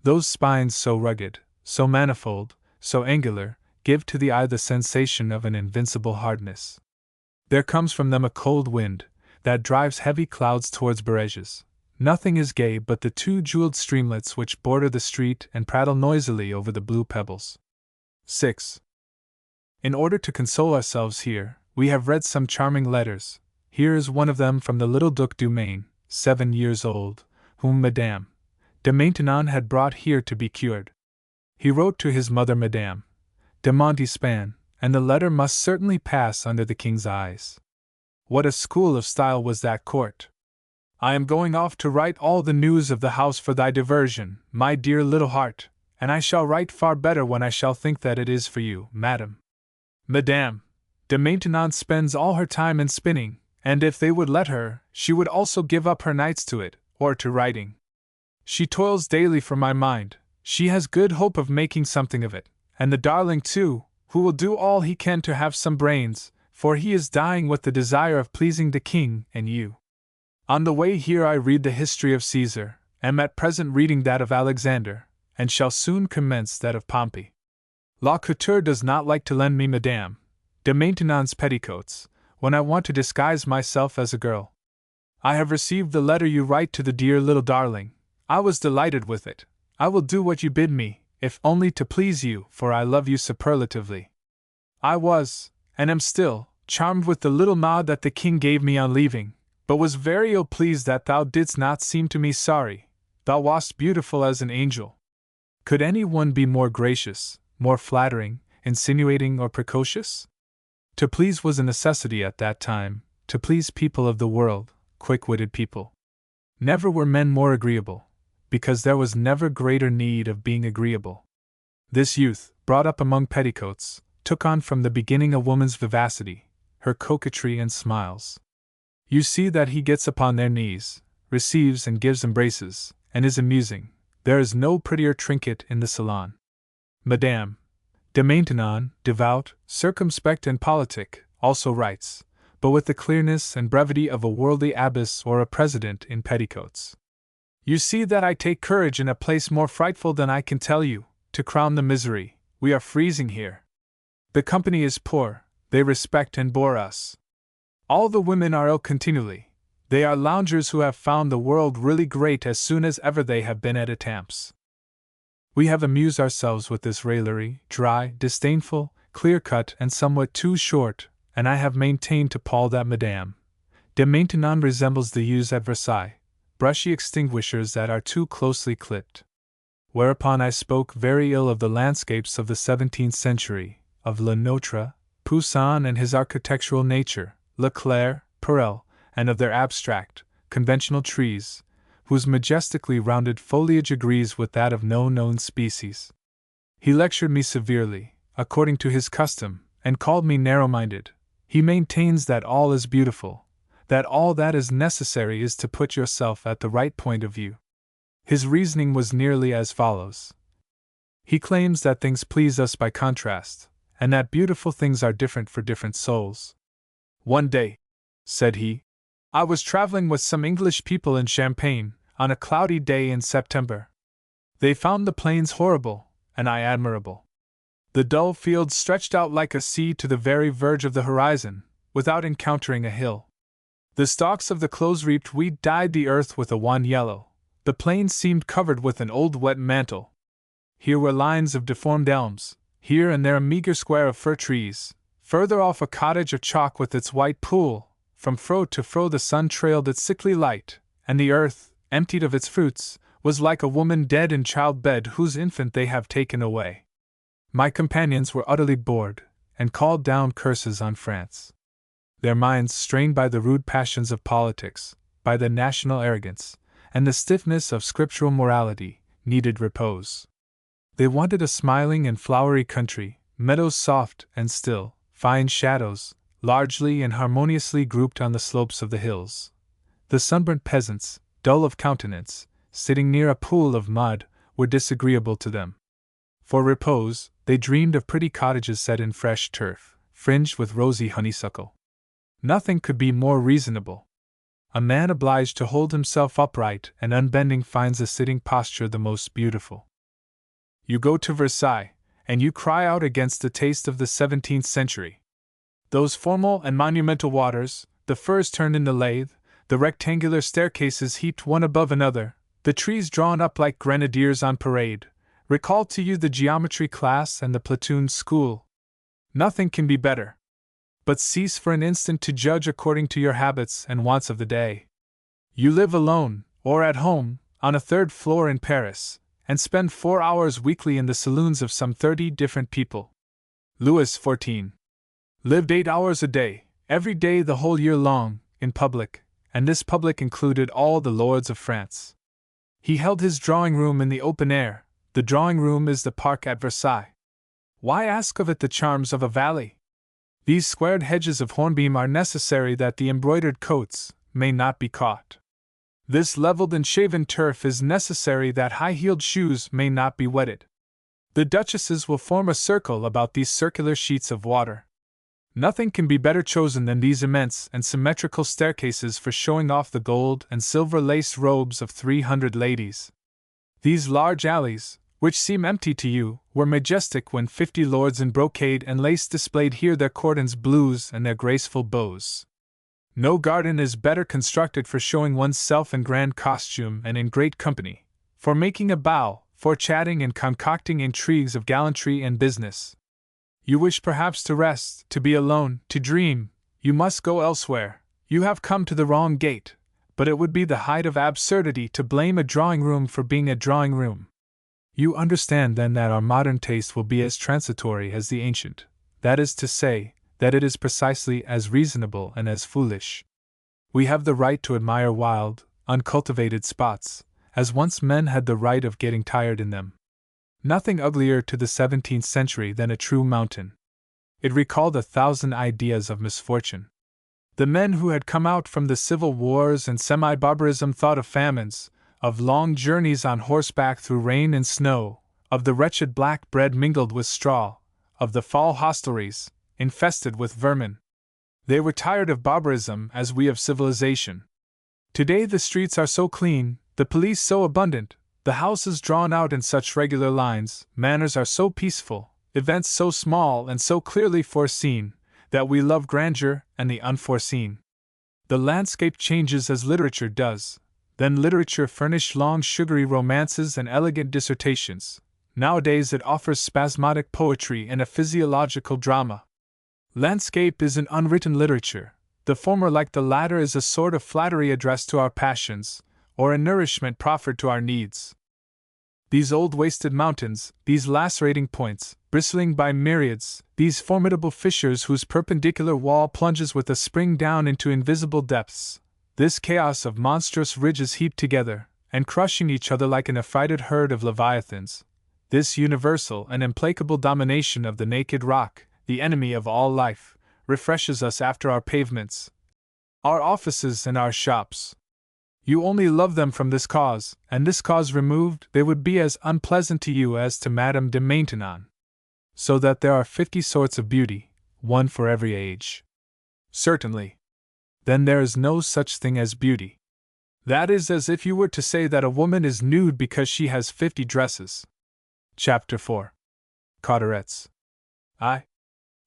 Those spines so rugged, so manifold, so angular, give to the eye the sensation of an invincible hardness. There comes from them a cold wind, that drives heavy clouds towards Bareges. Nothing is gay but the 2 jeweled streamlets which border the street and prattle noisily over the blue pebbles. 6. In order to console ourselves here, we have read some charming letters. Here is one of them from the little Duc du Maine, 7 years old, whom Madame de Maintenon had brought here to be cured. He wrote to his mother Madame de Montespan, and the letter must certainly pass under the king's eyes. What a school of style was that court! I am going off to write all the news of the house for thy diversion, my dear little heart, and I shall write far better when I shall think that it is for you, madam. Madame De Maintenon spends all her time in spinning, and if they would let her, she would also give up her nights to it, or to writing. She toils daily for my mind, she has good hope of making something of it, and the darling too, who will do all he can to have some brains, for he is dying with the desire of pleasing the king and you. On the way here I read the history of Caesar, am at present reading that of Alexander, and shall soon commence that of Pompey. La Couture does not like to lend me Madame de Maintenon's petticoats, when I want to disguise myself as a girl. I have received the letter you write to the dear little darling. I was delighted with it. I will do what you bid me, if only to please you, for I love you superlatively. I was, and am still, charmed with the little nod that the king gave me on leaving, but was very ill pleased that thou didst not seem to me sorry. Thou wast beautiful as an angel. Could any one be more gracious, more flattering, insinuating, or precocious? To please was a necessity at that time, to please people of the world, quick-witted people. Never were men more agreeable, because there was never greater need of being agreeable. This youth, brought up among petticoats, took on from the beginning a woman's vivacity, her coquetry and smiles. You see that he gets upon their knees, receives and gives embraces, and is amusing. There is no prettier trinket in the salon. Madame de Maintenon, devout, circumspect, and politic, also writes, but with the clearness and brevity of a worldly abbess or a president in petticoats. You see that I take courage in a place more frightful than I can tell you. To crown the misery, we are freezing here. The company is poor, they respect and bore us. All the women are ill continually. They are loungers who have found the world really great as soon as ever they have been at attempts. We have amused ourselves with this raillery, dry, disdainful, clear-cut, and somewhat too short, and I have maintained to Paul that Madame de Maintenon resembles the yews at Versailles, brushy extinguishers that are too closely clipped. Whereupon I spoke very ill of the landscapes of the 17th century, of Le Notre, Poussin and his architectural nature, Leclerc, Perel, and of their abstract, conventional trees, whose majestically rounded foliage agrees with that of no known species. He lectured me severely, according to his custom, and called me narrow-minded. He maintains that all is beautiful, that all that is necessary is to put yourself at the right point of view. His reasoning was nearly as follows. He claims that things please us by contrast, and that beautiful things are different for different souls. One day, said he, I was traveling with some English people in Champagne, on a cloudy day in September. They found the plains horrible, and I admirable. The dull fields stretched out like a sea to the very verge of the horizon, without encountering a hill. The stalks of the close-reaped wheat dyed the earth with a wan yellow. The plains seemed covered with an old wet mantle. Here were lines of deformed elms, here and there a meager square of fir trees, further off a cottage of chalk with its white pool. From fro to fro the sun trailed its sickly light, and the earth, emptied of its fruits, was like a woman dead in childbed whose infant they have taken away. My companions were utterly bored, and called down curses on France. Their minds, strained by the rude passions of politics, by the national arrogance, and the stiffness of scriptural morality, needed repose. They wanted a smiling and flowery country, meadows soft and still, fine shadows, largely and harmoniously grouped on the slopes of the hills. The sunburnt peasants, dull of countenance, sitting near a pool of mud, were disagreeable to them. For repose, they dreamed of pretty cottages set in fresh turf, fringed with rosy honeysuckle. Nothing could be more reasonable. A man obliged to hold himself upright and unbending finds a sitting posture the most beautiful. You go to Versailles, and you cry out against the taste of the 17th century. Those formal and monumental waters, the firs turned into lathe, the rectangular staircases heaped one above another, the trees drawn up like grenadiers on parade, recall to you the geometry class and the platoon school. Nothing can be better. But cease for an instant to judge according to your habits and wants of the day. You live alone, or at home, on a third floor in Paris, and spend 4 hours weekly in the saloons of some 30 different people. Louis XIV. Lived 8 hours a day, every day the whole year long, in public, and this public included all the lords of France. He held his drawing-room in the open air. The drawing-room is the park at Versailles. Why ask of it the charms of a valley? These squared hedges of hornbeam are necessary that the embroidered coats may not be caught. This leveled and shaven turf is necessary that high-heeled shoes may not be wetted. The duchesses will form a circle about these circular sheets of water. Nothing can be better chosen than these immense and symmetrical staircases for showing off the gold and silver laced robes of 300 ladies. These large alleys, which seem empty to you, were majestic when 50 lords in brocade and lace displayed here their cordons bleus and their graceful bows. No garden is better constructed for showing one's self in grand costume and in great company, for making a bow, for chatting and concocting intrigues of gallantry and business. You wish perhaps to rest, to be alone, to dream. You must go elsewhere. You have come to the wrong gate, but it would be the height of absurdity to blame a drawing-room for being a drawing-room. You understand then that our modern taste will be as transitory as the ancient, that is to say, that it is precisely as reasonable and as foolish. We have the right to admire wild, uncultivated spots, as once men had the right of getting tired in them. Nothing uglier to the 17th century than a true mountain. It recalled 1,000 ideas of misfortune. The men who had come out from the civil wars and semi-barbarism thought of famines, of long journeys on horseback through rain and snow, of the wretched black bread mingled with straw, of the foul hostelries, infested with vermin. They were tired of barbarism as we of civilization. Today the streets are so clean, the police so abundant, the houses drawn out in such regular lines, manners are so peaceful, events so small and so clearly foreseen, that we love grandeur and the unforeseen. The landscape changes as literature does. Then literature furnished long sugary romances and elegant dissertations. Nowadays it offers spasmodic poetry and a physiological drama. Landscape is an unwritten literature. The former, like the latter, is a sort of flattery addressed to our passions, or a nourishment proffered to our needs. These old wasted mountains, these lacerating points, bristling by myriads, these formidable fissures whose perpendicular wall plunges with a spring down into invisible depths, this chaos of monstrous ridges heaped together, and crushing each other like an affrighted herd of leviathans, this universal and implacable domination of the naked rock, the enemy of all life, refreshes us after our pavements, our offices and our shops. You only love them from this cause, and this cause removed, they would be as unpleasant to you as to Madame de Maintenon. So that there are 50 sorts of beauty, one for every age. Certainly. Then there is no such thing as beauty. That is as if you were to say that a woman is nude because she has 50 dresses. Chapter 4. Cauderetz.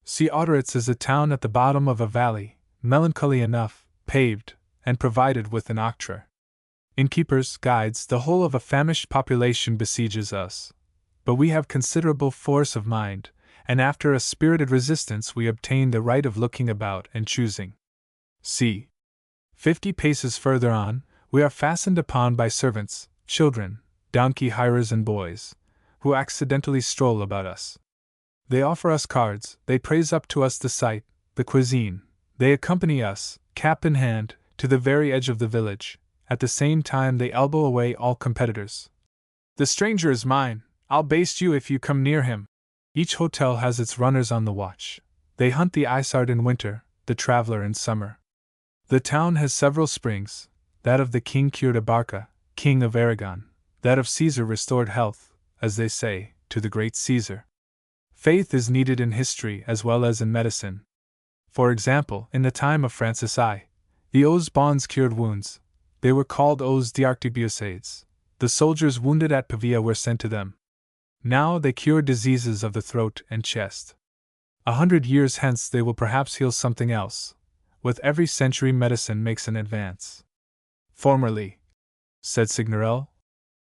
See, Cauderetz is a town at the bottom of a valley, melancholy enough, paved, and provided with an octroi. Innkeepers, guides, the whole of a famished population besieges us. But we have considerable force of mind, and after a spirited resistance we obtain the right of looking about and choosing. See. 50 paces further on, we are fastened upon by servants, children, donkey hirers and boys, who accidentally stroll about us. They offer us cards, they praise up to us the sight, the cuisine, they accompany us, cap in hand, to the very edge of the village. At the same time they elbow away all competitors. The stranger is mine, I'll baste you if you come near him. Each hotel has its runners on the watch. They hunt the isard in winter, the traveler in summer. The town has several springs, that of the King cured Abarca, King of Aragon, that of Caesar restored health, as they say, to the great Caesar. Faith is needed in history as well as in medicine. For example, in the time of Francis I, the Eaux Bonnes cured wounds. They were called Eaux d'Arquebusiers. The soldiers wounded at Pavia were sent to them. Now they cure diseases of the throat and chest. 100 years hence they will perhaps heal something else. With every century medicine makes an advance. Formerly, said Signorel,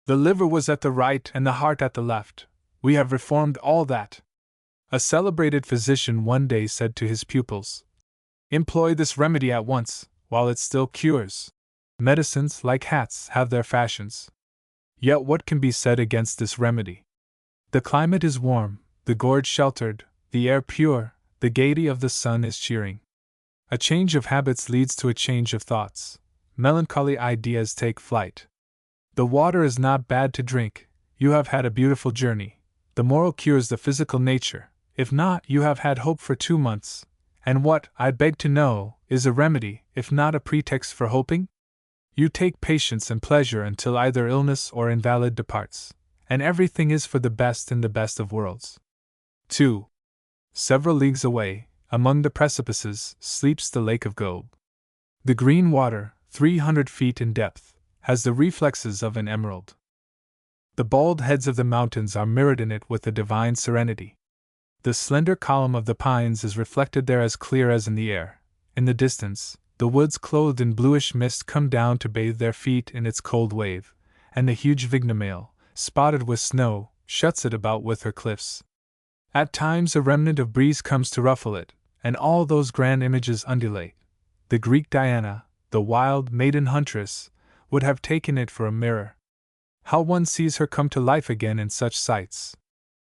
the liver was at the right and the heart at the left. We have reformed all that. A celebrated physician one day said to his pupils, employ this remedy at once, while it still cures. Medicines, like hats, have their fashions. Yet what can be said against this remedy? The climate is warm, the gorge sheltered, the air pure, the gaiety of the sun is cheering. A change of habits leads to a change of thoughts. Melancholy ideas take flight. The water is not bad to drink. You have had a beautiful journey. The moral cures the physical nature. If not, you have had hope for 2 months, And what, I beg to know, is a remedy, if not a pretext for hoping? You take patience and pleasure until either illness or invalid departs, and everything is for the best in the best of worlds. 2. Several leagues away, among the precipices, sleeps the Lake of Gold. The green water, 300 feet in depth, has the reflexes of an emerald. The bald heads of the mountains are mirrored in it with a divine serenity. The slender column of the pines is reflected there as clear as in the air. In the distance, the woods clothed in bluish mist come down to bathe their feet in its cold wave, and the huge Vignamale, spotted with snow, shuts it about with her cliffs. At times a remnant of breeze comes to ruffle it, and all those grand images undulate. The Greek Diana, the wild maiden huntress, would have taken it for a mirror. How one sees her come to life again in such sights!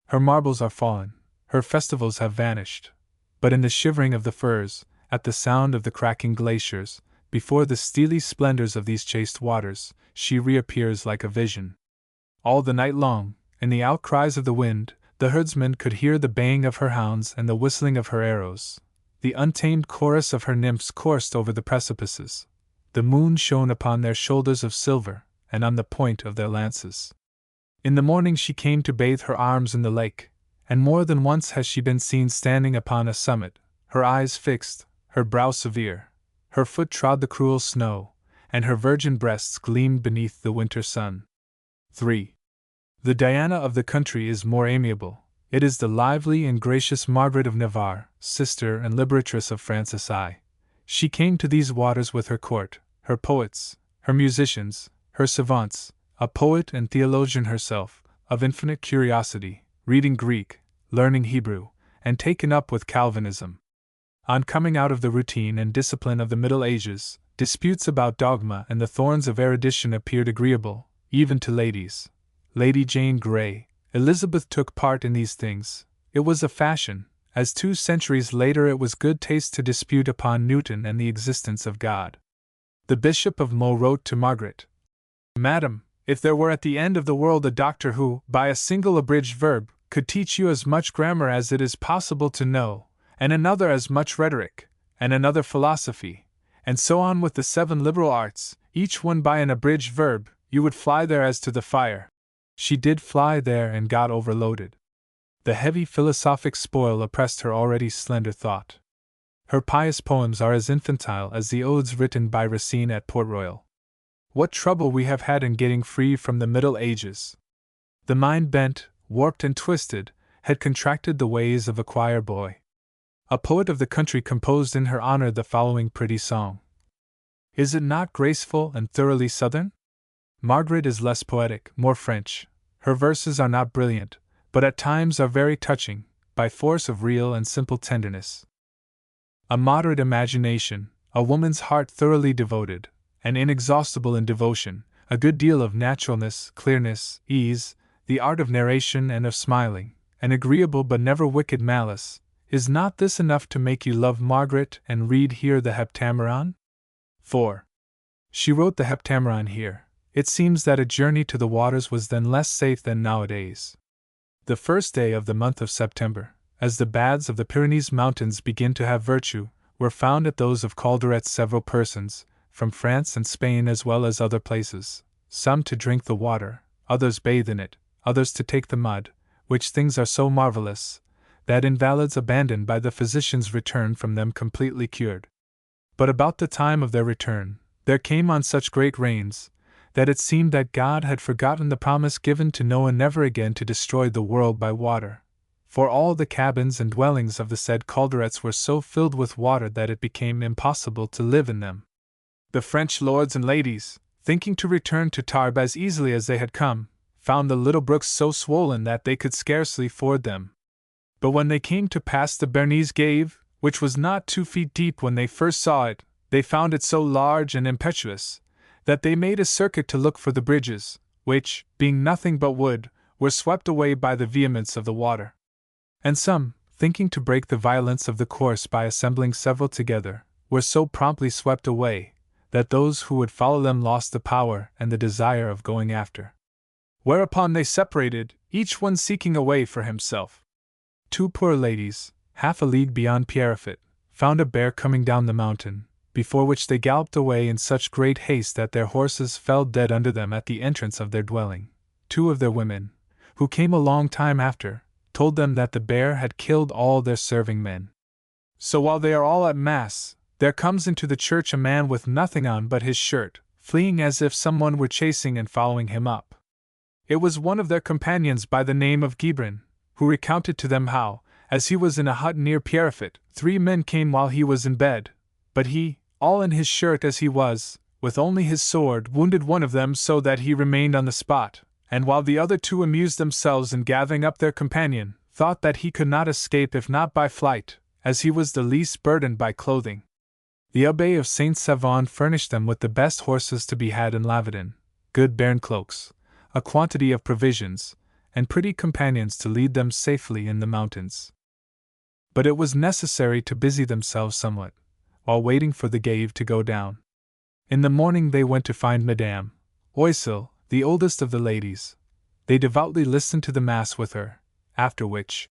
Her marbles are fallen, her festivals have vanished, but in the shivering of the firs, at the sound of the cracking glaciers, before the steely splendors of these chaste waters, she reappears like a vision. All the night long, in the outcries of the wind, the herdsman could hear the baying of her hounds and the whistling of her arrows. The untamed chorus of her nymphs coursed over the precipices. The moon shone upon their shoulders of silver, and on the point of their lances. In the morning she came to bathe her arms in the lake, and more than once has she been seen standing upon a summit, her eyes fixed, her brow severe, her foot trod the cruel snow, and her virgin breasts gleamed beneath the winter sun. 3. The Diana of the country is more amiable. It is the lively and gracious Margaret of Navarre, sister and liberatress of Francis I. She came to these waters with her court, her poets, her musicians, her savants, a poet and theologian herself, of infinite curiosity, reading Greek, learning Hebrew, and taken up with Calvinism. On coming out of the routine and discipline of the Middle Ages, disputes about dogma and the thorns of erudition appeared agreeable, even to ladies. Lady Jane Grey, Elizabeth took part in these things. It was a fashion, as 2 centuries later it was good taste to dispute upon Newton and the existence of God. The Bishop of Meaux wrote to Margaret, "Madam, if there were at the end of the world a doctor who, by a single abridged verb, could teach you as much grammar as it is possible to know, and another as much rhetoric, and another philosophy, and so on with the 7 liberal arts, each one by an abridged verb, you would fly there as to the fire." She did fly there and got overloaded. The heavy philosophic spoil oppressed her already slender thought. Her pious poems are as infantile as the odes written by Racine at Port Royal. What trouble we have had in getting free from the Middle Ages! The mind bent, warped and twisted, had contracted the ways of a choir boy. A poet of the country composed in her honor the following pretty song. Is it not graceful and thoroughly Southern? Margaret is less poetic, more French. Her verses are not brilliant, but at times are very touching, by force of real and simple tenderness. A moderate imagination, a woman's heart thoroughly devoted, and inexhaustible in devotion, a good deal of naturalness, clearness, ease, the art of narration and of smiling, an agreeable but never wicked malice. Is not this enough to make you love Margaret and read here the Heptameron? 4. She wrote the Heptameron here. It seems that a journey to the waters was then less safe than nowadays. The first day of the month of September, as the baths of the Pyrenees mountains begin to have virtue, were found at those of Calderet's several persons, from France and Spain as well as other places, some to drink the water, others bathe in it, others to take the mud, which things are so marvelous, that invalids abandoned by the physicians return from them completely cured. But about the time of their return, there came on such great rains, that it seemed that God had forgotten the promise given to Noah never again to destroy the world by water. For all the cabins and dwellings of the said Calderets were so filled with water that it became impossible to live in them. The French lords and ladies, thinking to return to Tarbes as easily as they had come, found the little brooks so swollen that they could scarcely ford them. But when they came to pass the Bernese Gave, which was not 2 feet deep when they first saw it, they found it so large and impetuous, that they made a circuit to look for the bridges, which, being nothing but wood, were swept away by the vehemence of the water. And some, thinking to break the violence of the course by assembling several together, were so promptly swept away, that those who would follow them lost the power and the desire of going after. Whereupon they separated, each one seeking a way for himself. 2 poor ladies, half a league beyond Pierrefitte, found a bear coming down the mountain, before which they galloped away in such great haste that their horses fell dead under them at the entrance of their dwelling. 2 of their women, who came a long time after, told them that the bear had killed all their serving men. So while they are all at Mass, there comes into the church a man with nothing on but his shirt, fleeing as if someone were chasing and following him up. It was one of their companions by the name of Gibran, who recounted to them how, as he was in a hut near Pierrefitte, 3 men came while he was in bed, but he, all in his shirt as he was, with only his sword, wounded one of them so that he remained on the spot, and while the other 2 amused themselves in gathering up their companion, thought that he could not escape if not by flight, as he was the least burdened by clothing. The Abbé of Saint Savon furnished them with the best horses to be had in Lavardin, good bairn cloaks, a quantity of provisions, and pretty companions to lead them safely in the mountains. But it was necessary to busy themselves somewhat, while waiting for the gave to go down. In the morning they went to find Madame Oisille, the oldest of the ladies. They devoutly listened to the Mass with her, after which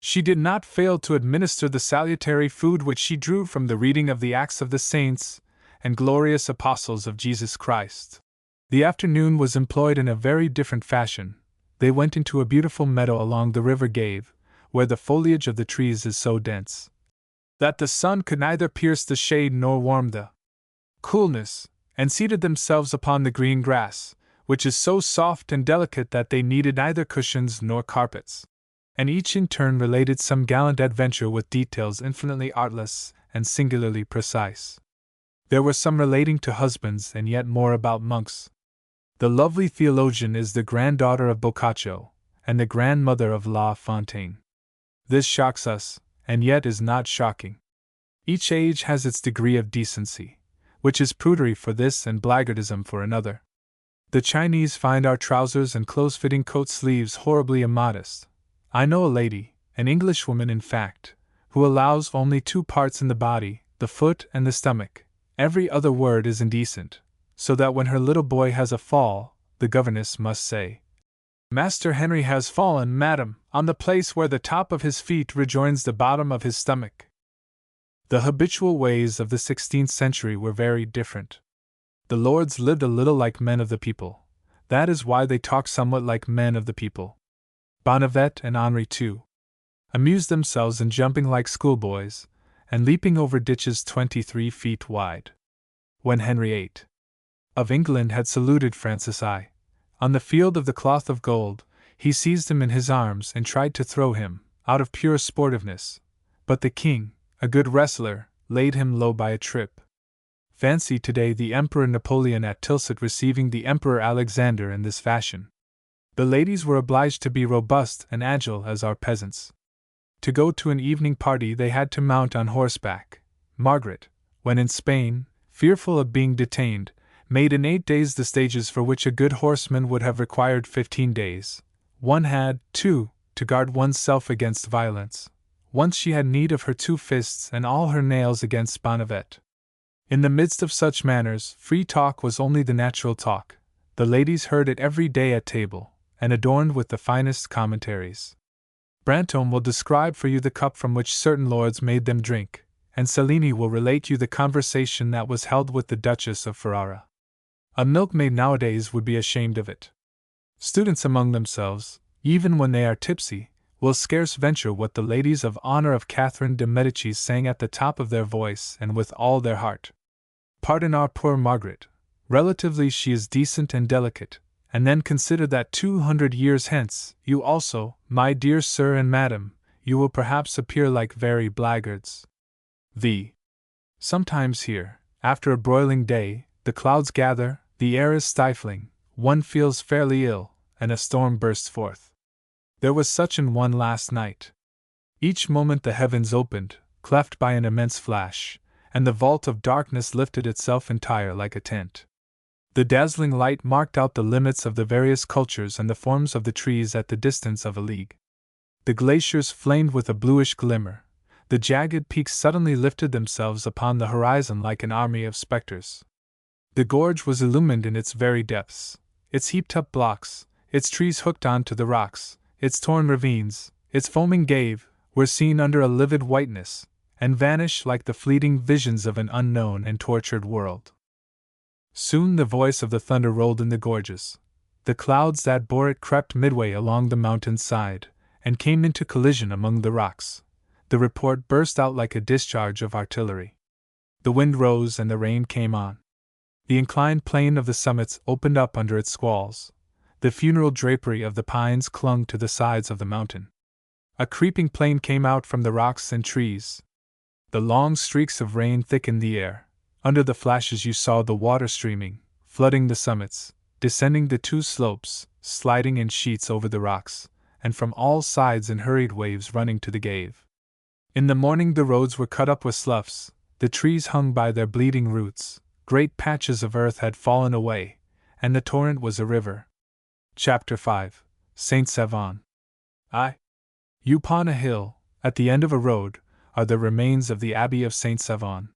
she did not fail to administer the salutary food which she drew from the reading of the Acts of the Saints and glorious Apostles of Jesus Christ. The afternoon was employed in a very different fashion. They went into a beautiful meadow along the river Gave, where the foliage of the trees is so dense that the sun could neither pierce the shade nor warm the coolness, and seated themselves upon the green grass, which is so soft and delicate that they needed neither cushions nor carpets. And each in turn related some gallant adventure with details infinitely artless and singularly precise. There were some relating to husbands and yet more about monks. The lovely theologian is the granddaughter of Boccaccio, and the grandmother of La Fontaine. This shocks us, and yet is not shocking. Each age has its degree of decency, which is prudery for this and blackguardism for another. The Chinese find our trousers and close-fitting coat sleeves horribly immodest. I know a lady, an Englishwoman in fact, who allows only 2 parts in the body, the foot and the stomach. Every other word is indecent, so that when her little boy has a fall, the governess must say, "Master Henry has fallen, madam, on the place where the top of his feet rejoins the bottom of his stomach." The habitual ways of the 16th century were very different. The lords lived a little like men of the people. That is why they talked somewhat like men of the people. Bonnevet and Henri too amused themselves in jumping like schoolboys, and leaping over ditches 23 feet wide. When Henry VIII of England had saluted Francis I on the field of the cloth of gold, he seized him in his arms and tried to throw him, out of pure sportiveness, but the king, a good wrestler, laid him low by a trip. Fancy today the Emperor Napoleon at Tilsit receiving the Emperor Alexander in this fashion. The ladies were obliged to be robust and agile as our peasants. To go to an evening party they had to mount on horseback. Margaret, when in Spain, fearful of being detained, made in 8 days the stages for which a good horseman would have required 15 days. One had, too, to guard one's self against violence. Once she had need of her 2 fists and all her nails against Bonnevet. In the midst of such manners, free talk was only the natural talk. The ladies heard it every day at table, and adorned with the finest commentaries. Brantome will describe for you the cup from which certain lords made them drink, and Cellini will relate you the conversation that was held with the Duchess of Ferrara. A milkmaid nowadays would be ashamed of it. Students among themselves, even when they are tipsy, will scarce venture what the ladies of honor of Catherine de' Medici sang at the top of their voice and with all their heart. Pardon our poor Margaret. Relatively she is decent and delicate, and then consider that 200 years hence, you also, my dear sir and madam, you will perhaps appear like very blackguards. Sometimes here, after a broiling day, the clouds gather, the air is stifling, one feels fairly ill, and a storm bursts forth. There was such an one last night. Each moment the heavens opened, cleft by an immense flash, and the vault of darkness lifted itself entire like a tent. The dazzling light marked out the limits of the various cultures and the forms of the trees at the distance of a league. The glaciers flamed with a bluish glimmer. The jagged peaks suddenly lifted themselves upon the horizon like an army of specters. The gorge was illumined in its very depths. Its heaped-up blocks, its trees hooked on to the rocks, its torn ravines, its foaming gave, were seen under a livid whiteness, and vanish like the fleeting visions of an unknown and tortured world. Soon the voice of the thunder rolled in the gorges. The clouds that bore it crept midway along the mountain's side, and came into collision among the rocks. The report burst out like a discharge of artillery. The wind rose and the rain came on. The inclined plane of the summits opened up under its squalls. The funeral drapery of the pines clung to the sides of the mountain. A creeping plain came out from the rocks and trees. The long streaks of rain thickened the air. Under the flashes you saw the water streaming, flooding the summits, descending the two slopes, sliding in sheets over the rocks, and from all sides in hurried waves running to the cave. In the morning the roads were cut up with sloughs, the trees hung by their bleeding roots, great patches of earth had fallen away, and the torrent was a river. Chapter 5. Saint Savon. Upon a hill, at the end of a road, are the remains of the Abbey of Saint Savon.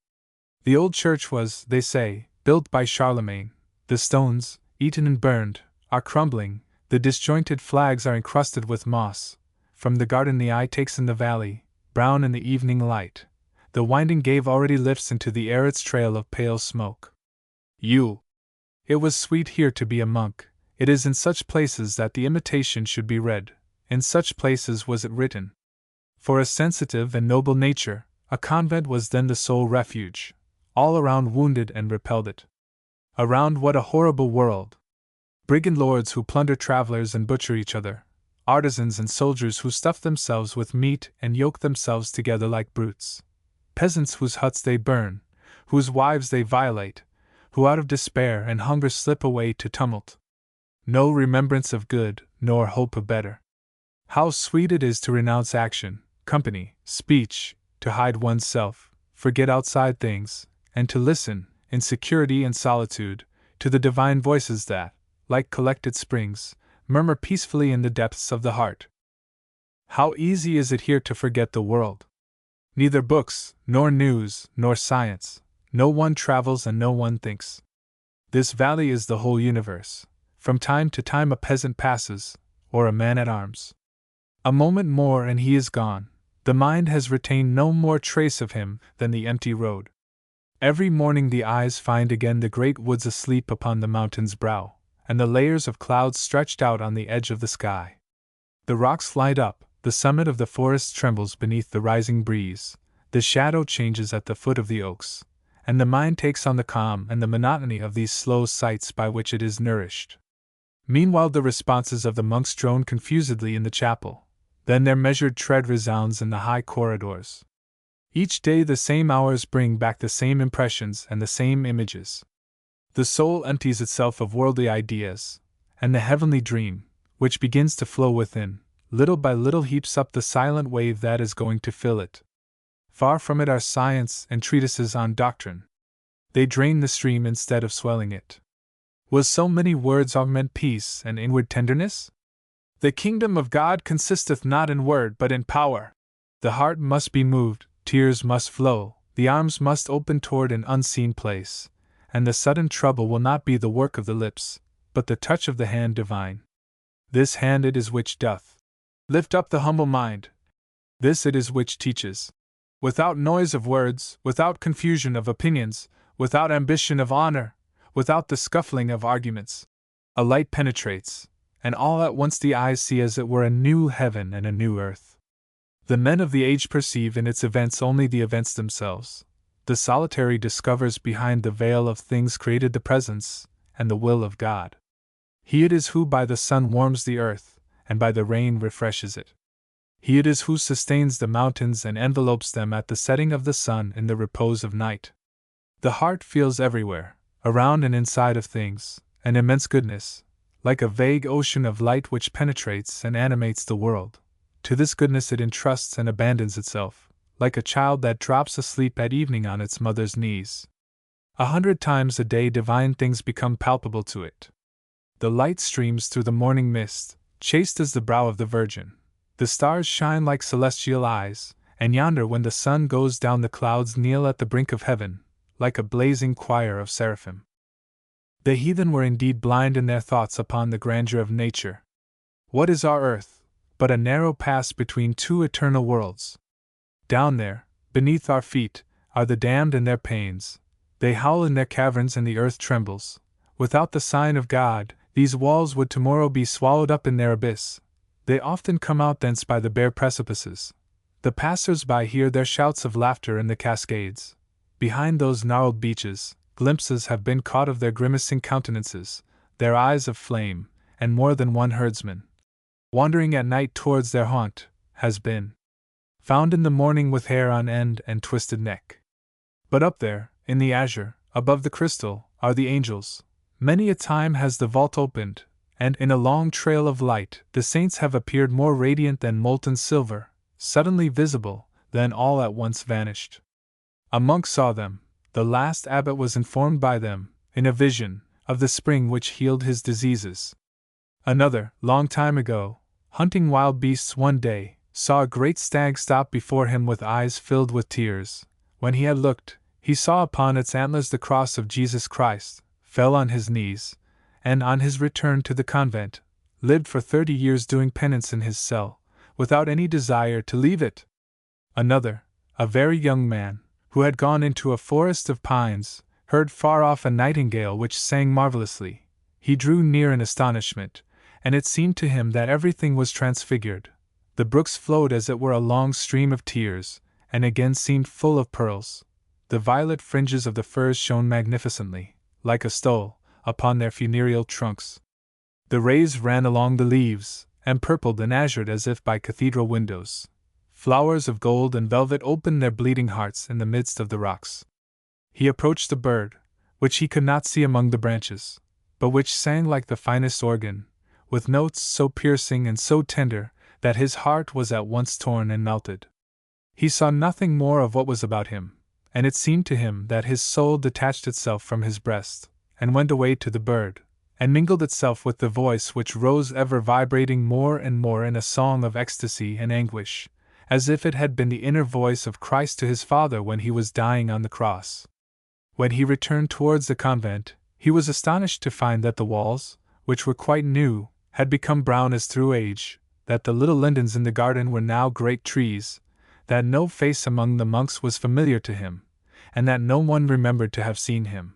The old church was, they say, built by Charlemagne. The stones, eaten and burned, are crumbling, the disjointed flags are encrusted with moss. From the garden the eye takes in the valley, brown in the evening light. The winding cave already lifts into the air its trail of pale smoke. It was sweet here to be a monk. It is in such places that the Imitation should be read. In such places was it written. For a sensitive and noble nature, a convent was then the sole refuge. All around wounded and repelled it. Around what a horrible world! Brigand lords who plunder travelers and butcher each other, artisans and soldiers who stuff themselves with meat and yoke themselves together like brutes, peasants whose huts they burn, whose wives they violate, who out of despair and hunger slip away to tumult. No remembrance of good, nor hope of better. How sweet it is to renounce action, company, speech, to hide one's self, forget outside things, and to listen, in security and solitude, to the divine voices that, like collected springs, murmur peacefully in the depths of the heart. How easy is it here to forget the world! Neither books, nor news, nor science, no one travels and no one thinks. This valley is the whole universe. From time to time a peasant passes, or a man at arms. A moment more and he is gone. The mind has retained no more trace of him than the empty road. Every morning the eyes find again the great woods asleep upon the mountain's brow, and the layers of clouds stretched out on the edge of the sky. The rocks light up, the summit of the forest trembles beneath the rising breeze, the shadow changes at the foot of the oaks, and the mind takes on the calm and the monotony of these slow sights by which it is nourished. Meanwhile the responses of the monks drone confusedly in the chapel. Then their measured tread resounds in the high corridors. Each day the same hours bring back the same impressions and the same images. The soul empties itself of worldly ideas, and the heavenly dream, which begins to flow within, little by little heaps up the silent wave that is going to fill it. Far from it are science and treatises on doctrine. They drain the stream instead of swelling it. Will so many words augment peace and inward tenderness? The kingdom of God consisteth not in word but in power. The heart must be moved, tears must flow, the arms must open toward an unseen place, and the sudden trouble will not be the work of the lips, but the touch of the hand divine. This hand it is which doth lift up the humble mind. This it is which teaches. Without noise of words, without confusion of opinions, without ambition of honor, without the scuffling of arguments, a light penetrates, and all at once the eyes see as it were a new heaven and a new earth. The men of the age perceive in its events only the events themselves. The solitary discovers behind the veil of things created the presence and the will of God. He it is who by the sun warms the earth, and by the rain refreshes it. He it is who sustains the mountains and envelopes them at the setting of the sun in the repose of night. The heart feels everywhere, around and inside of things, an immense goodness, like a vague ocean of light which penetrates and animates the world. To this goodness it entrusts and abandons itself, like a child that drops asleep at evening on its mother's knees. 100 times a day divine things become palpable to it. The light streams through the morning mist, chaste as the brow of the Virgin. The stars shine like celestial eyes, and yonder when the sun goes down the clouds kneel at the brink of heaven, like a blazing choir of seraphim. The heathen were indeed blind in their thoughts upon the grandeur of nature. What is our earth, but a narrow pass between two eternal worlds? Down there, beneath our feet, are the damned and their pains. They howl in their caverns and the earth trembles. Without the sign of God, these walls would tomorrow be swallowed up in their abyss. They often come out thence by the bare precipices. The passers-by hear their shouts of laughter in the cascades. Behind those gnarled beeches, glimpses have been caught of their grimacing countenances, their eyes of flame, and more than one herdsman, wandering at night towards their haunt, has been found in the morning with hair on end and twisted neck. But up there, in the azure, above the crystal, are the angels. Many a time has the vault opened, and in a long trail of light the saints have appeared more radiant than molten silver, suddenly visible, then all at once vanished. A monk saw them. The last abbot was informed by them, in a vision, of the spring which healed his diseases. Another, long time ago, hunting wild beasts one day, saw a great stag stop before him with eyes filled with tears. When he had looked, he saw upon its antlers the cross of Jesus Christ, fell on his knees, and on his return to the convent, lived for 30 years doing penance in his cell, without any desire to leave it. Another, a very young man, who had gone into a forest of pines, heard far off a nightingale which sang marvelously. He drew near in astonishment, and it seemed to him that everything was transfigured. The brooks flowed as it were a long stream of tears, and again seemed full of pearls. The violet fringes of the firs shone magnificently, like a stole, upon their funereal trunks. The rays ran along the leaves, and purpled and azured as if by cathedral windows. Flowers of gold and velvet opened their bleeding hearts in the midst of the rocks. He approached the bird, which he could not see among the branches, but which sang like the finest organ, with notes so piercing and so tender that his heart was at once torn and melted. He saw nothing more of what was about him, and it seemed to him that his soul detached itself from his breast, and went away to the bird, and mingled itself with the voice which rose ever vibrating more and more in a song of ecstasy and anguish, as if it had been the inner voice of Christ to his Father when he was dying on the cross. When he returned towards the convent, he was astonished to find that the walls, which were quite new, had become brown as through age, that the little lindens in the garden were now great trees, that no face among the monks was familiar to him, and that no one remembered to have seen him.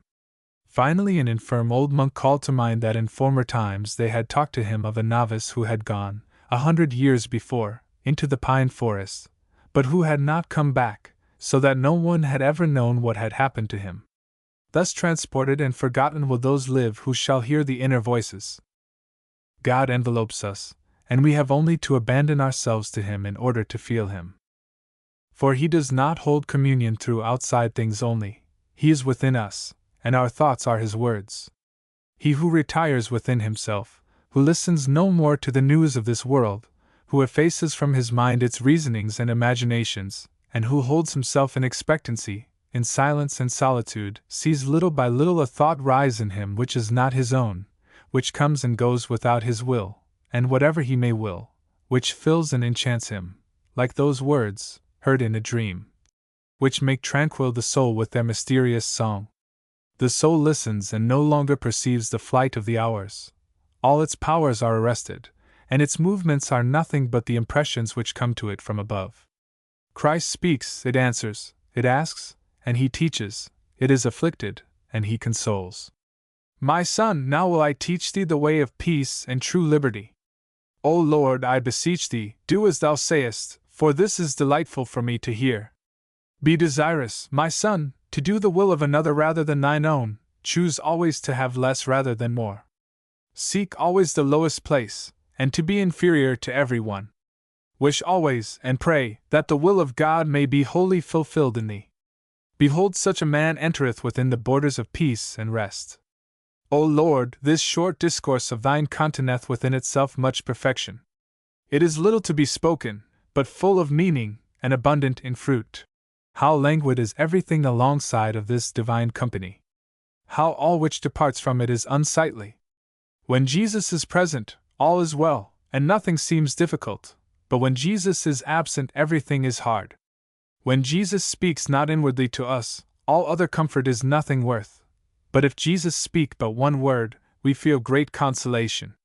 Finally, an infirm old monk called to mind that in former times they had talked to him of a novice who had gone, 100 years before, into the pine forest, but who had not come back, so that no one had ever known what had happened to him. Thus transported and forgotten will those live who shall hear the inner voices. God envelopes us, and we have only to abandon ourselves to Him in order to feel Him. For He does not hold communion through outside things only, He is within us, and our thoughts are His words. He who retires within himself, who listens no more to the news of this world, who effaces from his mind its reasonings and imaginations, and who holds himself in expectancy, in silence and solitude, sees little by little a thought rise in him which is not his own, which comes and goes without his will, and whatever he may will, which fills and enchants him, like those words, heard in a dream, which make tranquil the soul with their mysterious song. The soul listens and no longer perceives the flight of the hours. All its powers are arrested, and its movements are nothing but the impressions which come to it from above. Christ speaks, it answers, it asks, and He teaches, it is afflicted, and He consoles. My son, now will I teach thee the way of peace and true liberty. O Lord, I beseech thee, do as thou sayest, for this is delightful for me to hear. Be desirous, my son, to do the will of another rather than thine own, choose always to have less rather than more. Seek always the lowest place, and to be inferior to every one. Wish always, and pray, that the will of God may be wholly fulfilled in thee. Behold, such a man entereth within the borders of peace and rest. O Lord, this short discourse of thine containeth within itself much perfection. It is little to be spoken, but full of meaning, and abundant in fruit. How languid is everything alongside of this divine company! How all which departs from it is unsightly! When Jesus is present, all is well, and nothing seems difficult, but when Jesus is absent, everything is hard. When Jesus speaks not inwardly to us, all other comfort is nothing worth. But if Jesus speak but one word, we feel great consolation.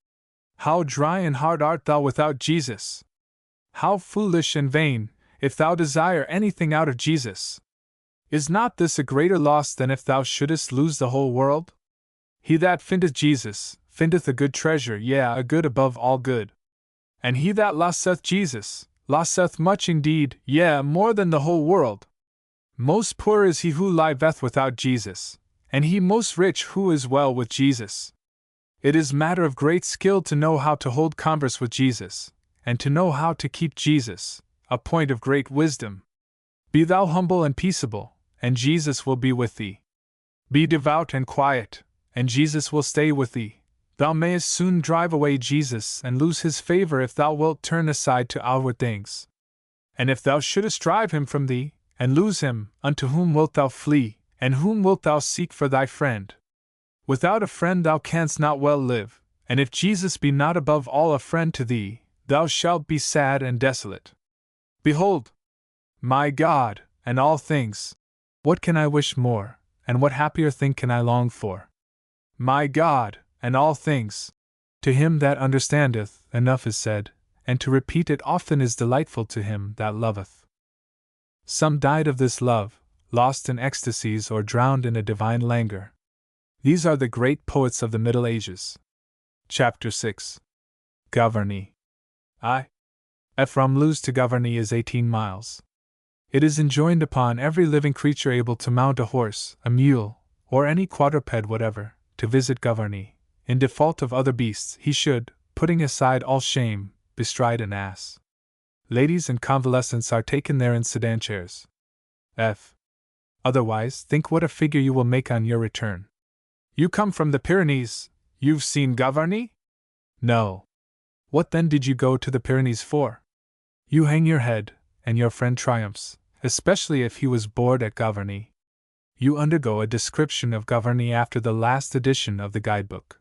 How dry and hard art thou without Jesus! How foolish and vain, if thou desire anything out of Jesus. Is not this a greater loss than if thou shouldest lose the whole world? He that findeth Jesus, findeth a good treasure, yea, a good above all good. And he that loseth Jesus, loseth much indeed, yea, more than the whole world. Most poor is he who liveth without Jesus, and he most rich who is well with Jesus. It is matter of great skill to know how to hold converse with Jesus, and to know how to keep Jesus, a point of great wisdom. Be thou humble and peaceable, and Jesus will be with thee. Be devout and quiet, and Jesus will stay with thee. Thou mayest soon drive away Jesus and lose his favor if thou wilt turn aside to outward things. And if thou shouldest drive him from thee, and lose him, unto whom wilt thou flee, and whom wilt thou seek for thy friend? Without a friend thou canst not well live, and if Jesus be not above all a friend to thee, thou shalt be sad and desolate. Behold, my God, and all things, what can I wish more, and what happier thing can I long for? My God, and all things. To him that understandeth, enough is said, and to repeat it often is delightful to him that loveth. Some died of this love, lost in ecstasies or drowned in a divine languor. These are the great poets of the Middle Ages. Chapter 6. Gavarnie. From Luz to Gavarnie is 18 miles. It is enjoined upon every living creature able to mount a horse, a mule, or any quadruped whatever, to visit Gavarnie. In default of other beasts, he should, putting aside all shame, bestride an ass. Ladies and convalescents are taken there in sedan chairs. Otherwise, think what a figure you will make on your return. You come from the Pyrenees, you've seen Gavarnie? No. What then did you go to the Pyrenees for? You hang your head, and your friend triumphs, especially if he was bored at Gavarnie. You undergo a description of Gavarnie after the last edition of the guidebook.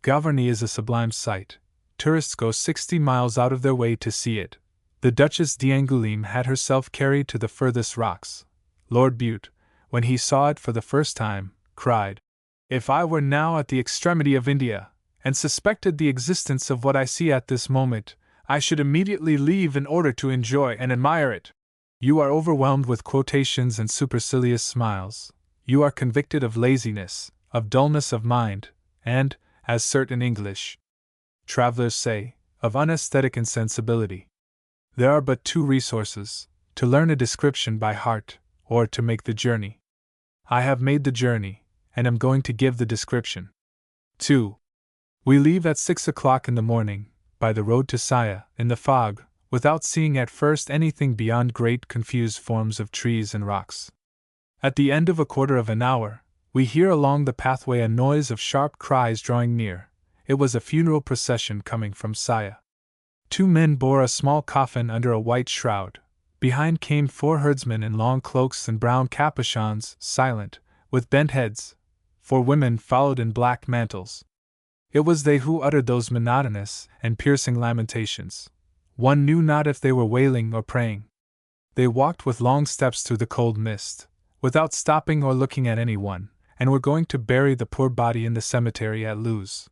Gavarnie is a sublime sight. Tourists go 60 miles out of their way to see it. The Duchess d'Angoulême had herself carried to the furthest rocks. Lord Bute, when he saw it for the first time, cried, "If I were now at the extremity of India, and suspected the existence of what I see at this moment, I should immediately leave in order to enjoy and admire it." You are overwhelmed with quotations and supercilious smiles. You are convicted of laziness, of dullness of mind, and, as certain English travelers say, of unaesthetic insensibility. There are but two resources: to learn a description by heart, or to make the journey. I have made the journey, and am going to give the description. 2. We leave at 6 o'clock in the morning, by the road to Saya, in the fog, without seeing at first anything beyond great confused forms of trees and rocks. At the end of a quarter of an hour, we hear along the pathway a noise of sharp cries drawing near. It was a funeral procession coming from Saya. 2 men bore a small coffin under a white shroud. Behind came 4 herdsmen in long cloaks and brown capuchons, silent, with bent heads. 4 women followed in black mantles. It was they who uttered those monotonous and piercing lamentations. One knew not if they were wailing or praying. They walked with long steps through the cold mist, without stopping or looking at anyone, and were going to bury the poor body in the cemetery at Luz.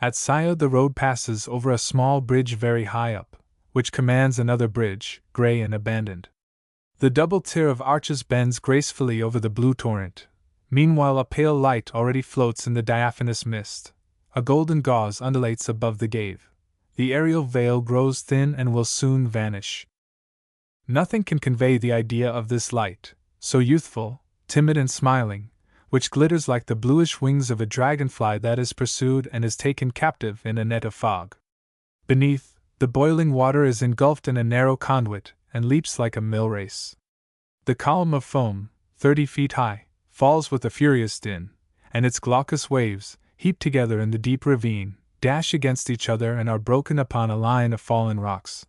At Saya the road passes over a small bridge very high up, which commands another bridge, grey and abandoned. The double tier of arches bends gracefully over the blue torrent. Meanwhile a pale light already floats in the diaphanous mist. A golden gauze undulates above the gave. The aerial veil grows thin and will soon vanish. Nothing can convey the idea of this light, so youthful, timid and smiling, which glitters like the bluish wings of a dragonfly that is pursued and is taken captive in a net of fog. Beneath, the boiling water is engulfed in a narrow conduit, and leaps like a mill race. The column of foam, 30 feet high, falls with a furious din, and its glaucous waves, heaped together in the deep ravine, dash against each other and are broken upon a line of fallen rocks.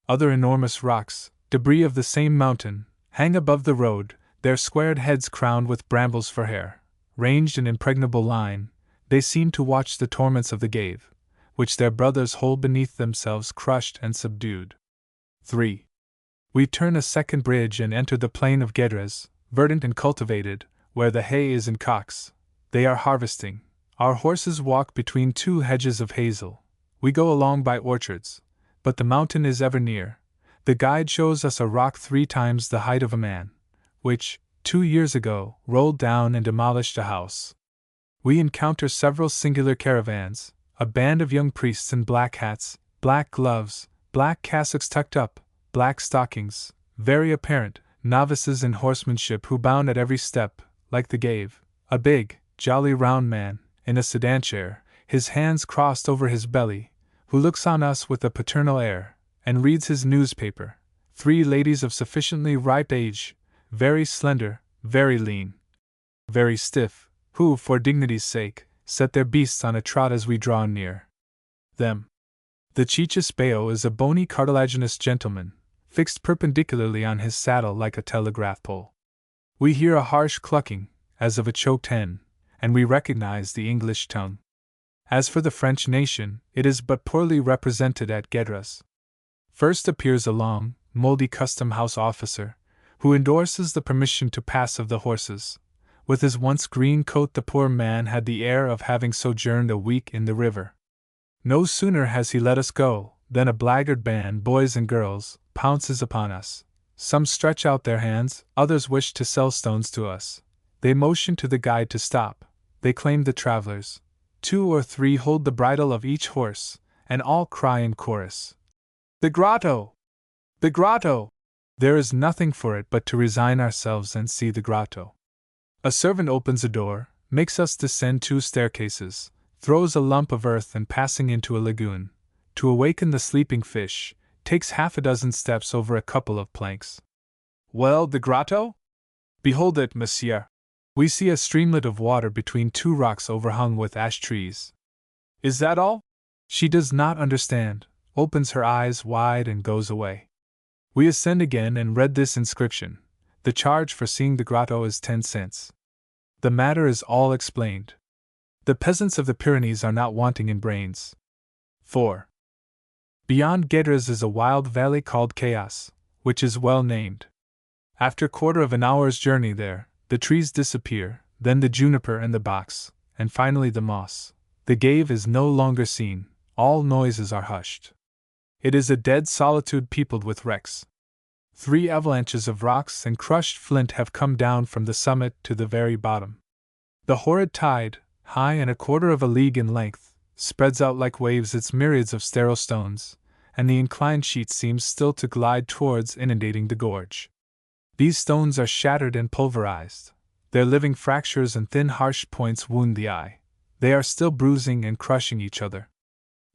Other enormous rocks, debris of the same mountain, hang above the road, their squared heads crowned with brambles for hair. Ranged in impregnable line, they seem to watch the torments of the gave, which their brothers hold beneath themselves crushed and subdued. 3. We turn a second bridge and enter the plain of Gedres, verdant and cultivated, where the hay is in cocks. They are harvesting. Our horses walk between 2 hedges of hazel. We go along by orchards, but the mountain is ever near. The guide shows us a rock 3 times the height of a man, which, 2 years ago, rolled down and demolished a house. We encounter several singular caravans, a band of young priests in black hats, black gloves, black cassocks tucked up, black stockings, very apparent novices in horsemanship who bound at every step, like the Gave, a big, jolly round man, in a sedan chair, his hands crossed over his belly, who looks on us with a paternal air, and reads his newspaper. 3 ladies of sufficiently ripe age, very slender, very lean, very stiff, who, for dignity's sake, set their beasts on a trot as we draw near them. The cicisbeo is a bony cartilaginous gentleman, fixed perpendicularly on his saddle like a telegraph pole. We hear a harsh clucking, as of a choked hen, and we recognize the English tongue. As for the French nation, it is but poorly represented at Gedres. First appears a long, moldy custom-house officer, who endorses the permission to pass of the horses. With his once green coat, the poor man had the air of having sojourned a week in the river. No sooner has he let us go, than a blackguard band, boys and girls, pounces upon us. Some stretch out their hands, others wish to sell stones to us. They motion to the guide to stop. They claim the travelers. 2 or 3 hold the bridle of each horse, and all cry in chorus, "The grotto! The grotto!" There is nothing for it but to resign ourselves and see the grotto. A servant opens a door, makes us descend 2 staircases, throws a lump of earth and passing into a lagoon, to awaken the sleeping fish, takes 6 steps over a couple of planks. Well, the grotto? Behold it, monsieur. We see a streamlet of water between 2 rocks overhung with ash trees. Is that all? She does not understand, opens her eyes wide and goes away. We ascend again and read this inscription: the charge for seeing the grotto is 10 cents. The matter is all explained. The peasants of the Pyrenees are not wanting in brains. 4. Beyond Gedres is a wild valley called Chaos, which is well named. After 1/4 of an hour's journey there, the trees disappear, then the juniper and the box, and finally the moss. The Gave is no longer seen, all noises are hushed. It is a dead solitude peopled with wrecks. 3 avalanches of rocks and crushed flint have come down from the summit to the very bottom. The horrid tide, high and 1/4 of a league in length, spreads out like waves its myriads of sterile stones, and the inclined sheet seems still to glide towards inundating the gorge. These stones are shattered and pulverized. Their living fractures and thin harsh points wound the eye. They are still bruising and crushing each other.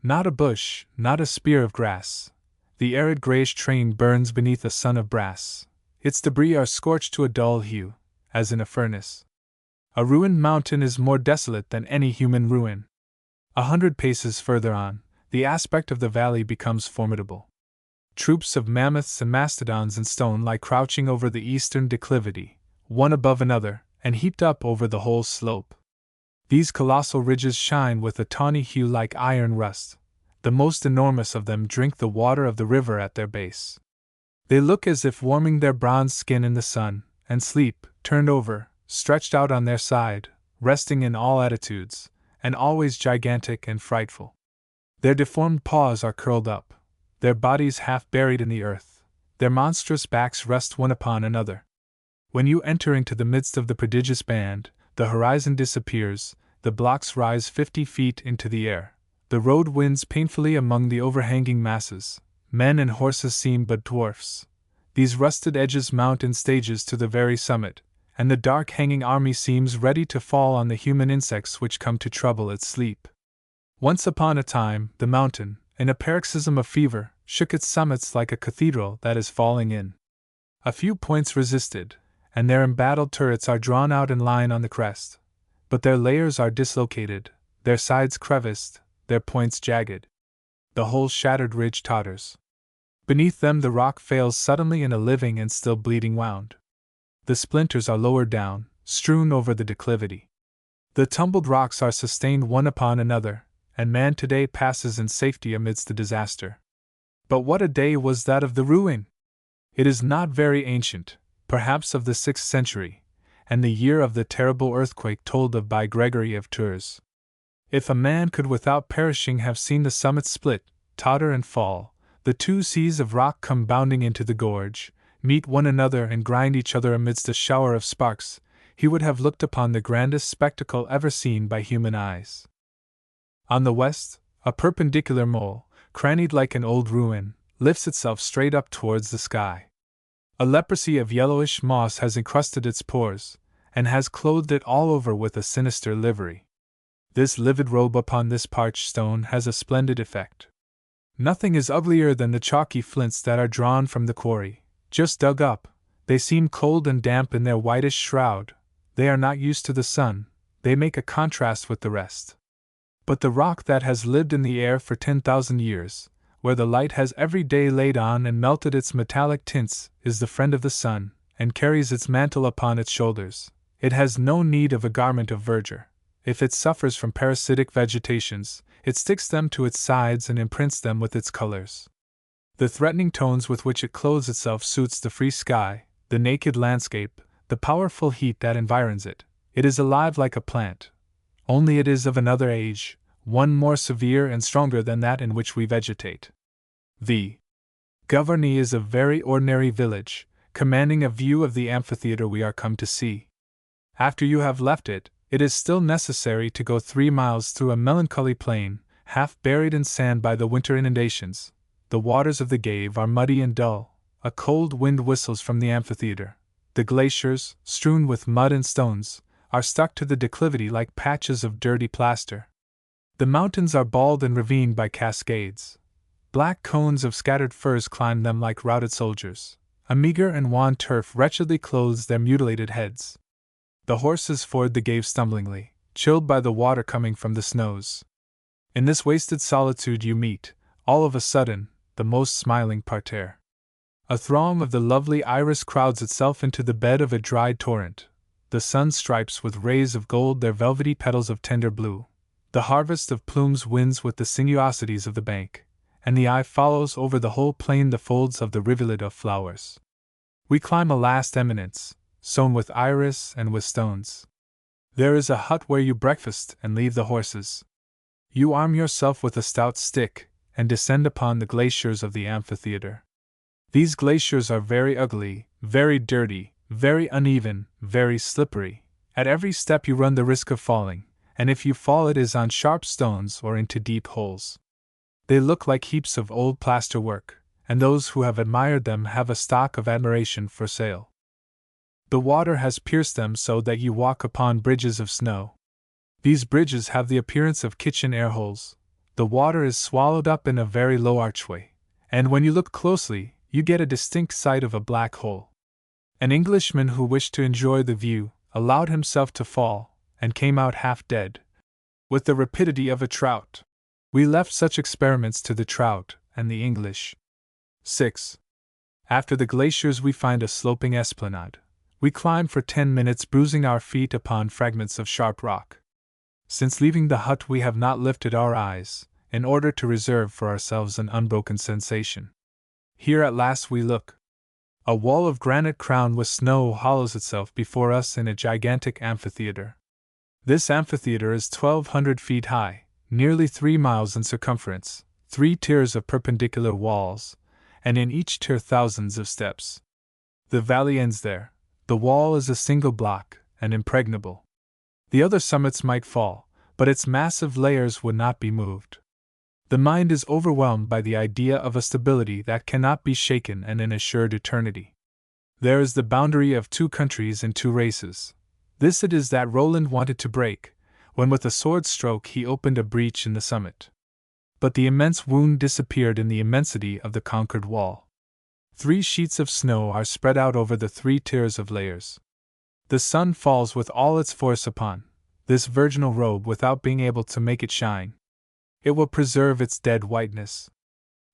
Not a bush, not a spear of grass. The arid grayish train burns beneath a sun of brass. Its debris are scorched to a dull hue, as in a furnace. A ruined mountain is more desolate than any human ruin. 100 paces further on, the aspect of the valley becomes formidable. Troops of mammoths and mastodons in stone lie crouching over the eastern declivity, one above another, and heaped up over the whole slope. These colossal ridges shine with a tawny hue like iron rust. The most enormous of them drink the water of the river at their base. They look as if warming their bronze skin in the sun, and sleep, turned over, stretched out on their side, resting in all attitudes, and always gigantic and frightful. Their deformed paws are curled up, their bodies half buried in the earth, their monstrous backs rest one upon another. When you enter into the midst of the prodigious band, the horizon disappears, the blocks rise 50 feet into the air, the road winds painfully among the overhanging masses, men and horses seem but dwarfs. These rusted edges mount in stages to the very summit, and the dark hanging army seems ready to fall on the human insects which come to trouble its sleep. Once upon a time, the mountain, in a paroxysm of fever, shook its summits like a cathedral that is falling in. A few points resisted, and their embattled turrets are drawn out in line on the crest. But their layers are dislocated, their sides creviced, their points jagged. The whole shattered ridge totters. Beneath them the rock fails suddenly in a living and still bleeding wound. The splinters are lowered down, strewn over the declivity. The tumbled rocks are sustained one upon another, and man today passes in safety amidst the disaster. But what a day was that of the ruin! It is not very ancient, perhaps of the 6th century, and the year of the terrible earthquake told of by Gregory of Tours. If a man could without perishing have seen the summit split, totter and fall, The two seas of rock come bounding into the gorge, meet one another and grind each other amidst a shower of sparks. He would have looked upon the grandest spectacle ever seen by human eyes. On the west, a perpendicular mole, crannied like an old ruin, lifts itself straight up towards the sky. A leprosy of yellowish moss has encrusted its pores, and has clothed it all over with a sinister livery. This livid robe upon this parched stone has a splendid effect. Nothing is uglier than the chalky flints that are drawn from the quarry, just dug up. They seem cold and damp in their whitish shroud. They are not used to the sun, they make a contrast with the rest. But the rock that has lived in the air for 10,000 years, where the light has every day laid on and melted its metallic tints, is the friend of the sun, and carries its mantle upon its shoulders. It has no need of a garment of verdure. If it suffers from parasitic vegetations, it sticks them to its sides and imprints them with its colors. The threatening tones with which it clothes itself suits the free sky, the naked landscape, the powerful heat that environs it. It is alive like a plant. Only it is of another age, one more severe and stronger than that in which we vegetate. The Gavarnie is a very ordinary village, commanding a view of the amphitheater we are come to see. After you have left it, it is still necessary to go 3 miles through a melancholy plain, half buried in sand by the winter inundations. The waters of the Gave are muddy and dull. A cold wind whistles from the amphitheater. The glaciers, strewn with mud and stones, are stuck to the declivity like patches of dirty plaster. The mountains are bald and ravined by cascades. Black cones of scattered firs climb them like routed soldiers. A meager and wan turf wretchedly clothes their mutilated heads. The horses ford the Gave stumblingly, chilled by the water coming from the snows. In this wasted solitude you meet, all of a sudden, the most smiling parterre. A throng of the lovely iris crowds itself into the bed of a dried torrent. The sun stripes with rays of gold their velvety petals of tender blue. The harvest of plumes winds with the sinuosities of the bank, and the eye follows over the whole plain the folds of the rivulet of flowers. We climb a last eminence, sown with iris and with stones. There is a hut where you breakfast and leave the horses. You arm yourself with a stout stick, and descend upon the glaciers of the amphitheater. These glaciers are very ugly, very dirty, very uneven, very slippery. At every step you run the risk of falling, and if you fall it is on sharp stones or into deep holes. They look like heaps of old plaster work, and those who have admired them have a stock of admiration for sale. The water has pierced them so that you walk upon bridges of snow. These bridges have the appearance of kitchen air holes. The water is swallowed up in a very low archway, and when you look closely, you get a distinct sight of a black hole. An Englishman who wished to enjoy the view allowed himself to fall, and came out half dead, with the rapidity of a trout. We left such experiments to the trout and the English. 6. After the glaciers we find a sloping esplanade. We climb for 10 minutes, bruising our feet upon fragments of sharp rock. Since leaving the hut we have not lifted our eyes, in order to reserve for ourselves an unbroken sensation. Here at last we look. A wall of granite crowned with snow hollows itself before us in a gigantic amphitheater. This amphitheater is 1,200 feet high, nearly 3 miles in circumference, 3 tiers of perpendicular walls, and in each tier thousands of steps. The valley ends there. The wall is a single block, and impregnable. The other summits might fall, but its massive layers would not be moved. The mind is overwhelmed by the idea of a stability that cannot be shaken and an assured eternity. There is the boundary of 2 countries and 2 races. This it is that Roland wanted to break, when with a sword stroke he opened a breach in the summit. But the immense wound disappeared in the immensity of the conquered wall. 3 sheets of snow are spread out over the 3 tiers of layers. The sun falls with all its force upon this virginal robe without being able to make it shine. It will preserve its dead whiteness.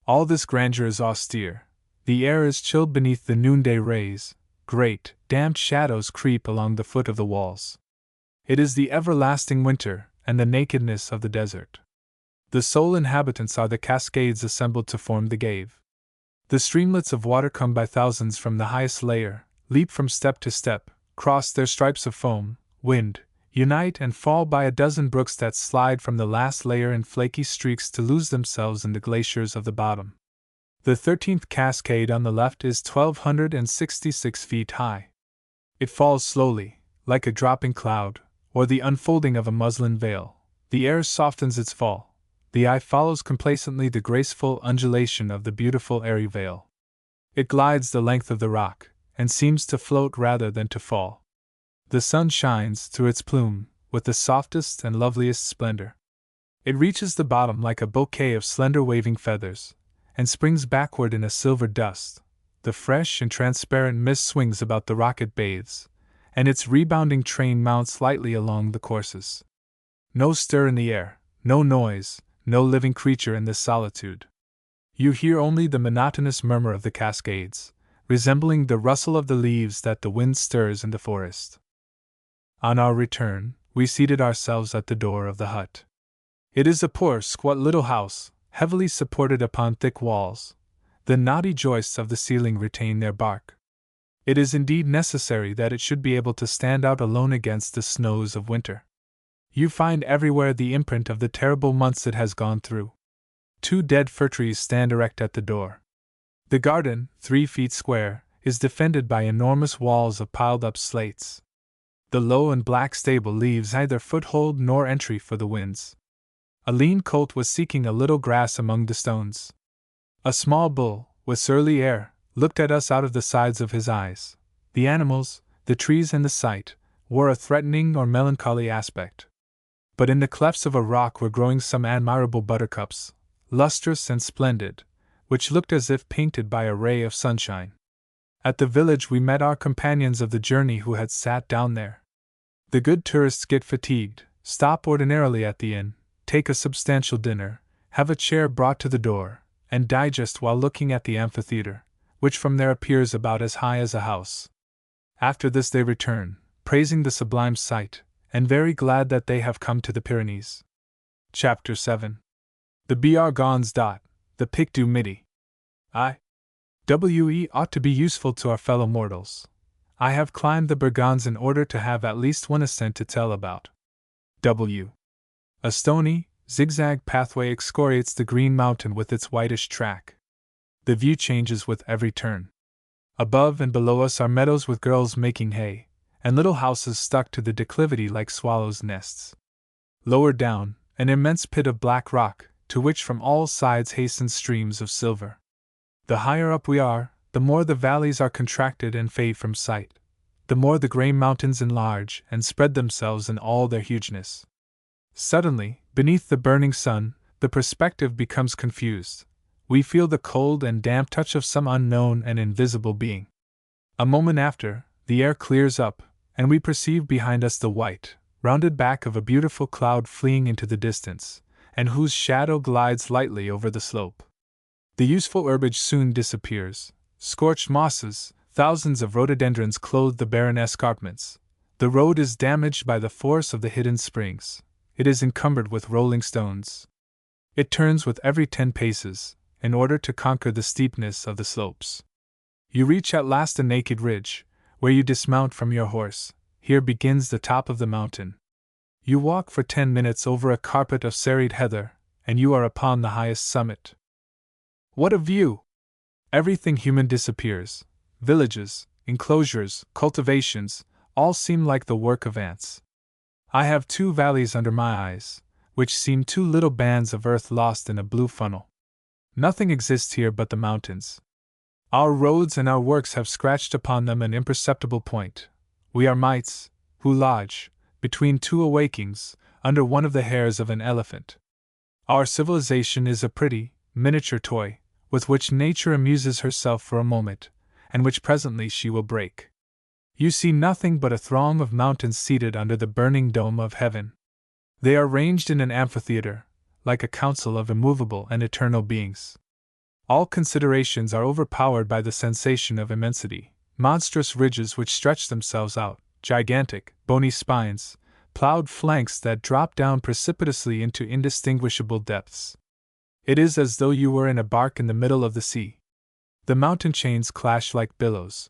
All this grandeur is austere. The air is chilled beneath the noonday rays. Great, damp shadows creep along the foot of the walls. It is the everlasting winter and the nakedness of the desert. The sole inhabitants are the cascades assembled to form the Gave. The streamlets of water come by thousands from the highest layer, leap from step to step, cross their stripes of foam, wind, unite and fall by a dozen brooks that slide from the last layer in flaky streaks to lose themselves in the glaciers of the bottom. The 13th cascade on the left is 1,266 feet high. It falls slowly, like a dropping cloud, or the unfolding of a muslin veil. The air softens its fall. The eye follows complacently the graceful undulation of the beautiful airy veil. It glides the length of the rock, and seems to float rather than to fall. The sun shines through its plume with the softest and loveliest splendor. It reaches the bottom like a bouquet of slender waving feathers, and springs backward in a silver dust. The fresh and transparent mist swings about the rock it bathes, and its rebounding train mounts lightly along the courses. No stir in the air, no noise, no living creature in this solitude. You hear only the monotonous murmur of the cascades, resembling the rustle of the leaves that the wind stirs in the forest. On our return, we seated ourselves at the door of the hut. It is a poor, squat little house, heavily supported upon thick walls. The knotty joists of the ceiling retain their bark. It is indeed necessary that it should be able to stand out alone against the snows of winter. You find everywhere the imprint of the terrible months it has gone through. 2 dead fir trees stand erect at the door. The garden, 3 feet square, is defended by enormous walls of piled-up slates. The low and black stable leaves neither foothold nor entry for the winds. A lean colt was seeking a little grass among the stones. A small bull, with surly air, looked at us out of the sides of his eyes. The animals, the trees and the sight, wore a threatening or melancholy aspect. But in the clefts of a rock were growing some admirable buttercups, lustrous and splendid, which looked as if painted by a ray of sunshine. At the village we met our companions of the journey who had sat down there. The good tourists get fatigued, stop ordinarily at the inn, take a substantial dinner, have a chair brought to the door, and digest while looking at the amphitheater, which from there appears about as high as a house. After this they return, praising the sublime sight, and very glad that they have come to the Pyrenees. Chapter 7. The Bargans. The Pic du Midi. We ought to be useful to our fellow mortals. I have climbed the Bargans in order to have at least one ascent to tell about. A stony, zigzag pathway excoriates the green mountain with its whitish track. The view changes with every turn. Above and below us are meadows with girls making hay, and little houses stuck to the declivity like swallows' nests. Lower down, an immense pit of black rock, to which from all sides hasten streams of silver. The higher up we are, the more the valleys are contracted and fade from sight, the more the grey mountains enlarge and spread themselves in all their hugeness. Suddenly, beneath the burning sun, the perspective becomes confused. We feel the cold and damp touch of some unknown and invisible being. A moment after, the air clears up, and we perceive behind us the white, rounded back of a beautiful cloud fleeing into the distance, and whose shadow glides lightly over the slope. The useful herbage soon disappears. Scorched mosses, thousands of rhododendrons clothe the barren escarpments. The road is damaged by the force of the hidden springs. It is encumbered with rolling stones. It turns with every 10 paces, in order to conquer the steepness of the slopes. You reach at last a naked ridge, where you dismount from your horse. Here begins the top of the mountain. You walk for 10 minutes over a carpet of serried heather, and you are upon the highest summit. What a view! Everything human disappears. Villages, enclosures, cultivations, all seem like the work of ants. I have 2 valleys under my eyes, which seem 2 little bands of earth lost in a blue funnel. Nothing exists here but the mountains. Our roads and our works have scratched upon them an imperceptible point. We are mites, who lodge, between 2 awakings, under one of the hairs of an elephant. Our civilization is a pretty, miniature toy, with which nature amuses herself for a moment, and which presently she will break. You see nothing but a throng of mountains seated under the burning dome of heaven. They are ranged in an amphitheater, like a council of immovable and eternal beings. All considerations are overpowered by the sensation of immensity. Monstrous ridges which stretch themselves out, gigantic, bony spines, ploughed flanks that drop down precipitously into indistinguishable depths. It is as though you were in a bark in the middle of the sea. The mountain chains clash like billows.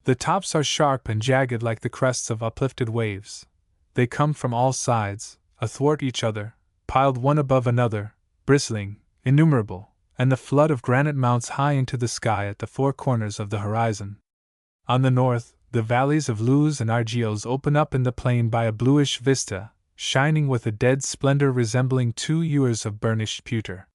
The tops are sharp and jagged like the crests of uplifted waves. They come from all sides, athwart each other, piled one above another, bristling, innumerable, and the flood of granite mounts high into the sky at the four corners of the horizon. On the north, the valleys of Luz and Argios open up in the plain by a bluish vista, shining with a dead splendor resembling 2 ewers of burnished pewter.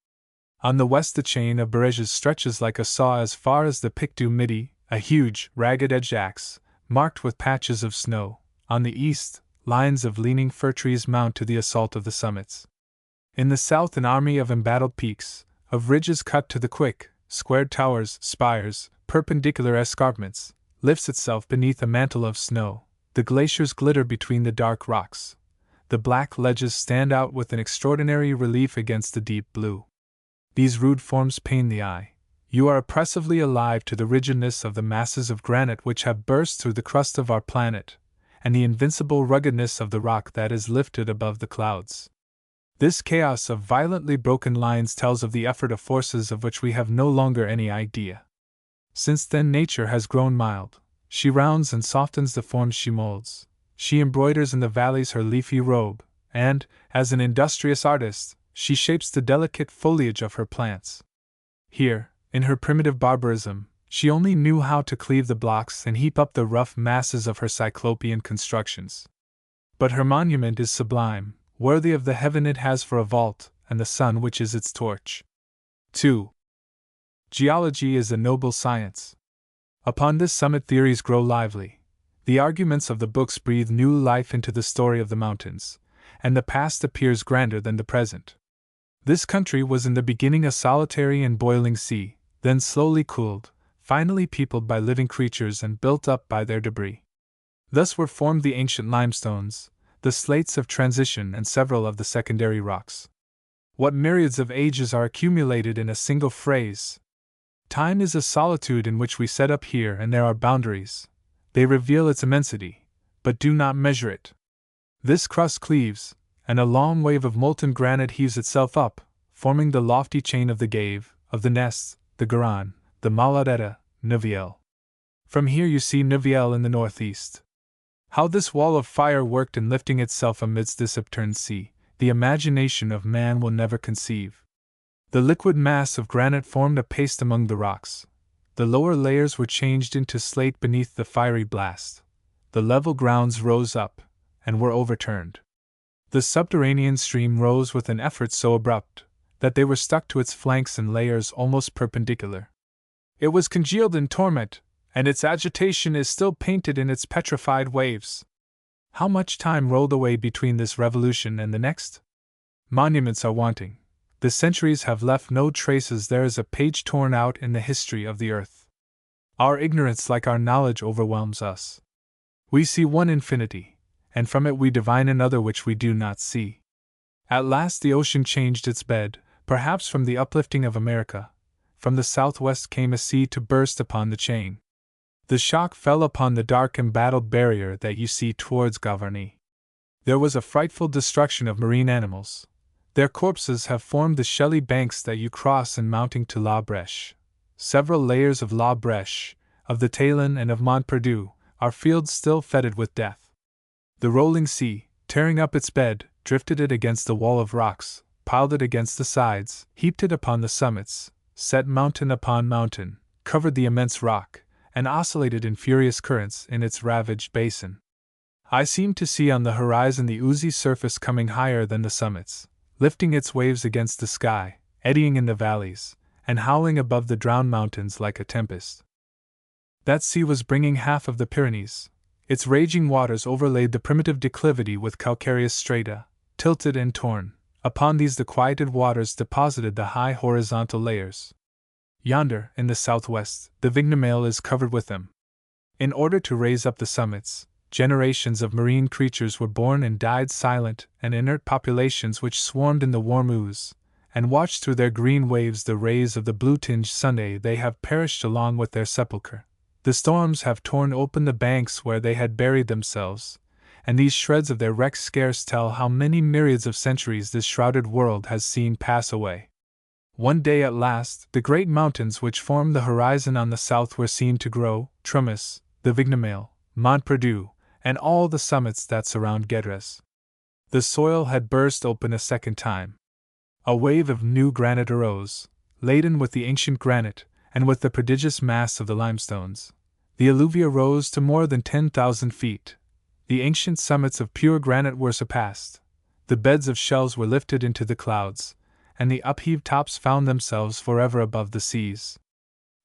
On the west the chain of barrages stretches like a saw as far as the Pic du Midi, a huge, ragged-edged axe, marked with patches of snow. On the east, lines of leaning fir trees mount to the assault of the summits. In the south an army of embattled peaks, of ridges cut to the quick, squared towers, spires, perpendicular escarpments, lifts itself beneath a mantle of snow. The glaciers glitter between the dark rocks. The black ledges stand out with an extraordinary relief against the deep blue. These rude forms pain the eye. You are oppressively alive to the rigidness of the masses of granite which have burst through the crust of our planet, and the invincible ruggedness of the rock that is lifted above the clouds. This chaos of violently broken lines tells of the effort of forces of which we have no longer any idea. Since then nature has grown mild. She rounds and softens the forms she molds. She embroiders in the valleys her leafy robe, and, as an industrious artist, she shapes the delicate foliage of her plants. Here, in her primitive barbarism, she only knew how to cleave the blocks and heap up the rough masses of her cyclopean constructions. But her monument is sublime, worthy of the heaven it has for a vault, and the sun which is its torch. 2. Geology is a noble science. Upon this summit theories grow lively. The arguments of the books breathe new life into the story of the mountains, and the past appears grander than the present. This country was in the beginning a solitary and boiling sea, then slowly cooled, finally peopled by living creatures and built up by their debris. Thus were formed the ancient limestones, the slates of transition, and several of the secondary rocks. What myriads of ages are accumulated in a single phrase! Time is a solitude in which we set up here, and there are boundaries. They reveal its immensity, but do not measure it. This crust cleaves, and a long wave of molten granite heaves itself up, forming the lofty chain of the Gave, of the Nest, the Garonne, the Maladetta, Neuville. From here you see Neuville in the northeast. How this wall of fire worked in lifting itself amidst this upturned sea, the imagination of man will never conceive. The liquid mass of granite formed a paste among the rocks. The lower layers were changed into slate beneath the fiery blast. The level grounds rose up, and were overturned. The subterranean stream rose with an effort so abrupt that they were stuck to its flanks in layers almost perpendicular. It was congealed in torment, and its agitation is still painted in its petrified waves. How much time rolled away between this revolution and the next? Monuments are wanting. The centuries have left no traces. There is a page torn out in the history of the earth. Our ignorance, like our knowledge, overwhelms us. We see one infinity, and from it we divine another which we do not see. At last the ocean changed its bed, perhaps from the uplifting of America. From the southwest came a sea to burst upon the chain. The shock fell upon the dark embattled barrier that you see towards Gavarnie. There was a frightful destruction of marine animals. Their corpses have formed the shelly banks that you cross in mounting to La Brèche. Several layers of La Brèche, of the Talon and of Montperdu, are fields still fetid with death. The rolling sea, tearing up its bed, drifted it against the wall of rocks, piled it against the sides, heaped it upon the summits, set mountain upon mountain, covered the immense rock, and oscillated in furious currents in its ravaged basin. I seemed to see on the horizon the oozy surface coming higher than the summits, lifting its waves against the sky, eddying in the valleys, and howling above the drowned mountains like a tempest. That sea was bringing half of the Pyrenees. Its raging waters overlaid the primitive declivity with calcareous strata, tilted and torn. Upon these the quieted waters deposited the high horizontal layers. Yonder, in the southwest, the Vignemale is covered with them. In order to raise up the summits, generations of marine creatures were born and died, silent and inert populations which swarmed in the warm ooze, and watched through their green waves the rays of the blue-tinged Sunday. They have perished along with their sepulchre. The storms have torn open the banks where they had buried themselves, and these shreds of their wrecks scarce tell how many myriads of centuries this shrouded world has seen pass away. One day at last, the great mountains which form the horizon on the south were seen to grow, Trumis, the Vignemale, Montperdu, and all the summits that surround Gedres. The soil had burst open a second time. A wave of new granite arose, laden with the ancient granite, and with the prodigious mass of the limestones. The alluvia rose to more than 10,000 feet. The ancient summits of pure granite were surpassed. The beds of shells were lifted into the clouds, and the upheaved tops found themselves forever above the seas.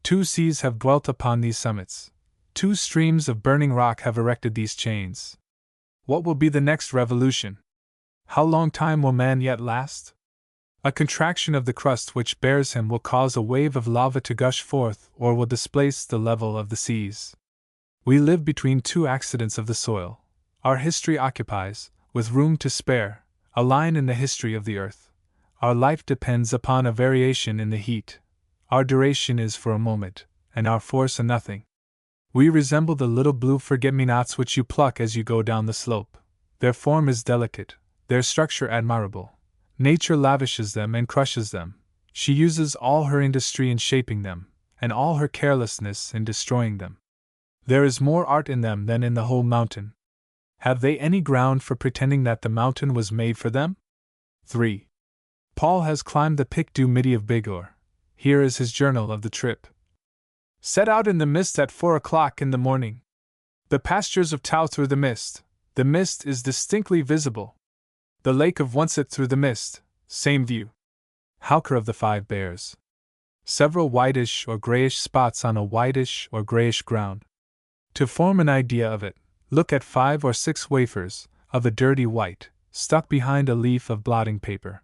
2 seas have dwelt upon these summits. 2 streams of burning rock have erected these chains. What will be the next revolution? How long time will man yet last? A contraction of the crust which bears him will cause a wave of lava to gush forth or will displace the level of the seas. We live between 2 accidents of the soil. Our history occupies, with room to spare, a line in the history of the earth. Our life depends upon a variation in the heat. Our duration is for a moment, and our force a nothing. We resemble the little blue forget-me-nots which you pluck as you go down the slope. Their form is delicate, their structure admirable. Nature lavishes them and crushes them. She uses all her industry in shaping them, and all her carelessness in destroying them. There is more art in them than in the whole mountain. Have they any ground for pretending that the mountain was made for them? 3. Paul has climbed the Pic du Midi of Bigorre. Here is his journal of the trip. Set out in the mist at 4 o'clock in the morning. The pastures of Tour through the mist. The mist is distinctly visible. The lake of Onset through the mist. Same view. Howker of the 5 Bears. Several whitish or grayish spots on a whitish or grayish ground. To form an idea of it, look at 5 or 6 wafers, of a dirty white, stuck behind a leaf of blotting paper.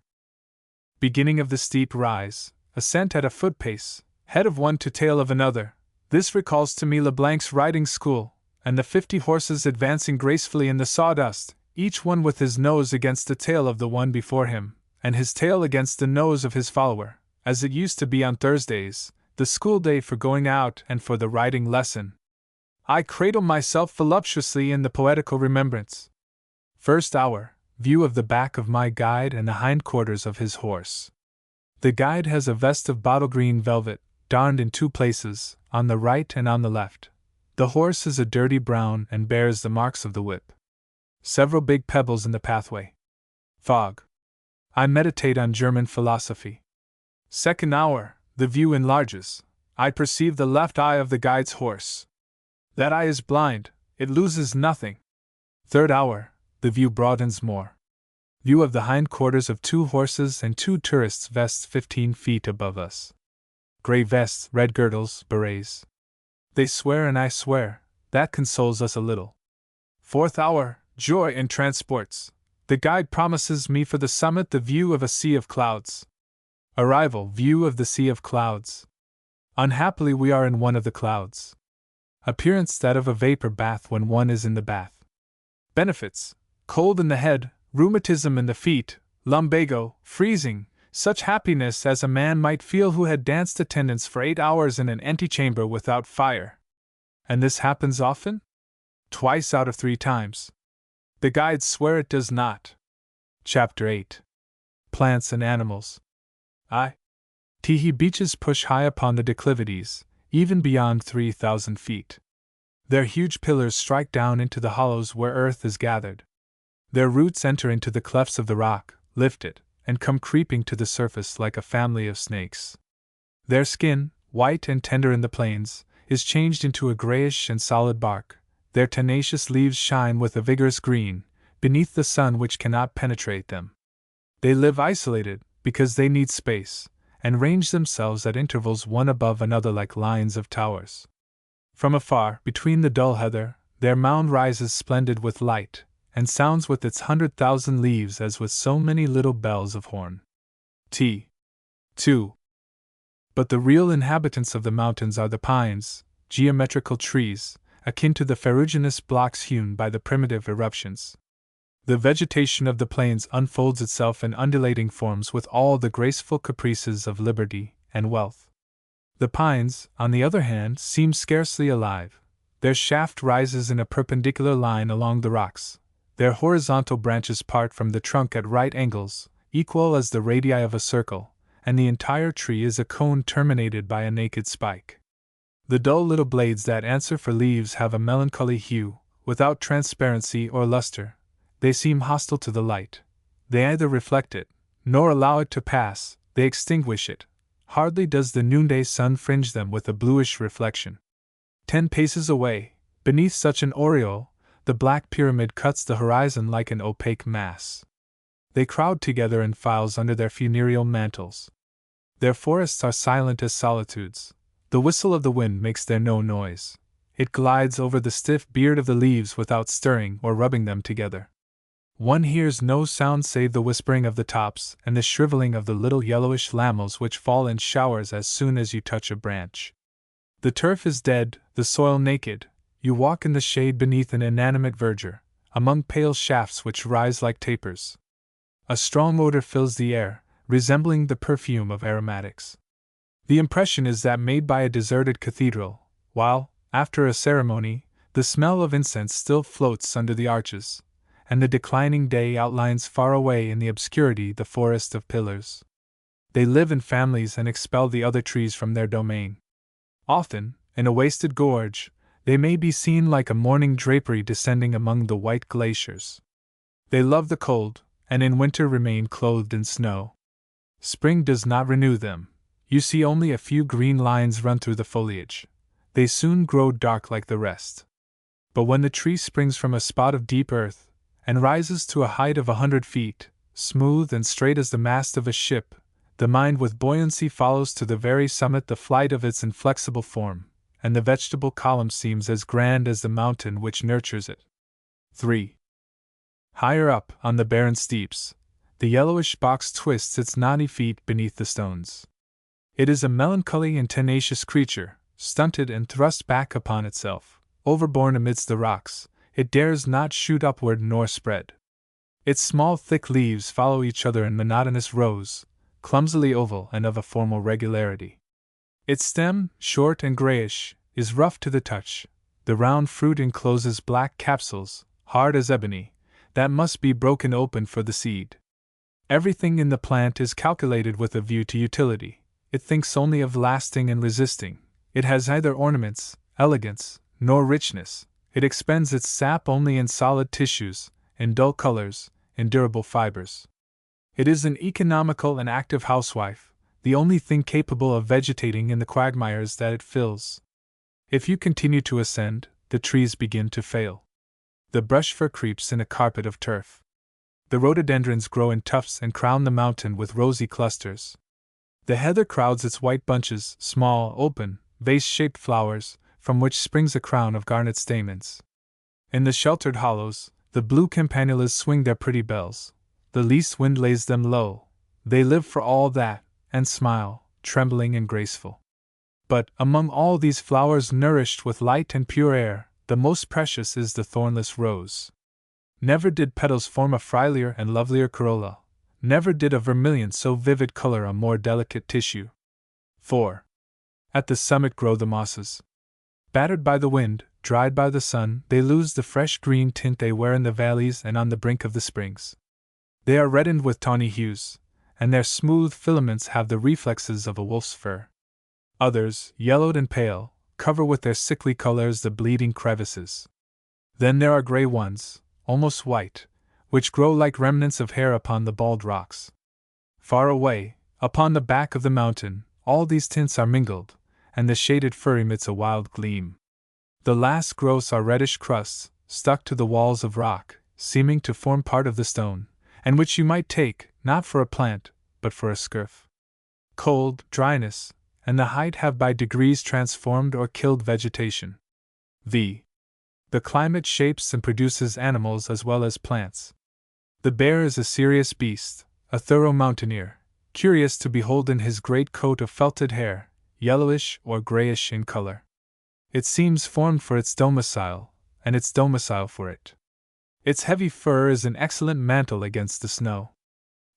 Beginning of the steep rise, ascent at a foot pace, head of one to tail of another. This recalls to me Leblanc's riding school, and the 50 horses advancing gracefully in the sawdust, each one with his nose against the tail of the one before him, and his tail against the nose of his follower, as it used to be on Thursdays, the school day for going out and for the riding lesson. I cradle myself voluptuously in the poetical remembrance. First hour, view of the back of my guide and the hindquarters of his horse. The guide has a vest of bottle green velvet, darned in 2 places, on the right and on the left. The horse is a dirty brown and bears the marks of the whip. Several big pebbles in the pathway. Fog. I meditate on German philosophy. Second hour, the view enlarges. I perceive the left eye of the guide's horse. That eye is blind, it loses nothing. Third hour, the view broadens more. View of the hindquarters of 2 horses and 2 tourists' vests 15 feet above us. Grey vests, red girdles, berets. They swear and I swear, that consoles us a little. Fourth hour, joy and transports. The guide promises me for the summit the view of a sea of clouds. Arrival, view of the sea of clouds. Unhappily we are in one of the clouds. Appearance that of a vapor bath when one is in the bath. Benefits: cold in the head, rheumatism in the feet, lumbago, freezing, such happiness as a man might feel who had danced attendance for 8 hours in an antechamber without fire. And this happens often? Twice out of 3 times. The guides swear it does not. Chapter 8. Plants and Animals. Tehe beaches push high upon the declivities, even beyond 3,000 feet. Their huge pillars strike down into the hollows where earth is gathered. Their roots enter into the clefts of the rock, lift it, and come creeping to the surface like a family of snakes. Their skin, white and tender in the plains, is changed into a grayish and solid bark. Their tenacious leaves shine with a vigorous green, beneath the sun which cannot penetrate them. They live isolated, because they need space, and range themselves at intervals one above another like lines of towers. From afar, between the dull heather, their mound rises splendid with light, and sounds with its 100,000 leaves as with so many little bells of horn. 2. But the real inhabitants of the mountains are the pines, geometrical trees, akin to the ferruginous blocks hewn by the primitive eruptions. The vegetation of the plains unfolds itself in undulating forms with all the graceful caprices of liberty and wealth. The pines, on the other hand, seem scarcely alive. Their shaft rises in a perpendicular line along the rocks. Their horizontal branches part from the trunk at right angles, equal as the radii of a circle, and the entire tree is a cone terminated by a naked spike. The dull little blades that answer for leaves have a melancholy hue, without transparency or luster. They seem hostile to the light. They either reflect it, nor allow it to pass, they extinguish it. Hardly does the noonday sun fringe them with a bluish reflection. 10 paces away, beneath such an aureole, the black pyramid cuts the horizon like an opaque mass. They crowd together in files under their funereal mantles. Their forests are silent as solitudes. The whistle of the wind makes there no noise. It glides over the stiff beard of the leaves without stirring or rubbing them together. One hears no sound save the whispering of the tops and the shriveling of the little yellowish lamels which fall in showers as soon as you touch a branch. The turf is dead, the soil naked. You walk in the shade beneath an inanimate verdure, among pale shafts which rise like tapers. A strong odor fills the air, resembling the perfume of aromatics. The impression is that made by a deserted cathedral, while, after a ceremony, the smell of incense still floats under the arches, and the declining day outlines far away in the obscurity the forest of pillars. They live in families and expel the other trees from their domain. Often, in a wasted gorge, they may be seen like a morning drapery descending among the white glaciers. They love the cold, and in winter remain clothed in snow. Spring does not renew them. You see only a few green lines run through the foliage. They soon grow dark like the rest. But when the tree springs from a spot of deep earth, and rises to a height of 100 feet, smooth and straight as the mast of a ship, the mind with buoyancy follows to the very summit the flight of its inflexible form, and the vegetable column seems as grand as the mountain which nurtures it. 3. Higher up, on the barren steeps, the yellowish box twists its knotty feet beneath the stones. It is a melancholy and tenacious creature, stunted and thrust back upon itself, overborne amidst the rocks. It dares not shoot upward nor spread. Its small thick leaves follow each other in monotonous rows, clumsily oval and of a formal regularity. Its stem, short and grayish, is rough to the touch. The round fruit encloses black capsules, hard as ebony, that must be broken open for the seed. Everything in the plant is calculated with a view to utility. It thinks only of lasting and resisting. It has neither ornaments, elegance, nor richness. It expends its sap only in solid tissues, in dull colors, in durable fibers. It is an economical and active housewife, the only thing capable of vegetating in the quagmires that it fills. If you continue to ascend, the trees begin to fail. The brush fir creeps in a carpet of turf. The rhododendrons grow in tufts and crown the mountain with rosy clusters. The heather crowds its white bunches, small, open, vase-shaped flowers, from which springs a crown of garnet stamens. In the sheltered hollows, the blue campanulas swing their pretty bells. The least wind lays them low. They live for all that, and smile, trembling and graceful. But, among all these flowers nourished with light and pure air, the most precious is the thornless rose. Never did petals form a frielier and lovelier corolla. Never did a vermilion so vivid color a more delicate tissue. 4. At the summit grow the mosses. Battered by the wind, dried by the sun, they lose the fresh green tint they wear in the valleys and on the brink of the springs. They are reddened with tawny hues, and their smooth filaments have the reflexes of a wolf's fur. Others, yellowed and pale, cover with their sickly colors the bleeding crevices. Then there are gray ones, almost white, which grow like remnants of hair upon the bald rocks. Far away, upon the back of the mountain, all these tints are mingled, and the shaded fir emits a wild gleam. The last growths are reddish crusts, stuck to the walls of rock, seeming to form part of the stone, and which you might take, not for a plant, but for a scurf. Cold, dryness, and the height have by degrees transformed or killed vegetation. The climate shapes and produces animals as well as plants. The bear is a serious beast, a thorough mountaineer, curious to behold in his great coat of felted hair, yellowish or grayish in color. It seems formed for its domicile, and its domicile for it. Its heavy fur is an excellent mantle against the snow.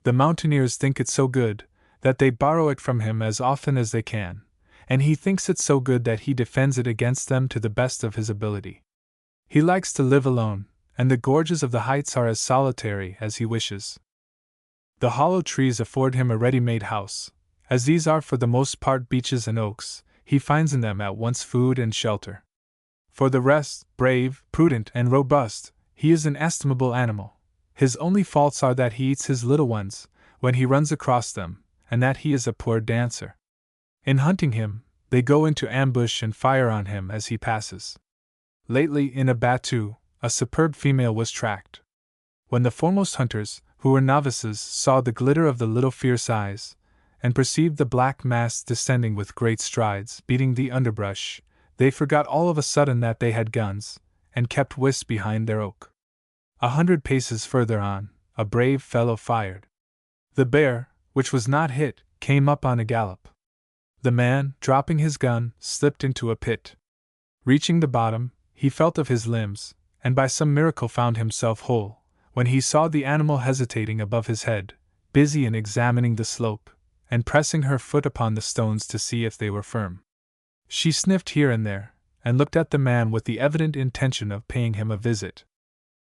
The mountaineers think it so good that they borrow it from him as often as they can, and he thinks it so good that he defends it against them to the best of his ability. He likes to live alone, and the gorges of the heights are as solitary as he wishes. The hollow trees afford him a ready-made house. As these are for the most part beeches and oaks, he finds in them at once food and shelter. For the rest, brave, prudent, and robust, he is an estimable animal. His only faults are that he eats his little ones when he runs across them, and that he is a poor dancer. In hunting him, they go into ambush and fire on him as he passes. Lately, in a battue, a superb female was tracked. When the foremost hunters, who were novices, saw the glitter of the little fierce eyes, and perceived the black mass descending with great strides, beating the underbrush, they forgot all of a sudden that they had guns, and kept whist behind their oak. 100 paces further on, a brave fellow fired. The bear, which was not hit, came up on a gallop. The man, dropping his gun, slipped into a pit. Reaching the bottom, he felt of his limbs, and by some miracle found himself whole, when he saw the animal hesitating above his head, busy in examining the slope, and pressing her foot upon the stones to see if they were firm. She sniffed here and there, and looked at the man with the evident intention of paying him a visit.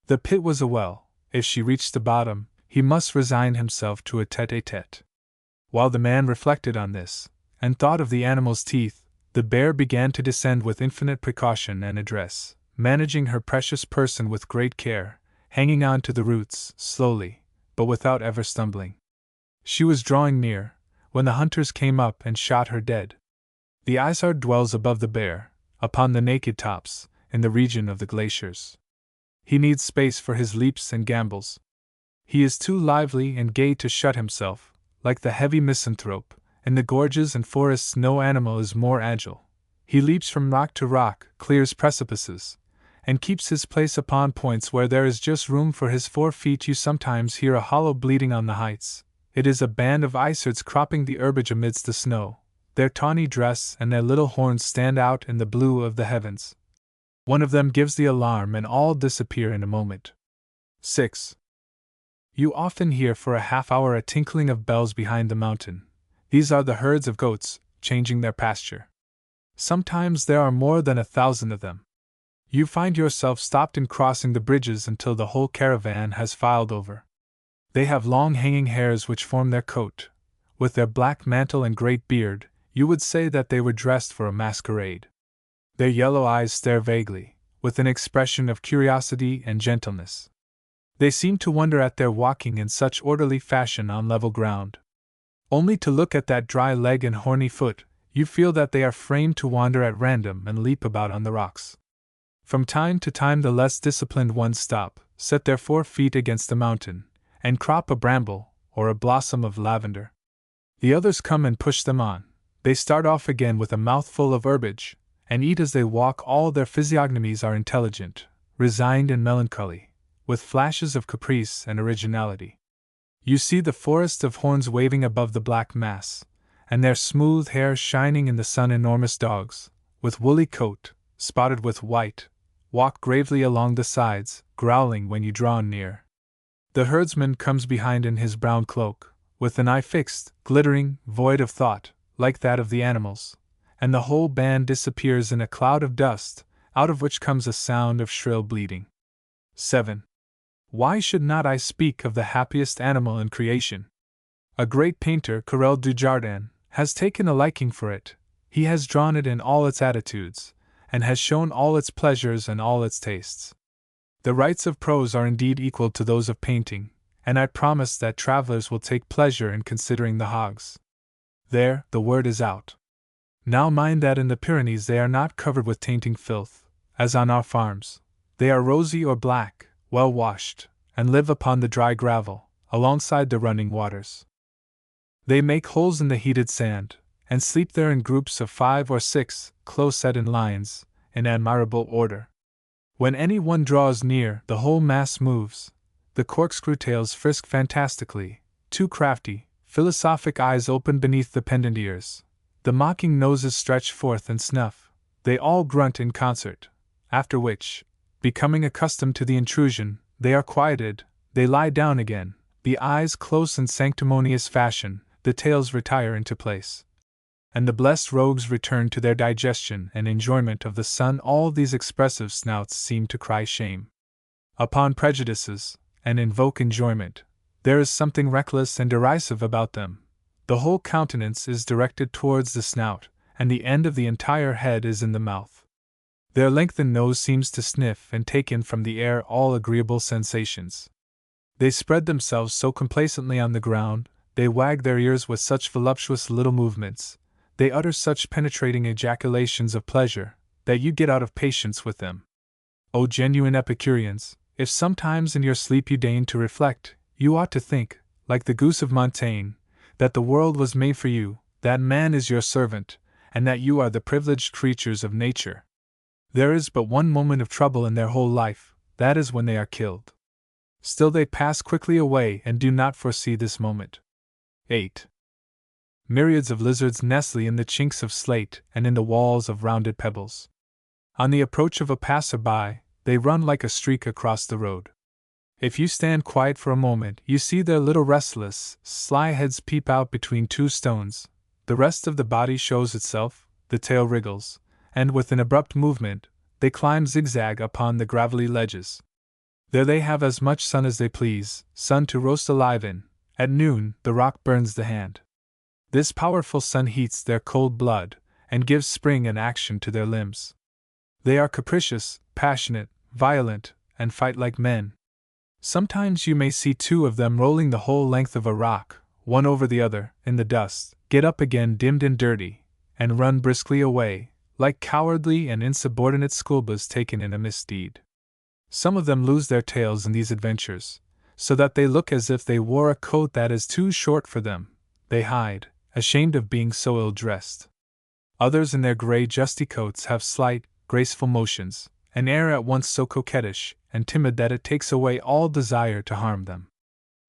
The pit was a well. If she reached the bottom, he must resign himself to a tete-a-tete. While the man reflected on this, and thought of the animal's teeth, the bear began to descend with infinite precaution and address, managing her precious person with great care, hanging on to the roots, slowly, but without ever stumbling. She was drawing near, when the hunters came up and shot her dead. The isard dwells above the bear, upon the naked tops, in the region of the glaciers. He needs space for his leaps and gambols. He is too lively and gay to shut himself, like the heavy misanthrope. In the gorges and forests no animal is more agile. He leaps from rock to rock, clears precipices, and keeps his place upon points where there is just room for his 4 feet. You sometimes hear a hollow bleating on the heights. It is a band of isards cropping the herbage amidst the snow. Their tawny dress and their little horns stand out in the blue of the heavens. One of them gives the alarm and all disappear in a moment. 6. You often hear for a half-hour a tinkling of bells behind the mountain. These are the herds of goats, changing their pasture. Sometimes there are more than 1,000 of them. You find yourself stopped in crossing the bridges until the whole caravan has filed over. They have long hanging hairs which form their coat. With their black mantle and great beard, you would say that they were dressed for a masquerade. Their yellow eyes stare vaguely, with an expression of curiosity and gentleness. They seem to wonder at their walking in such orderly fashion on level ground. Only to look at that dry leg and horny foot, you feel that they are framed to wander at random and leap about on the rocks. From time to time the less disciplined ones stop, set their 4 feet against the mountain, and crop a bramble or a blossom of lavender. The others come and push them on. They start off again with a mouthful of herbage, and eat as they walk. All their physiognomies are intelligent, resigned and melancholy, with flashes of caprice and originality. You see the forest of horns waving above the black mass, and their smooth hair shining in the sun. Enormous dogs, with woolly coat, spotted with white, walk gravely along the sides, growling when you draw near. The herdsman comes behind in his brown cloak, with an eye fixed, glittering, void of thought, like that of the animals, and the whole band disappears in a cloud of dust, out of which comes a sound of shrill bleating. 7. Why should not I speak of the happiest animal in creation? A great painter, Carrel Dujardin, has taken a liking for it. He has drawn it in all its attitudes, and has shown all its pleasures and all its tastes. The rights of prose are indeed equal to those of painting, and I promise that travelers will take pleasure in considering the hogs. There, the word is out. Now mind that in the Pyrenees they are not covered with tainting filth, as on our farms. They are rosy or black, well washed, and live upon the dry gravel, alongside the running waters. They make holes in the heated sand, and sleep there in groups of 5 or 6, close set in lines, in admirable order. When any one draws near, the whole mass moves. The corkscrew tails frisk fantastically, 2 crafty, philosophic eyes open beneath the pendant ears. The mocking noses stretch forth and snuff. They all grunt in concert, after which, becoming accustomed to the intrusion, they are quieted, they lie down again, the eyes close in sanctimonious fashion, the tails retire into place. And the blessed rogues return to their digestion and enjoyment of the sun. All these expressive snouts seem to cry shame upon prejudices, and invoke enjoyment. There is something reckless and derisive about them. The whole countenance is directed towards the snout, and the end of the entire head is in the mouth. Their lengthened nose seems to sniff and take in from the air all agreeable sensations. They spread themselves so complacently on the ground, they wag their ears with such voluptuous little movements, They utter such penetrating ejaculations of pleasure that you get out of patience with them. O genuine Epicureans, if sometimes in your sleep you deign to reflect, you ought to think, like the goose of Montaigne, that the world was made for you, that man is your servant, and that you are the privileged creatures of nature. There is but one moment of trouble in their whole life, that is when they are killed. Still they pass quickly away and do not foresee this moment. 8. Myriads of lizards nestle in the chinks of slate and in the walls of rounded pebbles. On the approach of a passer-by, they run like a streak across the road. If you stand quiet for a moment, you see their little restless, sly heads peep out between two stones, the rest of the body shows itself, the tail wriggles, and with an abrupt movement, they climb zigzag upon the gravelly ledges. There they have as much sun as they please, sun to roast alive in. At noon, the rock burns the hand. This powerful sun heats their cold blood, and gives spring and action to their limbs. They are capricious, passionate, violent, and fight like men. Sometimes you may see two of them rolling the whole length of a rock, one over the other, in the dust, get up again dimmed and dirty, and run briskly away, like cowardly and insubordinate schoolboys taken in a misdeed. Some of them lose their tails in these adventures, so that they look as if they wore a coat that is too short for them. They hide, ashamed of being so ill-dressed. Others in their grey justy coats have slight, graceful motions, an air at once so coquettish and timid that it takes away all desire to harm them.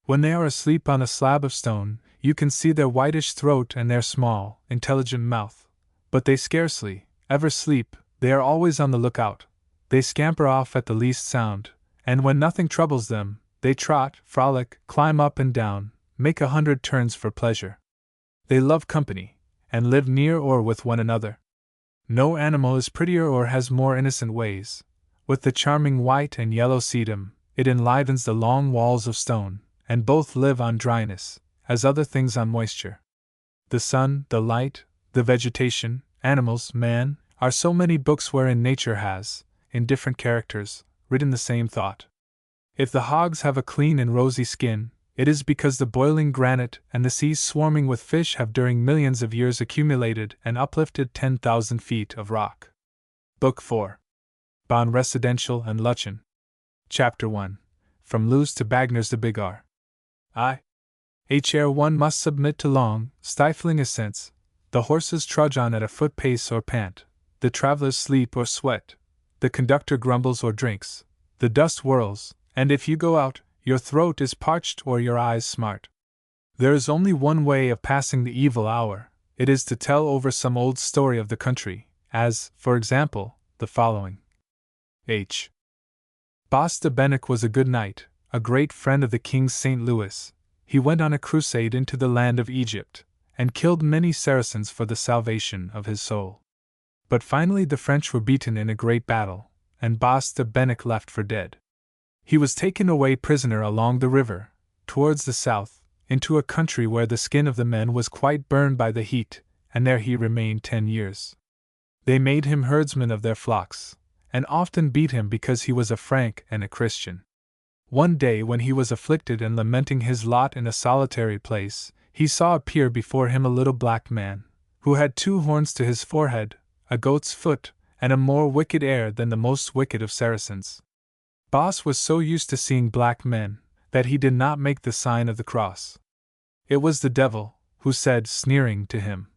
When they are asleep on a slab of stone, you can see their whitish throat and their small, intelligent mouth. But they scarcely ever sleep, they are always on the lookout. They scamper off at the least sound, and when nothing troubles them, they trot, frolic, climb up and down, make 100 turns for pleasure. They love company, and live near or with one another. No animal is prettier or has more innocent ways. With the charming white and yellow sedum, it enlivens the long walls of stone, and both live on dryness, as other things on moisture. The sun, the light, the vegetation, animals, man, are so many books wherein nature has, in different characters, written the same thought. If the hogs have a clean and rosy skin, it is because the boiling granite and the seas swarming with fish have during millions of years accumulated and uplifted 10,000 feet of rock. Book 4. Bon Residential and Luchen. Chapter 1. From Lewes to Bagner's de Biggar. One must submit to long, stifling ascents. The horses trudge on at a foot pace or pant. The travelers sleep or sweat. The conductor grumbles or drinks. The dust whirls, and if you go out, your throat is parched or your eyes smart. There is only one way of passing the evil hour. It is to tell over some old story of the country, as, for example, the following. Bas de Benec was a good knight, a great friend of the king's St. Louis. He went on a crusade into the land of Egypt, and killed many Saracens for the salvation of his soul. But finally the French were beaten in a great battle, and Bas de Benec left for dead. He was taken away prisoner along the river, towards the south, into a country where the skin of the men was quite burned by the heat, and there he remained 10 years. They made him herdsman of their flocks, and often beat him because he was a Frank and a Christian. One day when he was afflicted and lamenting his lot in a solitary place, he saw appear before him a little black man, who had 2 horns to his forehead, a goat's foot, and a more wicked air than the most wicked of Saracens. Bas was so used to seeing black men, that he did not make the sign of the cross. It was the devil, who said, sneering, to him,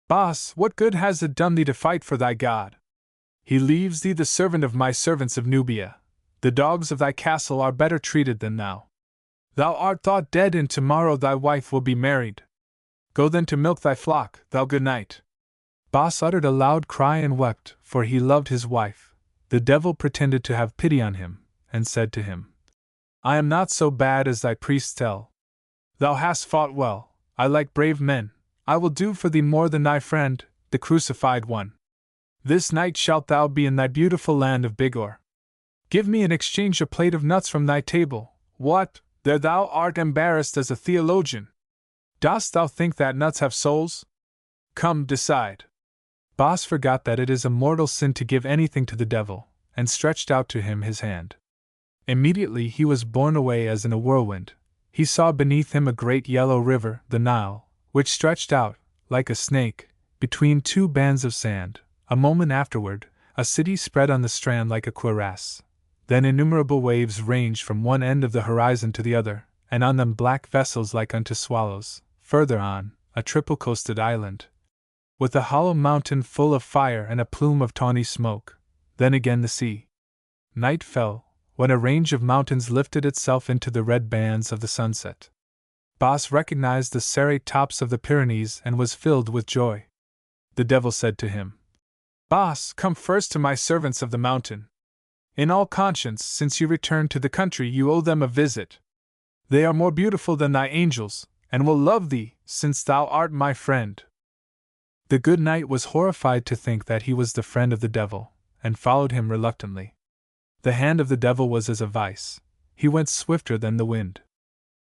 "Bas, what good has it done thee to fight for thy God? He leaves thee the servant of my servants of Nubia. The dogs of thy castle are better treated than thou. Thou art thought dead, and tomorrow thy wife will be married. Go then to milk thy flock, thou good knight." Bas uttered a loud cry and wept, for he loved his wife. The devil pretended to have pity on him, and said to him, "I am not so bad as thy priests tell. Thou hast fought well, I like brave men, I will do for thee more than thy friend, the crucified one. This night shalt thou be in thy beautiful land of Bigor. Give me in exchange a plate of nuts from thy table. What, there thou art embarrassed as a theologian! Dost thou think that nuts have souls? Come, decide." Bas forgot that it is a mortal sin to give anything to the devil, and stretched out to him his hand. Immediately he was borne away as in a whirlwind. He saw beneath him a great yellow river, the Nile, which stretched out, like a snake, between two bands of sand. A moment afterward, a city spread on the strand like a cuirass. Then innumerable waves ranged from one end of the horizon to the other, and on them black vessels like unto swallows. Further on, a triple-coasted island, with a hollow mountain full of fire and a plume of tawny smoke. Then again the sea. Night fell, when a range of mountains lifted itself into the red bands of the sunset. Bas recognized the serrate tops of the Pyrenees and was filled with joy. The devil said to him, "Bas, come first to my servants of the mountain. In all conscience, since you returned to the country, you owe them a visit. They are more beautiful than thy angels, and will love thee, since thou art my friend." The good knight was horrified to think that he was the friend of the devil, and followed him reluctantly. The hand of the devil was as a vice. He went swifter than the wind.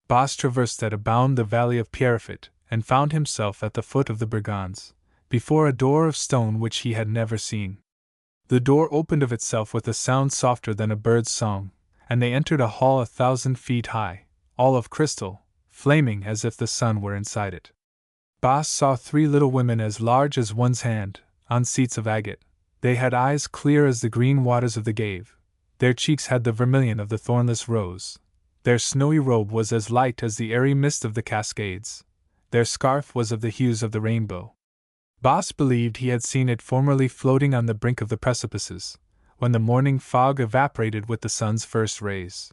Bas traversed at a bound the valley of Pierrefitte, and found himself at the foot of the Bregons, before a door of stone which he had never seen. The door opened of itself with a sound softer than a bird's song, and they entered a hall 1,000 feet high, all of crystal, flaming as if the sun were inside it. Bas saw 3 little women as large as one's hand, on seats of agate. They had eyes clear as the green waters of the Gave. Their cheeks had the vermilion of the thornless rose. Their snowy robe was as light as the airy mist of the Cascades. Their scarf was of the hues of the rainbow. Bas believed he had seen it formerly floating on the brink of the precipices, when the morning fog evaporated with the sun's first rays.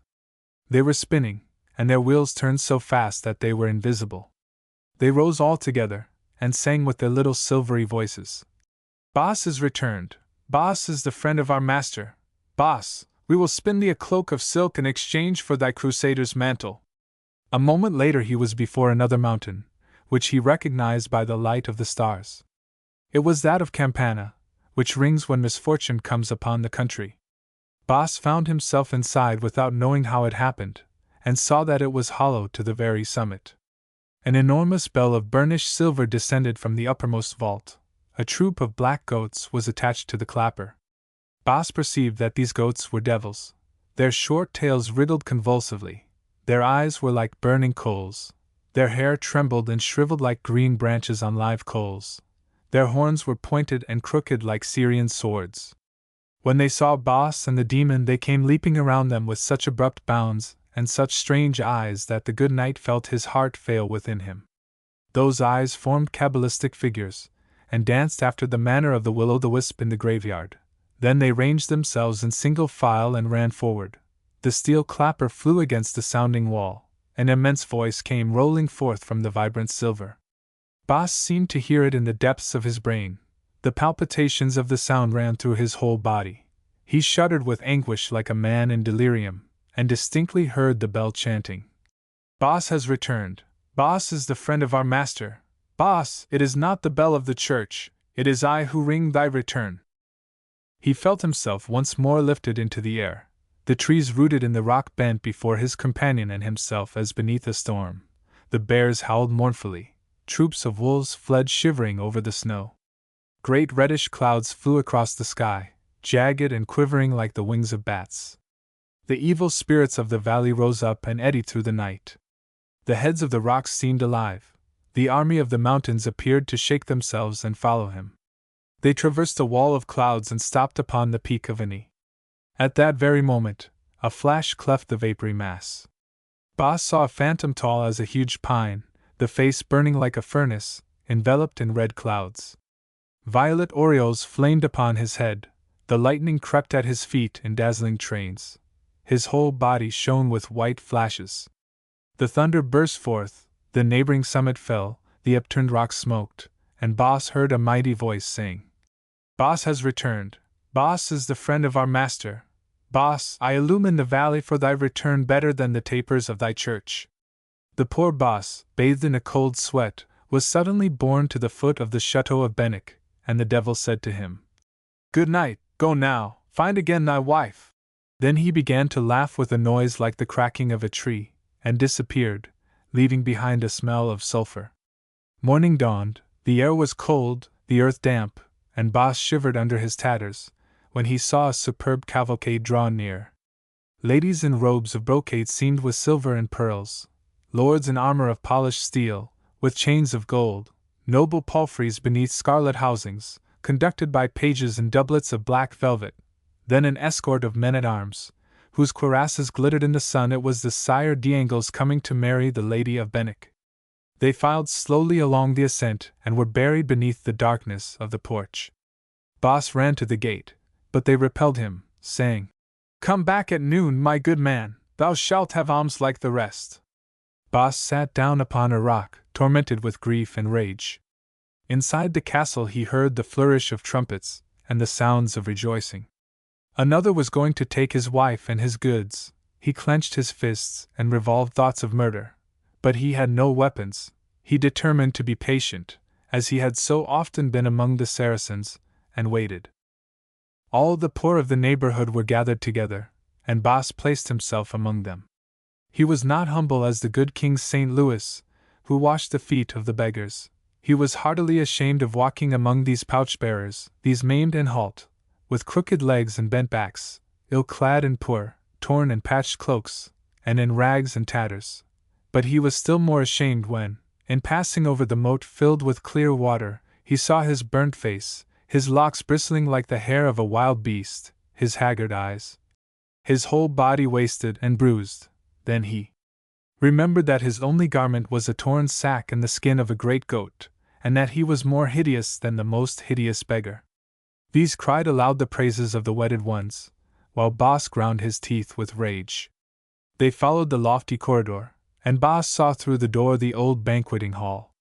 They were spinning, and their wheels turned so fast that they were invisible. They rose all together, and sang with their little silvery voices. "Bas is returned. Bas is the friend of our master. Bas, we will spin thee a cloak of silk in exchange for thy crusader's mantle." A moment later he was before another mountain, which he recognized by the light of the stars. It was that of Campana, which rings when misfortune comes upon the country. Bas found himself inside without knowing how it happened, and saw that it was hollow to the very summit. An enormous bell of burnished silver descended from the uppermost vault. A troop of black goats was attached to the clapper. Bas perceived that these goats were devils. Their short tails wriggled convulsively. Their eyes were like burning coals. Their hair trembled and shriveled like green branches on live coals. Their horns were pointed and crooked like Syrian swords. When they saw Bas and the demon, they came leaping around them with such abrupt bounds and such strange eyes that the good knight felt his heart fail within him. Those eyes formed cabalistic figures, and danced after the manner of the will-o'-the-wisp in the graveyard. Then they ranged themselves in single file and ran forward. The steel clapper flew against the sounding wall. An immense voice came rolling forth from the vibrant silver. Bas seemed to hear it in the depths of his brain. The palpitations of the sound ran through his whole body. He shuddered with anguish like a man in delirium, and distinctly heard the bell chanting, "Bas has returned. Bas is the friend of our master. Bas, it is not the bell of the church, it is I who ring thy return." He felt himself once more lifted into the air. The trees rooted in the rock bent before his companion and himself as beneath a storm. The bears howled mournfully. Troops of wolves fled shivering over the snow. Great reddish clouds flew across the sky, jagged and quivering like the wings of bats. The evil spirits of the valley rose up and eddied through the night. The heads of the rocks seemed alive. The army of the mountains appeared to shake themselves and follow him. They traversed a wall of clouds and stopped upon the peak of Any. At that very moment, a flash cleft the vapory mass. Bas saw a phantom tall as a huge pine, the face burning like a furnace, enveloped in red clouds. Violet aureoles flamed upon his head, the lightning crept at his feet in dazzling trains. His whole body shone with white flashes. The thunder burst forth, the neighboring summit fell, the upturned rocks smoked, and Bas heard a mighty voice saying, "Bas has returned. Bas is the friend of our master. Bas, I illumine the valley for thy return better than the tapers of thy church." The poor Bas, bathed in a cold sweat, was suddenly borne to the foot of the chateau of Benwick, and the devil said to him, "Good night, go now, find again thy wife." Then he began to laugh with a noise like the cracking of a tree, and disappeared, leaving behind a smell of sulphur. Morning dawned, the air was cold, the earth damp, and Bas shivered under his tatters, when he saw a superb cavalcade draw near. Ladies in robes of brocade seamed with silver and pearls, lords in armor of polished steel, with chains of gold, noble palfreys beneath scarlet housings, conducted by pages in doublets of black velvet, then an escort of men-at-arms, whose cuirasses glittered in the sun. It was the Sire d'Angles coming to marry the Lady of Benwick. They filed slowly along the ascent and were buried beneath the darkness of the porch. Bos ran to the gate, but they repelled him, saying, "Come back at noon, my good man, thou shalt have alms like the rest." Bos sat down upon a rock, tormented with grief and rage. Inside the castle he heard the flourish of trumpets and the sounds of rejoicing. Another was going to take his wife and his goods. He clenched his fists and revolved thoughts of murder. But he had no weapons. He determined to be patient, as he had so often been among the Saracens, and waited. All the poor of the neighborhood were gathered together, and Bos placed himself among them. He was not humble as the good King St. Louis, who washed the feet of the beggars. He was heartily ashamed of walking among these pouch-bearers, these maimed and halt, with crooked legs and bent backs, ill-clad and poor, torn and patched cloaks, and in rags and tatters. But he was still more ashamed when, in passing over the moat filled with clear water, he saw his burnt face, his locks bristling like the hair of a wild beast, his haggard eyes, his whole body wasted and bruised. Then he remembered that his only garment was a torn sack and the skin of a great goat, and that he was more hideous than the most hideous beggar. These cried aloud the praises of the wedded ones, while Bos ground his teeth with rage. They followed the lofty corridor, and Bos saw through the door the old banqueting hall.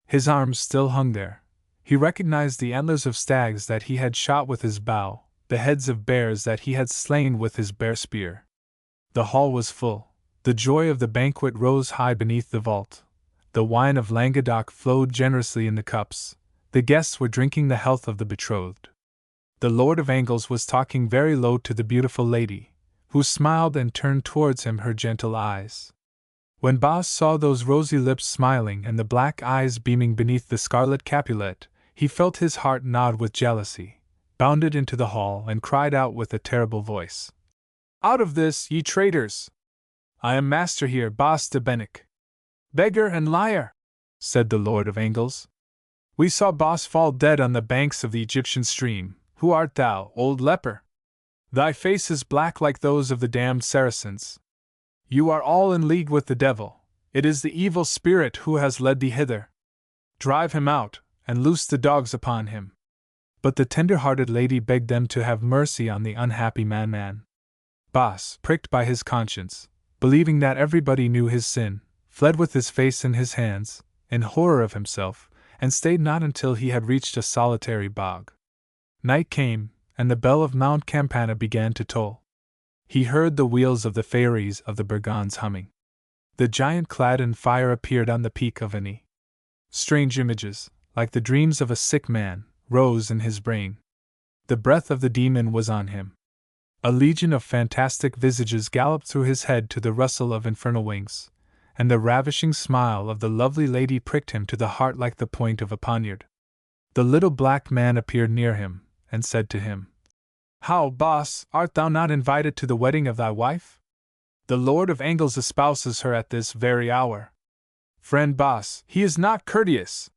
His arms still hung there. He recognized the antlers of stags that he had shot with his bow, the heads of bears that he had slain with his bare spear. The hall was full. The joy of the banquet rose high beneath the vault. The wine of Languedoc flowed generously in the cups. The guests were drinking the health of the betrothed. The Lord of Angles was talking very low to the beautiful lady, who smiled and turned towards him her gentle eyes. When Bos saw those rosy lips smiling and the black eyes beaming beneath the scarlet capulet, he felt his heart nod with jealousy, bounded into the hall, and cried out with a terrible voice, "Out of this, ye traitors! I am master here, Bos de Benwick." "Beggar and liar!" said the Lord of Angles. "We saw Bos fall dead on the banks of the Egyptian stream. Who art thou, old leper? Thy face is black like those of the damned Saracens. You are all in league with the devil. It is the evil spirit who has led thee hither. Drive him out, and loose the dogs upon him." But the tender-hearted lady begged them to have mercy on the unhappy man. Bos, pricked by his conscience, believing that everybody knew his sin, fled with his face in his hands, in horror of himself, and stayed not until he had reached a solitary bog. Night came, and the bell of Mount Campana began to toll. He heard the wheels of the Fairies of the Burgondes humming. The giant clad in fire appeared on the peak of Any. Strange images, like the dreams of a sick man, rose in his brain. The breath of the demon was on him. A legion of fantastic visages galloped through his head to the rustle of infernal wings, and the ravishing smile of the lovely lady pricked him to the heart like the point of a poniard. The little black man appeared near him, and said to him, "How, Bos, art thou not invited to the wedding of thy wife? The Lord of Angles espouses her at this very hour. Friend Bos, he is not courteous.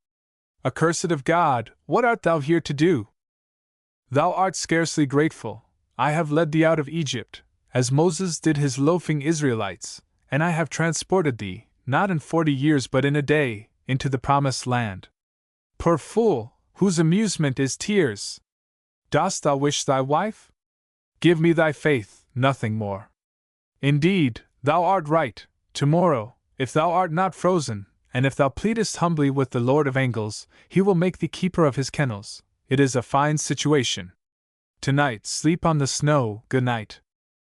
Accursed of God, what art thou here to do? Thou art scarcely grateful. I have led thee out of Egypt, as Moses did his loafing Israelites, and I have transported thee, not in 40 years but in a day, into the promised land. Poor fool, whose amusement is tears! Dost thou wish thy wife? Give me thy faith, nothing more. Indeed, thou art right. Tomorrow, if thou art not frozen, and if thou pleadest humbly with the Lord of Angles, he will make thee keeper of his kennels. It is a fine situation. Tonight sleep on the snow, good night.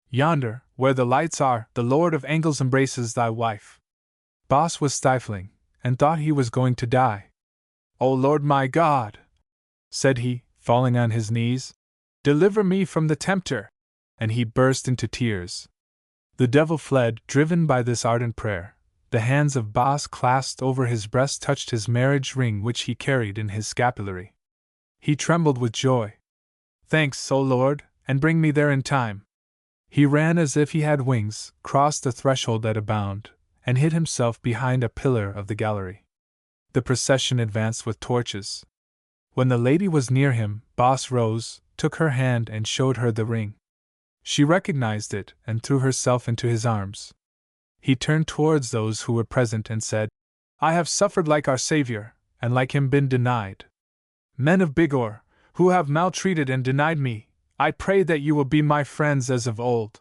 Yonder, where the lights are, the Lord of Angles embraces thy wife." Bos was stifling, and thought he was going to die. "O Lord my God," said he, falling on his knees, "deliver me from the tempter," and he burst into tears. The devil fled, driven by this ardent prayer. The hands of Bos clasped over his breast touched his marriage ring which he carried in his scapulary. He trembled with joy. "Thanks, O Lord, and bring me there in time." He ran as if he had wings, crossed the threshold at a bound, and hid himself behind a pillar of the gallery. The procession advanced with torches. When the lady was near him, Boss rose, took her hand and showed her the ring. She recognized it and threw herself into his arms. He turned towards those who were present and said, "I have suffered like our Savior, and like him been denied. Men of Bigorre, who have maltreated and denied me, I pray that you will be my friends as of old."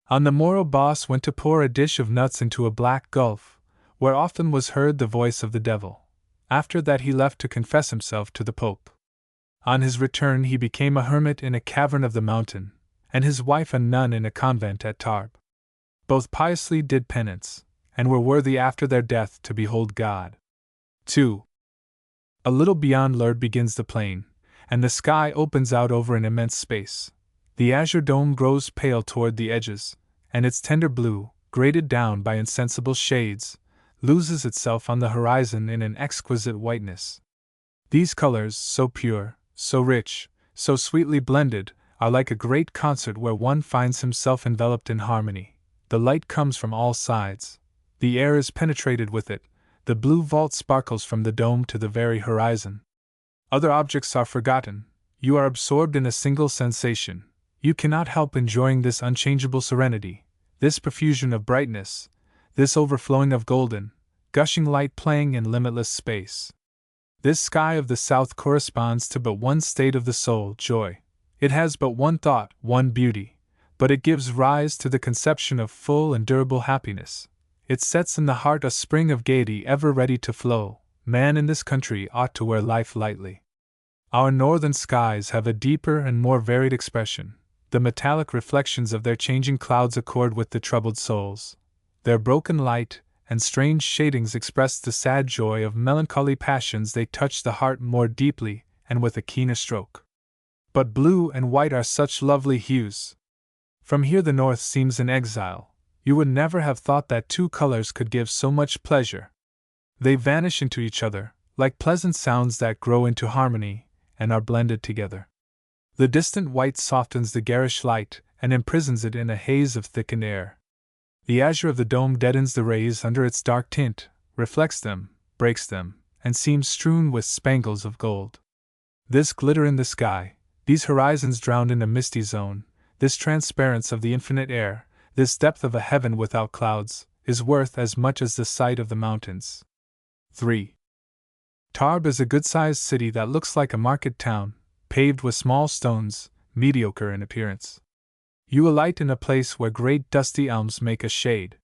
On the morrow Boss went to pour a dish of nuts into a black gulf, where often was heard the voice of the devil. After that he left to confess himself to the Pope. On his return he became a hermit in a cavern of the mountain, and his wife a nun in a convent at Tarbes. Both piously did penance, and were worthy after their death to behold God. 2. A little beyond Lourdes begins the plain, and the sky opens out over an immense space. The azure dome grows pale toward the edges, and its tender blue, graded down by insensible shades, loses itself on the horizon in an exquisite whiteness. These colors, so pure, so rich, so sweetly blended, are like a great concert where one finds himself enveloped in harmony. The light comes from all sides. The air is penetrated with it. The blue vault sparkles from the dome to the very horizon. Other objects are forgotten. You are absorbed in a single sensation. You cannot help enjoying this unchangeable serenity, this profusion of brightness, this overflowing of golden, gushing light playing in limitless space. This sky of the south corresponds to but one state of the soul, joy. It has but one thought, one beauty, but it gives rise to the conception of full and durable happiness. It sets in the heart a spring of gaiety ever ready to flow. Man in this country ought to wear life lightly. Our northern skies have a deeper and more varied expression. The metallic reflections of their changing clouds accord with the troubled souls. Their broken light and strange shadings express the sad joy of melancholy passions. They touch the heart more deeply and with a keener stroke. But blue and white are such lovely hues. From here the north seems in exile. You would never have thought that two colors could give so much pleasure. They vanish into each other, like pleasant sounds that grow into harmony, and are blended together. The distant white softens the garish light, and imprisons it in a haze of thickened air. The azure of the dome deadens the rays under its dark tint, reflects them, breaks them, and seems strewn with spangles of gold. This glitter in the sky, these horizons drowned in a misty zone, this transparence of the infinite air, this depth of a heaven without clouds, is worth as much as the sight of the mountains. 3. Tarbes is a good-sized city that looks like a market town, paved with small stones, mediocre in appearance. You alight in a place where great dusty elms make a shade.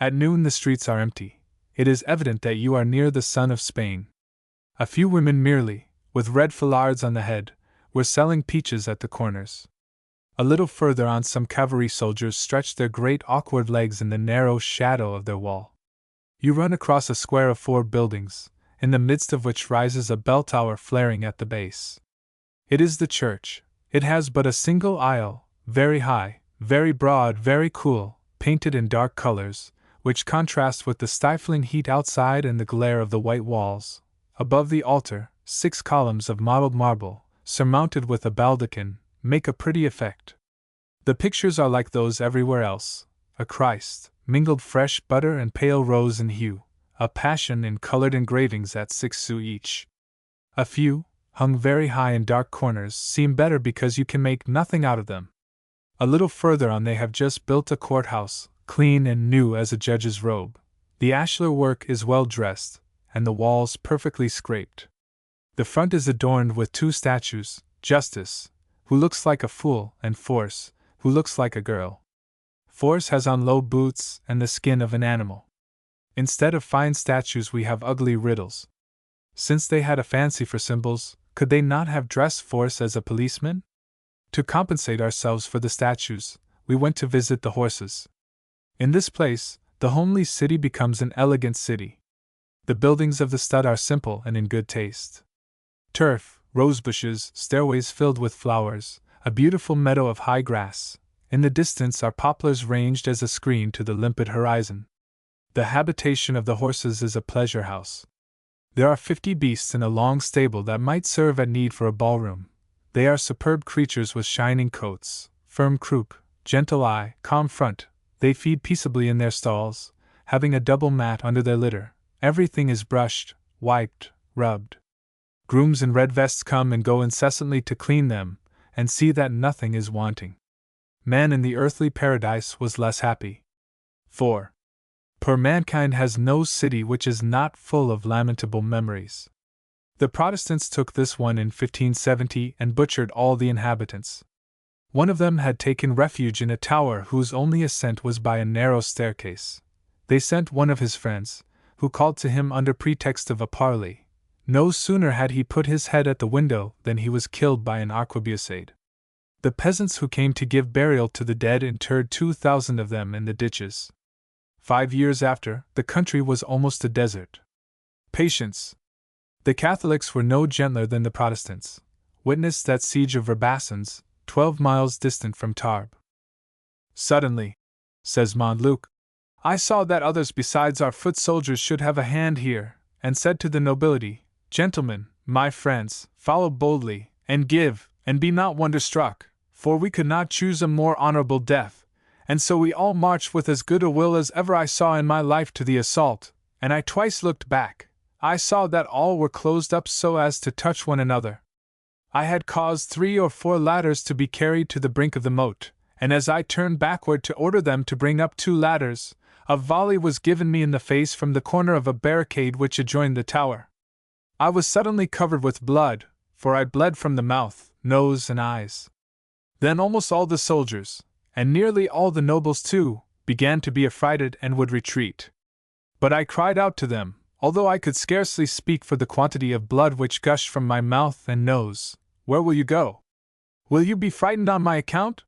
At noon the streets are empty. It is evident that you are near the sun of Spain. A few women merely, with red foullards on the head, were selling peaches at the corners. A little further on some cavalry soldiers stretched their great awkward legs in the narrow shadow of their wall. You run across a square of 4 buildings, in the midst of which rises a bell tower flaring at the base. It is the church. It has but a single aisle, very high, very broad, very cool, painted in dark colors, which contrast with the stifling heat outside and the glare of the white walls. Above the altar, 6 columns of mottled marble, surmounted with a baldachin, make a pretty effect. The pictures are like those everywhere else: a Christ, mingled fresh butter and pale rose in hue, a Passion in colored engravings at 6 sous each. A few, hung very high in dark corners, seem better because you can make nothing out of them. A little further on they have just built a courthouse, clean and new as a judge's robe. The ashlar work is well dressed, and the walls perfectly scraped. The front is adorned with 2 statues, Justice, who looks like a fool, and Force, who looks like a girl. Force has on low boots and the skin of an animal. Instead of fine statues we have ugly riddles. Since they had a fancy for symbols, could they not have dressed Force as a policeman? To compensate ourselves for the statues, we went to visit the horses. In this place, the homely city becomes an elegant city. The buildings of the stud are simple and in good taste. Turf, rosebushes, stairways filled with flowers, a beautiful meadow of high grass. In the distance are poplars ranged as a screen to the limpid horizon. The habitation of the horses is a pleasure house. There are 50 beasts in a long stable that might serve at need for a ballroom. They are superb creatures with shining coats, firm croup, gentle eye, calm front. They feed peaceably in their stalls, having a double mat under their litter. Everything is brushed, wiped, rubbed. Grooms in red vests come and go incessantly to clean them, and see that nothing is wanting. Man in the earthly paradise was less happy. For poor mankind has no city which is not full of lamentable memories. The Protestants took this one in 1570 and butchered all the inhabitants. One of them had taken refuge in a tower whose only ascent was by a narrow staircase. They sent one of his friends, who called to him under pretext of a parley. No sooner had he put his head at the window than he was killed by an arquebusade. The peasants who came to give burial to the dead interred 2,000 of them in the ditches. 5 years after, the country was almost a desert. Patience. The Catholics were no gentler than the Protestants. Witness that siege of Verbasans, 12 miles distant from Tarbes. Suddenly, says Montluc, I saw that others besides our foot soldiers should have a hand here, and said to the nobility, Gentlemen, my friends, follow boldly, and give, and be not wonderstruck, for we could not choose a more honorable death, and so we all marched with as good a will as ever I saw in my life to the assault, and I twice looked back. I saw that all were closed up so as to touch one another. I had caused 3 or 4 ladders to be carried to the brink of the moat, and as I turned backward to order them to bring up 2 ladders, a volley was given me in the face from the corner of a barricade which adjoined the tower. I was suddenly covered with blood, for I bled from the mouth, nose, and eyes. Then almost all the soldiers, and nearly all the nobles too, began to be affrighted and would retreat. But I cried out to them, although I could scarcely speak for the quantity of blood which gushed from my mouth and nose, Where will you go? Will you be frightened on my account?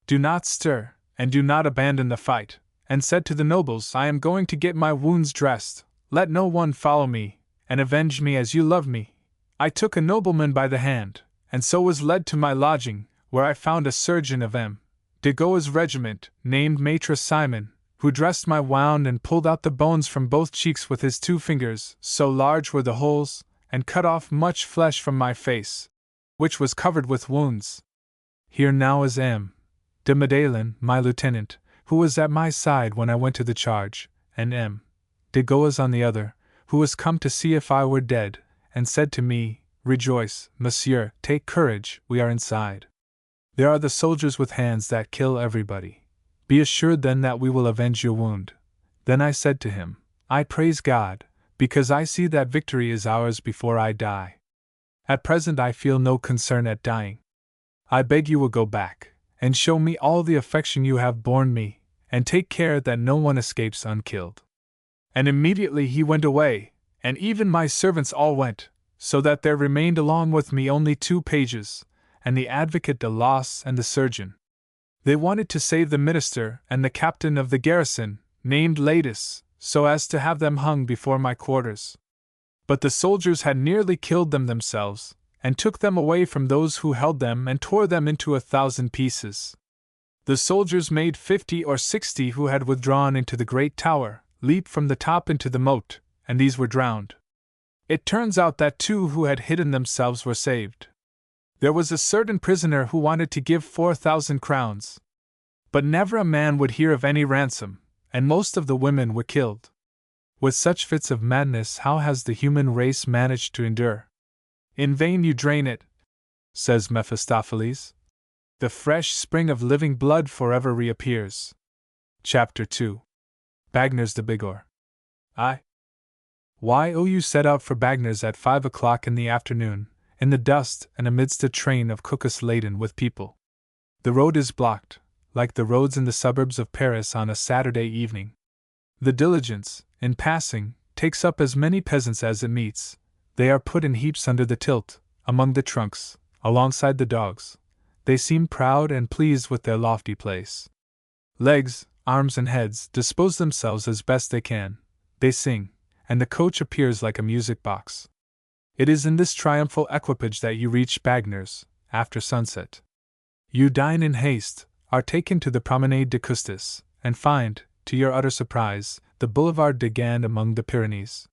Do not stir, and do not abandon the fight. And said to the nobles, I am going to get my wounds dressed, let no one follow me, and avenge me as you love me. I took a nobleman by the hand, and so was led to my lodging, where I found a surgeon of M. de Goa's regiment, named Maitre Simon, who dressed my wound and pulled out the bones from both cheeks with his 2 fingers, so large were the holes, and cut off much flesh from my face, which was covered with wounds. Here now is M. de Medellin, my lieutenant, who was at my side when I went to the charge, and M. de Goa's on the other, who was come to see if I were dead, and said to me, Rejoice, monsieur, take courage, we are inside. There are the soldiers with hands that kill everybody. Be assured then that we will avenge your wound. Then I said to him, I praise God, because I see that victory is ours before I die. At present I feel no concern at dying. I beg you will go back, and show me all the affection you have borne me, and take care that no one escapes unkilled. And immediately he went away, and even my servants all went, so that there remained along with me only 2 pages, and the advocate de Los and the surgeon. They wanted to save the minister and the captain of the garrison, named Latus, so as to have them hung before my quarters. But the soldiers had nearly killed them themselves, and took them away from those who held them and tore them into 1,000 pieces. The soldiers made 50 or 60 who had withdrawn into the great tower, leap from the top into the moat, and these were drowned. It turns out that 2 who had hidden themselves were saved. There was a certain prisoner who wanted to give 4,000 crowns. But never a man would hear of any ransom, and most of the women were killed. With such fits of madness, how has the human race managed to endure? In vain you drain it, says Mephistopheles. The fresh spring of living blood forever reappears. Chapter 2. Bagnères de Bigorre. You set out for Bagnères at 5 o'clock in the afternoon, in the dust and amidst a train of cuckoos laden with people. The road is blocked, like the roads in the suburbs of Paris on a Saturday evening. The diligence, in passing, takes up as many peasants as it meets. They are put in heaps under the tilt, among the trunks, alongside the dogs. They seem proud and pleased with their lofty place. Legs, arms, and heads dispose themselves as best they can. They sing, and the coach appears like a music box. It is in this triumphal equipage that you reach Bagnères, after sunset. You dine in haste, are taken to the Promenade de Custis, and find, to your utter surprise, the Boulevard de Gand among the Pyrenees.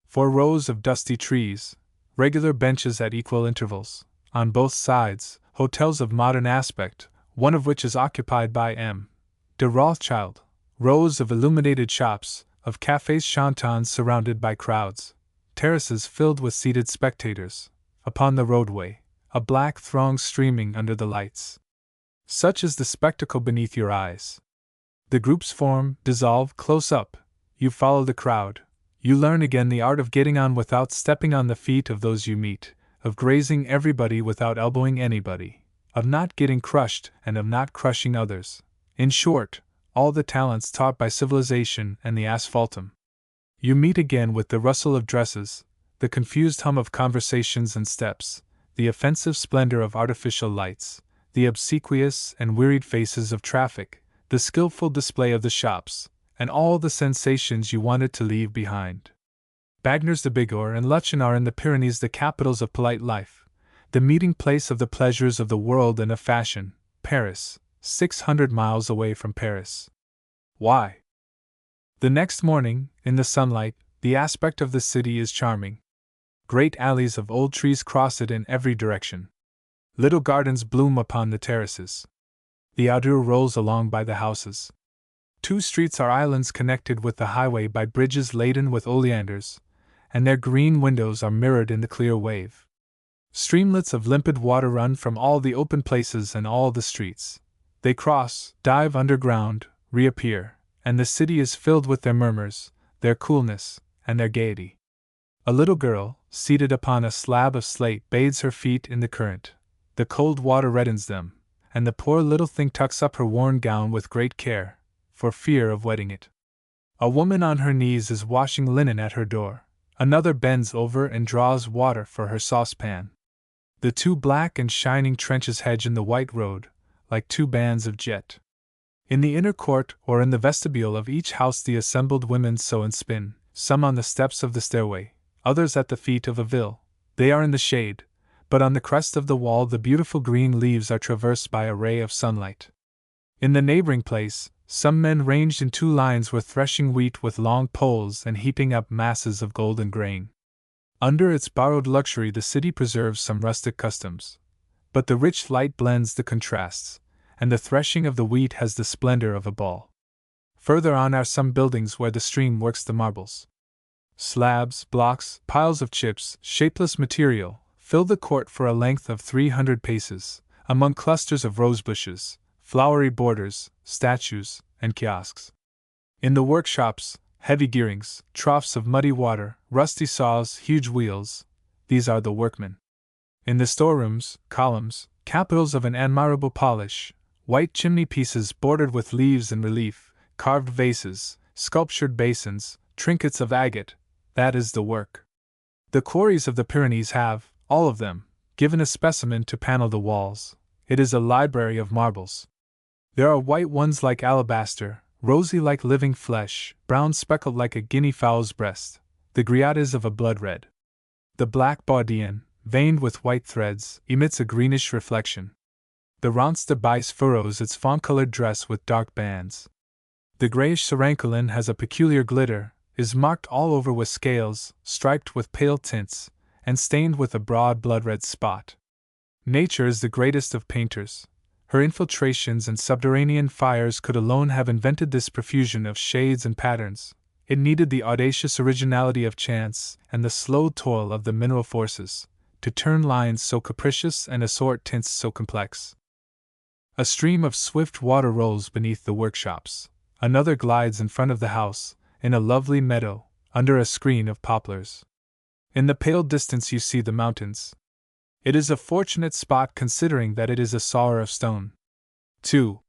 4 rows of dusty trees, regular benches at equal intervals, on both sides, hotels of modern aspect, one of which is occupied by M. de Rothschild, rows of illuminated shops, of cafés chantants surrounded by crowds, terraces filled with seated spectators. Upon the roadway, a black throng streaming under the lights. Such is the spectacle beneath your eyes. The groups form, dissolve, close up. You follow the crowd. You learn again the art of getting on without stepping on the feet of those you meet, of grazing everybody without elbowing anybody, of not getting crushed and of not crushing others. In short, all the talents taught by civilization and the asphaltum. You meet again with the rustle of dresses, the confused hum of conversations and steps, the offensive splendor of artificial lights, the obsequious and wearied faces of traffic, the skillful display of the shops, and all the sensations you wanted to leave behind. Bagnères de Bigorre and Luchan are in the Pyrenees the capitals of polite life, the meeting place of the pleasures of the world and of fashion. Paris, 600 miles away from Paris. Why? The next morning, in the sunlight, the aspect of the city is charming. Great alleys of old trees cross it in every direction. Little gardens bloom upon the terraces. The Adour rolls along by the houses. 2 streets are islands connected with the highway by bridges laden with oleanders, and their green windows are mirrored in the clear wave. Streamlets of limpid water run from all the open places and all the streets. They cross, dive underground, reappear, and the city is filled with their murmurs, their coolness, and their gaiety. A little girl, seated upon a slab of slate, bathes her feet in the current. The cold water reddens them, and the poor little thing tucks up her worn gown with great care, for fear of wetting it. A woman on her knees is washing linen at her door. Another bends over and draws water for her saucepan. The 2 black and shining trenches hedge in the white road, like 2 bands of jet. In the inner court or in the vestibule of each house the assembled women sew and spin, some on the steps of the stairway, others at the feet of a vill. They are in the shade, but on the crest of the wall the beautiful green leaves are traversed by a ray of sunlight. In the neighboring place, some men ranged in 2 lines were threshing wheat with long poles and heaping up masses of golden grain. Under its borrowed luxury the city preserves some rustic customs, but the rich light blends the contrasts, and the threshing of the wheat has the splendor of a ball. Further on are some buildings where the stream works the marbles. Slabs, blocks, piles of chips, shapeless material, fill the court for a length of 300 paces, among clusters of rose bushes, flowery borders, statues, and kiosks. In the workshops, heavy gearings, troughs of muddy water, rusty saws, huge wheels, these are the workmen. In the storerooms, columns, capitals of an admirable polish, white chimney pieces bordered with leaves in relief, carved vases, sculptured basins, trinkets of agate, that is the work. The quarries of the Pyrenees have, all of them, given a specimen to panel the walls. It is a library of marbles. There are white ones like alabaster, rosy like living flesh, brown speckled like a guinea fowl's breast. The griot is of a blood red. The black baudian, veined with white threads, emits a greenish reflection. The Rance de Bice furrows its fawn-colored dress with dark bands. The grayish Sarancolin has a peculiar glitter, is marked all over with scales, striped with pale tints, and stained with a broad blood-red spot. Nature is the greatest of painters. Her infiltrations and subterranean fires could alone have invented this profusion of shades and patterns. It needed the audacious originality of chance and the slow toil of the mineral forces to turn lines so capricious and assort tints so complex. A stream of swift water rolls beneath the workshops. Another glides in front of the house, in a lovely meadow, under a screen of poplars. In the pale distance you see the mountains. It is a fortunate spot considering that it is a sawer of stone. 2.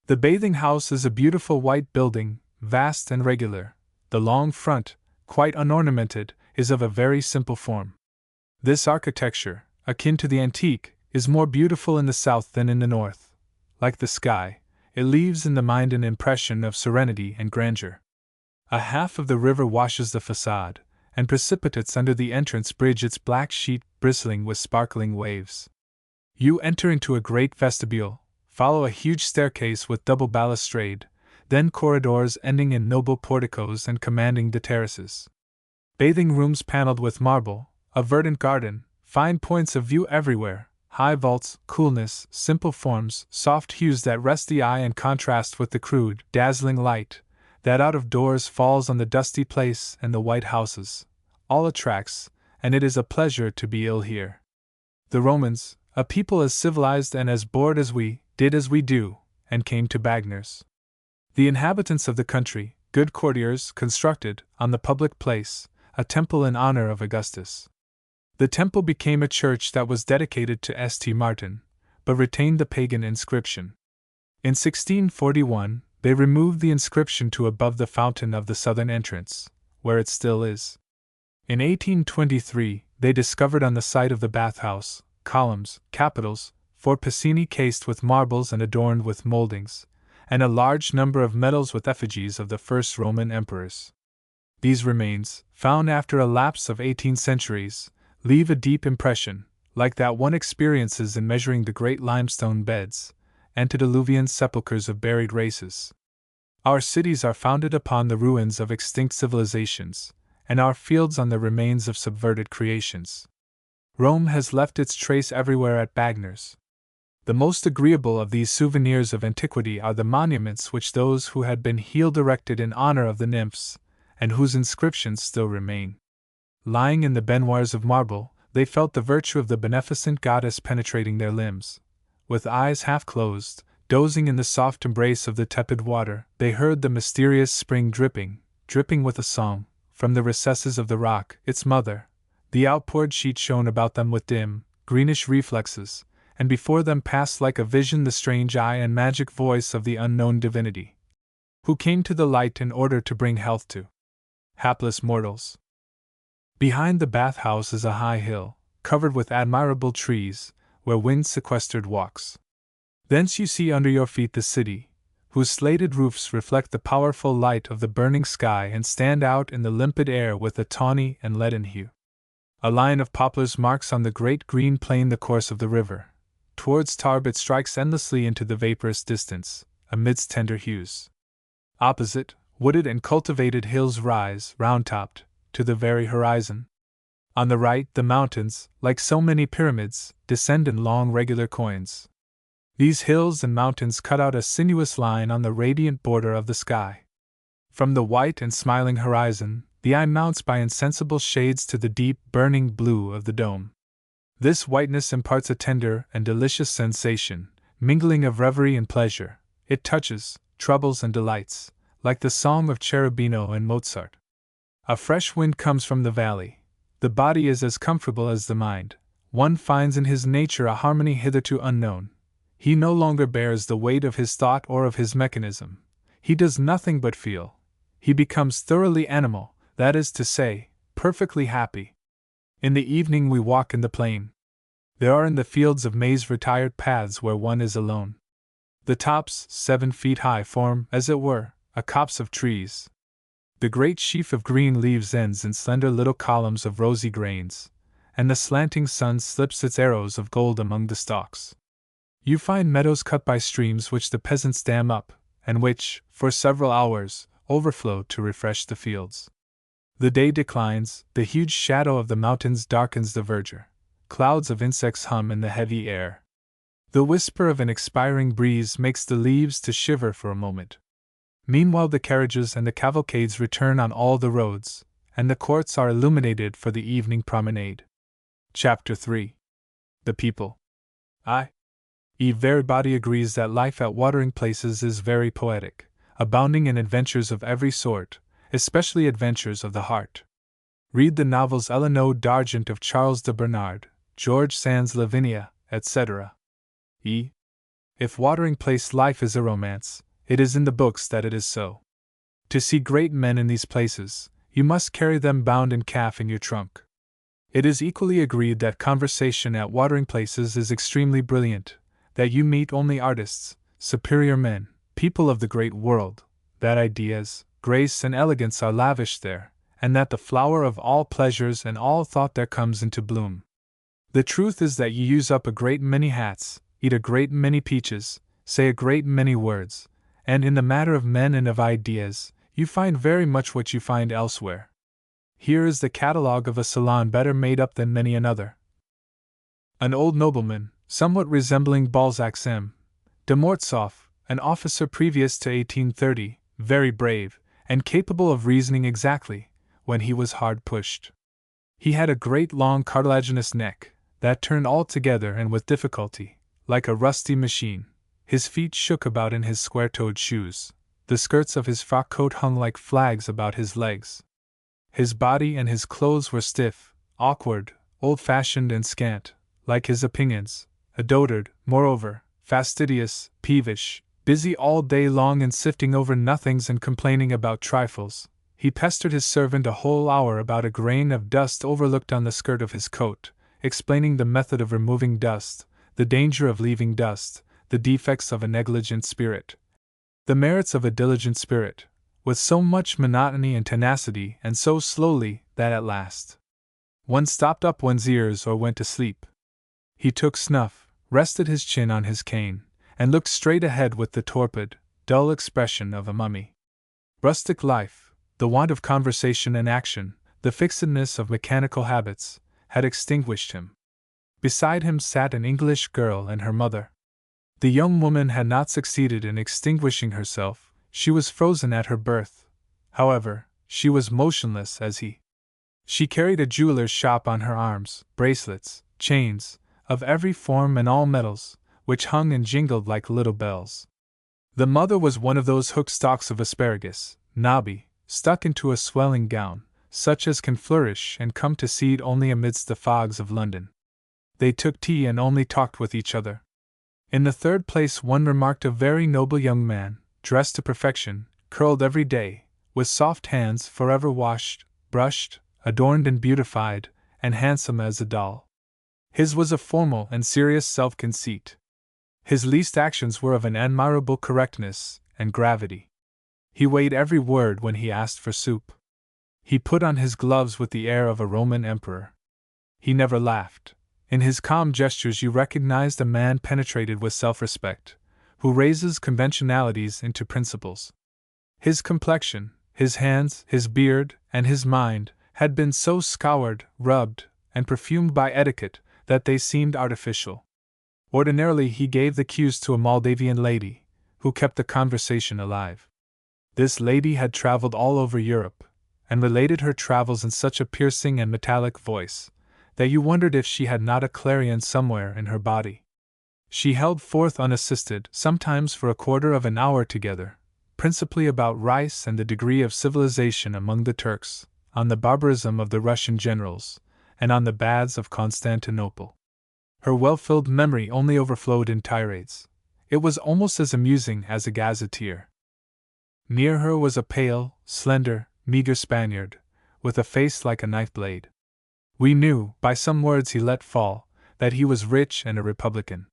The bathing house is a beautiful white building, vast and regular. The long front, quite unornamented, is of a very simple form. This architecture, akin to the antique, is more beautiful in the south than in the north. Like the sky, it leaves in the mind an impression of serenity and grandeur. A half of the river washes the facade, and precipitates under the entrance bridge its black sheet bristling with sparkling waves. You enter into a great vestibule, follow a huge staircase with double balustrade, then corridors ending in noble porticos and commanding the terraces. Bathing rooms paneled with marble, a verdant garden, fine points of view everywhere, high vaults, coolness, simple forms, soft hues that rest the eye and contrast with the crude, dazzling light that out of doors falls on the dusty place and the white houses. all attracts, and it is a pleasure to be ill here. The Romans, a people as civilized and as bored as we, did as we do, and came to Bagners. The inhabitants of the country, good courtiers, constructed, on the public place, a temple in honor of Augustus. The temple became a church that was dedicated to St. Martin, but retained the pagan inscription. In 1641, they removed the inscription to above the fountain of the southern entrance, where it still is. In 1823, they discovered on the site of the bathhouse columns, capitals, for Piscini cased with marbles and adorned with moldings, and a large number of medals with effigies of the first Roman emperors. These remains, found after a lapse of 18 centuries, leave a deep impression, like that one experiences in measuring the great limestone beds, antediluvian sepulchres of buried races. Our cities are founded upon the ruins of extinct civilizations, and our fields on the remains of subverted creations. Rome has left its trace everywhere at Bagners. The most agreeable of these souvenirs of antiquity are the monuments which those who had been healed erected in honor of the nymphs, and whose inscriptions still remain. Lying in the baignoires of marble, they felt the virtue of the beneficent goddess penetrating their limbs. With eyes half closed, dozing in the soft embrace of the tepid water, they heard the mysterious spring dripping with a song, from the recesses of the rock, its mother. The outpoured sheet shone about them with dim, greenish reflexes, and before them passed like a vision the strange eye and magic voice of the unknown divinity, who came to the light in order to bring health to hapless mortals. Behind the bathhouse is a high hill, covered with admirable trees, where wind sequestered walks. Thence you see under your feet the city, whose slated roofs reflect the powerful light of the burning sky and stand out in the limpid air with a tawny and leaden hue. A line of poplars marks on the great green plain the course of the river. Towards Tarbes it strikes endlessly into the vaporous distance, amidst tender hues. Opposite, wooded and cultivated hills rise, round-topped, to the very horizon. On the right, the mountains, like so many pyramids, descend in long regular coins. These hills and mountains cut out a sinuous line on the radiant border of the sky. From the white and smiling horizon, the eye mounts by insensible shades to the deep, burning blue of the dome. This whiteness imparts a tender and delicious sensation, mingling of reverie and pleasure. It touches, troubles, and delights, like the song of Cherubino and Mozart. A fresh wind comes from the valley. The body is as comfortable as the mind. One finds in his nature a harmony hitherto unknown. He no longer bears the weight of his thought or of his mechanism. He does nothing but feel. He becomes thoroughly animal, that is to say, perfectly happy. In the evening we walk in the plain. There are in the fields of maize retired paths where one is alone. The tops, 7 feet high, form, as it were, a copse of trees. The great sheaf of green leaves ends in slender little columns of rosy grains, and the slanting sun slips its arrows of gold among the stalks. You find meadows cut by streams which the peasants dam up, and which, for several hours, overflow to refresh the fields. The day declines, the huge shadow of the mountains darkens the verdure. Clouds of insects hum in the heavy air. The whisper of an expiring breeze makes the leaves to shiver for a moment. Meanwhile the carriages and the cavalcades return on all the roads, and the courts are illuminated for the evening promenade. Chapter 3. The People. Everybody agrees that life at watering places is very poetic, abounding in adventures of every sort, especially adventures of the heart. Read the novels Eleanor d'Argent of Charles de Bernard, George Sand's Lavinia, etc. If watering place life is a romance, it is in the books that it is so. To see great men in these places, you must carry them bound in calf in your trunk. It is equally agreed that conversation at watering places is extremely brilliant, that you meet only artists, superior men, people of the great world, that ideas, grace, and elegance are lavished there, and that the flower of all pleasures and all thought there comes into bloom. The truth is that you use up a great many hats, eat a great many peaches, say a great many words, and in the matter of men and of ideas, you find very much what you find elsewhere. Here is the catalogue of a salon better made up than many another. An old nobleman, somewhat resembling Balzac's M. de Mortsauf, an officer previous to 1830, very brave, and capable of reasoning exactly, when he was hard pushed. He had a great long cartilaginous neck, that turned all together and with difficulty, like a rusty machine. His feet shook about in his square-toed shoes. The skirts of his frock coat hung like flags about his legs. His body and his clothes were stiff, awkward, old-fashioned and scant, like his opinions, a dotard, moreover, fastidious, peevish, busy all day long in sifting over nothings and complaining about trifles. He pestered his servant a whole hour about a grain of dust overlooked on the skirt of his coat, explaining the method of removing dust, the danger of leaving dust, the defects of a negligent spirit, the merits of a diligent spirit, with so much monotony and tenacity, and so slowly that at last one stopped up one's ears or went to sleep. He took snuff, rested his chin on his cane, and looked straight ahead with the torpid, dull expression of a mummy. Rustic life, the want of conversation and action, the fixedness of mechanical habits, had extinguished him. Beside him sat an English girl and her mother. The young woman had not succeeded in extinguishing herself, she was frozen at her birth. However, she was motionless as he. She carried a jeweler's shop on her arms, bracelets, chains, of every form and all metals, which hung and jingled like little bells. The mother was one of those hook stalks of asparagus, knobby, stuck into a swelling gown, such as can flourish and come to seed only amidst the fogs of London. They took tea and only talked with each other. In the third place one remarked a very noble young man, dressed to perfection, curled every day, with soft hands forever washed, brushed, adorned and beautified, and handsome as a doll. His was a formal and serious self-conceit. His least actions were of an admirable correctness and gravity. He weighed every word when he asked for soup. He put on his gloves with the air of a Roman emperor. He never laughed. In his calm gestures you recognized a man penetrated with self-respect, who raises conventionalities into principles. His complexion, his hands, his beard, and his mind had been so scoured, rubbed, and perfumed by etiquette that they seemed artificial. Ordinarily he gave the cues to a Moldavian lady, who kept the conversation alive. This lady had traveled all over Europe, and related her travels in such a piercing and metallic voice, that you wondered if she had not a clarion somewhere in her body. She held forth unassisted, sometimes for a quarter of an hour together, principally about rice and the degree of civilization among the Turks, on the barbarism of the Russian generals, and on the baths of Constantinople. Her well-filled memory only overflowed in tirades. It was almost as amusing as a gazetteer. Near her was a pale, slender, meager Spaniard, with a face like a knife blade. We knew, by some words he let fall, that he was rich and a Republican.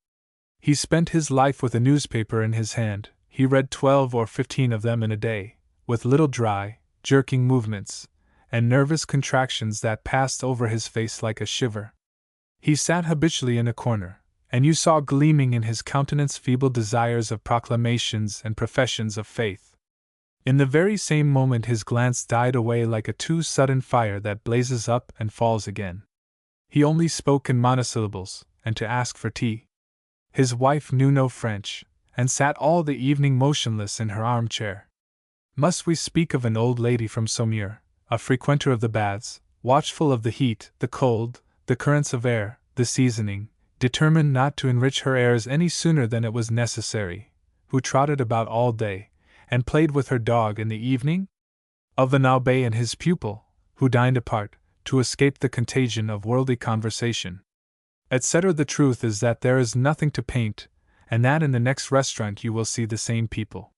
He spent his life with a newspaper in his hand. He read 12 or 15 of them in a day, with little dry, jerking movements, and nervous contractions that passed over his face like a shiver. He sat habitually in a corner, and you saw gleaming in his countenance feeble desires of proclamations and professions of faith. In the very same moment his glance died away like a too sudden fire that blazes up and falls again. He only spoke in monosyllables, and to ask for tea. His wife knew no French, and sat all the evening motionless in her armchair. Must we speak of an old lady from Saumur, a frequenter of the baths, watchful of the heat, the cold, the currents of air, the seasoning, determined not to enrich her airs any sooner than it was necessary, who trotted about all day, and played with her dog in the evening? Of the abbé and his pupil, who dined apart, to escape the contagion of worldly conversation, etc. The truth is that there is nothing to paint, and that in the next restaurant you will see the same people.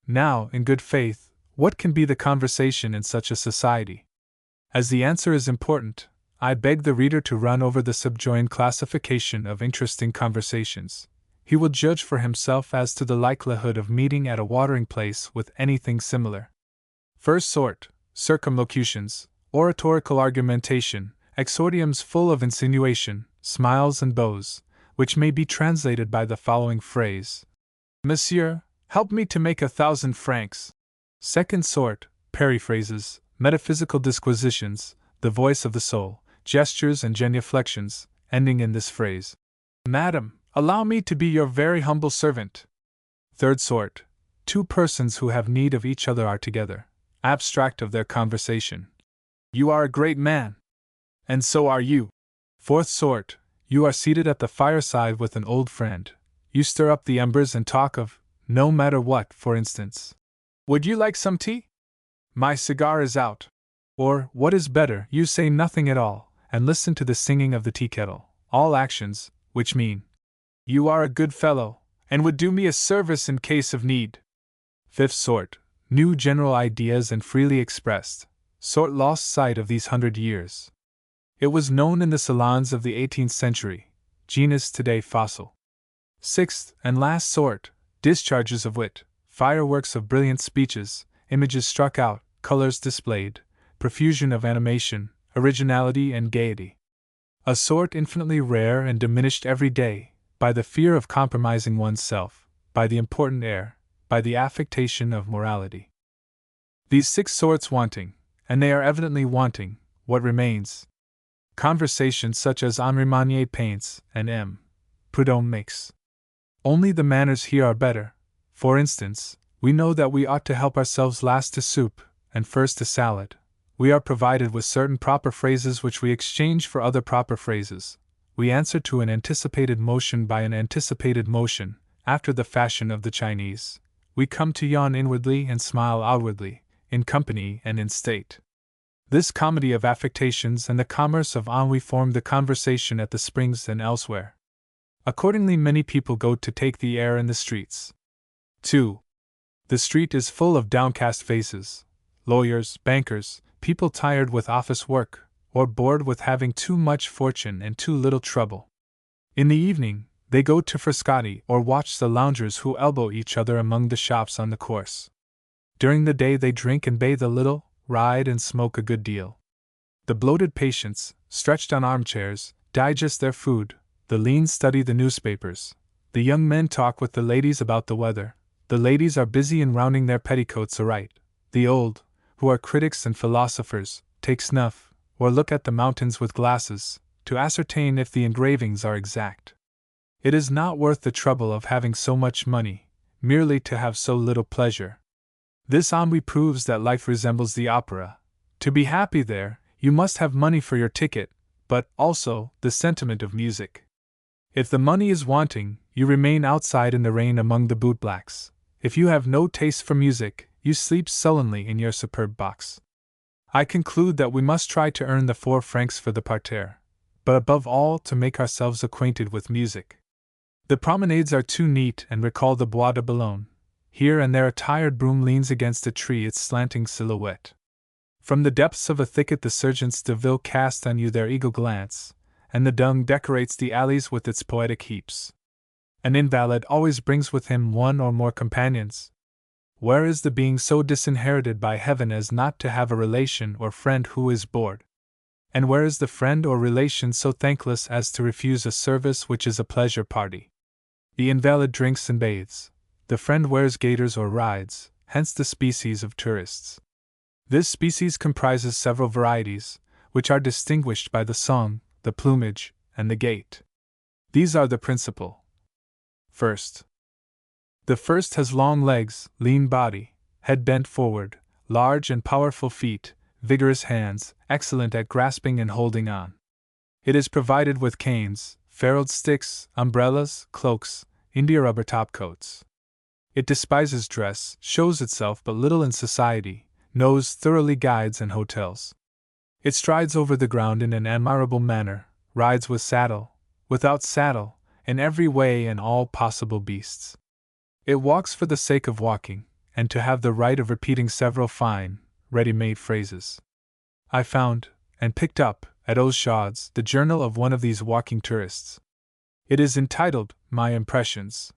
Now, in good faith, what can be the conversation in such a society? As the answer is important, I beg the reader to run over the subjoined classification of interesting conversations. He will judge for himself as to the likelihood of meeting at a watering place with anything similar. First sort, circumlocutions, oratorical argumentation, exordiums full of insinuation, smiles and bows, which may be translated by the following phrase: Monsieur, help me to make 1,000 francs. Second sort, periphrases, metaphysical disquisitions, the voice of the soul, gestures and genuflections, ending in this phrase: Madam, allow me to be your very humble servant. Third sort, two persons who have need of each other are together, abstract of their conversation. You are a great man. And so are you. Fourth sort, you are seated at the fireside with an old friend. You stir up the embers and talk of, no matter what, for instance. Would you like some tea? My cigar is out. Or, what is better, you say nothing at all, and listen to the singing of the tea kettle, all actions, which mean, you are a good fellow, and would do me a service in case of need. Fifth sort, new general ideas and freely expressed, sort lost sight of these 100 years. It was known in the salons of the 18th century, genus today fossil. Sixth and last sort, discharges of wit, fireworks of brilliant speeches, images struck out, colors displayed, profusion of animation, originality and gaiety. A sort infinitely rare and diminished every day, by the fear of compromising oneself, by the important air, by the affectation of morality. These 6 sorts wanting, and they are evidently wanting, what remains? Conversation such as Henri Magnier paints, and M. Prudhomme makes. Only the manners here are better. For instance, we know that we ought to help ourselves last to soup, and first to salad. We are provided with certain proper phrases which we exchange for other proper phrases. We answer to an anticipated motion by an anticipated motion, after the fashion of the Chinese. We come to yawn inwardly and smile outwardly, in company and in state. This comedy of affectations and the commerce of ennui form the conversation at the springs and elsewhere. Accordingly, many people go to take the air in the streets. 2. The street is full of downcast faces, lawyers, bankers, people tired with office work, or bored with having too much fortune and too little trouble. In the evening, they go to Frascati or watch the loungers who elbow each other among the shops on the course. During the day they drink and bathe a little, ride and smoke a good deal. The bloated patients, stretched on armchairs, digest their food, the lean study the newspapers, the young men talk with the ladies about the weather, the ladies are busy in rounding their petticoats aright, the old, who are critics and philosophers, take snuff, or look at the mountains with glasses, to ascertain if the engravings are exact. It is not worth the trouble of having so much money, merely to have so little pleasure. This ennui proves that life resembles the opera. To be happy there, you must have money for your ticket, but, also, the sentiment of music. If the money is wanting, you remain outside in the rain among the bootblacks. If you have no taste for music, you sleep sullenly in your superb box. I conclude that we must try to earn the 4 francs for the parterre, but above all to make ourselves acquainted with music. The promenades are too neat and recall the Bois de Boulogne. Here and there a tired broom leans against a tree its slanting silhouette. From the depths of a thicket the sergeants de ville cast on you their eagle glance, and the dung decorates the alleys with its poetic heaps. An invalid always brings with him 1 or more companions. Where is the being so disinherited by heaven as not to have a relation or friend who is bored? And where is the friend or relation so thankless as to refuse a service which is a pleasure party? The invalid drinks and bathes. The friend wears gaiters or rides, hence the species of tourists. This species comprises several varieties, which are distinguished by the song, the plumage, and the gait. These are the principal. First. The first has long legs, lean body, head bent forward, large and powerful feet, vigorous hands, excellent at grasping and holding on. It is provided with canes, ferruled sticks, umbrellas, cloaks, India rubber topcoats. It despises dress, shows itself but little in society, knows thoroughly guides and hotels. It strides over the ground in an admirable manner, rides with saddle, without saddle, in every way and all possible beasts. It walks for the sake of walking, and to have the right of repeating several fine, ready-made phrases. I found, and picked up, at Auchard's, the journal of one of these walking tourists. It is entitled, My Impressions.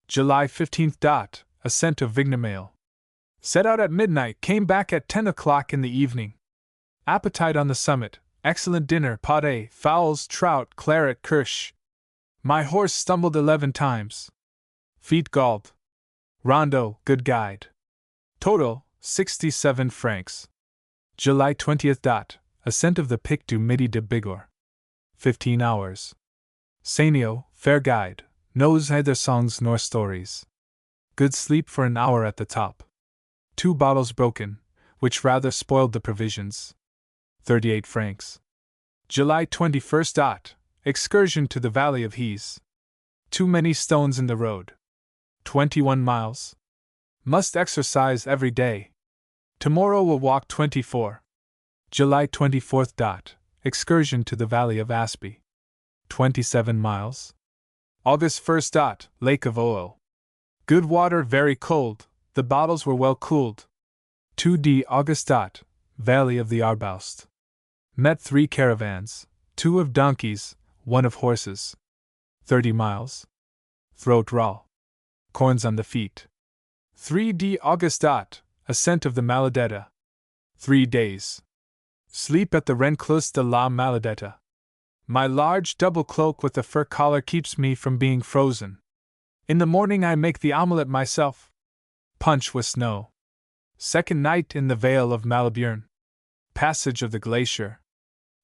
July 15th. Ascent of Vignemale. Set out at midnight, came back at 10 o'clock in the evening. Appetite on the summit, excellent dinner, pâté, fowls, trout, claret, kirsch. My horse stumbled 11 times. Feet galled. Rondo, good guide. Total, 67 francs. July 20th. Ascent of the Pic du Midi de Bigorre. 15 hours. Sainio, fair guide, knows neither songs nor stories. Good sleep for an hour at the top. 2 bottles broken, which rather spoiled the provisions. 38 francs. July 21st. Excursion to the Valley of Hees. Too many stones in the road. 21 miles. Must exercise every day. Tomorrow will walk 24. July 24th. Excursion to the Valley of Aspy. 27 miles. August 1st. Lake of Oil. Good water, very cold. The bottles were well cooled. 2d August. Valley of the Arbaust. Met 3 caravans, 2 of donkeys, 1 of horses. 30 miles. Throat raw. Corns on the feet. 3d August. Ascent of the Maladetta. 3 days. Sleep at the Renclus de la Maladetta. My large double cloak with a fur collar keeps me from being frozen. In the morning I make the omelette myself. Punch with snow. Second night in the Vale of Maliburn. Passage of the glacier.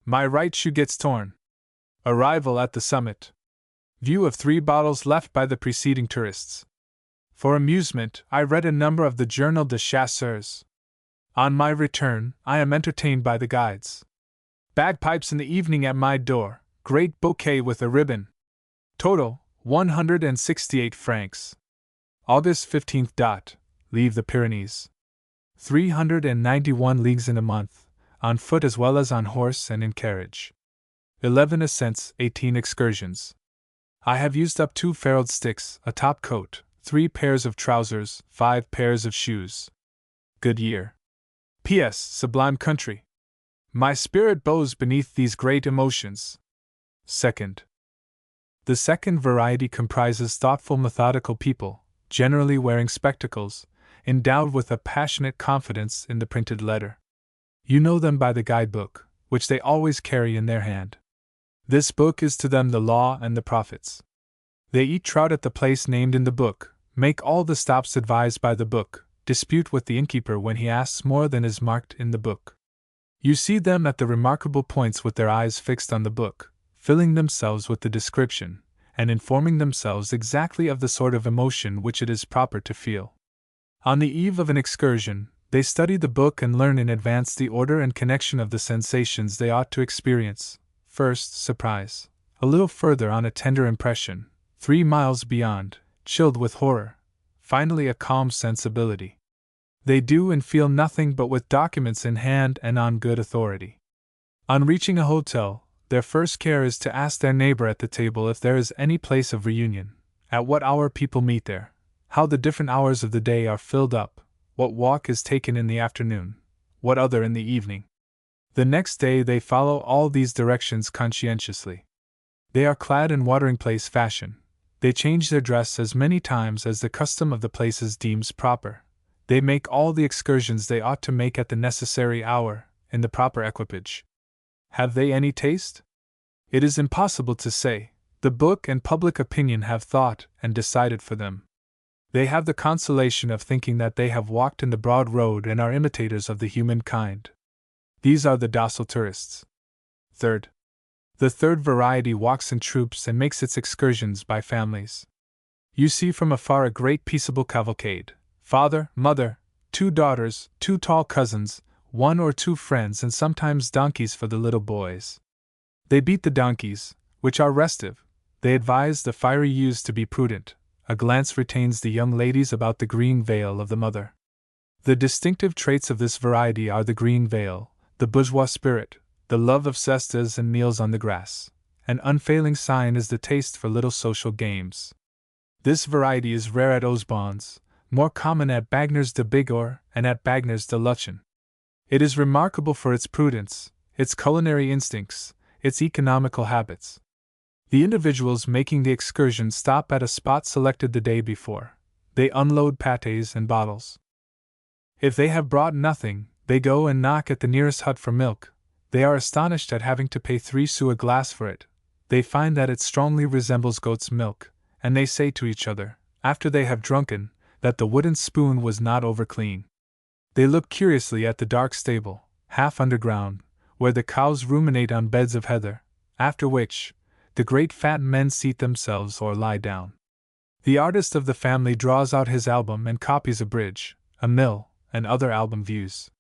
My right shoe gets torn. Arrival at the summit. View of 3 bottles left by the preceding tourists. For amusement, I read a number of the Journal des Chasseurs. On my return, I am entertained by the guides. Bagpipes in the evening at my door, great bouquet with a ribbon. Total, 168 francs. August 15th. Leave the Pyrenees. 391 leagues in a month, on foot as well as on horse and in carriage. 11 ascents, 18 excursions. I have used up 2 ferruled sticks, a top coat, 3 pairs of trousers, 5 pairs of shoes. Good year. P.S. Sublime country. My spirit bows beneath these great emotions. Second. The second variety comprises thoughtful, methodical people, generally wearing spectacles, endowed with a passionate confidence in the printed letter. You know them by the guidebook, which they always carry in their hand. This book is to them the law and the prophets. They eat trout at the place named in the book, make all the stops advised by the book, dispute with the innkeeper when he asks more than is marked in the book. You see them at the remarkable points with their eyes fixed on the book, filling themselves with the description, and informing themselves exactly of the sort of emotion which it is proper to feel. On the eve of an excursion, they study the book and learn in advance the order and connection of the sensations they ought to experience. First, surprise. A little further on, a tender impression. 3 miles beyond, chilled with horror. Finally, a calm sensibility. They do and feel nothing but with documents in hand and on good authority. On reaching a hotel, their first care is to ask their neighbor at the table if there is any place of reunion, at what hour people meet there, how the different hours of the day are filled up, what walk is taken in the afternoon, what other in the evening. The next day they follow all these directions conscientiously. They are clad in watering-place fashion. They change their dress as many times as the custom of the places deems proper. They make all the excursions they ought to make at the necessary hour, in the proper equipage. Have they any taste? It is impossible to say. The book and public opinion have thought and decided for them. They have the consolation of thinking that they have walked in the broad road and are imitators of the human kind. These are the docile tourists. Third. The third variety walks in troops and makes its excursions by families. You see from afar a great peaceable cavalcade. Father, mother, 2 daughters, 2 tall cousins, 1 or 2 friends, and sometimes donkeys for the little boys. They beat the donkeys, which are restive. They advise the fiery youths to be prudent. A glance retains the young ladies about the green veil of the mother. The distinctive traits of this variety are the green veil, the bourgeois spirit, the love of siestas and meals on the grass. An unfailing sign is the taste for little social games. This variety is rare at Osbons, more common at Bagnères de Bigorre and at Bagnères de Luchen. It is remarkable for its prudence, its culinary instincts, its economical habits. The individuals making the excursion stop at a spot selected the day before. They unload pâtés and bottles. If they have brought nothing, they go and knock at the nearest hut for milk. They are astonished at having to pay 3 sous a glass for it. They find that it strongly resembles goat's milk, and they say to each other, after they have drunken, that the wooden spoon was not over clean. They look curiously at the dark stable, half underground, where the cows ruminate on beds of heather, after which, the great fat men seat themselves or lie down. The artist of the family draws out his album and copies a bridge, a mill, and other album views.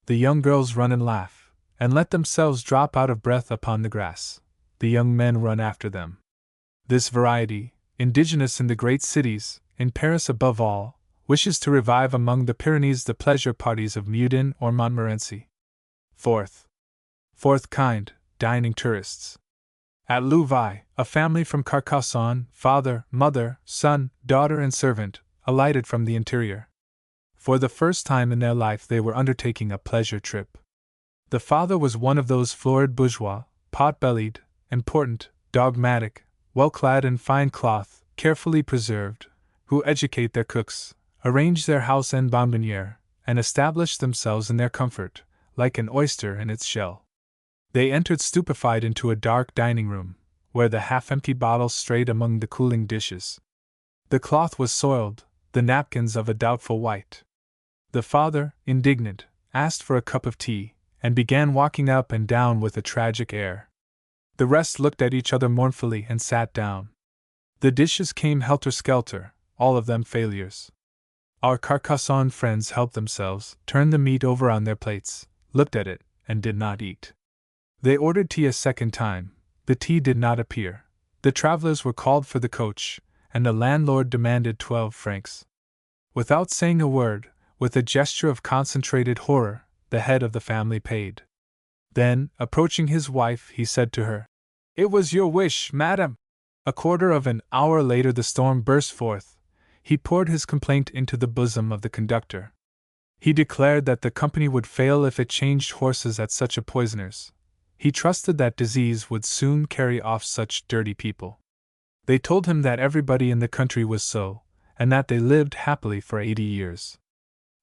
The young girls run and laugh, and let themselves drop out of breath upon the grass. The young men run after them. This variety, indigenous in the great cities, in Paris above all, wishes to revive among the Pyrenees the pleasure parties of Meudon or Montmorency. Fourth kind, dining tourists. At Louvain, a family from Carcassonne, father, mother, son, daughter, and servant, alighted from the interior. For the first time in their life they were undertaking a pleasure trip. The father was one of those florid bourgeois, pot-bellied, important, dogmatic, well-clad in fine cloth, carefully preserved, who educate their cooks, arrange their house en bonbonnière, and establish themselves in their comfort, like an oyster in its shell. They entered stupefied into a dark dining room, where the half-empty bottles strayed among the cooling dishes. The cloth was soiled, the napkins of a doubtful white. The father, indignant, asked for a cup of tea, and began walking up and down with a tragic air. The rest looked at each other mournfully and sat down. The dishes came helter-skelter, all of them failures. Our Carcassonne friends helped themselves, turned the meat over on their plates, looked at it, and did not eat. They ordered tea a second time. The tea did not appear. The travelers were called for the coach, and the landlord demanded 12 francs. Without saying a word, with a gesture of concentrated horror, the head of the family paid. Then, approaching his wife, he said to her, "It was your wish, madam." A quarter of an hour later the storm burst forth. He poured his complaint into the bosom of the conductor. He declared that the company would fail if it changed horses at such a poisoner's. He trusted that disease would soon carry off such dirty people. They told him that everybody in the country was so, and that they lived happily for 80 years.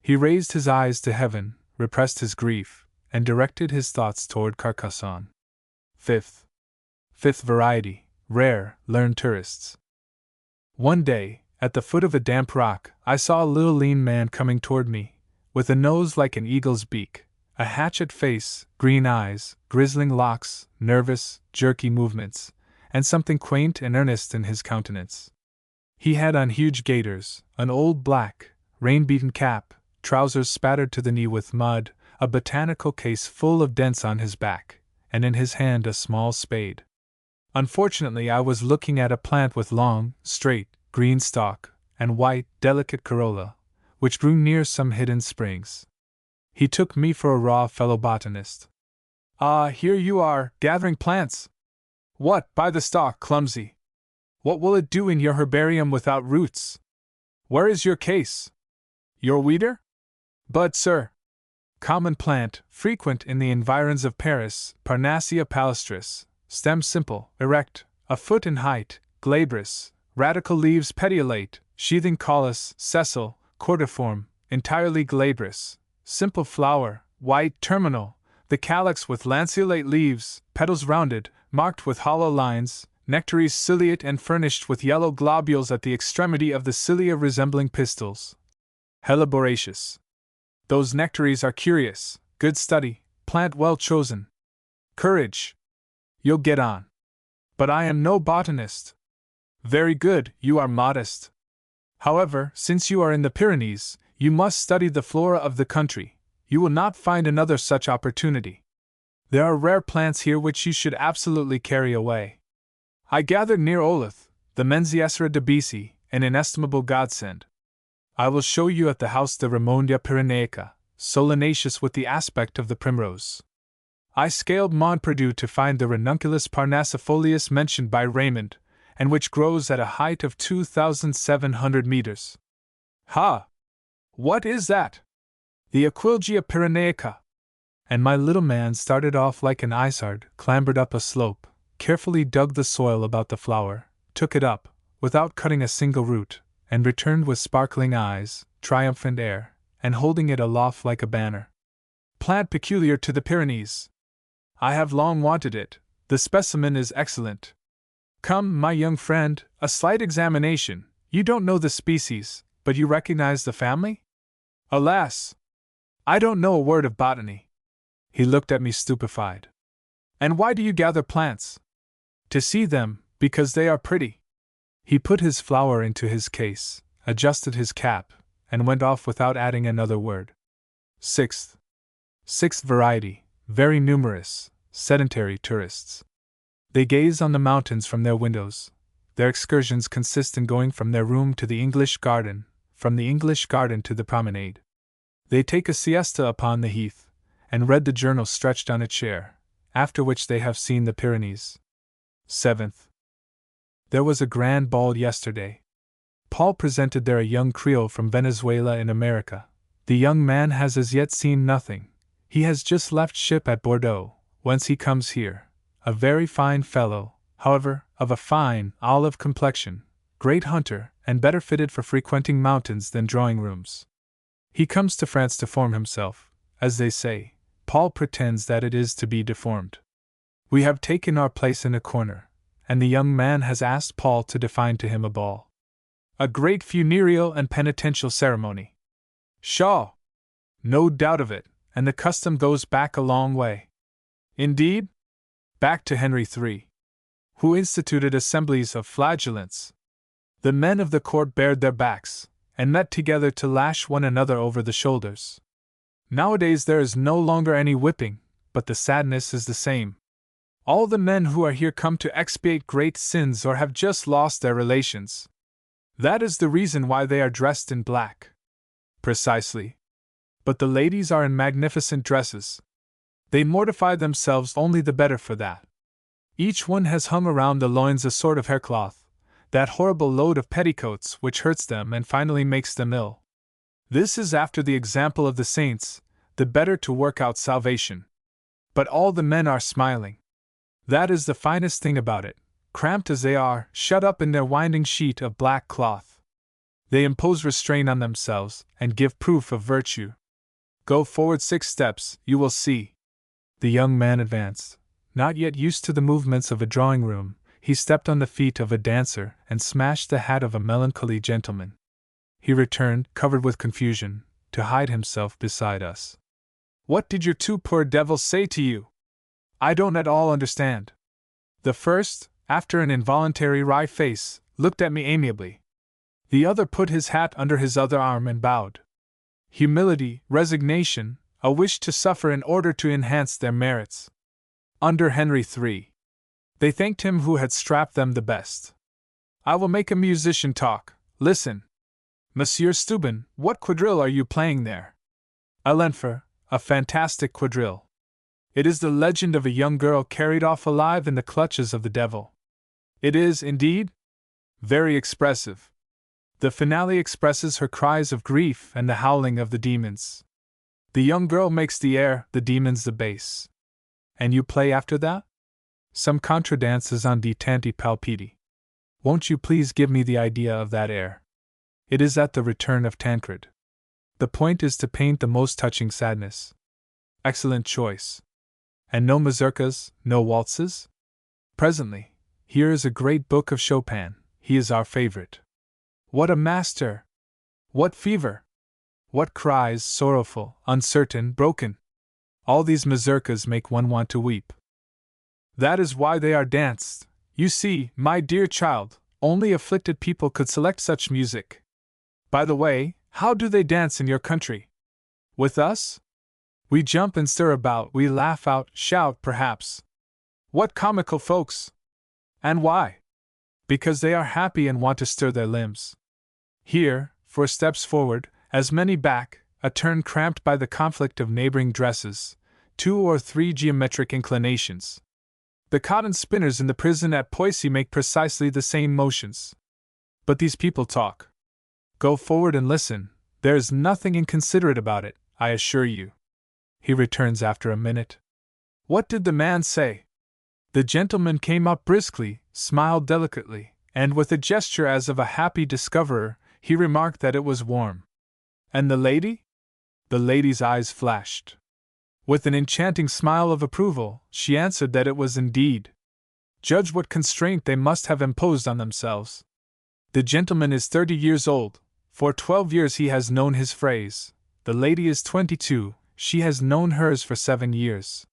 He raised his eyes to heaven, repressed his grief, and directed his thoughts toward Carcassonne. Fifth variety, rare, learned tourists. One day, at the foot of a damp rock, I saw a little lean man coming toward me, with a nose like an eagle's beak, a hatchet face, green eyes, grizzling locks, nervous, jerky movements, and something quaint and earnest in his countenance. He had on huge gaiters, an old black, rain-beaten cap, trousers spattered to the knee with mud, a botanical case full of dents on his back, and in his hand a small spade. Unfortunately, I was looking at a plant with long, straight, green stalk, and white, delicate corolla, which grew near some hidden springs. He took me for a raw fellow botanist. "Ah, here you are, gathering plants! What, by the stalk, clumsy! What will it do in your herbarium without roots? Where is your case? Your weeder? Bud, sir. Common plant, frequent in the environs of Paris, Parnassia palustris, stem simple, erect, a foot in height, glabrous, radical leaves petiolate, sheathing caulis, sessile, cordiform, entirely glabrous, simple flower, white, terminal, the calyx with lanceolate leaves, petals rounded, marked with hollow lines, nectaries ciliate and furnished with yellow globules at the extremity of the cilia resembling pistils. Helloboraceous. Those nectaries are curious, good study, plant well chosen. Courage! You'll get on. But I am no botanist. Very good, you are modest. However, since you are in the Pyrenees, you must study the flora of the country. You will not find another such opportunity. There are rare plants here which you should absolutely carry away. I gathered near Oleth, the Menziesera de Bisi, an inestimable godsend. I will show you at the house de Ramondia Pyrenaica, solanaceous with the aspect of the primrose. I scaled Mont Perdu to find the ranunculus parnassifolius mentioned by Raymond, and which grows at a height of 2,700 meters. Ha! What is that? The Aquilgia Pyrenaica. And my little man started off like an isard, clambered up a slope, carefully dug the soil about the flower, took it up, without cutting a single root, and returned with sparkling eyes, triumphant air, and holding it aloft like a banner. Plant peculiar to the Pyrenees. I have long wanted it. The specimen is excellent. Come, my young friend, a slight examination. You don't know the species, but you recognize the family? Alas! I don't know a word of botany. He looked at me stupefied. And why do you gather plants? To see them, because they are pretty. He put his flower into his case, adjusted his cap, and went off without adding another word. Sixth variety, very numerous, sedentary tourists. They gaze on the mountains from their windows. Their excursions consist in going from their room to the English garden, from the English garden to the promenade. They take a siesta upon the heath, and read the journal stretched on a chair, after which they have seen the Pyrenees. 7th. There was a grand ball yesterday. Paul presented there a young Creole from Venezuela in America. The young man has as yet seen nothing. He has just left ship at Bordeaux, whence he comes here. A very fine fellow, however, of a fine, olive complexion, great hunter, and better fitted for frequenting mountains than drawing-rooms. He comes to France to form himself, as they say. Paul pretends that it is to be deformed. We have taken our place in a corner, and the young man has asked Paul to define to him a ball. A great funereal and penitential ceremony. Pshaw! No doubt of it, and the custom goes back a long way. Indeed? Back to Henry III, who instituted assemblies of flagellants. The men of the court bared their backs, and met together to lash one another over the shoulders. Nowadays there is no longer any whipping, but the sadness is the same. All the men who are here come to expiate great sins or have just lost their relations. That is the reason why they are dressed in black. Precisely. But the ladies are in magnificent dresses. They mortify themselves only the better for that. Each one has hung around the loins a sort of haircloth, that horrible load of petticoats which hurts them and finally makes them ill. This is after the example of the saints, the better to work out salvation. But all the men are smiling. That is the finest thing about it, cramped as they are, shut up in their winding sheet of black cloth. They impose restraint on themselves, and give proof of virtue. Go forward 6 steps, you will see. The young man advanced. Not yet used to the movements of a drawing-room, he stepped on the feet of a dancer and smashed the hat of a melancholy gentleman. He returned, covered with confusion, to hide himself beside us. What did your 2 poor devils say to you? I don't at all understand. The first, after an involuntary wry face, looked at me amiably. The other put his hat under his other arm and bowed. Humility, resignation, a wish to suffer in order to enhance their merits. Under Henry III. They thanked him who had strapped them the best. I will make a musician talk. Listen. Monsieur Steuben, what quadrille are you playing there? A Lenfer, a fantastic quadrille. It is the legend of a young girl carried off alive in the clutches of the devil. It is, indeed, very expressive. The finale expresses her cries of grief and the howling of the demons. The young girl makes the air, the demons the bass. And you play after that? Some contradances on Di Tanti Palpiti. Won't you please give me the idea of that air? It is at the return of Tancred. The point is to paint the most touching sadness. Excellent choice. And no mazurkas, no waltzes? Presently. Here is a great book of Chopin. He is our favorite. What a master! What fever! What cries, sorrowful, uncertain, broken! All these mazurkas make one want to weep. That is why they are danced. You see, my dear child, only afflicted people could select such music. By the way, how do they dance in your country? With us? We jump and stir about, we laugh out, shout perhaps. What comical folks! And why? Because they are happy and want to stir their limbs. Here, 4 steps forward, as many back, a turn cramped by the conflict of neighboring dresses, 2 or 3 geometric inclinations. The cotton spinners in the prison at Poissy make precisely the same motions. But these people talk. Go forward and listen, there is nothing inconsiderate about it, I assure you. He returns after a minute. What did the man say? The gentleman came up briskly, smiled delicately, and with a gesture as of a happy discoverer, he remarked that it was warm. And the lady? The lady's eyes flashed. With an enchanting smile of approval, she answered that it was indeed. Judge what constraint they must have imposed on themselves. The gentleman is 30 years old. For 12 years he has known his phrase. The lady is 22, she has known hers for 7 years.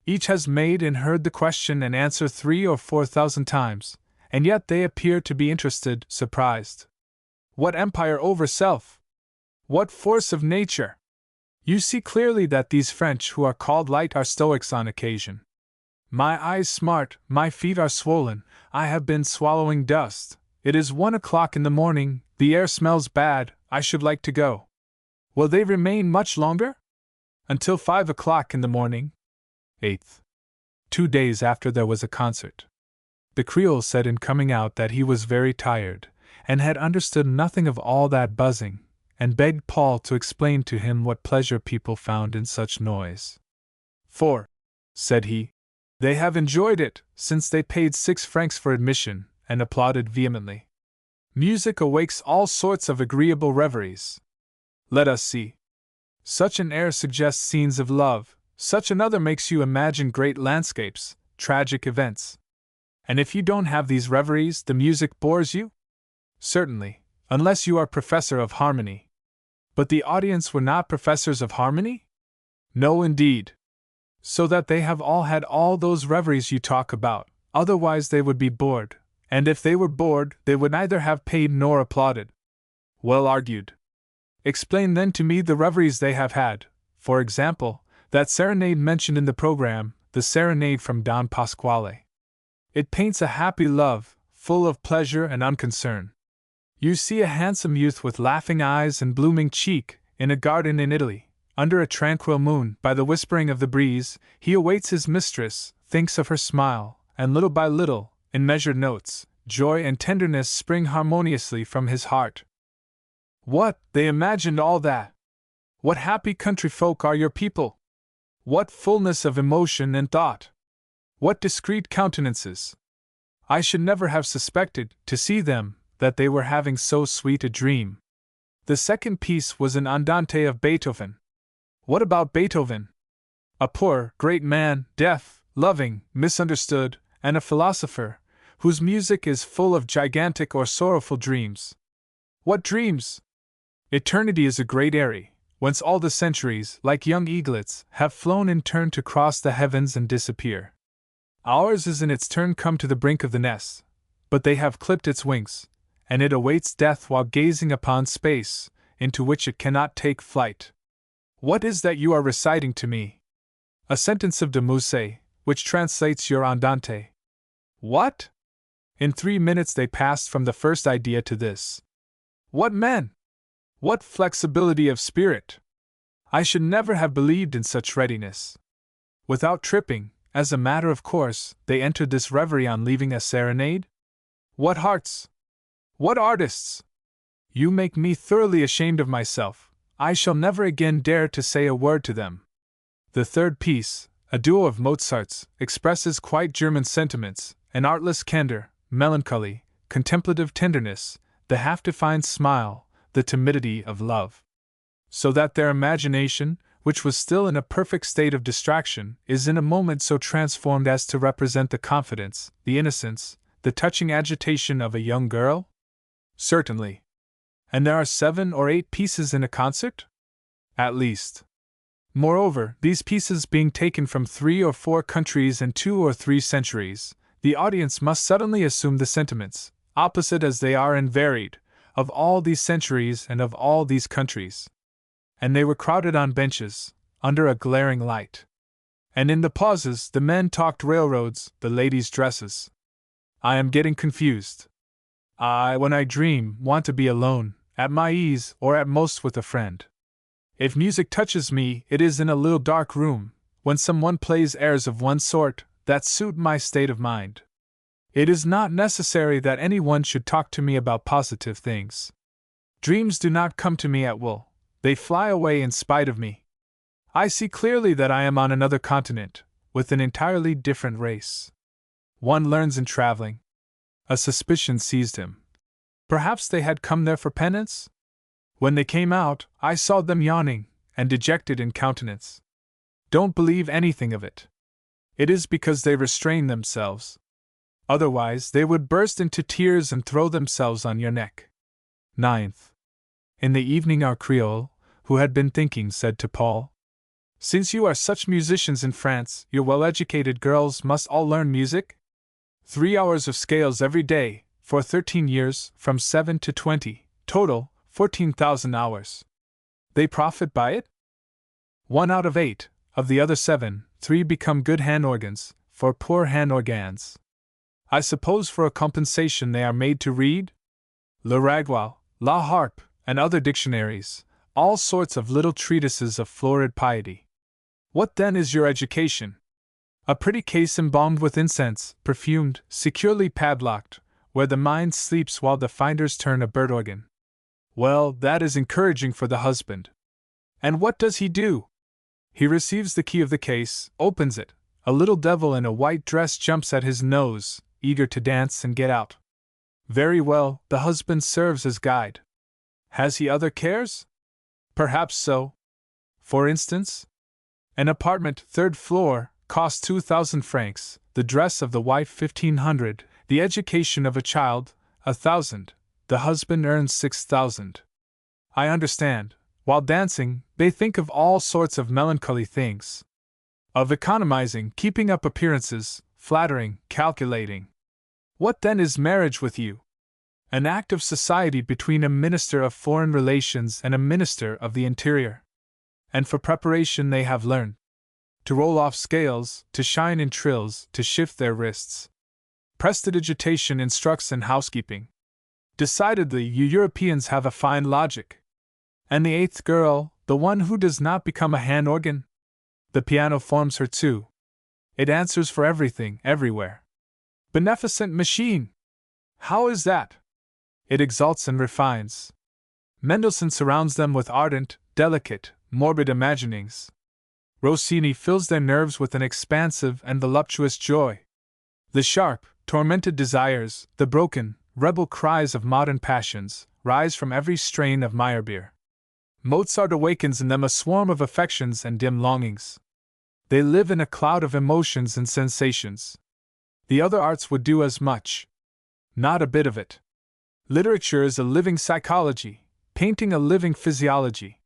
Each has made and heard the question and answer 3,000 or 4,000 times, and yet they appear to be interested, surprised. What empire over self! What force of nature! You see clearly that these French who are called light are stoics on occasion. My eyes smart, my feet are swollen, I have been swallowing dust. It is 1 o'clock in the morning, the air smells bad, I should like to go. Will they remain much longer? Until 5 o'clock in the morning. 8th. 2 days after there was a concert. The Creole said in coming out that he was very tired, and had understood nothing of all that buzzing, and begged Paul to explain to him what pleasure people found in such noise. For, said he, they have enjoyed it, since they paid 6 francs for admission, and applauded vehemently. Music awakes all sorts of agreeable reveries. Let us see. Such an air suggests scenes of love, such another makes you imagine great landscapes, tragic events. And if you don't have these reveries, the music bores you? Certainly, unless you are professor of harmony. But the audience were not professors of harmony? No, indeed. So that they have all had all those reveries you talk about, otherwise they would be bored, and if they were bored, they would neither have paid nor applauded. Well argued. Explain then to me the reveries they have had, for example, that serenade mentioned in the program, the serenade from Don Pasquale. It paints a happy love, full of pleasure and unconcern. You see a handsome youth with laughing eyes and blooming cheek, in a garden in Italy, under a tranquil moon, by the whispering of the breeze, he awaits his mistress, thinks of her smile, and little by little, in measured notes, joy and tenderness spring harmoniously from his heart. What, they imagined all that! What happy country folk are your people! What fullness of emotion and thought! What discreet countenances! I should never have suspected, to see them, that they were having so sweet a dream. The second piece was an andante of Beethoven. What about Beethoven? A poor, great man, deaf, loving, misunderstood, and a philosopher, whose music is full of gigantic or sorrowful dreams. What dreams? Eternity is a great eyrie, whence all the centuries, like young eaglets, have flown in turn to cross the heavens and disappear. Ours is in its turn come to the brink of the nest, but they have clipped its wings, and it awaits death while gazing upon space, into which it cannot take flight. What is that you are reciting to me? A sentence of de Musset, which translates your andante. What? In 3 minutes they passed from the first idea to this. What men! What flexibility of spirit! I should never have believed in such readiness. Without tripping, as a matter of course, they entered this reverie on leaving a serenade? What hearts! What artists! You make me thoroughly ashamed of myself. I shall never again dare to say a word to them. The third piece, a duo of Mozart's, expresses quite German sentiments, an artless candor, melancholy, contemplative tenderness, the half-defined smile, the timidity of love. So that their imagination, which was still in a perfect state of distraction, is in a moment so transformed as to represent the confidence, the innocence, the touching agitation of a young girl? Certainly. And there are 7 or 8 pieces in a concert? At least. Moreover, these pieces being taken from 3 or 4 countries and 2 or 3 centuries, the audience must suddenly assume the sentiments, opposite as they are and varied, of all these centuries and of all these countries. And they were crowded on benches, under a glaring light. And in the pauses the men talked railroads, the ladies dresses. I am getting confused. I, when I dream, want to be alone, at my ease, or at most with a friend. If music touches me, it is in a little dark room, when someone plays airs of one sort, that suit my state of mind. It is not necessary that anyone should talk to me about positive things. Dreams do not come to me at will, they fly away in spite of me. I see clearly that I am on another continent, with an entirely different race. One learns in traveling. A suspicion seized him. Perhaps they had come there for penance? When they came out, I saw them yawning, and dejected in countenance. Don't believe anything of it. It is because they restrain themselves. Otherwise, they would burst into tears and throw themselves on your neck. 9th. In the evening our Creole, who had been thinking, said to Paul, Since you are such musicians in France, your well-educated girls must all learn music? 3 hours of scales every day, for 13 years, from 7 to 20, total, 14,000 hours. They profit by it? 1 out of 8, of the other 7, 3 become good hand organs, for poor hand organs. I suppose for a compensation they are made to read? Le Ragwell, La Harpe, and other dictionaries, all sorts of little treatises of florid piety. What then is your education? A pretty case embalmed with incense, perfumed, securely padlocked, where the mind sleeps while the finders turn a bird organ. Well, that is encouraging for the husband. And what does he do? He receives the key of the case, opens it. A little devil in a white dress jumps at his nose, eager to dance and get out. Very well, the husband serves as guide. Has he other cares? Perhaps so. For instance? An apartment, 3rd floor, costs 2,000 francs, the dress of the wife 1,500, the education of a child, 1,000, the husband earns 6,000. I understand. While dancing, they think of all sorts of melancholy things. Of economizing, keeping up appearances, flattering, calculating. What then is marriage with you? An act of society between a minister of foreign relations and a minister of the interior. And for preparation they have learned to roll off scales, to shine in trills, to shift their wrists. Prestidigitation instructs in housekeeping. Decidedly, you Europeans have a fine logic. And the 8th girl, the one who does not become a hand organ? The piano forms her too. It answers for everything, everywhere. Beneficent machine! How is that? It exalts and refines. Mendelssohn surrounds them with ardent, delicate, morbid imaginings. Rossini fills their nerves with an expansive and voluptuous joy. The sharp, tormented desires, the broken, rebel cries of modern passions, rise from every strain of Meyerbeer. Mozart awakens in them a swarm of affections and dim longings. They live in a cloud of emotions and sensations. The other arts would do as much. Not a bit of it. Literature is a living psychology, painting a living physiology.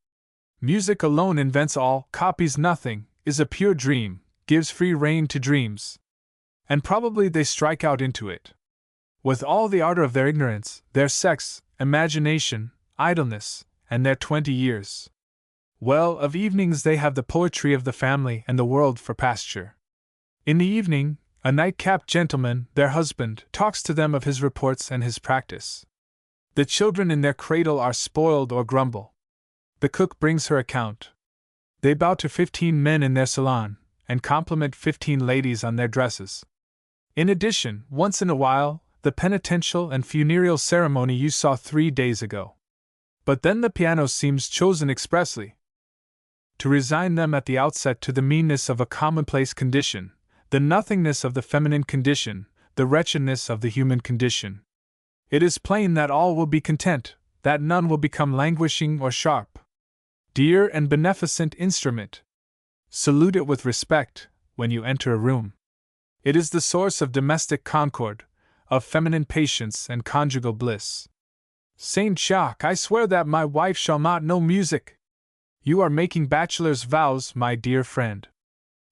Music alone invents all, copies nothing, is a pure dream, gives free rein to dreams. And probably they strike out into it. With all the ardor of their ignorance, their sex, imagination, idleness, and their 20 years. Well, of evenings they have the poetry of the family and the world for pasture. In the evening, a night-capped gentleman, their husband, talks to them of his reports and his practice. The children in their cradle are spoiled or grumble. The cook brings her account. They bow to 15 men in their salon, and compliment 15 ladies on their dresses. In addition, once in a while, the penitential and funereal ceremony you saw 3 days ago. But then the piano seems chosen expressly to resign them at the outset to the meanness of a commonplace condition, the nothingness of the feminine condition, the wretchedness of the human condition. It is plain that all will be content, that none will become languishing or sharp. Dear and beneficent instrument! Salute it with respect when you enter a room. It is the source of domestic concord, of feminine patience and conjugal bliss. Saint Jacques, I swear that my wife shall not know music. You are making bachelor's vows, my dear friend.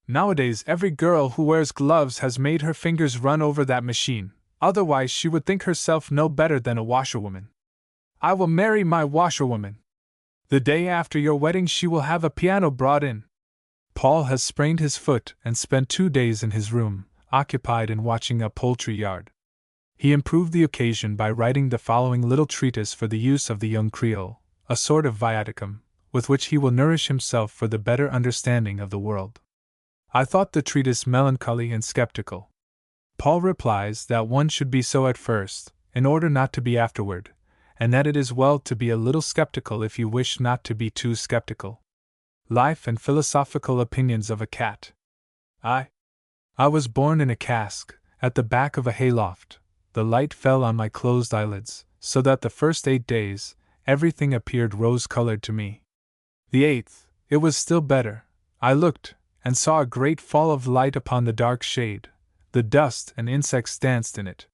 Nowadays every girl who wears gloves has made her fingers run over that machine, otherwise she would think herself no better than a washerwoman. I will marry my washerwoman. The day after your wedding she will have a piano brought in. Paul has sprained his foot and spent 2 days in his room, occupied in watching a poultry yard. He improved the occasion by writing the following little treatise for the use of the young Creole, a sort of viaticum, with which he will nourish himself for the better understanding of the world. I thought the treatise melancholy and skeptical. Paul replies that one should be so at first, in order not to be afterward, and that it is well to be a little skeptical if you wish not to be too skeptical. Life and philosophical opinions of a cat. I was born in a cask, at the back of a hayloft. The light fell on my closed eyelids, so that the first 8 days, everything appeared rose-colored to me. The 8th, it was still better. I looked, and saw a great fall of light upon the dark shade. The dust and insects danced in it.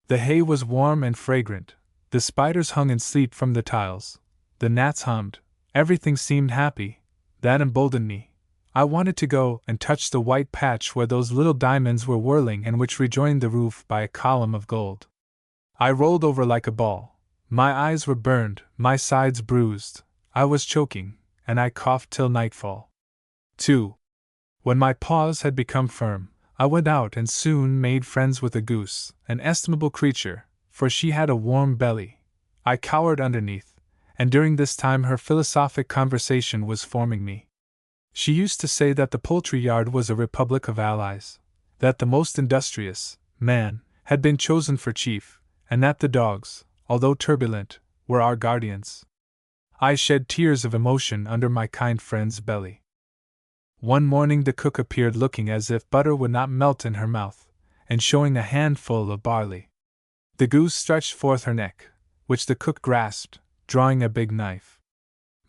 The hay was warm and fragrant. The spiders hung in sleep from the tiles. The gnats hummed. Everything seemed happy. That emboldened me. I wanted to go and touch the white patch where those little diamonds were whirling and which rejoined the roof by a column of gold. I rolled over like a ball. My eyes were burned, my sides bruised. I was choking, and I coughed till nightfall. 2. When my paws had become firm, I went out and soon made friends with a goose, an estimable creature, for she had a warm belly. I cowered underneath, and during this time her philosophic conversation was forming me. She used to say that the poultry yard was a republic of allies, that the most industrious man had been chosen for chief, and that the dogs, although turbulent, were our guardians. I shed tears of emotion under my kind friend's belly. One morning the cook appeared looking as if butter would not melt in her mouth, and showing a handful of barley. The goose stretched forth her neck, which the cook grasped, drawing a big knife.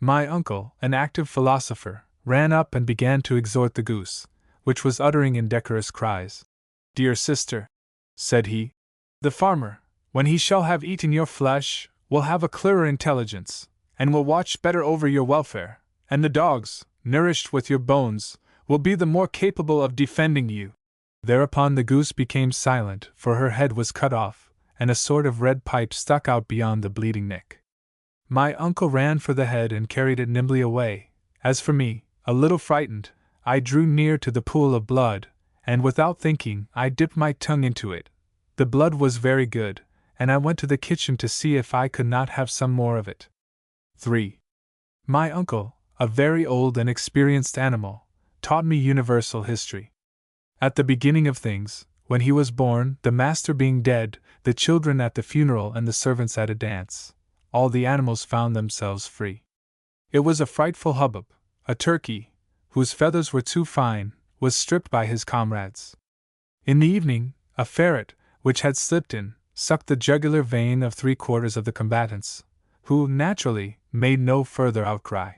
My uncle, an active philosopher, ran up and began to exhort the goose, which was uttering indecorous cries. "Dear sister," said he, "the farmer, when he shall have eaten your flesh, will have a clearer intelligence, and will watch better over your welfare, and the dogs, nourished with your bones, will be the more capable of defending you." Thereupon the goose became silent, for her head was cut off, and a sort of red pipe stuck out beyond the bleeding neck. My uncle ran for the head and carried it nimbly away. As for me, a little frightened, I drew near to the pool of blood, and without thinking, I dipped my tongue into it. The blood was very good, and I went to the kitchen to see if I could not have some more of it. 3. My uncle, a very old and experienced animal, taught me universal history. At the beginning of things, when he was born, the master being dead, the children at the funeral and the servants at a dance, all the animals found themselves free. It was a frightful hubbub. A turkey, whose feathers were too fine, was stripped by his comrades. In the evening, a ferret, which had slipped in, sucked the jugular vein of 3/4 of the combatants, who, naturally, made no further outcry.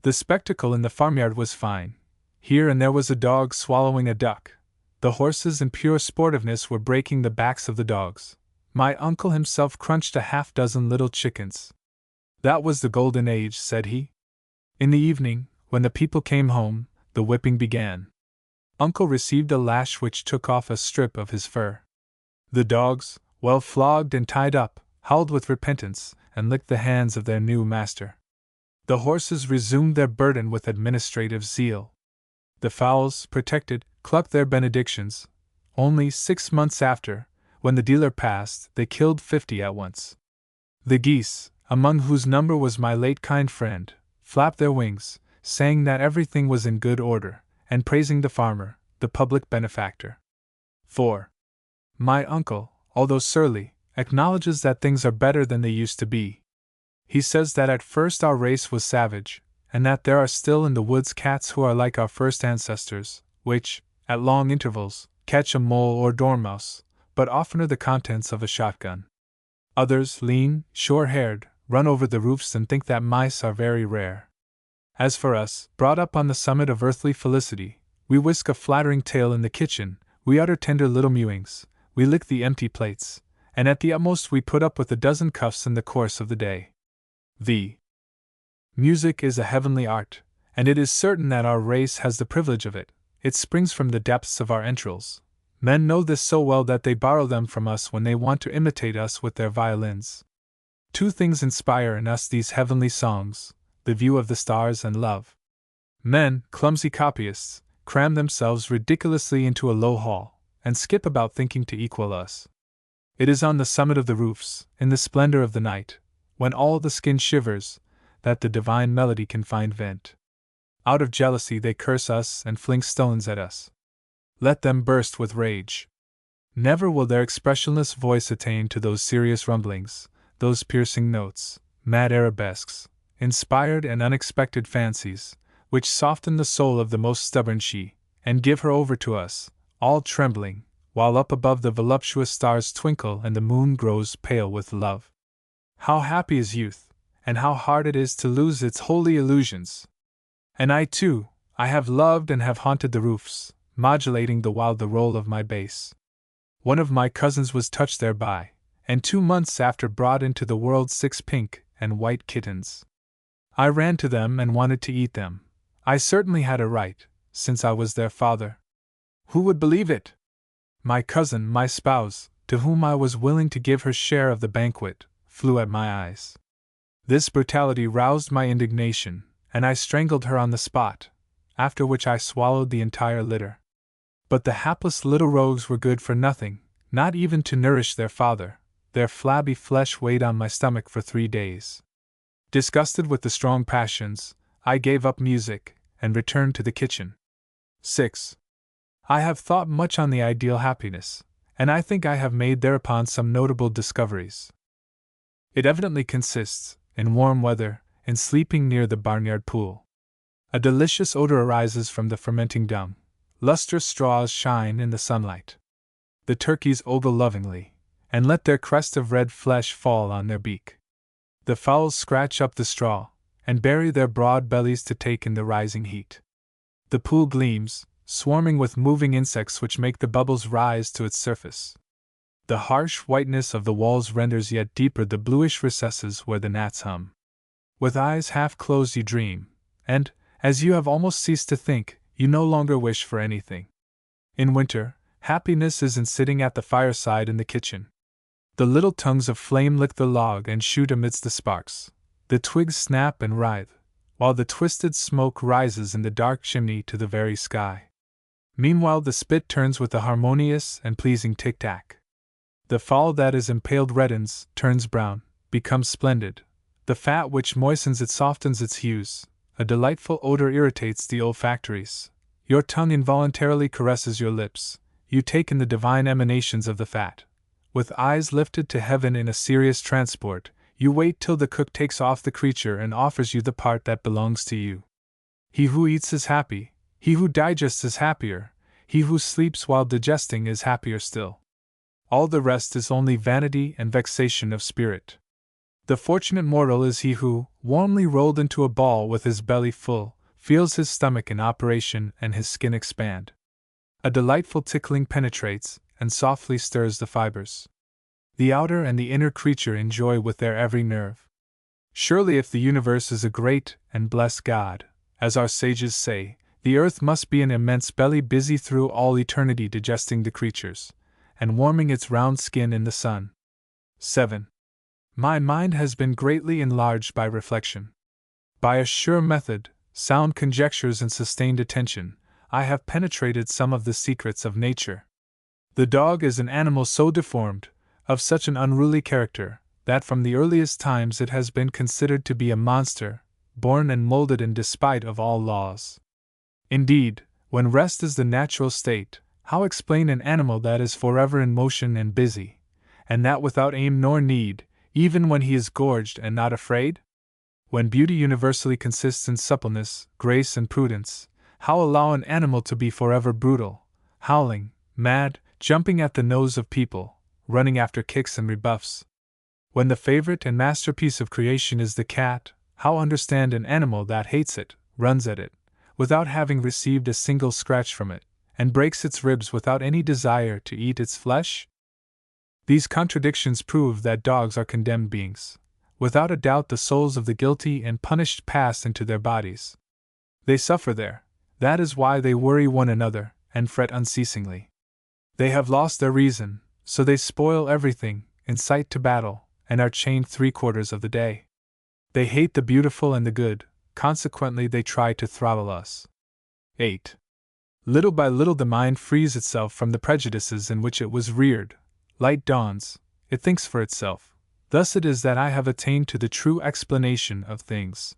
The spectacle in the farmyard was fine. Here and there was a dog swallowing a duck. The horses in pure sportiveness were breaking the backs of the dogs. My uncle himself crunched a half-dozen little chickens. That was the golden age, said he. In the evening, when the people came home, the whipping began. Uncle received a lash which took off a strip of his fur. The dogs, well flogged and tied up, howled with repentance, and licked the hands of their new master. The horses resumed their burden with administrative zeal. The fowls, protected, clucked their benedictions. Only 6 months after, when the dealer passed, they killed 50 at once. The geese, among whose number was my late kind friend, flapped their wings, saying that everything was in good order, and praising the farmer, the public benefactor. 4. My uncle, although surly, acknowledges that things are better than they used to be. He says that at first our race was savage, and that there are still in the woods cats who are like our first ancestors, which, at long intervals, catch a mole or dormouse, but oftener the contents of a shotgun. Others, lean, short-haired, run over the roofs and think that mice are very rare. As for us, brought up on the summit of earthly felicity, we whisk a flattering tale in the kitchen, we utter tender little mewings, we lick the empty plates, and at the utmost we put up with a dozen cuffs in the course of the day. The music is a heavenly art, and it is certain that our race has the privilege of it. It springs from the depths of our entrails. Men know this so well that they borrow them from us when they want to imitate us with their violins. 2 things inspire in us these heavenly songs: the view of the stars and love. Men, clumsy copyists, cram themselves ridiculously into a low hall, and skip about thinking to equal us. It is on the summit of the roofs, in the splendor of the night, when all the skin shivers, that the divine melody can find vent. Out of jealousy they curse us and fling stones at us. Let them burst with rage. Never will their expressionless voice attain to those serious rumblings, those piercing notes, mad arabesques, inspired and unexpected fancies, which soften the soul of the most stubborn she, and give her over to us, all trembling, while up above the voluptuous stars twinkle and the moon grows pale with love. How happy is youth, and how hard it is to lose its holy illusions! And I too, I have loved and have haunted the roofs, modulating the while the roll of my bass. One of my cousins was touched thereby, and 2 months after brought into the world 6 pink and white kittens. I ran to them and wanted to eat them. I certainly had a right, since I was their father. Who would believe it? My cousin, my spouse, to whom I was willing to give her share of the banquet, flew at my eyes. This brutality roused my indignation, and I strangled her on the spot. after which I swallowed the entire litter. But the hapless little rogues were good for nothing, not even to nourish their father. Their flabby flesh weighed on my stomach for 3 days. Disgusted with the strong passions, I gave up music, and returned to the kitchen. 6. I have thought much on the ideal happiness, and I think I have made thereupon some notable discoveries. It evidently consists, in warm weather, in sleeping near the barnyard pool. A delicious odor arises from the fermenting dung. Lustrous straws shine in the sunlight. The turkeys ogle lovingly, and let their crest of red flesh fall on their beak. The fowls scratch up the straw, and bury their broad bellies to take in the rising heat. The pool gleams, swarming with moving insects which make the bubbles rise to its surface. The harsh whiteness of the walls renders yet deeper the bluish recesses where the gnats hum. With eyes half closed you dream, and, as you have almost ceased to think, you no longer wish for anything. In winter, happiness is in sitting at the fireside in the kitchen. The little tongues of flame lick the log and shoot amidst the sparks. The twigs snap and writhe, while the twisted smoke rises in the dark chimney to the very sky. Meanwhile the spit turns with a harmonious and pleasing tic-tac. The fowl that is impaled reddens, turns brown, becomes splendid. The fat which moistens it softens its hues. A delightful odor irritates the olfactories. Your tongue involuntarily caresses your lips. You take in the divine emanations of the fat. With eyes lifted to heaven in a serious transport, you wait till the cook takes off the creature and offers you the part that belongs to you. He who eats is happy, he who digests is happier, he who sleeps while digesting is happier still. All the rest is only vanity and vexation of spirit. The fortunate mortal is he who, warmly rolled into a ball with his belly full, feels his stomach in operation and his skin expand. A delightful tickling penetrates, and softly stirs the fibers. The outer and the inner creature enjoy with their every nerve. Surely if the universe is a great and blessed God, as our sages say, the earth must be an immense belly busy through all eternity digesting the creatures, and warming its round skin in the sun. 7. My mind has been greatly enlarged by reflection. By a sure method, sound conjectures and sustained attention, I have penetrated some of the secrets of nature. The dog is an animal so deformed, of such an unruly character, that from the earliest times it has been considered to be a monster, born and molded in despite of all laws. Indeed, when rest is the natural state, how explain an animal that is forever in motion and busy, and that without aim nor need, even when he is gorged and not afraid? When beauty universally consists in suppleness, grace, and prudence, how allow an animal to be forever brutal, howling, mad, jumping at the nose of people, running after kicks and rebuffs? When the favorite and masterpiece of creation is the cat, how understand an animal that hates it, runs at it, without having received a single scratch from it, and breaks its ribs without any desire to eat its flesh? These contradictions prove that dogs are condemned beings. Without a doubt the souls of the guilty and punished pass into their bodies. They suffer there, that is why they worry one another, and fret unceasingly. They have lost their reason, so they spoil everything, incite to battle, and are chained 3/4 of the day. They hate the beautiful and the good, consequently they try to throttle us. 8. Little by little the mind frees itself from the prejudices in which it was reared. Light dawns, it thinks for itself. Thus it is that I have attained to the true explanation of things.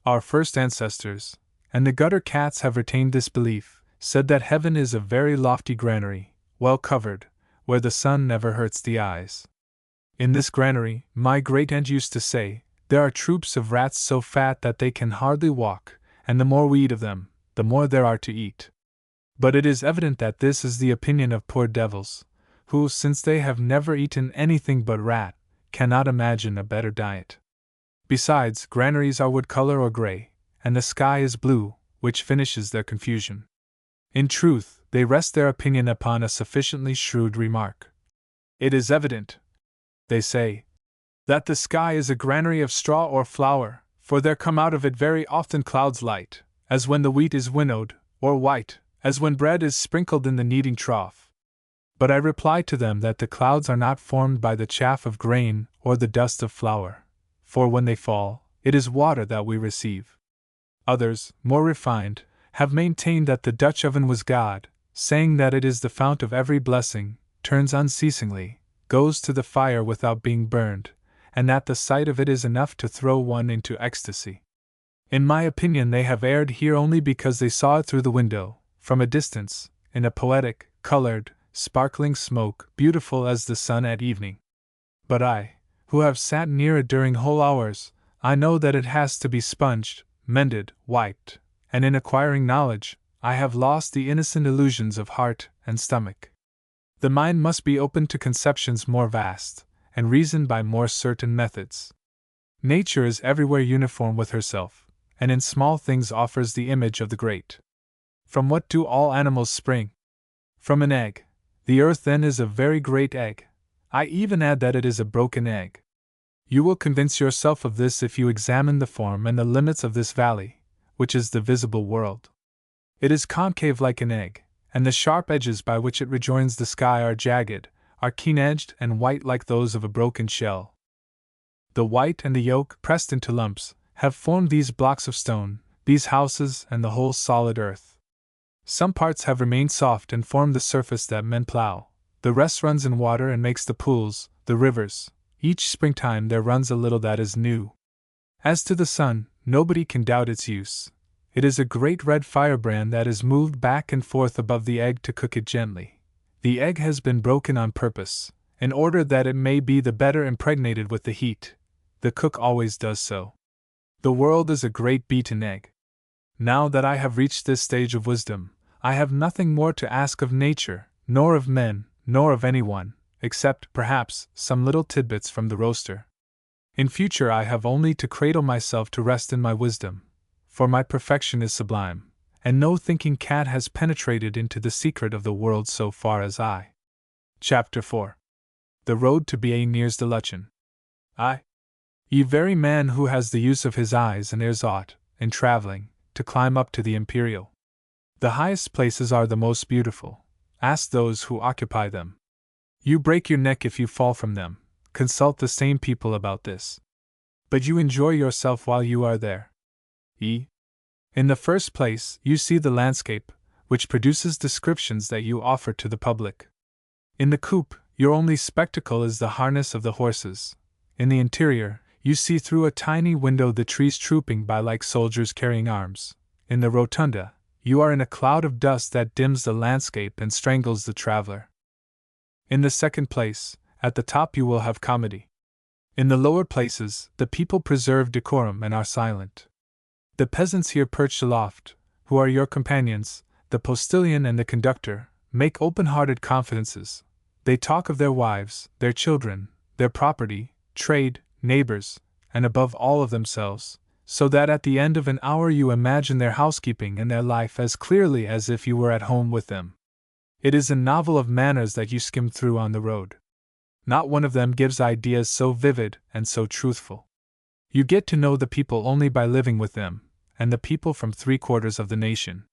Our first ancestors, and the gutter cats have retained this belief, said that heaven is a very lofty granary, well covered, where the sun never hurts the eyes. In this granary, my great-aunt used to say, there are troops of rats so fat that they can hardly walk, and the more we eat of them, the more there are to eat. But it is evident that this is the opinion of poor devils, who, since they have never eaten anything but rat, cannot imagine a better diet. Besides, granaries are wood color or gray, and the sky is blue, which finishes their confusion. In truth, they rest their opinion upon a sufficiently shrewd remark. It is evident, they say, that the sky is a granary of straw or flour, for there come out of it very often clouds light, as when the wheat is winnowed, or white, as when bread is sprinkled in the kneading trough. But I reply to them that the clouds are not formed by the chaff of grain or the dust of flour, for when they fall, it is water that we receive. Others, more refined, have maintained that the Dutch oven was God, saying that it is the fount of every blessing, turns unceasingly, goes to the fire without being burned, and that the sight of it is enough to throw one into ecstasy. In my opinion, they have erred here only because they saw it through the window, from a distance, in a poetic, colored, sparkling smoke, beautiful as the sun at evening. But I, who have sat near it during whole hours, I know that it has to be sponged, mended, wiped, and in acquiring knowledge, I have lost the innocent illusions of heart and stomach. The mind must be opened to conceptions more vast, and reason by more certain methods. Nature is everywhere uniform with herself, and in small things offers the image of the great. From what do all animals spring? From an egg. The earth then is a very great egg. I even add that it is a broken egg. You will convince yourself of this if you examine the form and the limits of this valley, which is the visible world. It is concave like an egg, and the sharp edges by which it rejoins the sky are jagged, are keen-edged and white like those of a broken shell. The white and the yolk, pressed into lumps, have formed these blocks of stone, these houses and the whole solid earth. Some parts have remained soft and formed the surface that men plow, the rest runs in water and makes the pools, the rivers. Each springtime there runs a little that is new. As to the sun, nobody can doubt its use. It is a great red firebrand that is moved back and forth above the egg to cook it gently. The egg has been broken on purpose, in order that it may be the better impregnated with the heat. The cook always does so. The world is a great beaten egg. Now that I have reached this stage of wisdom, I have nothing more to ask of nature, nor of men, nor of anyone, except, perhaps, some little tidbits from the roaster. In future I have only to cradle myself to rest in my wisdom, for my perfection is sublime, and no thinking cat has penetrated into the secret of the world so far as I. Chapter 4. The Road to Ba nears the Luchen. Ye very man who has the use of his eyes and ears ought, in traveling, to climb up to the imperial. The highest places are the most beautiful. Ask those who occupy them. You break your neck if you fall from them. Consult the same people about this. But you enjoy yourself while you are there. In the first place, you see the landscape, which produces descriptions that you offer to the public. In the coupe, your only spectacle is the harness of the horses. In the interior, you see through a tiny window the trees trooping by like soldiers carrying arms. In the rotunda, you are in a cloud of dust that dims the landscape and strangles the traveler. In the second place, at the top you will have comedy. In the lower places, the people preserve decorum and are silent. The peasants here perched aloft, who are your companions, the postilion and the conductor, make open-hearted confidences. They talk of their wives, their children, their property, trade, neighbors, and above all of themselves, so that at the end of an hour you imagine their housekeeping and their life as clearly as if you were at home with them. It is a novel of manners that you skim through on the road. Not one of them gives ideas so vivid and so truthful. You get to know the people only by living with them, and the people from 3/4 of the nation.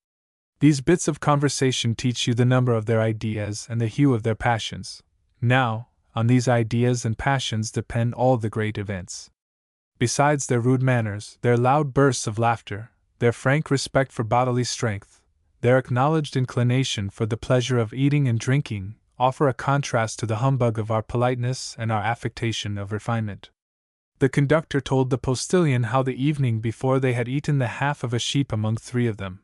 These bits of conversation teach you the number of their ideas and the hue of their passions. Now, on these ideas and passions depend all the great events. Besides their rude manners, their loud bursts of laughter, their frank respect for bodily strength, their acknowledged inclination for the pleasure of eating and drinking, offer a contrast to the humbug of our politeness and our affectation of refinement. The conductor told the postilion how the evening before they had eaten the half of a sheep among 3 of them.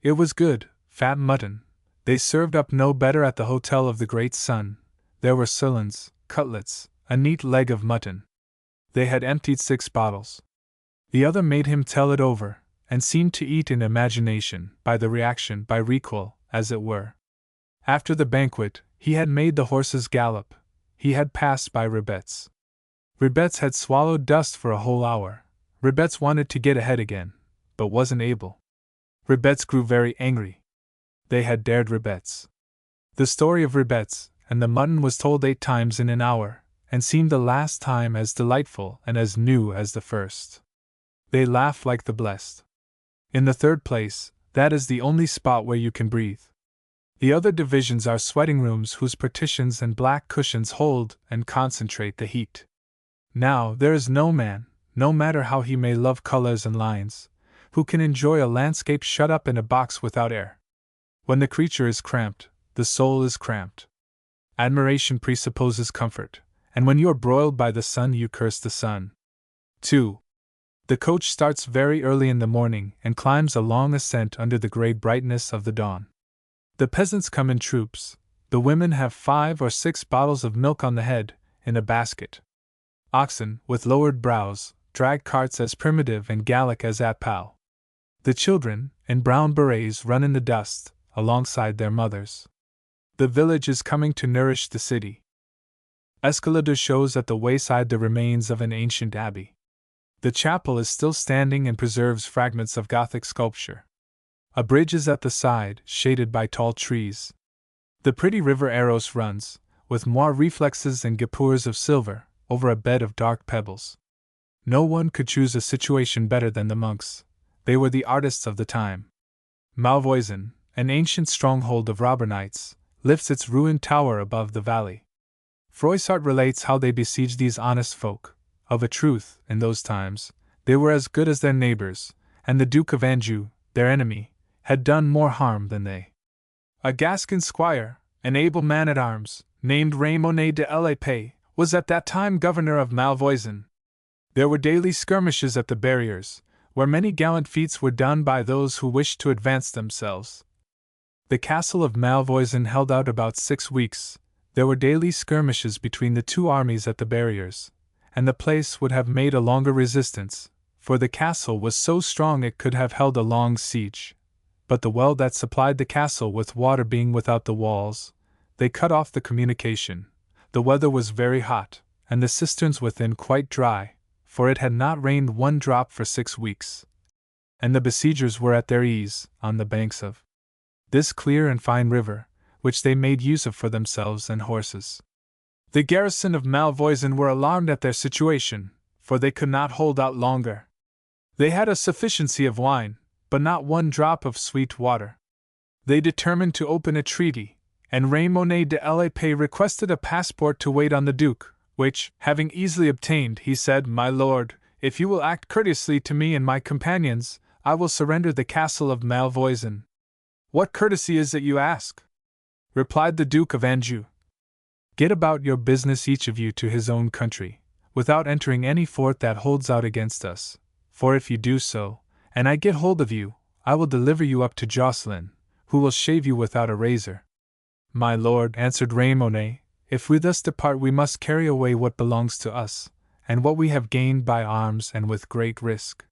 It was good, fat mutton. They served up no better at the Hotel of the Great Sun. There were sirloins, cutlets, a neat leg of mutton. They had emptied 6 bottles. The other made him tell it over, and seemed to eat in imagination, by the reaction, by recall, as it were. After the banquet, he had made the horses gallop. He had passed by Ribet's. Ribet's had swallowed dust for a whole hour. Ribet's wanted to get ahead again, but wasn't able. Ribet's grew very angry. They had dared Ribet's. The story of Ribet's and the mutton was told 8 times in an hour, and seemed the last time as delightful and as new as the first. They laugh like the blessed. In the third place, that is the only spot where you can breathe. The other divisions are sweating rooms whose partitions and black cushions hold and concentrate the heat. Now, there is no man, no matter how he may love colors and lines, who can enjoy a landscape shut up in a box without air? When the creature is cramped, the soul is cramped. Admiration presupposes comfort, and when you're broiled by the sun, you curse the sun. 2. The coach starts very early in the morning and climbs a long ascent under the grey brightness of the dawn. The peasants come in troops. The women have 5 or 6 bottles of milk on the head, in a basket. Oxen, with lowered brows, drag carts as primitive and Gallic as Atpal. The children, in brown berets, run in the dust, alongside their mothers. The village is coming to nourish the city. Escalade shows at the wayside the remains of an ancient abbey. The chapel is still standing and preserves fragments of Gothic sculpture. A bridge is at the side, shaded by tall trees. The pretty river Eros runs, with moire reflexes and guipures of silver, over a bed of dark pebbles. No one could choose a situation better than the monks. They were the artists of the time. Malvoisin, an ancient stronghold of robber knights, lifts its ruined tower above the valley. Froissart relates how they besieged these honest folk. Of a truth, in those times, they were as good as their neighbors, and the Duke of Anjou, their enemy, had done more harm than they. A Gascon squire, an able man-at-arms, named Raymond de l'Épée, was at that time governor of Malvoisin. There were daily skirmishes at the barriers, where many gallant feats were done by those who wished to advance themselves. The castle of Malvoisin held out about 6 weeks. There were daily skirmishes between the 2 armies at the barriers, and the place would have made a longer resistance, for the castle was so strong it could have held a long siege. But the well that supplied the castle with water being without the walls, they cut off the communication. The weather was very hot, and the cisterns within quite dry, for it had not rained 1 drop for 6 weeks. And the besiegers were at their ease, on the banks of this clear and fine river, which they made use of for themselves and horses. The garrison of Malvoisin were alarmed at their situation, for they could not hold out longer. They had a sufficiency of wine, but not 1 drop of sweet water. They determined to open a treaty, and Raymond de l'Épée requested a passport to wait on the Duke, which, having easily obtained, he said, "My lord, if you will act courteously to me and my companions, I will surrender the castle of Malvoisin." "What courtesy is it you ask?" replied the Duke of Anjou. "Get about your business each of you to his own country, without entering any fort that holds out against us, for if you do so, and I get hold of you, I will deliver you up to Jocelyn, who will shave you without a razor." "My lord," answered Raymond, "if we thus depart we must carry away what belongs to us, and what we have gained by arms and with great risk."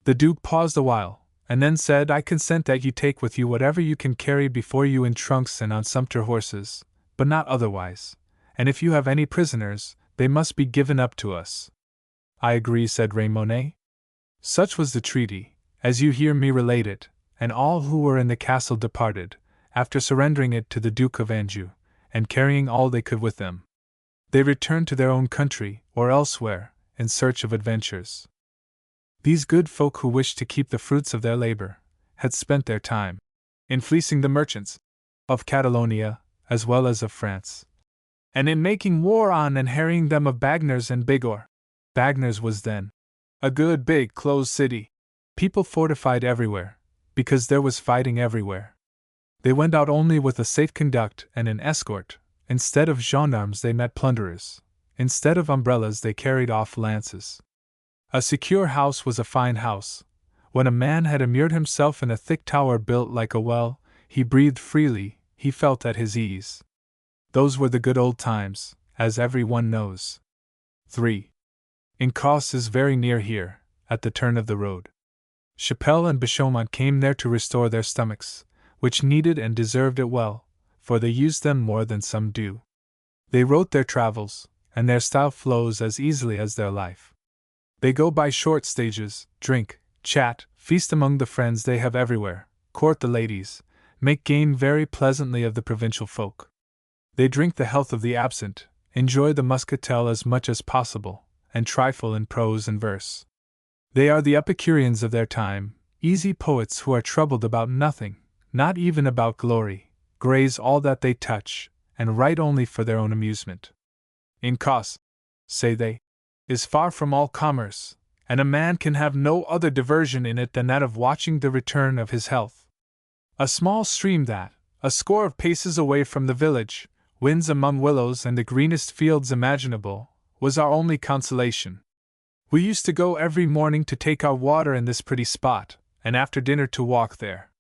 The Duke paused a while, and then said, "I consent that you take with you whatever you can carry before you in trunks and on sumpter horses, but not otherwise, and if you have any prisoners, they must be given up to us." "I agree," said Raymond. Such was the treaty, as you hear me relate it, and all who were in the castle departed, after surrendering it to the Duke of Anjou, and carrying all they could with them. They returned to their own country, or elsewhere, in search of adventures. These good folk who wished to keep the fruits of their labor, had spent their time in fleecing the merchants of Catalonia, as well as of France, and in making war on and harrying them of Bagners and Bigorre. Bagners was then a good big closed city. People fortified everywhere, because there was fighting everywhere. They went out only with a safe conduct and an escort. Instead of gendarmes they met plunderers. Instead of umbrellas they carried off lances. A secure house was a fine house. When a man had immured himself in a thick tower built like a well, he breathed freely, he felt at his ease. Those were the good old times, as every one knows. 3. Incausse is very near here, at the turn of the road. Chapelle and Bichaumont came there to restore their stomachs, which needed and deserved it well, for they used them more than some do. They wrote their travels, and their style flows as easily as their life. They go by short stages, drink, chat, feast among the friends they have everywhere, court the ladies, make game very pleasantly of the provincial folk. They drink the health of the absent, enjoy the muscatel as much as possible, and trifle in prose and verse. They are the Epicureans of their time, easy poets who are troubled about nothing, not even about glory, graze all that they touch, and write only for their own amusement. Incausse, say they, is far from all commerce, and a man can have no other diversion in it than that of watching the return of his health. A small stream that, a score of paces away from the village, winds among willows and the greenest fields imaginable, was our only consolation. We used to go every morning to take our water in this pretty spot, and after dinner to walk there.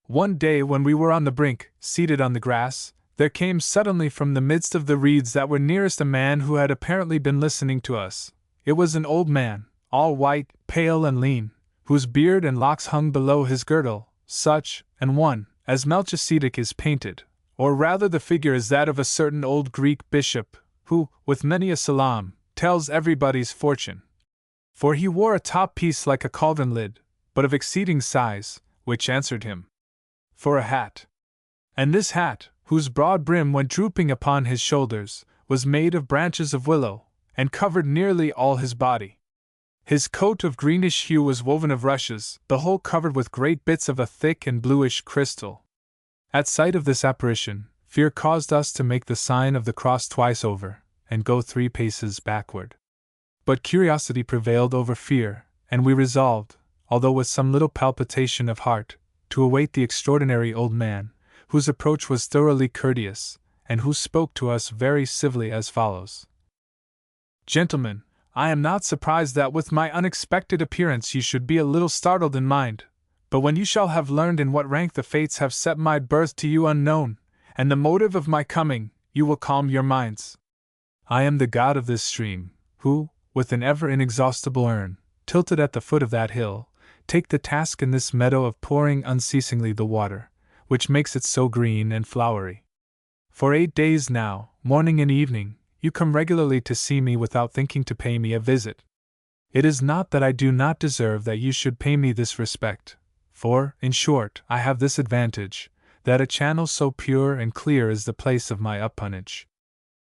One day when we were on the brink, seated on the grass, there came suddenly from the midst of the reeds that were nearest a man who had apparently been listening to us. It was an old man, all white, pale and lean, whose beard and locks hung below his girdle, such, an one, as Melchizedek is painted, or rather the figure is that of a certain old Greek bishop, who, with many a salaam, tells everybody's fortune. For he wore a top piece like a cauldron lid, but of exceeding size, which answered him for a hat. And this hat, whose broad brim went drooping upon his shoulders, was made of branches of willow, and covered nearly all his body. His coat of greenish hue was woven of rushes, the whole covered with great bits of a thick and bluish crystal. At sight of this apparition, fear caused us to make the sign of the cross twice over, and go 3 paces backward. But curiosity prevailed over fear, and we resolved, although with some little palpitation of heart, to await the extraordinary old man, whose approach was thoroughly courteous, and who spoke to us very civilly as follows. Gentlemen, I am not surprised that with my unexpected appearance you should be a little startled in mind, but when you shall have learned in what rank the fates have set my birth to you unknown, and the motive of my coming, you will calm your minds. I am the god of this stream, who, with an ever inexhaustible urn, tilted at the foot of that hill, take the task in this meadow of pouring unceasingly the water, which makes it so green and flowery. For 8 days now, morning and evening, you come regularly to see me without thinking to pay me a visit. It is not that I do not deserve that you should pay me this respect, for, in short, I have this advantage, that a channel so pure and clear is the place of my uppunnage.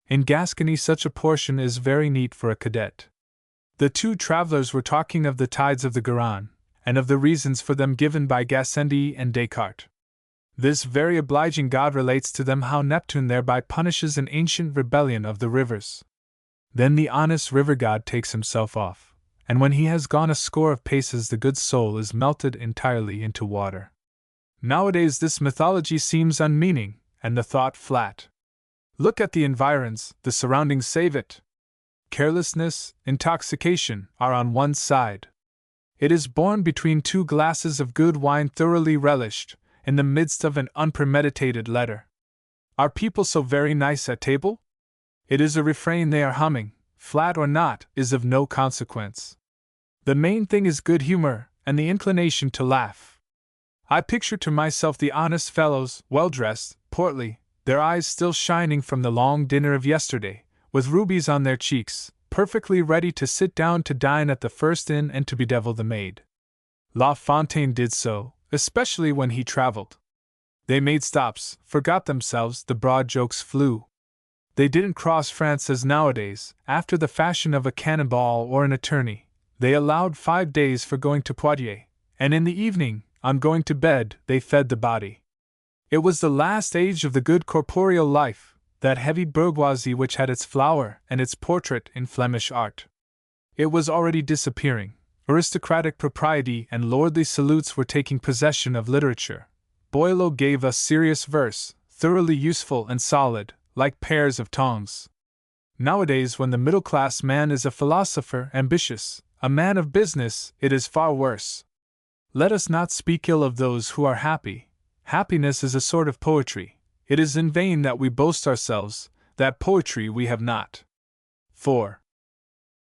In Gascony such a portion is very neat for a cadet. The 2 travelers were talking of the tides of the Garonne, and of the reasons for them given by Gassendi and Descartes. This very obliging god relates to them how Neptune thereby punishes an ancient rebellion of the rivers. Then the honest river god takes himself off, and when he has gone a score of paces the good soul is melted entirely into water. Nowadays this mythology seems unmeaning, and the thought flat. Look at the environs, the surroundings save it. Carelessness, intoxication, are on one side. It is born between 2 glasses of good wine thoroughly relished, in the midst of an unpremeditated letter. Are people so very nice at table? It is a refrain they are humming, flat or not, is of no consequence. The main thing is good humor, and the inclination to laugh. I picture to myself the honest fellows, well-dressed, portly, their eyes still shining from the long dinner of yesterday, with rubies on their cheeks, perfectly ready to sit down to dine at the first inn and to bedevil the maid. La Fontaine did so, especially when he traveled. They made stops, forgot themselves, the broad jokes flew. They didn't cross France as nowadays, after the fashion of a cannonball or an attorney. They allowed 5 days for going to Poitiers, and in the evening, on going to bed, they fed the body. It was the last age of the good corporeal life, that heavy bourgeoisie which had its flower and its portrait in Flemish art. It was already disappearing. Aristocratic propriety and lordly salutes were taking possession of literature. Boileau gave us serious verse, thoroughly useful and solid, like pairs of tongs. Nowadays, when the middle-class man is a philosopher ambitious, a man of business, it is far worse. Let us not speak ill of those who are happy. Happiness is a sort of poetry. It is in vain that we boast ourselves, that poetry we have not. 4.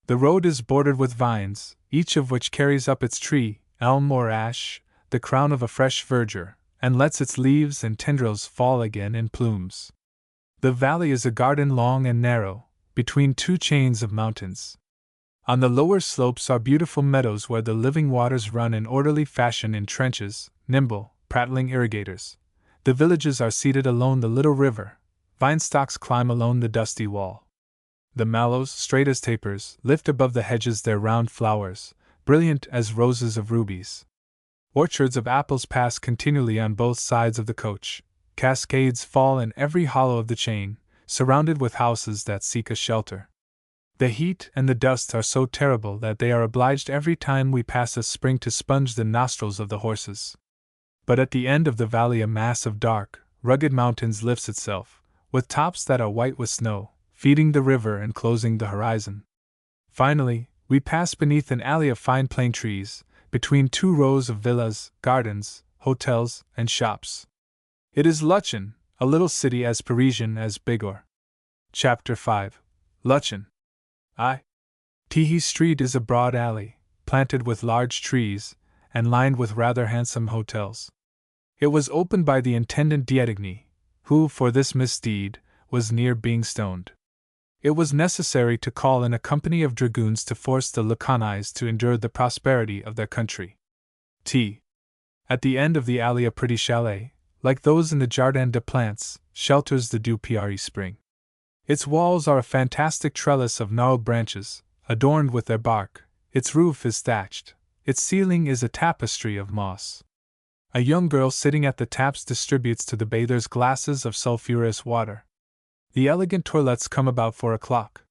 The road is bordered with vines, each of which carries up its tree, elm or ash, the crown of a fresh verdure, and lets its leaves and tendrils fall again in plumes. The valley is a garden long and narrow, between 2 chains of mountains. On the lower slopes are beautiful meadows where the living waters run in orderly fashion in trenches, nimble, prattling irrigators. The villages are seated along the little river, vine stalks climb along the dusty wall. The mallows, straight as tapers, lift above the hedges their round flowers, brilliant as roses of rubies. Orchards of apples pass continually on both sides of the coach. Cascades fall in every hollow of the chain, surrounded with houses that seek a shelter. The heat and the dust are so terrible that they are obliged every time we pass a spring to sponge the nostrils of the horses. But at the end of the valley a mass of dark, rugged mountains lifts itself, with tops that are white with snow, feeding the river and closing the horizon. Finally, we pass beneath an alley of fine plane trees, between two rows of villas, gardens, hotels, and shops. It is Luchin, a little city as Parisian as Bigorre. Chapter 5. Luchin. Tehe Street is a broad alley, planted with large trees, and lined with rather handsome hotels. It was opened by the Intendant d'Etigny, who, for this misdeed, was near being stoned. It was necessary to call in a company of dragoons to force the Lacanais to endure the prosperity of their country. At the end of the alley a pretty chalet, like those in the Jardin des Plantes, shelters the Du Piary spring. Its walls are a fantastic trellis of gnarled branches, adorned with their bark, its roof is thatched, its ceiling is a tapestry of moss. A young girl sitting at the taps distributes to the bathers glasses of sulphurous water. The elegant toilets come about 4 o'clock.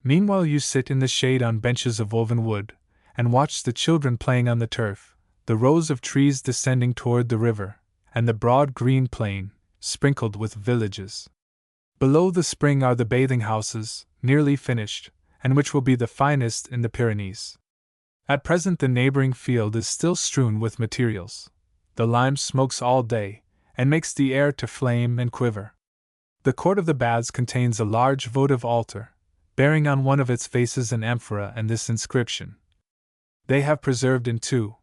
Meanwhile you sit in the shade on benches of woven wood, and watch the children playing on the turf, the rows of trees descending toward the river, and the broad green plain, sprinkled with villages. Below the spring are the bathing houses, nearly finished, and which will be the finest in the Pyrenees. At present the neighboring field is still strewn with materials. The lime smokes all day, and makes the air to flame and quiver. The court of the baths contains a large votive altar, bearing on one of its faces an amphora and this inscription. They have preserved in two.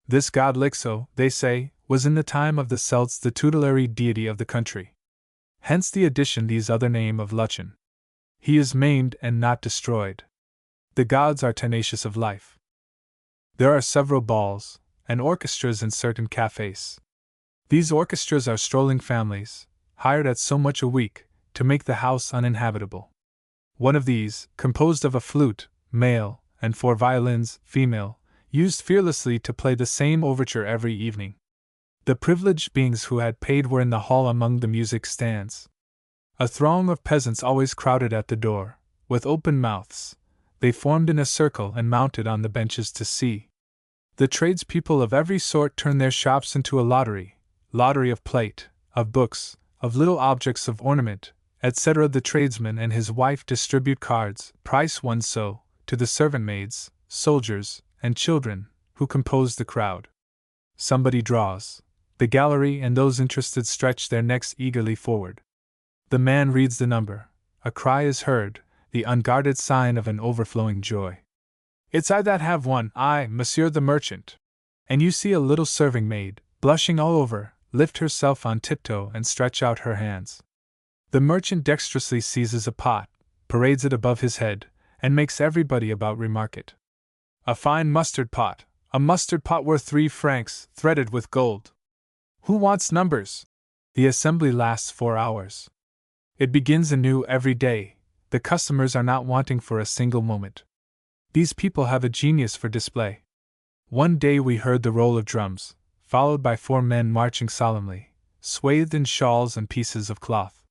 This god Lixo, they say, was in the time of the Celts the tutelary deity of the country. Hence the addition these other name of Luchin. He is maimed and not destroyed. The gods are tenacious of life. There are several balls, and orchestras in certain cafes. These orchestras are strolling families, hired at so much a week, to make the house uninhabitable. One of these, composed of a flute, male, and 4 violins, female, used fearlessly to play the same overture every evening. The privileged beings who had paid were in the hall among the music stands. A throng of peasants always crowded at the door, with open mouths. They formed in a circle and mounted on the benches to see. The tradespeople of every sort turn their shops into a lottery of plate, of books, of little objects of ornament, etc. The tradesman and his wife distribute cards, price 1 so, to the servant maids, soldiers, and children, who compose the crowd. Somebody draws. The gallery and those interested stretch their necks eagerly forward. The man reads the number. A cry is heard, the unguarded sign of an overflowing joy. It's I that have won, I, monsieur the merchant. And you see a little serving maid, blushing all over, lift herself on tiptoe and stretch out her hands. The merchant dexterously seizes a pot, parades it above his head, and makes everybody about remark it. A fine mustard pot, a mustard pot worth 3 francs, threaded with gold. Who wants numbers? The assembly lasts 4 hours. It begins anew every day, the customers are not wanting for a single moment. These people have a genius for display. One day we heard the roll of drums, followed by 4 men marching solemnly, swathed in shawls and pieces of cloth.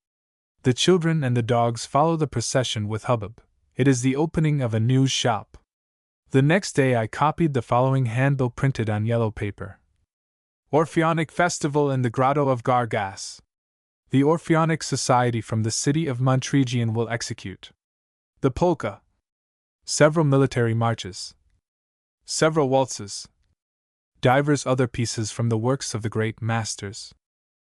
The children and the dogs follow the procession with hubbub. It is the opening of a new shop. The next day I copied the following handbill printed on yellow paper. Orpheonic Festival in the Grotto of Gargas. The Orpheonic Society from the city of Montregion will execute the polka, several military marches, several waltzes, divers other pieces from the works of the great masters.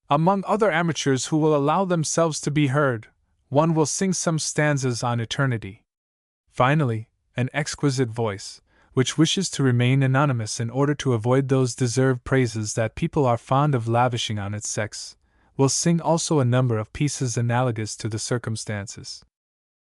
Among other amateurs who will allow themselves to be heard, one will sing some stanzas on eternity. Finally, an exquisite voice, which wishes to remain anonymous in order to avoid those deserved praises that people are fond of lavishing on its sex, will sing also a number of pieces analogous to the circumstances.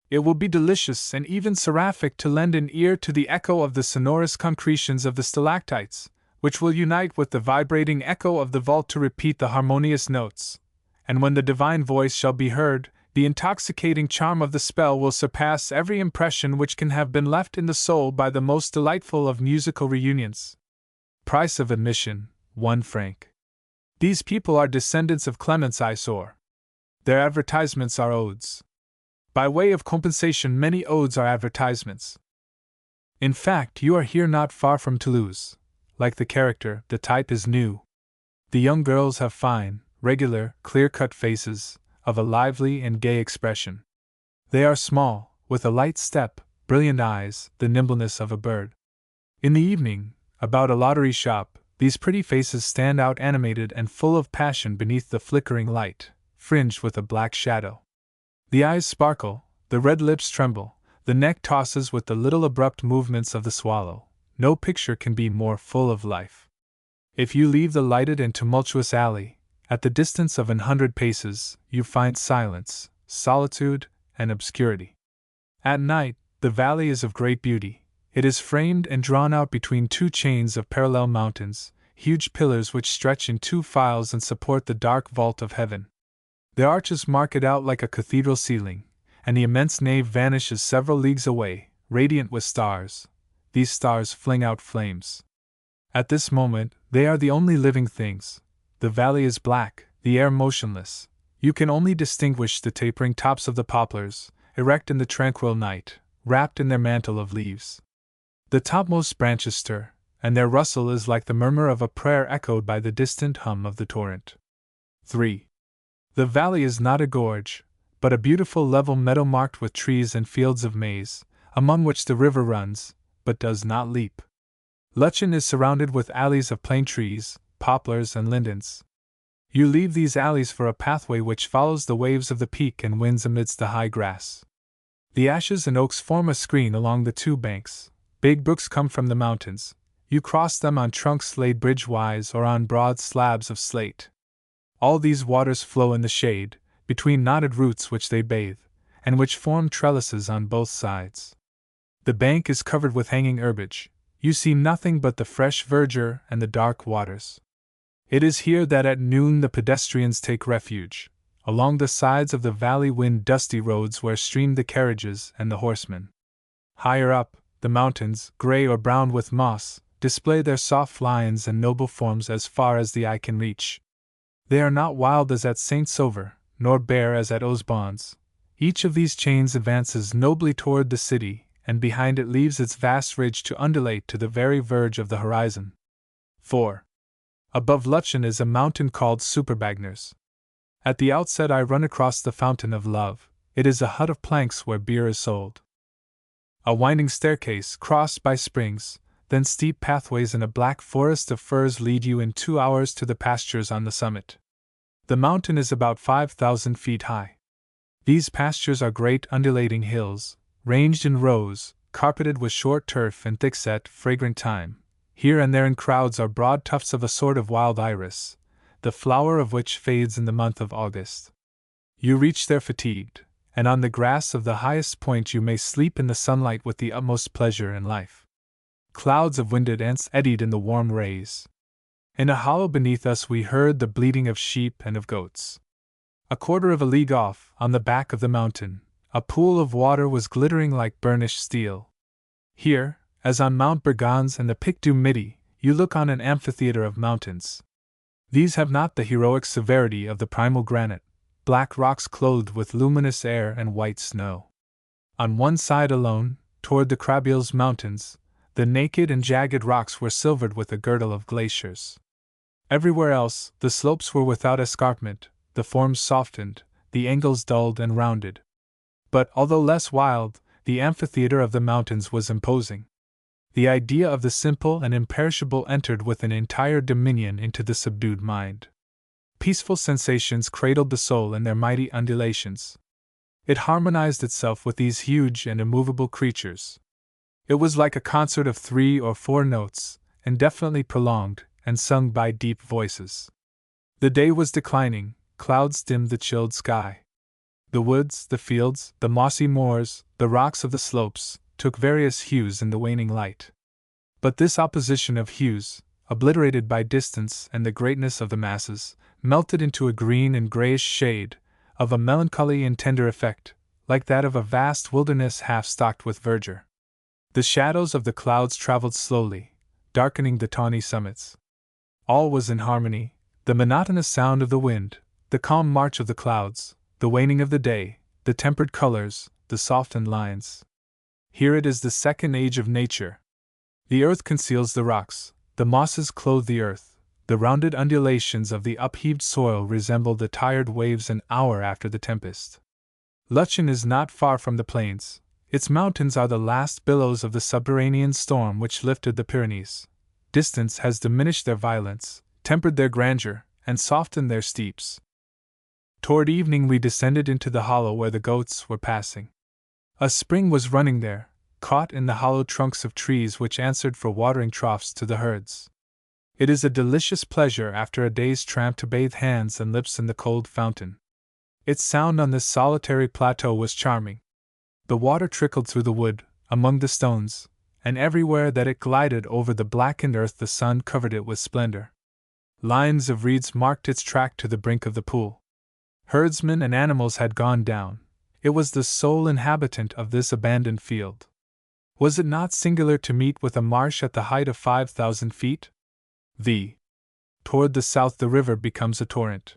It will be delicious and even seraphic to lend an ear to the echo of the sonorous concretions of the stalactites, which will unite with the vibrating echo of the vault to repeat the harmonious notes, and when the divine voice shall be heard, the intoxicating charm of the spell will surpass every impression which can have been left in the soul by the most delightful of musical reunions. Price of admission, 1 franc. These people are descendants of Clemence Isor. Their advertisements are odes. By way of compensation, many odes are advertisements. In fact, you are here not far from Toulouse. Like the character, the type is new. The young girls have fine, regular, clear-cut faces, of a lively and gay expression. They are small, with a light step, brilliant eyes, the nimbleness of a bird. In the evening, about a lottery shop, these pretty faces stand out animated and full of passion beneath the flickering light, fringed with a black shadow. The eyes sparkle, the red lips tremble, the neck tosses with the little abrupt movements of the swallow. No picture can be more full of life. If you leave the lighted and tumultuous alley, at the distance of 100 paces, you find silence, solitude, and obscurity. At night, the valley is of great beauty. It is framed and drawn out between two chains of parallel mountains, huge pillars which stretch in two files and support the dark vault of heaven. Their arches mark it out like a cathedral ceiling, and the immense nave vanishes several leagues away, radiant with stars. These stars fling out flames. At this moment, they are the only living things. The valley is black, the air motionless. You can only distinguish the tapering tops of the poplars, erect in the tranquil night, wrapped in their mantle of leaves. The topmost branches stir, and their rustle is like the murmur of a prayer echoed by the distant hum of the torrent. 3. The valley is not a gorge, but a beautiful level meadow marked with trees and fields of maize, among which the river runs, but does not leap. Lutchen is surrounded with alleys of plane trees, poplars, and lindens. You leave these alleys for a pathway which follows the waves of the peak and winds amidst the high grass. The ashes and oaks form a screen along the two banks. Big brooks come from the mountains. You cross them on trunks laid bridge-wise or on broad slabs of slate. All these waters flow in the shade, between knotted roots which they bathe, and which form trellises on both sides. The bank is covered with hanging herbage. You see nothing but the fresh verdure and the dark waters. It is here that at noon the pedestrians take refuge. Along the sides of the valley wind dusty roads where stream the carriages and the horsemen. Higher up, the mountains, gray or brown with moss, display their soft lines and noble forms as far as the eye can reach. They are not wild as at Saint Sauveur, nor bare as at Osbons. Each of these chains advances nobly toward the city, and behind it leaves its vast ridge to undulate to the very verge of the horizon. 4. Above Lutchen is a mountain called Superbagners. At the outset I run across the Fountain of Love. It is a hut of planks where beer is sold. A winding staircase, crossed by springs, then steep pathways in a black forest of firs lead you in 2 hours to the pastures on the summit. The mountain is about 5,000 feet high. These pastures are great undulating hills, ranged in rows, carpeted with short turf and thickset, fragrant thyme. Here and there in crowds are broad tufts of a sort of wild iris, the flower of which fades in the month of August. You reach there fatigued, and on the grass of the highest point you may sleep in the sunlight with the utmost pleasure and life. Clouds of winged ants eddied in the warm rays. In a hollow beneath us we heard the bleating of sheep and of goats. A quarter of a league off, on the back of the mountain, a pool of water was glittering like burnished steel. Here, as on Mount Bergans and the Pic du Midi, you look on an amphitheater of mountains. These have not the heroic severity of the primal granite, black rocks clothed with luminous air and white snow. On one side alone, toward the Crabiles Mountains, the naked and jagged rocks were silvered with a girdle of glaciers. Everywhere else, the slopes were without escarpment, the forms softened, the angles dulled and rounded. But, although less wild, the amphitheater of the mountains was imposing. The idea of the simple and imperishable entered with an entire dominion into the subdued mind. Peaceful sensations cradled the soul in their mighty undulations. It harmonized itself with these huge and immovable creatures. It was like a concert of 3 or 4 notes, indefinitely prolonged, and sung by deep voices. The day was declining, clouds dimmed the chilled sky. The woods, the fields, the mossy moors, the rocks of the slopes, took various hues in the waning light. But this opposition of hues, obliterated by distance and the greatness of the masses, melted into a green and grayish shade, of a melancholy and tender effect, like that of a vast wilderness half stocked with verdure. The shadows of the clouds traveled slowly, darkening the tawny summits. All was in harmony, the monotonous sound of the wind, the calm march of the clouds, the waning of the day, the tempered colors, the softened lines. Here it is the second age of nature. The earth conceals the rocks, the mosses clothe the earth, the rounded undulations of the upheaved soil resemble the tired waves an hour after the tempest. Luchin is not far from the plains. Its mountains are the last billows of the subterranean storm which lifted the Pyrenees. Distance has diminished their violence, tempered their grandeur, and softened their steeps. Toward evening we descended into the hollow where the goats were passing. A spring was running there, caught in the hollow trunks of trees which answered for watering troughs to the herds. It is a delicious pleasure after a day's tramp to bathe hands and lips in the cold fountain. Its sound on this solitary plateau was charming. The water trickled through the wood, among the stones, and everywhere that it glided over the blackened earth the sun covered it with splendor. Lines of reeds marked its track to the brink of the pool. Herdsmen and animals had gone down. It was the sole inhabitant of this abandoned field. Was it not singular to meet with a marsh at the height of 5,000 feet? Toward the south the river becomes a torrent.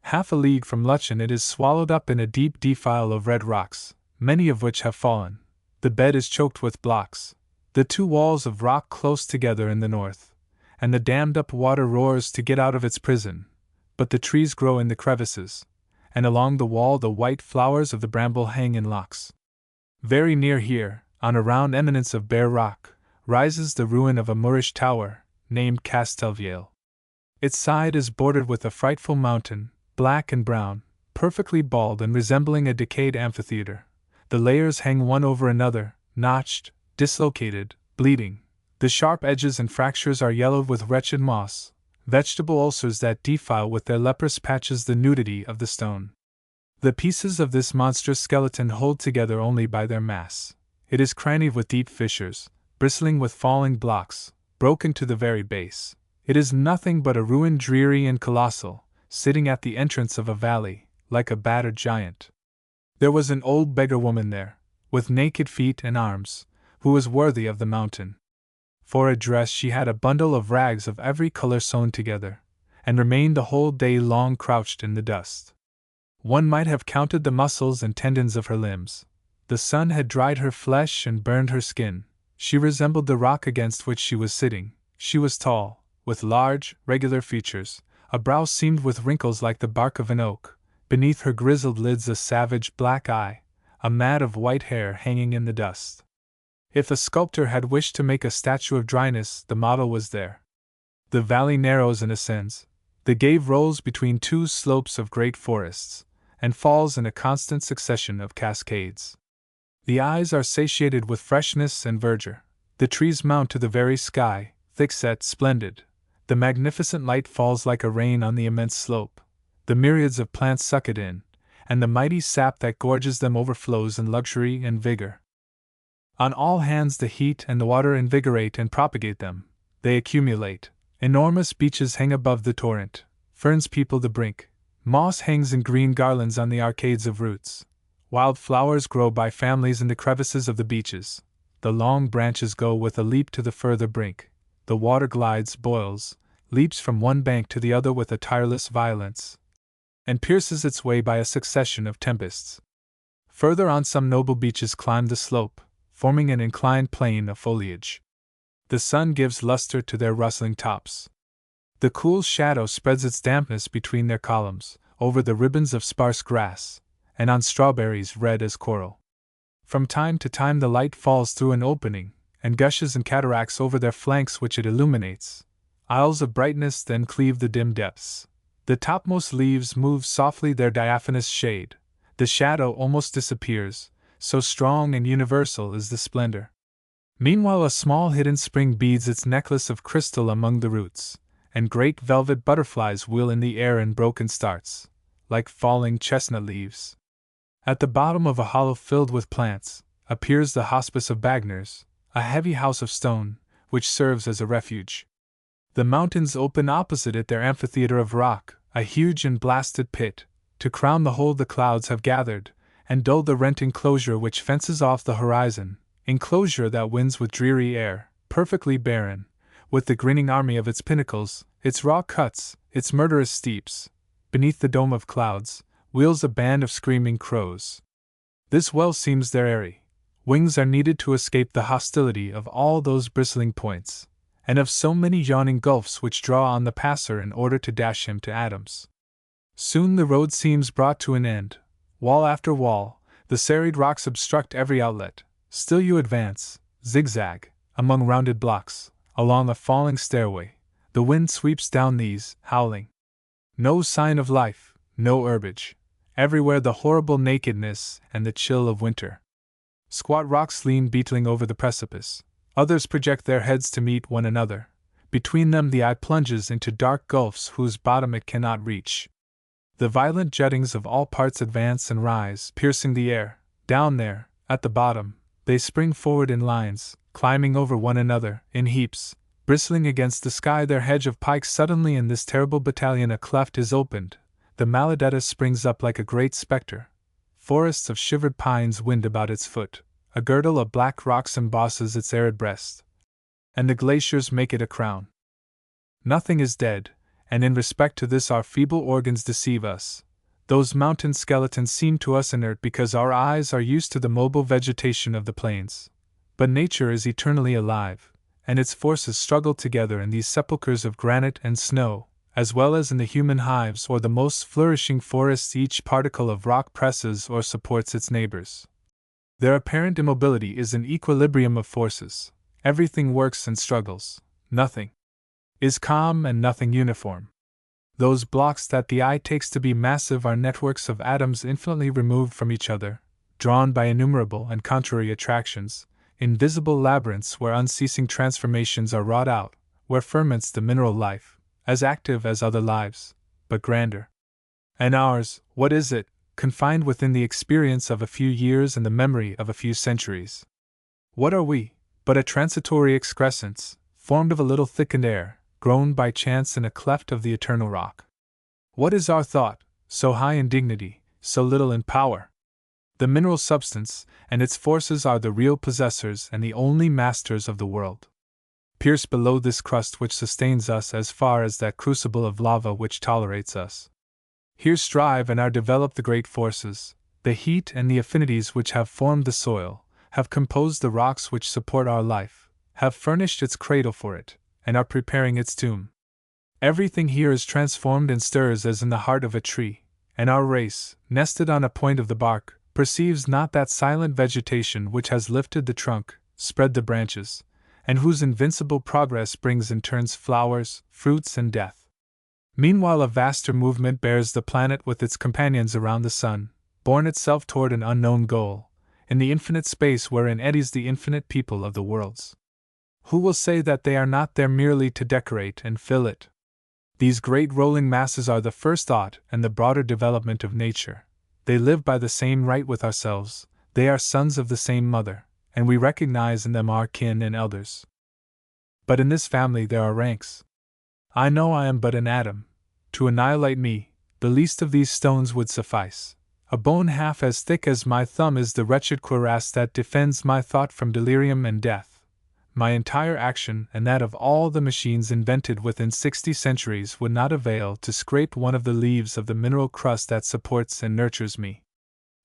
Half a league from Luchin it is swallowed up in a deep defile of red rocks, many of which have fallen. The bed is choked with blocks, the two walls of rock close together in the north, and the dammed-up water roars to get out of its prison, but the trees grow in the crevices, and along the wall the white flowers of the bramble hang in locks. Very near here, on a round eminence of bare rock, rises the ruin of a Moorish tower, named Castelviel. Its side is bordered with a frightful mountain, black and brown, perfectly bald and resembling a decayed amphitheater. The layers hang one over another, notched, dislocated, bleeding. The sharp edges and fractures are yellowed with wretched moss, vegetable ulcers that defile with their leprous patches the nudity of the stone. The pieces of this monstrous skeleton hold together only by their mass. It is crannied with deep fissures, bristling with falling blocks, broken to the very base. It is nothing but a ruin dreary and colossal, sitting at the entrance of a valley, like a battered giant. There was an old beggar woman there, with naked feet and arms, who was worthy of the mountain. For a dress she had a bundle of rags of every color sewn together, and remained the whole day long crouched in the dust. One might have counted the muscles and tendons of her limbs. The sun had dried her flesh and burned her skin. She resembled the rock against which she was sitting. She was tall, with large, regular features, a brow seamed with wrinkles like the bark of an oak, beneath her grizzled lids a savage black eye, a mat of white hair hanging in the dust. If a sculptor had wished to make a statue of dryness, the model was there. The valley narrows and ascends. The Gave rolls between two slopes of great forests, and falls in a constant succession of cascades. The eyes are satiated with freshness and verdure. The trees mount to the very sky, thick-set, splendid. The magnificent light falls like a rain on the immense slope. The myriads of plants suck it in, and the mighty sap that gorges them overflows in luxury and vigor. On all hands the heat and the water invigorate and propagate them. They accumulate. Enormous beeches hang above the torrent. Ferns people the brink. Moss hangs in green garlands on the arcades of roots. Wild flowers grow by families in the crevices of the beeches. The long branches go with a leap to the further brink. The water glides, boils, leaps from one bank to the other with a tireless violence, and pierces its way by a succession of tempests. Further on some noble beeches climb the slope, forming an inclined plane of foliage. The sun gives luster to their rustling tops. The cool shadow spreads its dampness between their columns, over the ribbons of sparse grass, and on strawberries red as coral. From time to time the light falls through an opening, and gushes in cataracts over their flanks which it illuminates. Isles of brightness then cleave the dim depths. The topmost leaves move softly their diaphanous shade. The shadow almost disappears, so strong and universal is the splendor. Meanwhile a small hidden spring beads its necklace of crystal among the roots, and great velvet butterflies wheel in the air in broken starts, like falling chestnut leaves. At the bottom of a hollow filled with plants, appears the hospice of Bagners, a heavy house of stone, which serves as a refuge. The mountains open opposite it their amphitheater of rock, a huge and blasted pit. To crown the whole the clouds have gathered, and dull the rent enclosure which fences off the horizon, enclosure that winds with dreary air, perfectly barren, with the grinning army of its pinnacles, its raw cuts, its murderous steeps. Beneath the dome of clouds, wheels a band of screaming crows. This well seems their eyrie. Wings are needed to escape the hostility of all those bristling points, and of so many yawning gulfs which draw on the passer in order to dash him to atoms. Soon the road seems brought to an end. Wall after wall, the serried rocks obstruct every outlet. Still you advance, zigzag, among rounded blocks, along a falling stairway. The wind sweeps down these, howling. No sign of life, no herbage. Everywhere the horrible nakedness and the chill of winter. Squat rocks lean beetling over the precipice. Others project their heads to meet one another. Between them the eye plunges into dark gulfs whose bottom it cannot reach. The violent jettings of all parts advance and rise, piercing the air. Down there, at the bottom, they spring forward in lines, climbing over one another, in heaps, bristling against the sky their hedge of pikes. Suddenly in this terrible battalion a cleft is opened. The Maladetta springs up like a great spectre. Forests of shivered pines wind about its foot. A girdle of black rocks embosses its arid breast, and the glaciers make it a crown. Nothing is dead, and in respect to this our feeble organs deceive us. Those mountain skeletons seem to us inert because our eyes are used to the mobile vegetation of the plains. But nature is eternally alive, and its forces struggle together in these sepulchres of granite and snow, as well as in the human hives or the most flourishing forests. Each particle of rock presses or supports its neighbors. Their apparent immobility is an equilibrium of forces. Everything works and struggles. Nothing is calm and nothing uniform. Those blocks that the eye takes to be massive are networks of atoms infinitely removed from each other, drawn by innumerable and contrary attractions, invisible labyrinths where unceasing transformations are wrought out, where ferments the mineral life, as active as other lives, but grander. And ours, what is it, confined within the experience of a few years and the memory of a few centuries? What are we, but a transitory excrescence, formed of a little thickened air, grown by chance in a cleft of the eternal rock? What is our thought, so high in dignity, so little in power? The mineral substance and its forces are the real possessors and the only masters of the world. Pierce below this crust which sustains us as far as that crucible of lava which tolerates us. Here strive and are developed the great forces. The heat and the affinities which have formed the soil, have composed the rocks which support our life, have furnished its cradle for it, and are preparing its tomb. Everything here is transformed and stirs as in the heart of a tree, and our race, nested on a point of the bark, perceives not that silent vegetation which has lifted the trunk, spread the branches, and whose invincible progress brings in turns flowers, fruits, and death. Meanwhile a vaster movement bears the planet with its companions around the sun, borne itself toward an unknown goal, in the infinite space wherein eddies the infinite people of the worlds. Who will say that they are not there merely to decorate and fill it? These great rolling masses are the first thought and the broader development of nature. They live by the same right with ourselves, they are sons of the same mother, and we recognize in them our kin and elders. But in this family there are ranks. I know I am but an atom. To annihilate me, the least of these stones would suffice. A bone half as thick as my thumb is the wretched cuirass that defends my thought from delirium and death. My entire action and that of all the machines invented within 60 centuries would not avail to scrape one of the leaves of the mineral crust that supports and nurtures me.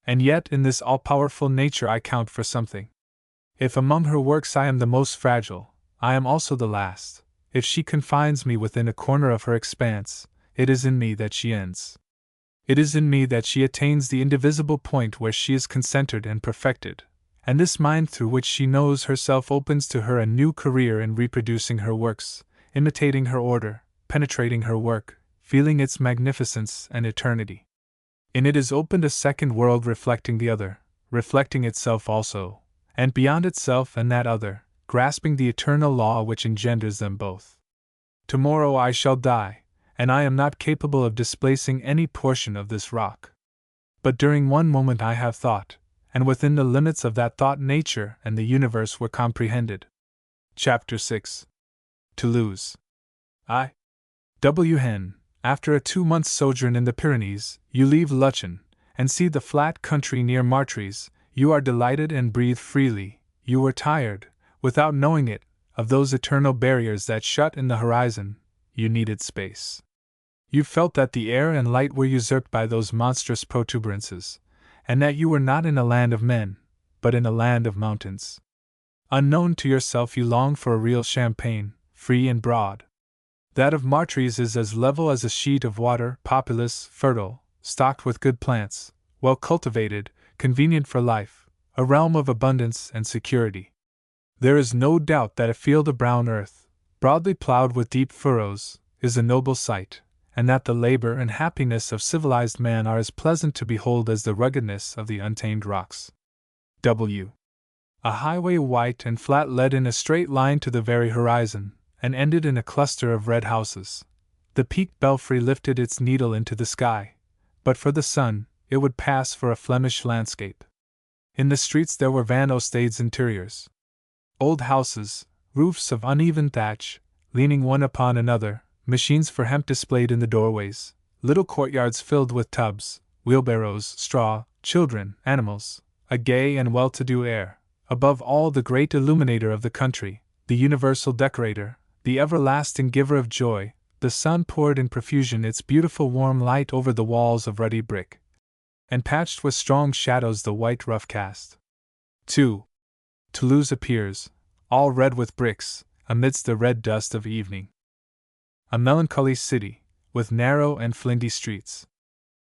And yet in this all-powerful nature I count for something. If among her works I am the most fragile, I am also the last. If she confines me within a corner of her expanse, it is in me that she ends. It is in me that she attains the indivisible point where she is concentred and perfected. And this mind through which she knows herself opens to her a new career in reproducing her works, imitating her order, penetrating her work, feeling its magnificence and eternity. In it is opened a second world reflecting the other, reflecting itself also, and beyond itself and that other, grasping the eternal law which engenders them both. Tomorrow I shall die, and I am not capable of displacing any portion of this rock. But during one moment I have thought, and within the limits of that thought nature and the universe were comprehended. Chapter 6. Toulouse. I.W. Hen. After a 2 months' sojourn in the Pyrenees, you leave Luchan, and see the flat country near Martres. You are delighted and breathe freely. You were tired, without knowing it, of those eternal barriers that shut in the horizon. You needed space. You felt that the air and light were usurped by those monstrous protuberances, and that you were not in a land of men, but in a land of mountains. Unknown to yourself, you long for a real champagne, free and broad. That of Martres is as level as a sheet of water, populous, fertile, stocked with good plants, well cultivated, convenient for life, a realm of abundance and security. There is no doubt that a field of brown earth, broadly plowed with deep furrows, is a noble sight, and that the labor and happiness of civilized man are as pleasant to behold as the ruggedness of the untamed rocks. W. A highway white and flat led in a straight line to the very horizon, and ended in a cluster of red houses. The peaked belfry lifted its needle into the sky, but for the sun, it would pass for a Flemish landscape. In the streets there were Van Ostade's interiors. Old houses, roofs of uneven thatch, leaning one upon another, machines for hemp displayed in the doorways, little courtyards filled with tubs, wheelbarrows, straw, children, animals, a gay and well-to-do air. Above all, the great illuminator of the country, the universal decorator, the everlasting giver of joy, the sun poured in profusion its beautiful warm light over the walls of ruddy brick, and patched with strong shadows the white rough cast. 2. Toulouse appears, all red with bricks, amidst the red dust of evening. A melancholy city, with narrow and flinty streets.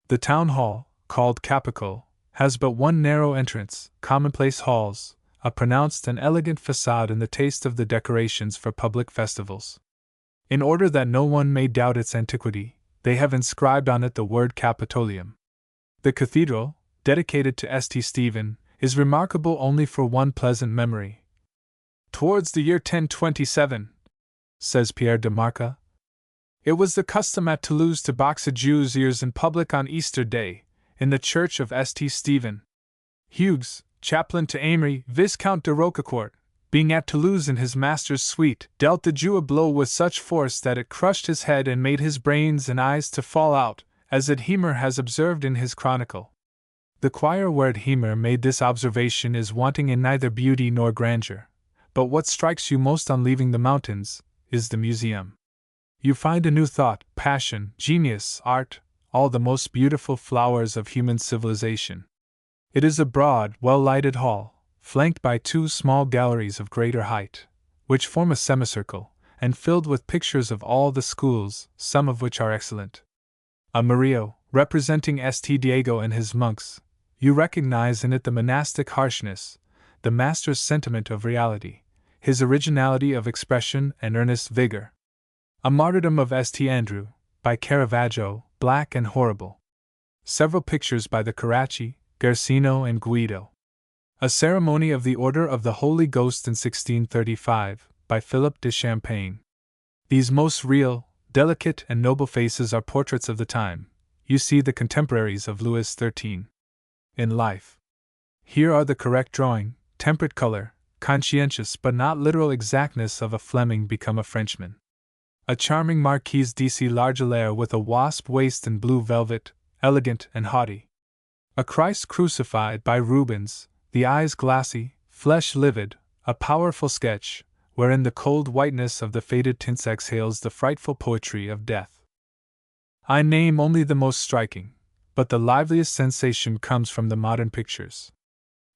The town hall, called Capicole, has but one narrow entrance, commonplace halls, a pronounced and elegant facade in the taste of the decorations for public festivals. In order that no one may doubt its antiquity, they have inscribed on it the word Capitolium. The cathedral, dedicated to St. Stephen, is remarkable only for one pleasant memory. Towards the year 1027, says Pierre de Marca, it was the custom at Toulouse to box a Jew's ears in public on Easter Day, in the church of St. Stephen. Hugues, chaplain to Aymery, Viscount de Roquecourt, being at Toulouse in his master's suite, dealt the Jew a blow with such force that it crushed his head and made his brains and eyes to fall out, as Adhemer has observed in his chronicle. The choir where Adhemer made this observation is wanting in neither beauty nor grandeur, but what strikes you most on leaving the mountains is the museum. You find a new thought, passion, genius, art, all the most beautiful flowers of human civilization. It is a broad, well-lighted hall, flanked by two small galleries of greater height, which form a semicircle, and filled with pictures of all the schools, some of which are excellent. A Murillo, representing St. Diego and his monks, you recognize in it the monastic harshness, the master's sentiment of reality, his originality of expression and earnest vigor. A martyrdom of St. Andrew, by Caravaggio, black and horrible. Several pictures by the Carracci, Guercino and Guido. A ceremony of the Order of the Holy Ghost in 1635, by Philip de Champagne. These most real, delicate and noble faces are portraits of the time. You see the contemporaries of Louis XIII. In life. Here are the correct drawing, temperate color, conscientious but not literal exactness of a Fleming become a Frenchman. A charming Marquise de Largelare with a wasp waist and blue velvet, elegant and haughty. A Christ crucified by Rubens, the eyes glassy, flesh livid, a powerful sketch, wherein the cold whiteness of the faded tints exhales the frightful poetry of death. I name only the most striking, but the liveliest sensation comes from the modern pictures.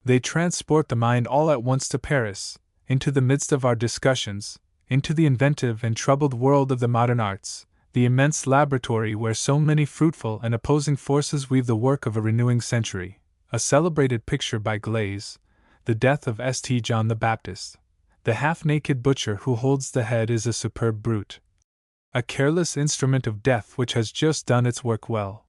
They transport the mind all at once to Paris, into the midst of our discussions, into the inventive and troubled world of the modern arts, the immense laboratory where so many fruitful and opposing forces weave the work of a renewing century, a celebrated picture by Glaze, the death of St. John the Baptist. The half-naked butcher who holds the head is a superb brute. A careless instrument of death which has just done its work well.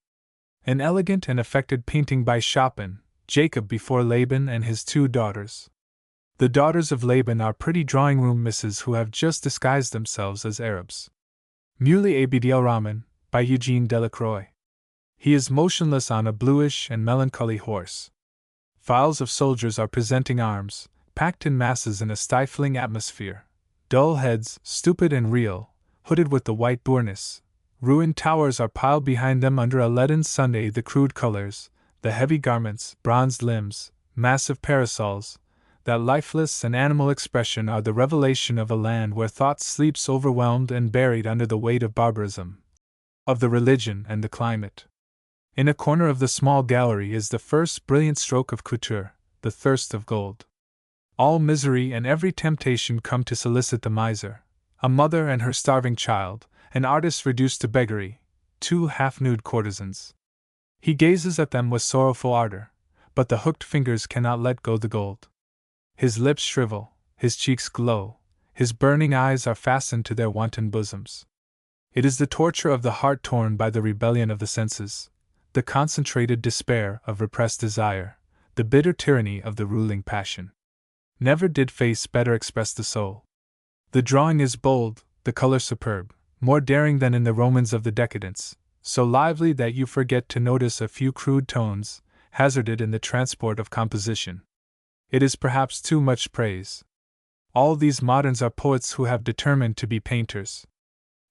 An elegant and affected painting by Chopin, Jacob before Laban and his two daughters. The daughters of Laban are pretty drawing-room misses who have just disguised themselves as Arabs. Muley Abd el-Rahman, by Eugene Delacroix. He is motionless on a bluish and melancholy horse. Files of soldiers are presenting arms, packed in masses in a stifling atmosphere. Dull heads, stupid and real, hooded with the white burnous. Ruined towers are piled behind them under a leaden Sunday. The crude colors, the heavy garments, bronzed limbs, massive parasols, that lifeless and animal expression are the revelation of a land where thought sleeps overwhelmed and buried under the weight of barbarism, of the religion and the climate. In a corner of the small gallery is the first brilliant stroke of couture, the thirst of gold. All misery and every temptation come to solicit the miser, a mother and her starving child, an artist reduced to beggary, two half-nude courtesans. He gazes at them with sorrowful ardor, but the hooked fingers cannot let go the gold. His lips shrivel, his cheeks glow, his burning eyes are fastened to their wanton bosoms. It is the torture of the heart torn by the rebellion of the senses, the concentrated despair of repressed desire, the bitter tyranny of the ruling passion. Never did face better express the soul. The drawing is bold, the color superb, more daring than in the romans of the decadence, so lively that you forget to notice a few crude tones, hazarded in the transport of composition. It is perhaps too much praise. All these moderns are poets who have determined to be painters.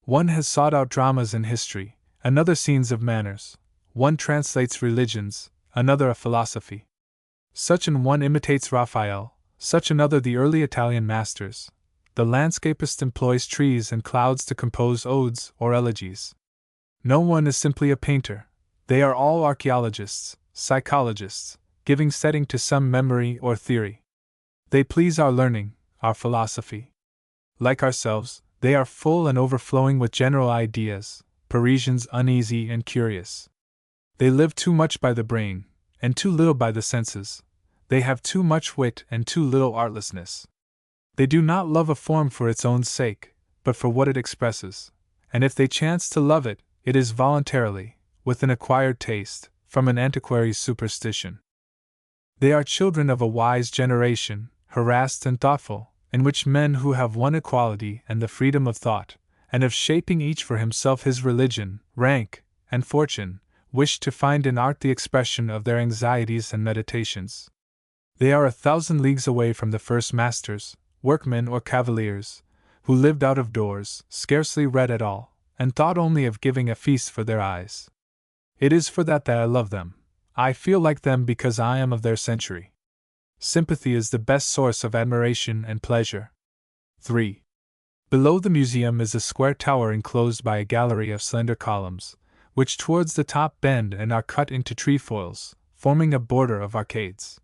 One has sought out dramas in history, another scenes of manners, one translates religions, another a philosophy. Such an one imitates Raphael, such another the early Italian masters. The landscapist employs trees and clouds to compose odes or elegies. No one is simply a painter, they are all archaeologists, psychologists, giving setting to some memory or theory. They please our learning, our philosophy. Like ourselves, they are full and overflowing with general ideas, Parisians uneasy and curious. They live too much by the brain, and too little by the senses. They have too much wit and too little artlessness. They do not love a form for its own sake, but for what it expresses, and if they chance to love it, it is voluntarily, with an acquired taste, from an antiquary's superstition. They are children of a wise generation, harassed and thoughtful, in which men who have won equality and the freedom of thought, and of shaping each for himself his religion, rank, and fortune, wish to find in art the expression of their anxieties and meditations. They are 1,000 leagues away from the first masters, workmen or cavaliers, who lived out of doors, scarcely read at all, and thought only of giving a feast for their eyes. It is for that I love them. I feel like them because I am of their century. Sympathy is the best source of admiration and pleasure. 3. Below the museum is a square tower enclosed by a gallery of slender columns, which towards the top bend and are cut into trefoils, forming a border of arcades.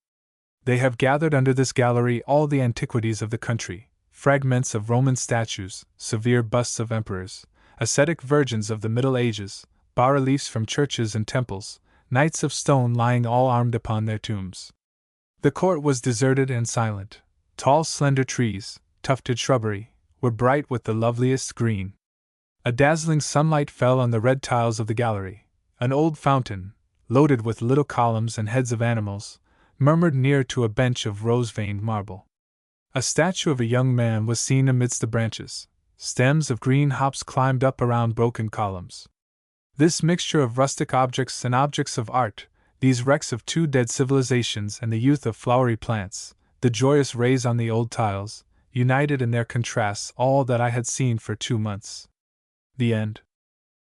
They have gathered under this gallery all the antiquities of the country, fragments of Roman statues, severe busts of emperors, ascetic virgins of the Middle Ages, bas-reliefs from churches and temples, knights of stone lying all armed upon their tombs. The court was deserted and silent. Tall slender trees, tufted shrubbery, were bright with the loveliest green. A dazzling sunlight fell on the red tiles of the gallery. An old fountain, loaded with little columns and heads of animals, murmured near to a bench of rose-veined marble. A statue of a young man was seen amidst the branches. Stems of green hops climbed up around broken columns. This mixture of rustic objects and objects of art, these wrecks of two dead civilizations and the youth of flowery plants, the joyous rays on the old tiles, united in their contrasts all that I had seen for 2 months. The end.